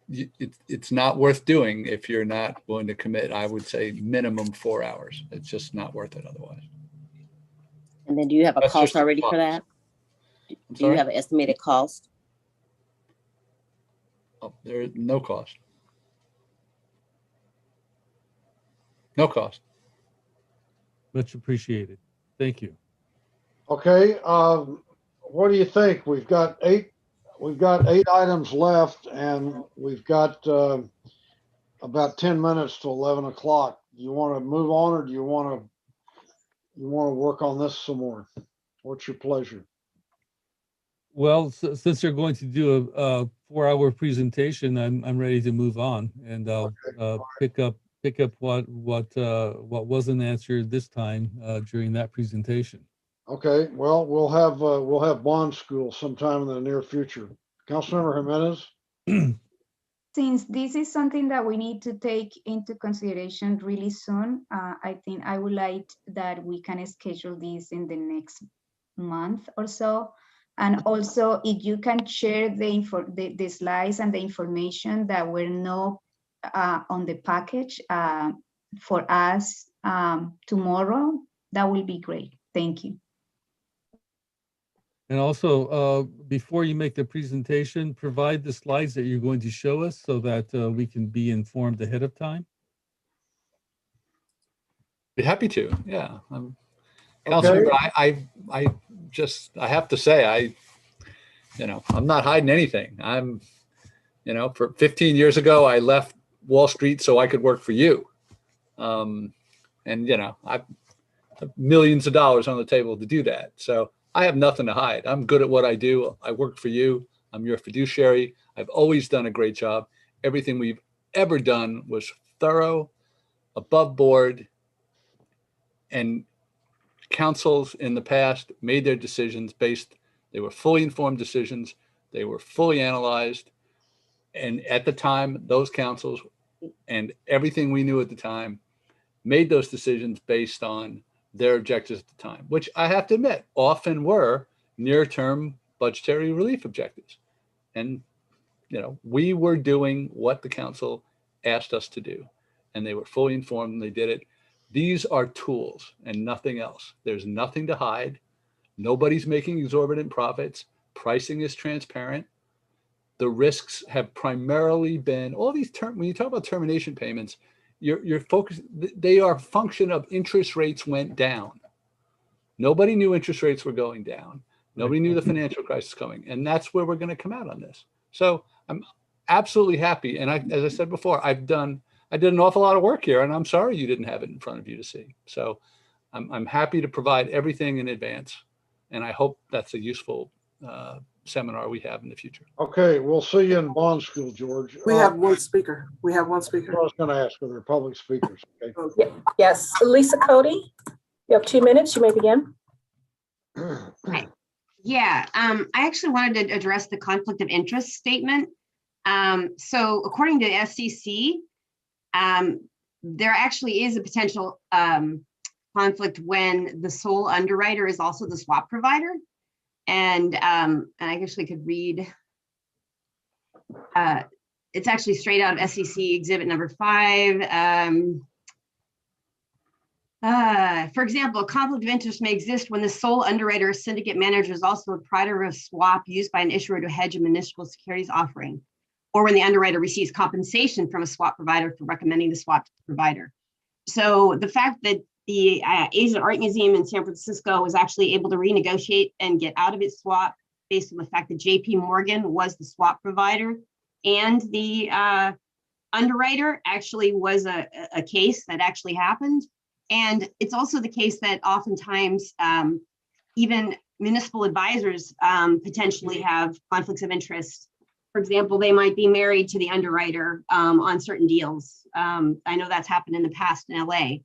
it's not worth doing if you're not willing to commit. I would say minimum 4 hours. It's just not worth it otherwise. And then do you have a cost already for that? Do you have an estimated cost? Oh, there is no cost. No cost. Much appreciated. Thank you. Okay, what do you think? We've got eight items left, and we've got about 10 minutes to 11 o'clock. Do you want to move on, or do you want to work on this some more? What's your pleasure? Well, since you're going to do a 4-hour presentation, I'm ready to move on, and I'll pick up what wasn't answered this time during that presentation. Okay, well, we'll have bond school sometime in the near future. Councilmember Jimenez. Since this is something that we need to take into consideration really soon, I think I would like that we can schedule this in the next month or so. And also, if you can share the slides and the information that were not on the package for us tomorrow, that will be great. Thank you. And also, before you make the presentation, provide the slides that you're going to show us so that we can be informed ahead of time. Be happy to, yeah. Okay. Councilmember, I have to say, I'm not hiding anything. For 15 years ago, I left Wall Street so I could work for you. And I have millions of dollars on the table to do that. So I have nothing to hide. I'm good at what I do. I work for you. I'm your fiduciary. I've always done a great job. Everything we've ever done was thorough, above board, and councils in the past made their decisions they were fully informed decisions. They were fully analyzed. And at the time, those councils and everything we knew at the time made those decisions based on their objectives at the time, which I have to admit often were near-term budgetary relief objectives. And, we were doing what the council asked us to do, and they were fully informed and they did it. These are tools and nothing else. There's nothing to hide. Nobody's making exorbitant profits. Pricing is transparent. The risks have primarily been all these when you talk about termination payments, you're focused, they are a function of interest rates went down. Nobody knew interest rates were going down. Nobody knew the financial crisis coming. And that's where we're going to come out on this. So I'm absolutely happy. And as I said before, I did an awful lot of work here, and I'm sorry you didn't have it in front of you to see. So I'm happy to provide everything in advance. And I hope that's a useful seminar we have in the future. Okay, we'll see you in bond school, George. We have one speaker. We have one speaker. I was going to ask, are there public speakers? Okay. Yes, Lisa Cody, you have 2 minutes. You may begin. Yeah, I actually wanted to address the conflict of interest statement. So according to the SEC, there actually is a potential conflict when the sole underwriter is also the swap provider. And I actually could read, it's actually straight out of SEC exhibit number 5. For example, a conflict of interest may exist when the sole underwriter or syndicate manager is also a provider of a swap used by an issuer to hedge a municipal securities offering, or when the underwriter receives compensation from a swap provider for recommending the swap to the provider. So the fact that the Asian Art Museum in San Francisco was actually able to renegotiate and get out of its swap based on the fact that JP Morgan was the swap provider and the underwriter actually was a case that actually happened. And it's also the case that oftentimes even municipal advisors potentially have conflicts of interest. For example, they might be married to the underwriter on certain deals. I know that's happened in the past in LA.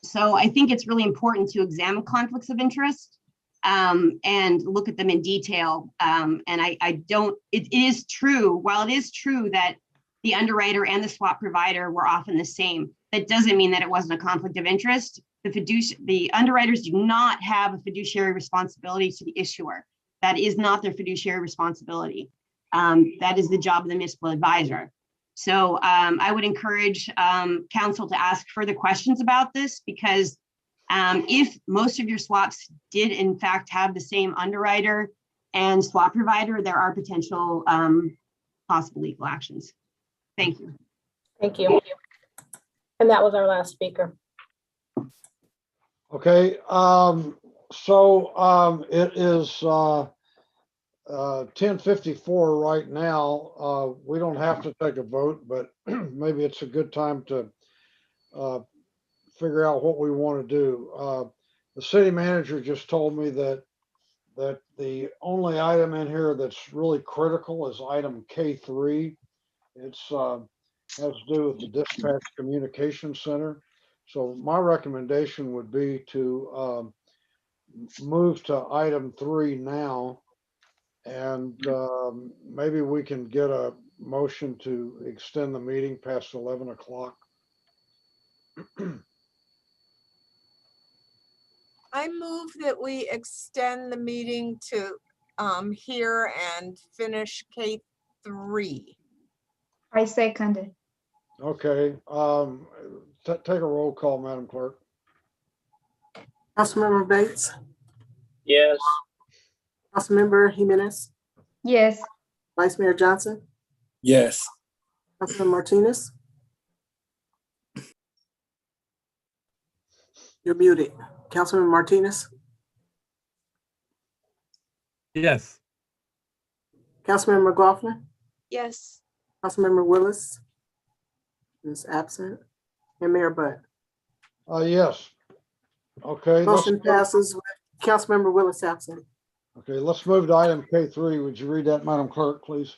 So I think it's really important to examine conflicts of interest and look at them in detail. And it is true, while it is true that the underwriter and the swap provider were often the same, that doesn't mean that it wasn't a conflict of interest. The underwriters do not have a fiduciary responsibility to the issuer. That is not their fiduciary responsibility. That is the job of the municipal advisor. So I would encourage council to ask further questions about this, because if most of your swaps did in fact have the same underwriter and swap provider, there are potential possible legal actions. Thank you. Thank you. And that was our last speaker. Okay, it is 10:54 right now. We don't have to take a vote, but maybe it's a good time to figure out what we want to do. The city manager just told me that the only item in here that's really critical is item K3. It's has to do with the dispatch communication center. So my recommendation would be to move to item 3 now, and maybe we can get a motion to extend the meeting past 11 o'clock. I move that we extend the meeting to here and finish K3. I second it. Okay, take a roll call, Madam Clerk. Councilmember Bates, Yes. Councilmember Jimenez, Yes. Vice Mayor Johnson, Yes. Councilman Martinez. You're muted. Councilman Martinez, Yes. Councilmember McLaughlin, Yes. Councilmember Willis is absent, and Mayor Butt. Yes. Okay. Motion passes with Councilmember Willis absent. Okay, let's move to item K3. Would you read that, Madam Clerk, please?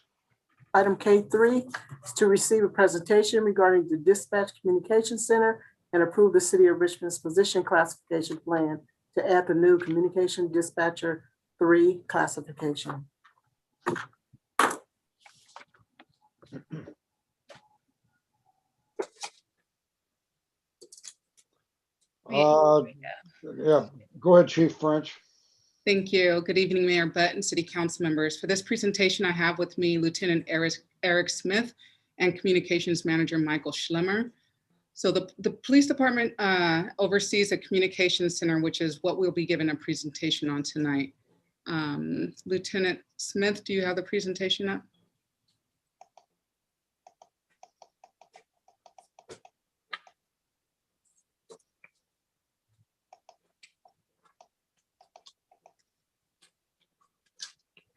Item K3 is to receive a presentation regarding the Dispatch Communication Center and approve the City of Richmond's position classification plan to add the new Communication Dispatcher 3 classification. Yeah, go ahead, Chief French. Thank you. Good evening, Mayor Butt and City Council members. For this presentation, I have with me Lieutenant Eric Smith and Communications Manager Michael Schlemmer. So the police department oversees the communications center, which is what we'll be giving a presentation on tonight. Lieutenant Smith, do you have the presentation up?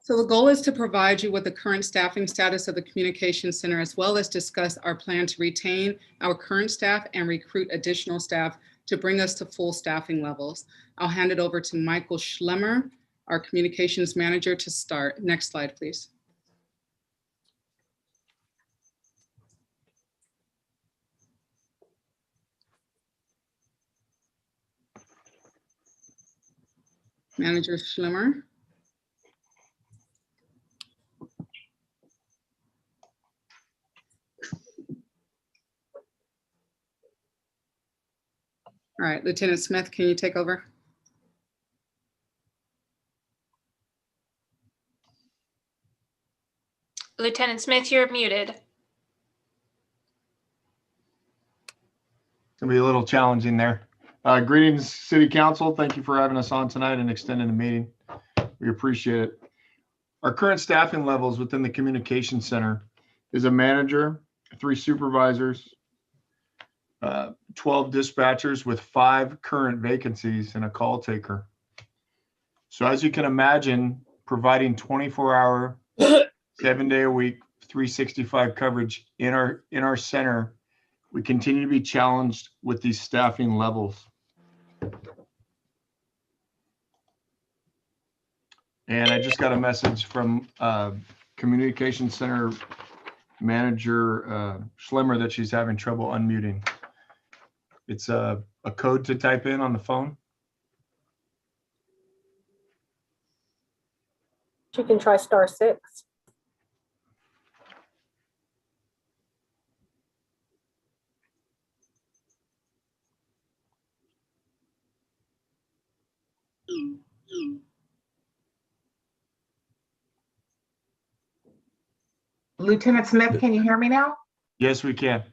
So the goal is to provide you with the current staffing status of the communications center, as well as discuss our plan to retain our current staff and recruit additional staff to bring us to full staffing levels. I'll hand it over to Michael Schlemmer, our communications manager, to start. Next slide, please. Manager Schlemmer. All right, Lieutenant Smith, can you take over? Lieutenant Smith, you're muted. It's gonna be a little challenging there. Greetings, City Council. Thank you for having us on tonight and extending the meeting. We appreciate it. Our current staffing levels within the communication center is a manager, 3 supervisors, 12 dispatchers with 5 current vacancies and a call taker. So as you can imagine, providing 24-hour, 7-day-a-week, 365 coverage in our center, we continue to be challenged with these staffing levels. And I just got a message from Communication Center Manager Schlemmer that she's having trouble unmuting. It's a code to type in on the phone. You can try *6. Lieutenant Smith, can you hear me now? Yes, we can.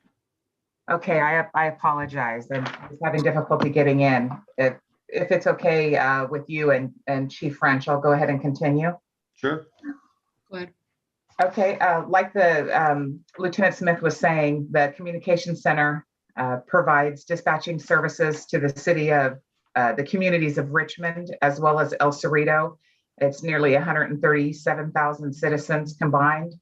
Okay, I apologize. I'm just having difficulty getting in. If it's okay with you and Chief French, I'll go ahead and continue. Sure. Go ahead. Okay, like the Lieutenant Smith was saying, the Communication Center provides dispatching services to the city of the communities of Richmond as well as El Cerrito. It's nearly 137,000 citizens combined.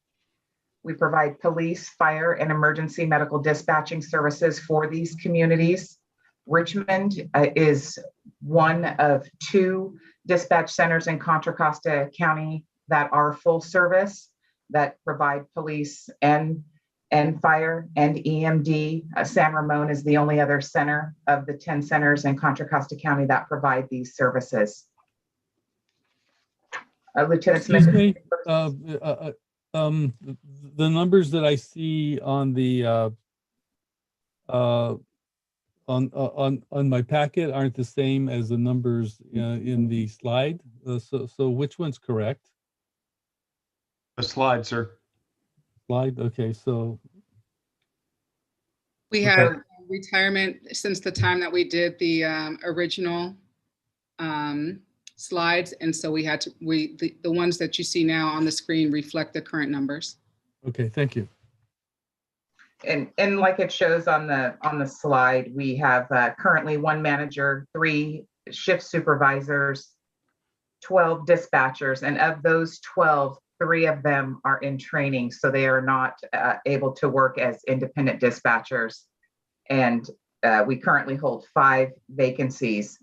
We provide police, fire, and emergency medical dispatching services for these communities. Richmond is one of 2 dispatch centers in Contra Costa County that are full service, that provide police and fire and EMD. San Ramon is the only other center of the 10 centers in Contra Costa County that provide these services. Lieutenant Smith. Excuse me, the numbers that I see on the on my packet aren't the same as the numbers in the slide. So which one's correct? A slide, sir. Slide. Okay, so We had retirement since the time that we did the original slides, and so we had to the ones that you see now on the screen reflect the current numbers. Okay, thank you. And like it shows on the slide, we have currently 1 manager, 3 shift supervisors, 12 dispatchers, and of those 12, 3 of them are in training, so they are not able to work as independent dispatchers. And we currently hold 5 vacancies.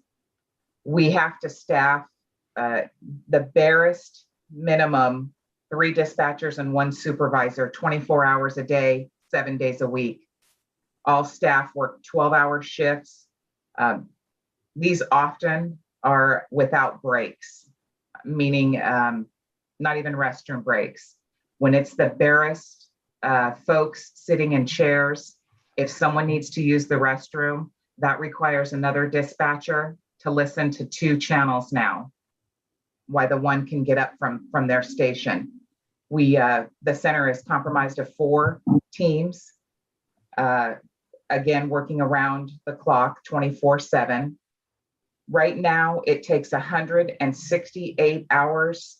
We have to staff the barest minimum 3 dispatchers and 1 supervisor, 24 hours a day, 7 days a week. All staff work 12-hour shifts. These often are without breaks, meaning not even restroom breaks. When it's the barest folks sitting in chairs, if someone needs to use the restroom, that requires another dispatcher to listen to 2 channels now, while the one can get up from their station. The center is comprised of 4 teams. again, working around the clock 24/7. Right now, it takes 168 hours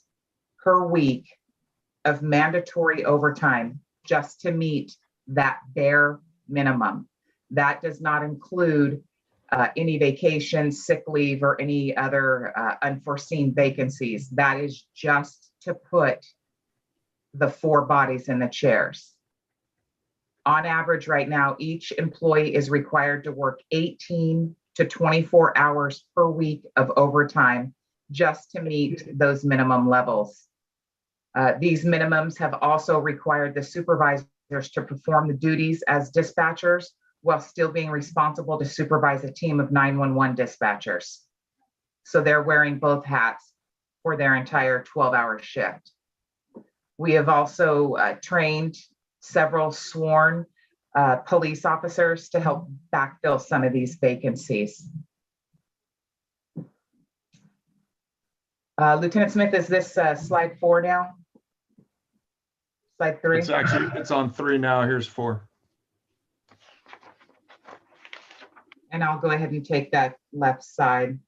per week of mandatory overtime just to meet that bare minimum. That does not include any vacation, sick leave, or any other unforeseen vacancies. That is just to put the 4 bodies in the chairs. On average, right now, each employee is required to work 18 to 24 hours per week of overtime just to meet those minimum levels. These minimums have also required the supervisors to perform the duties as dispatchers while still being responsible to supervise a team of 911 dispatchers. So they're wearing both hats for their entire 12-hour shift. We have also trained several sworn police officers to help backfill some of these vacancies. Lieutenant Smith, is this slide 4 now? Slide 3? It's on 3 now. Here's 4. And I'll go ahead and take that left side.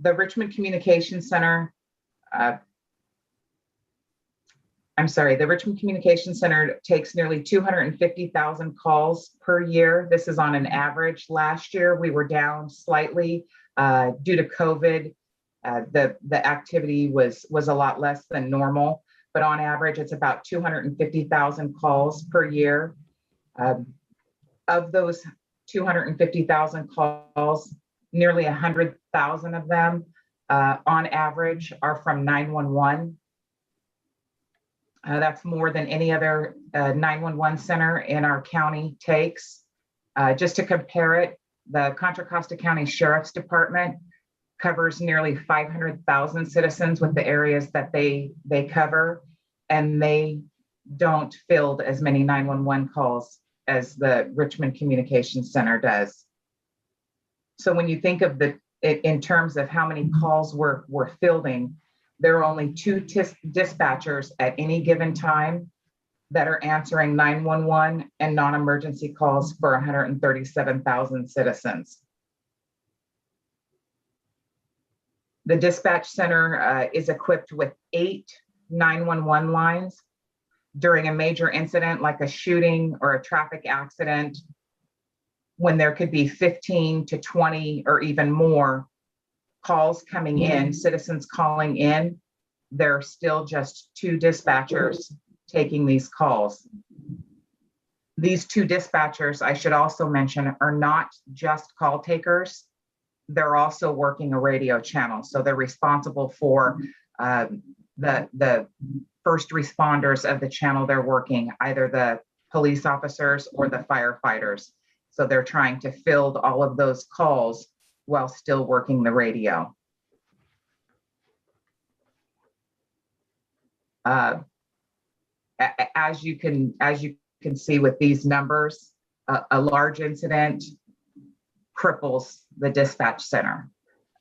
The Richmond Communication Center, the Richmond Communication Center takes nearly 250,000 calls per year. This is on an average. Last year, we were down slightly due to COVID. The activity was a lot less than normal, but on average, it's about 250,000 calls per year. Of those 250,000 calls, nearly 100,000 of them on average are from 911. That's more than any other 911 center in our county takes. Just to compare it, the Contra Costa County Sheriff's Department covers nearly 500,000 citizens with the areas that they cover, and they don't field as many 911 calls as the Richmond Communications Center does. So when you think of in terms of how many calls we're fielding, there are only 2 dispatchers at any given time that are answering 911 and non-emergency calls for 137,000 citizens. The dispatch center is equipped with 8 911 lines. During a major incident like a shooting or a traffic accident, when there could be 15 to 20 or even more calls coming in, citizens calling in, there are still just 2 dispatchers taking these calls. These 2 dispatchers, I should also mention, are not just call takers. They're also working a radio channel. So they're responsible for the first responders of the channel they're working, either the police officers or the firefighters. So they're trying to field all of those calls while still working the radio. As you can see with these numbers, a large incident cripples the dispatch center.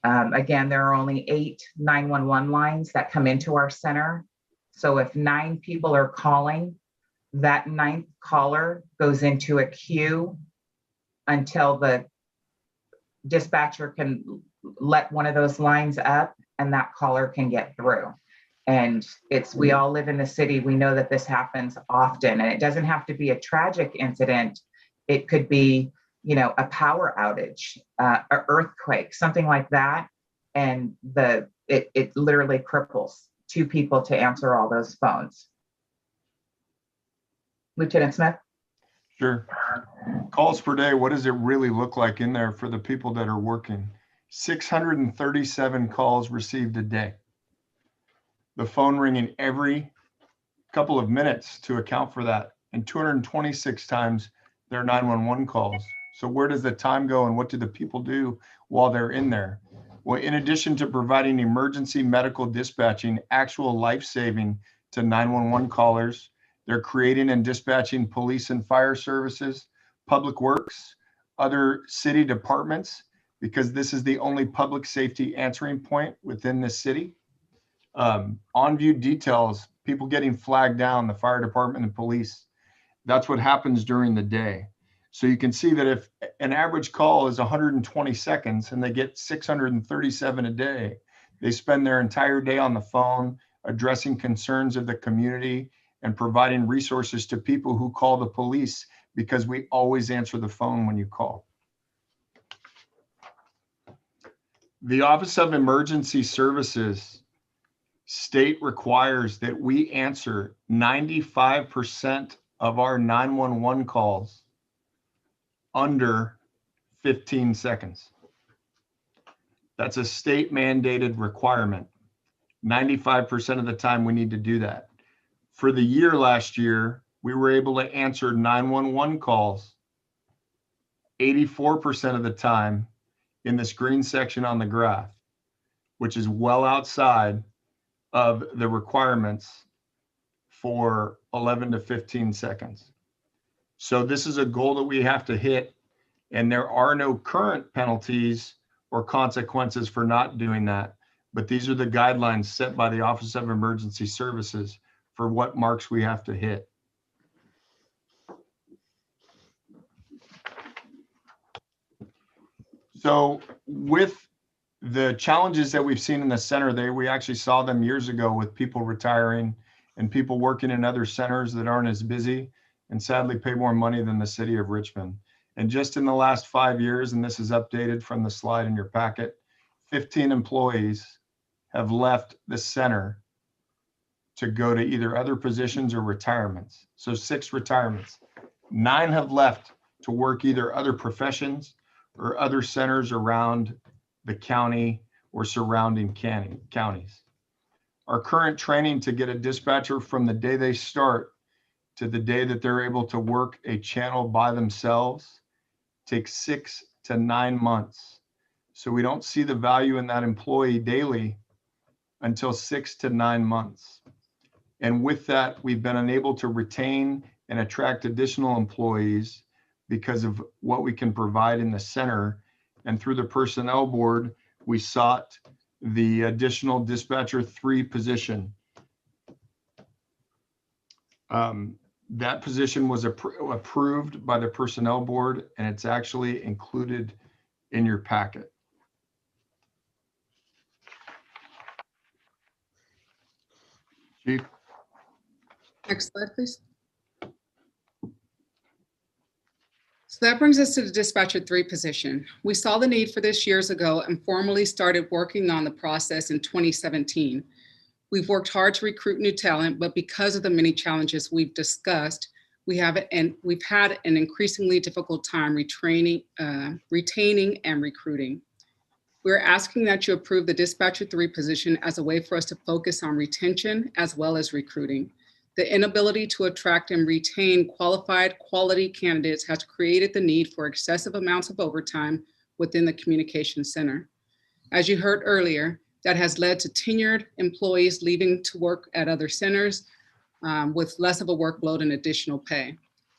Again, there are only 8 911 lines that come into our center. So if 9 people are calling, that 9th caller goes into a queue until the dispatcher can let one of those lines up and that caller can get through. And we all live in the city. We know that this happens often, and it doesn't have to be a tragic incident. It could be, a power outage, an earthquake, something like that. And it literally cripples 2 people to answer all those phones. Lieutenant Smith? Sure. Calls per day, what does it really look like in there for the people that are working? 637 calls received a day. The phone ringing every couple of minutes to account for that, and 226 times their 911 calls. So where does the time go, and what do the people do while they're in there? Well, in addition to providing emergency medical dispatching, actual life-saving to 911 callers, they're creating and dispatching police and fire services, public works, other city departments, because this is the only public safety answering point within the city. On-view details, people getting flagged down, the fire department and police. That's what happens during the day. So you can see that if an average call is 120 seconds and they get 637 a day, they spend their entire day on the phone addressing concerns of the community and providing resources to people who call the police, because we always answer the phone when you call. The Office of Emergency Services state requires that we answer 95% of our 911 calls under 15 seconds. That's a state mandated requirement. 95% of the time we need to do that. For the year last year, we were able to answer 911 calls 84% of the time in this green section on the graph, which is well outside of the requirements for 11 to 15 seconds. So this is a goal that we have to hit, and there are no current penalties or consequences for not doing that. But these are the guidelines set by the Office of Emergency Services for what marks we have to hit. So with the challenges that we've seen in the center, we actually saw them years ago with people retiring and people working in other centers that aren't as busy and sadly pay more money than the city of Richmond. And just in the last 5 years, and this is updated from the slide in your packet, 15 employees have left the center to go to either other positions or retirements. So 6 retirements. 9 have left to work either other professions or other centers around the county or surrounding counties. Our current training to get a dispatcher from the day they start to the day that they're able to work a channel by themselves takes 6 to 9 months. So we don't see the value in that employee daily until 6 to 9 months. And with that, we've been unable to retain and attract additional employees because of what we can provide in the center. And through the personnel board, we sought the additional dispatcher 3 position. That position was approved by the personnel board, and it's actually included in your packet. Chief. Next slide, please. So that brings us to the dispatcher 3 position. We saw the need for this years ago and formally started working on the process in 2017. We've worked hard to recruit new talent, but because of the many challenges we've discussed, we've had an increasingly difficult time retaining and recruiting. We're asking that you approve the dispatcher 3 position as a way for us to focus on retention as well as recruiting. The inability to attract and retain qualified quality candidates has created the need for excessive amounts of overtime within the communications center. As you heard earlier, that has led to tenured employees leaving to work at other centers with less of a workload and additional pay.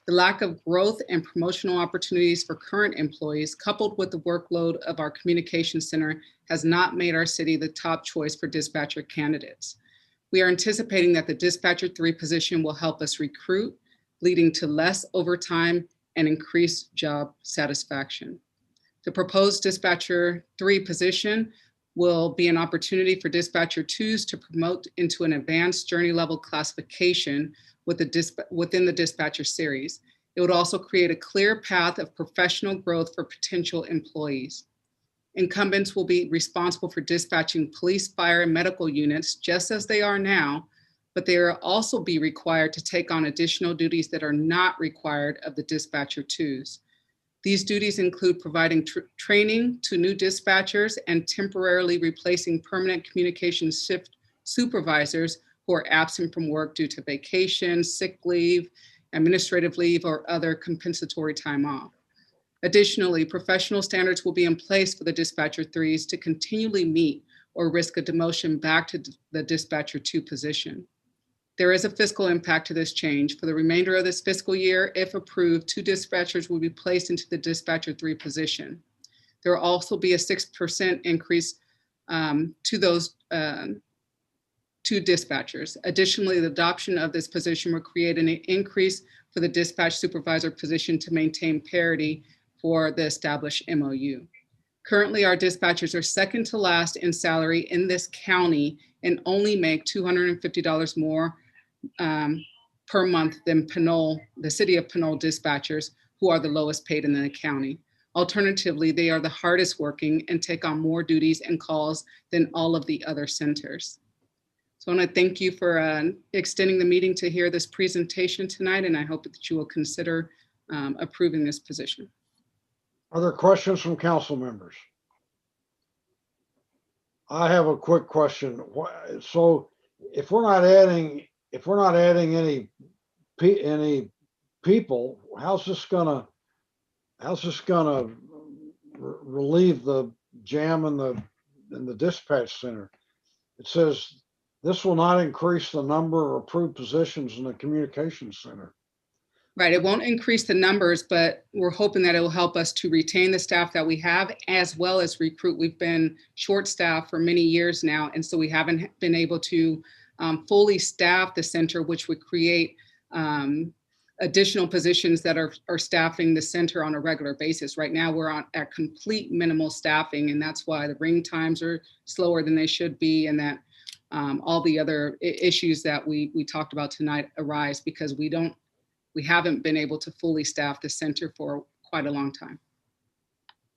The lack of growth and promotional opportunities for current employees, coupled with the workload of our communications center, has not made our city the top choice for dispatcher candidates. We are anticipating that the dispatcher 3 position will help us recruit, leading to less overtime and increased job satisfaction. The proposed dispatcher 3 position will be an opportunity for dispatcher 2s to promote into an advanced journey level classification within the dispatcher series. It would also create a clear path of professional growth for potential employees. Incumbents will be responsible for dispatching police, fire, and medical units just as they are now, but they will also be required to take on additional duties that are not required of the dispatcher 2s. These duties include providing training to new dispatchers and temporarily replacing permanent communications shift supervisors who are absent from work due to vacation, sick leave, administrative leave, or other compensatory time off. Additionally, professional standards will be in place for the dispatcher 3s to continually meet or risk a demotion back to the dispatcher 2 position. There is a fiscal impact to this change. For the remainder of this fiscal year, if approved, 2 dispatchers will be placed into the dispatcher 3 position. There will also be a 6% increase to those 2 dispatchers. Additionally, the adoption of this position will create an increase for the dispatch supervisor position to maintain parity for the established MOU. Currently, our dispatchers are second to last in salary in this county and only make $250 more per month than Pinole, the city of Pinole dispatchers, who are the lowest paid in the county. Alternatively, they are the hardest working and take on more duties and calls than all of the other centers. So I want to thank you for extending the meeting to hear this presentation tonight, and I hope that you will consider approving this position. Other questions from council members? I have a quick question. So if we're not adding any people, how's this gonna relieve the jam in the dispatch center? It says this will not increase the number of approved positions in the communications center. Right, it won't increase the numbers, but we're hoping that it will help us to retain the staff that we have as well as recruit. We've been short-staffed for many years now, and so we haven't been able to fully staff the center, which would create additional positions that are staffing the center on a regular basis. Right now, we're at complete minimal staffing, and that's why the ring times are slower than they should be, and that all the other issues that we talked about tonight arise because we haven't been able to fully staff the center for quite a long time.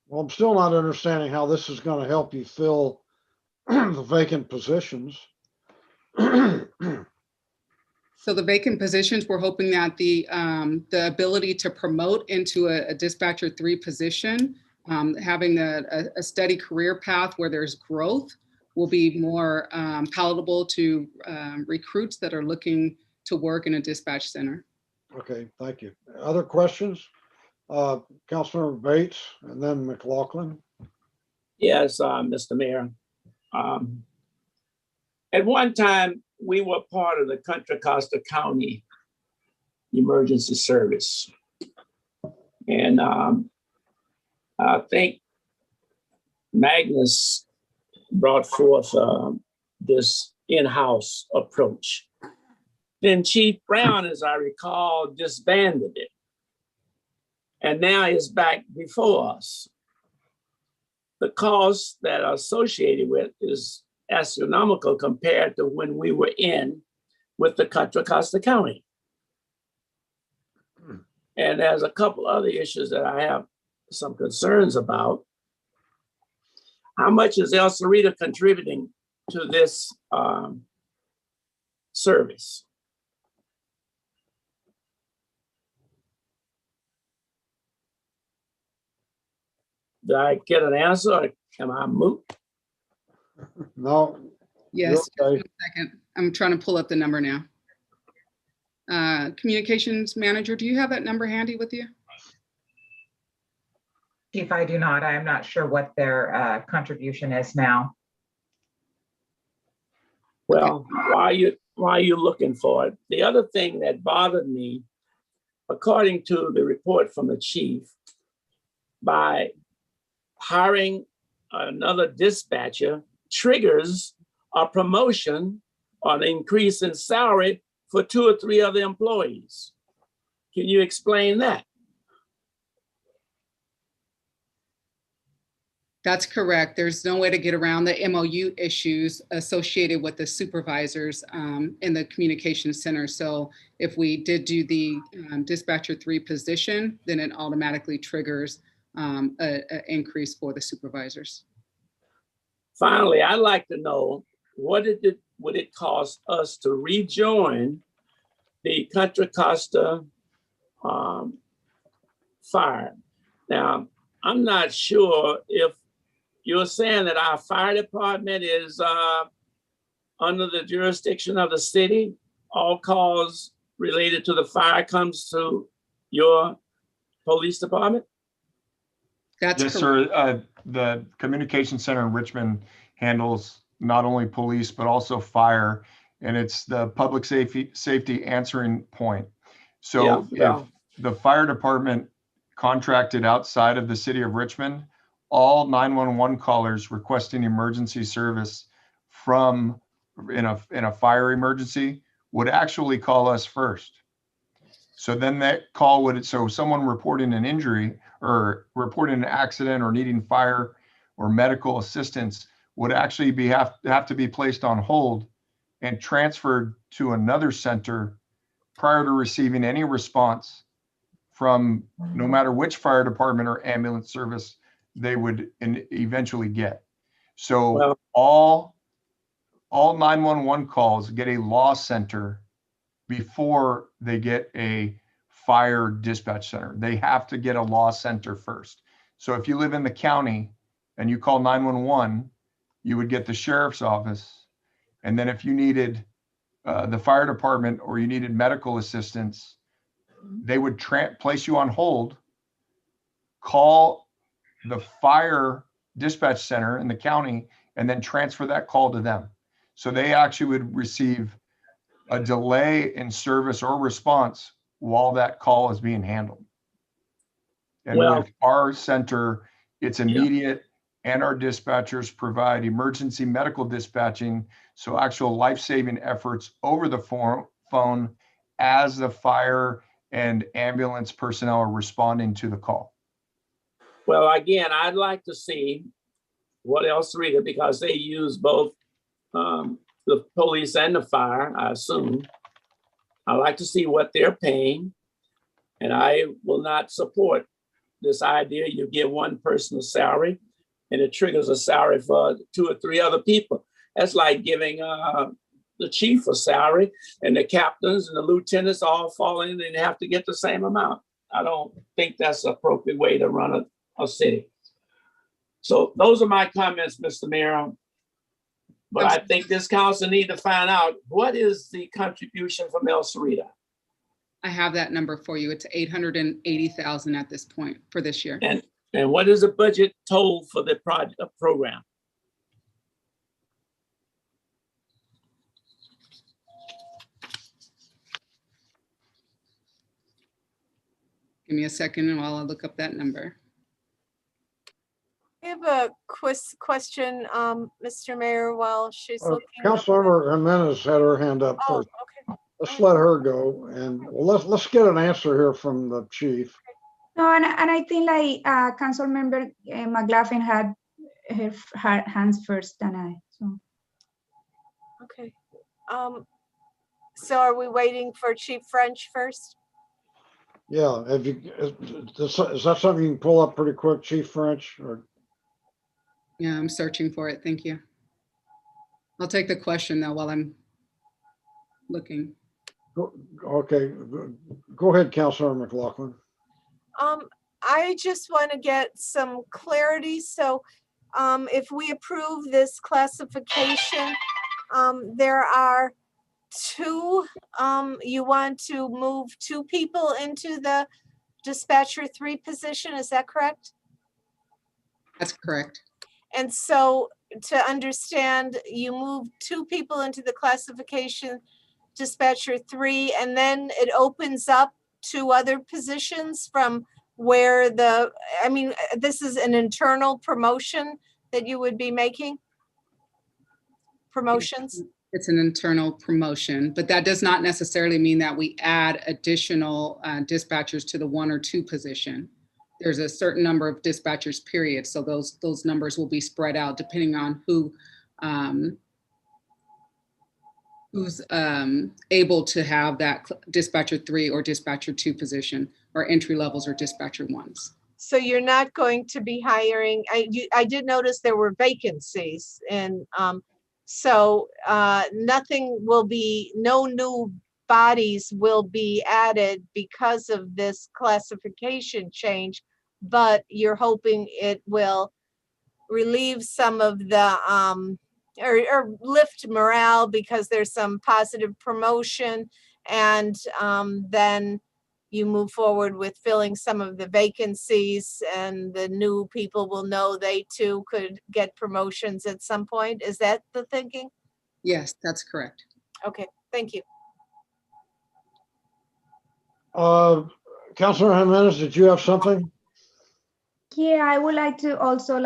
Well, I'm still not understanding how this is going to help you fill the vacant positions. So the vacant positions, we're hoping that the ability to promote into a dispatcher 3 position, having a steady career path where there's growth will be more palatable to recruits that are looking to work in a dispatch center. Okay, thank you. Other questions? Councilmember Bates and then McLaughlin. Yes, Mr. Mayor. At one time, we were part of the Contra Costa County Emergency Service. And I think Magnus brought forth this in-house approach. Then Chief Brown, as I recall, disbanded it. And now it's back before us. The costs that are associated with is astronomical compared to when we were in with the Contra Costa County. And there's a couple other issues that I have some concerns about. How much is El Cerrito contributing to this service? Did I get an answer or am I moot? No. Yes, just 1 second. I'm trying to pull up the number now. Communications manager, do you have that number handy with you? Chief, I do not. I am not sure what their contribution is now. Well, while you're looking for it, the other thing that bothered me, according to the report from the chief, by hiring another dispatcher triggers a promotion or an increase in salary for 2 or 3 other employees. Can you explain that? That's correct. There's no way to get around the MOU issues associated with the supervisors in the communication center. So if we did do the dispatcher 3 position, then it automatically triggers an increase for the supervisors. Finally, I'd like to know would it cost us to rejoin the Contra Costa fire? Now, I'm not sure if you're saying that our fire department is under the jurisdiction of the city. All calls related to the fire comes to your police department? That's yes, sir. The communication center in Richmond handles not only police, but also fire. And it's the public safety answering point. So if the fire department contracted outside of the city of Richmond, all 911 callers requesting emergency service in a fire emergency would actually call us first. So then that call would, so someone reporting an injury or reporting an accident or needing fire or medical assistance would actually have to be placed on hold and transferred to another center prior to receiving any response from no matter which fire department or ambulance service they would eventually get. So all 911 calls get a law center before they get a fire dispatch center. They have to get a law center first. So if you live in the county and you call 911, you would get the sheriff's office. And then if you needed the fire department or you needed medical assistance, they would place you on hold, call the fire dispatch center in the county, and then transfer that call to them. So they actually would receive a delay in service or response while that call is being handled. And with our center, it's immediate, and our dispatchers provide emergency medical dispatching, so actual life-saving efforts over the phone as the fire and ambulance personnel are responding to the call. Well, again, I'd like to see what else read it, because they use both the police and the fire, I assume. I like to see what they're paying, and I will not support this idea you give one person a salary and it triggers a salary for 2 or 3 other people. That's like giving the chief a salary and the captains and the lieutenants all fall in and have to get the same amount. I don't think that's the appropriate way to run a city. So those are my comments, Mr. Mayor. But I think this council need to find out, what is the contribution from El Cerrito? I have that number for you. It's 880,000 at this point for this year. And what is the budget total for the program? Give me a second while I look up that number. I have a question, Mr. Mayor, while she's looking. Councilmember Jimenez had her hand up first. Okay. Let's let her go, and let's get an answer here from the chief. No, and I think like Councilmember McLaughlin had her hands first than I. So. Okay. So are we waiting for Chief French first? Yeah. Is that something you can pull up pretty quick, Chief French? Or? Yeah, I'm searching for it. Thank you. I'll take the question though while I'm looking. Okay, go ahead, Councilor McLaughlin. I just want to get some clarity. So if we approve this classification, there are 2, you want to move 2 people into the dispatcher 3 position, is that correct? That's correct. And so to understand, you move 2 people into the classification dispatcher 3, and then it opens up 2 other positions from where this is an internal promotion that you would be making? Promotions? It's an internal promotion, but that does not necessarily mean that we add additional dispatchers to the 1 or 2 position. There's a certain number of dispatchers, period. So those numbers will be spread out depending on who's able to have that dispatcher 3 or dispatcher 2 position, or entry levels or dispatcher 1s. So you're not going to be hiring, I did notice there were vacancies, and so nothing will be, no new bodies will be added because of this classification change, but you're hoping it will relieve some of the, or lift morale because there's some positive promotion, and then you move forward with filling some of the vacancies, and the new people will know they too could get promotions at some point. Is that the thinking? Yes, that's correct. Okay, thank you. Councilor Jimenez, did you have something? Yeah, I would like to also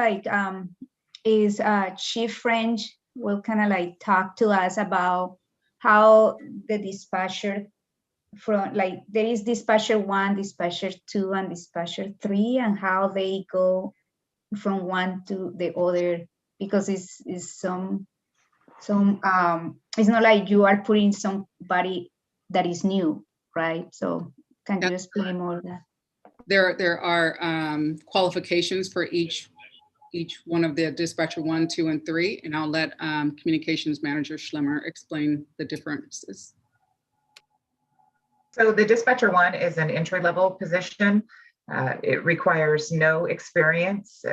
Chief French will kind of talk to us about how the dispatcher from like there is dispatcher 1, dispatcher 2, and dispatcher 3, and how they go from one to the other, because it's some it's not like you are putting somebody that is new, right? So can you explain more of that? There are qualifications for each one of the dispatcher 1, 2, and 3, and I'll let communications manager Schlemmer explain the differences. So the dispatcher 1 is an entry-level position. It requires no experience,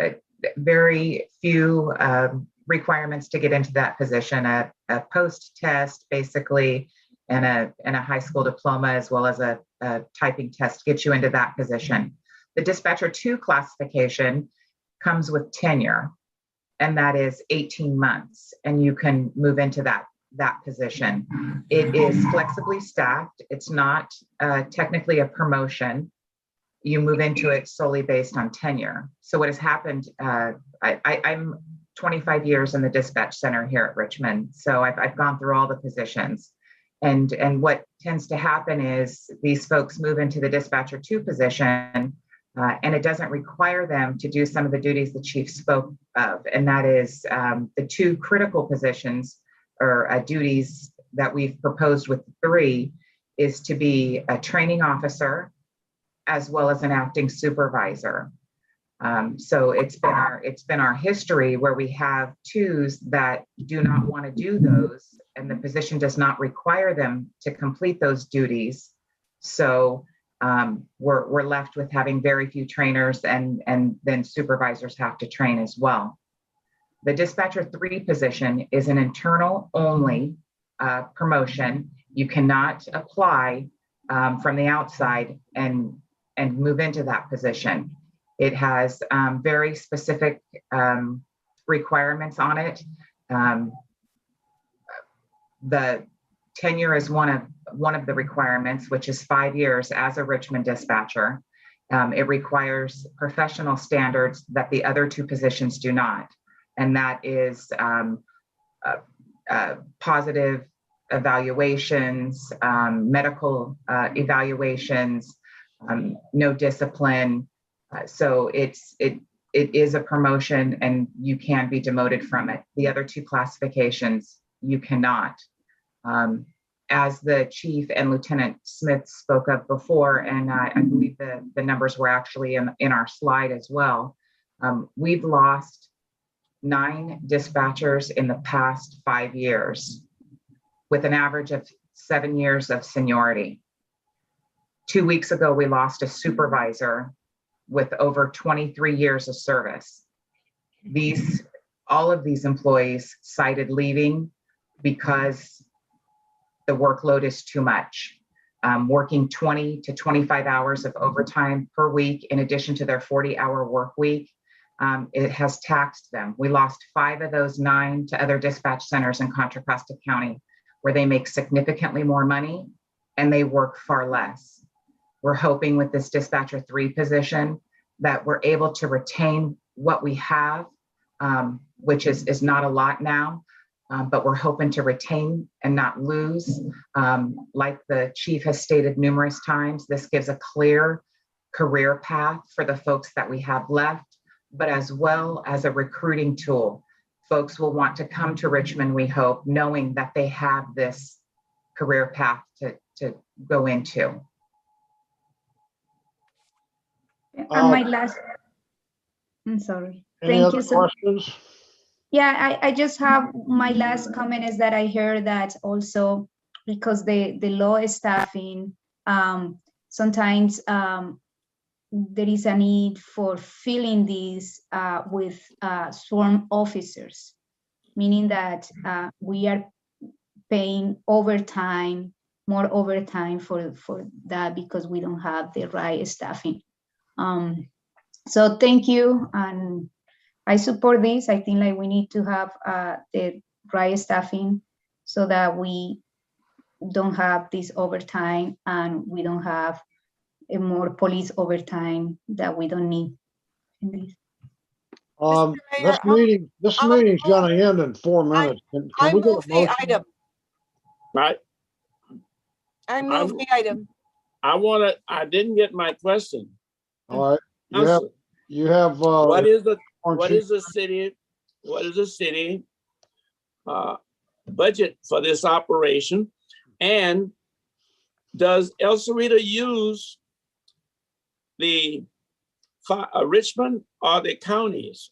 very few requirements to get into that position. A post-test, basically, and a high school diploma, as well as a typing test, gets you into that position. The dispatcher 2 classification comes with tenure, and that is 18 months, and you can move into that position. It is flexibly staffed. It's not technically a promotion. You move into it solely based on tenure. So what has happened, I'm 25 years in the dispatch center here at Richmond. So I've gone through all the positions. And what tends to happen is these folks move into the dispatcher 2 position, and it doesn't require them to do some of the duties the chief spoke of. And that is the 2 critical positions or duties that we've proposed with 3 is to be a training officer as well as an acting supervisor. So it's been our history where we have 2s that do not want to do those, and the position does not require them to complete those duties. So we're left with having very few trainers, and then supervisors have to train as well. The dispatcher 3 position is an internal only promotion. You cannot apply from the outside and move into that position. It has very specific requirements on it. The tenure is one of the requirements, which is 5 years as a Richmond dispatcher. It requires professional standards that the other 2 positions do not. And that is positive evaluations, medical evaluations, no discipline. So it is a promotion, and you can be demoted from it. The other 2 classifications, you cannot. As the chief and Lieutenant Smith spoke of before, and I believe the numbers were actually in our slide as well, we've lost 9 dispatchers in the past 5 years, with an average of 7 years of seniority. 2 weeks ago, we lost a supervisor with over 23 years of service. All of these employees cited leaving because the workload is too much. Working 20 to 25 hours of overtime per week, in addition to their 40-hour work week, it has taxed them. We lost 5 of those 9 to other dispatch centers in Contra Costa County, where they make significantly more money and they work far less. We're hoping with this dispatcher 3 position that we're able to retain what we have, which is not a lot now, but we're hoping to retain and not lose. Like the chief has stated numerous times, this gives a clear career path for the folks that we have left, but as well as a recruiting tool. Folks will want to come to Richmond, we hope, knowing that they have this career path to go into. My last, I'm sorry. Any Thank other you so questions? Yeah, I just have my last comment is that I heard that also because the law staffing, sometimes there is a need for filling these with sworn officers, meaning that we are paying overtime, more overtime for that because we don't have the right staffing. So thank you, and I support this. I think like we need to have the right staffing so that we don't have this overtime and we don't have a more police overtime that we don't need in this. This meeting's gonna end in 4 minutes. Can we get a motion? Right. I move the item. I didn't get my question. All right, Counselor, you have, what is the city budget for this operation? And does El Cerrito use the Richmond or the county's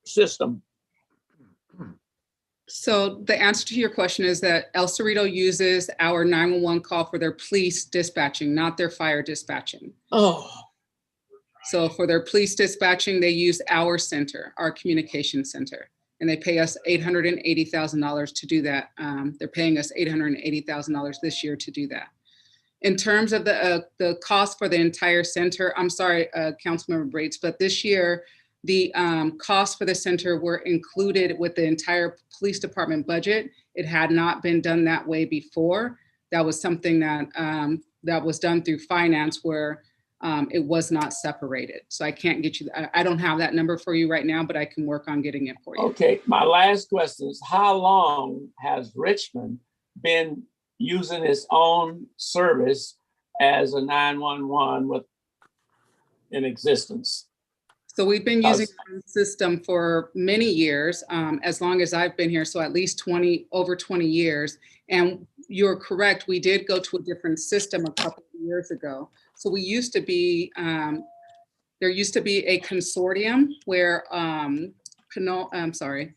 system? So the answer to your question is that El Cerrito uses our 911 call for their police dispatching, not their fire dispatching. Oh. So for their police dispatching, they use our center, our communication center, and they pay us $880,000 to do that. They're paying us $880,000 this year to do that. In terms of the cost for the entire center, I'm sorry, Councilmember Brates, but this year, the costs for the center were included with the entire police department budget. It had not been done that way before. That was something that that was done through finance where it was not separated. So I can't get you, I don't have that number for you right now, but I can work on getting it for you. Okay, my last question is, how long has Richmond been using its own service as a 911 in existence? So we've been using the system for many years, as long as I've been here, so at least over 20 years. And you're correct, we did go to a different system a couple of years ago. So we used to be, there used to be a consortium where El Cerrito,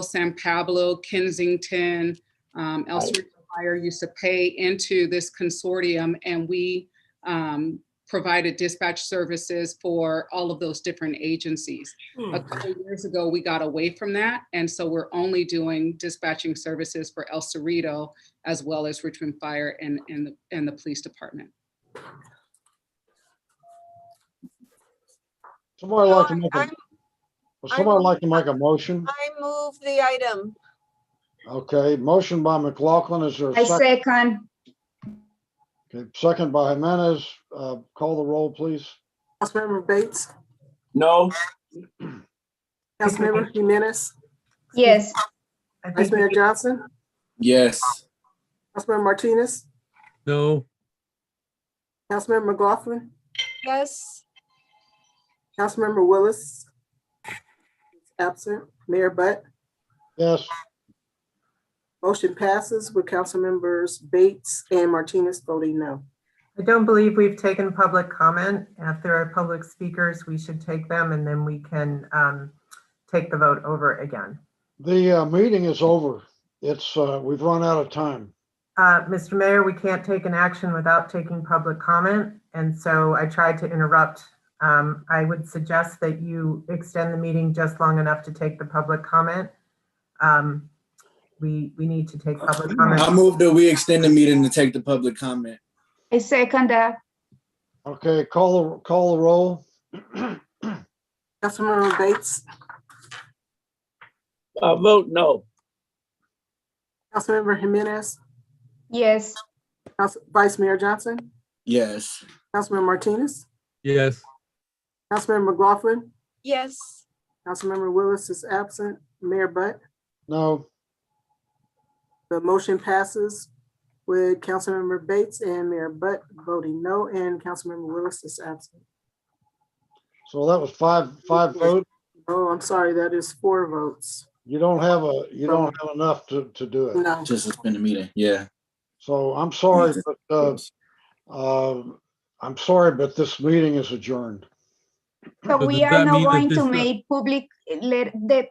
San Pablo, Kensington, El Cerrito Fire used to pay into this consortium, and we provided dispatch services for all of those different agencies. A couple of years ago, we got away from that. And so we're only doing dispatching services for El Cerrito, as well as Richmond Fire and the police department. somebody like to make a motion? I move the item. Okay, motion by McLaughlin. Is there a I second? second. Okay, second by Jimenez. Call the roll, please. Councilmember Bates, No. Councilmember Jimenez, Yes. Vice Mayor Johnson, Yes. Councilmember Martinez, No. Councilmember McLaughlin, Yes. Councilmember Willis, absent, Mayor Butt. Yes. Motion passes with Council Members Bates and Martinez voting no. I don't believe we've taken public comment. If there are public speakers, we should take them and then we can take the vote over again. The meeting is over. It's we've run out of time. Mr. Mayor, we can't take an action without taking public comment. And so I tried to interrupt. I would suggest that you extend the meeting just long enough to take the public comment. We need to take public comment. I move that we extend the meeting to take the public comment. I second that. Okay, call the roll. Councilmember Bates, Vote no. Councilmember Jimenez, Yes. Vice Mayor Johnson, Yes. Councilmember Martinez, Yes. Councilmember McLaughlin, Yes. Councilmember Willis is absent, Mayor Butt. No. The motion passes with Councilmember Bates and Mayor Butt voting no, and Councilmember Willis is absent. So that was five votes. Oh, I'm sorry, that is 4 votes. You don't have enough to do it. No. Just suspend the meeting. Yeah. So I'm sorry, but I'm sorry, but this meeting is adjourned. So we does are that not mean that going this to is- make let the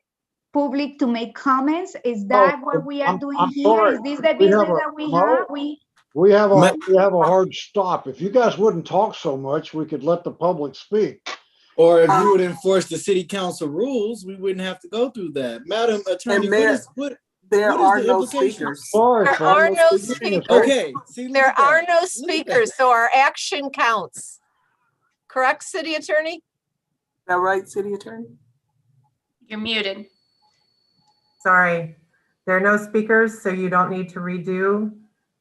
public to make comments? Is that what we are doing I'm here? sorry. Is this the We have business a- that we no. have? We have a hard stop. If you guys wouldn't talk so much, we could let the public speak. Or if you would enforce the city council rules, we wouldn't have to go through that. Madam Attorney, Mayor, there are no speakers. Sorry, There son, are no this meeting is speakers. Okay. See, look There at that. are no Look at speakers, that. so our action counts. Correct, City Attorney? Is that right, City Attorney? You're muted. Sorry, there are no speakers, so you don't need to redo.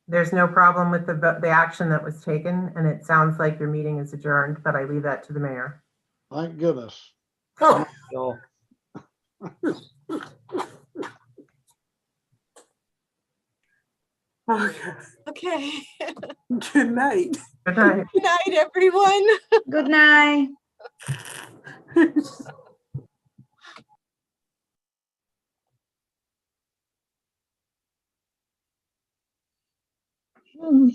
There's no problem with the action that was taken, and it sounds like your meeting is adjourned, but I leave that to the mayor. Thank goodness. So, Okay. Okay. Good night. Good night. Good night, everyone. Good night. Hmm.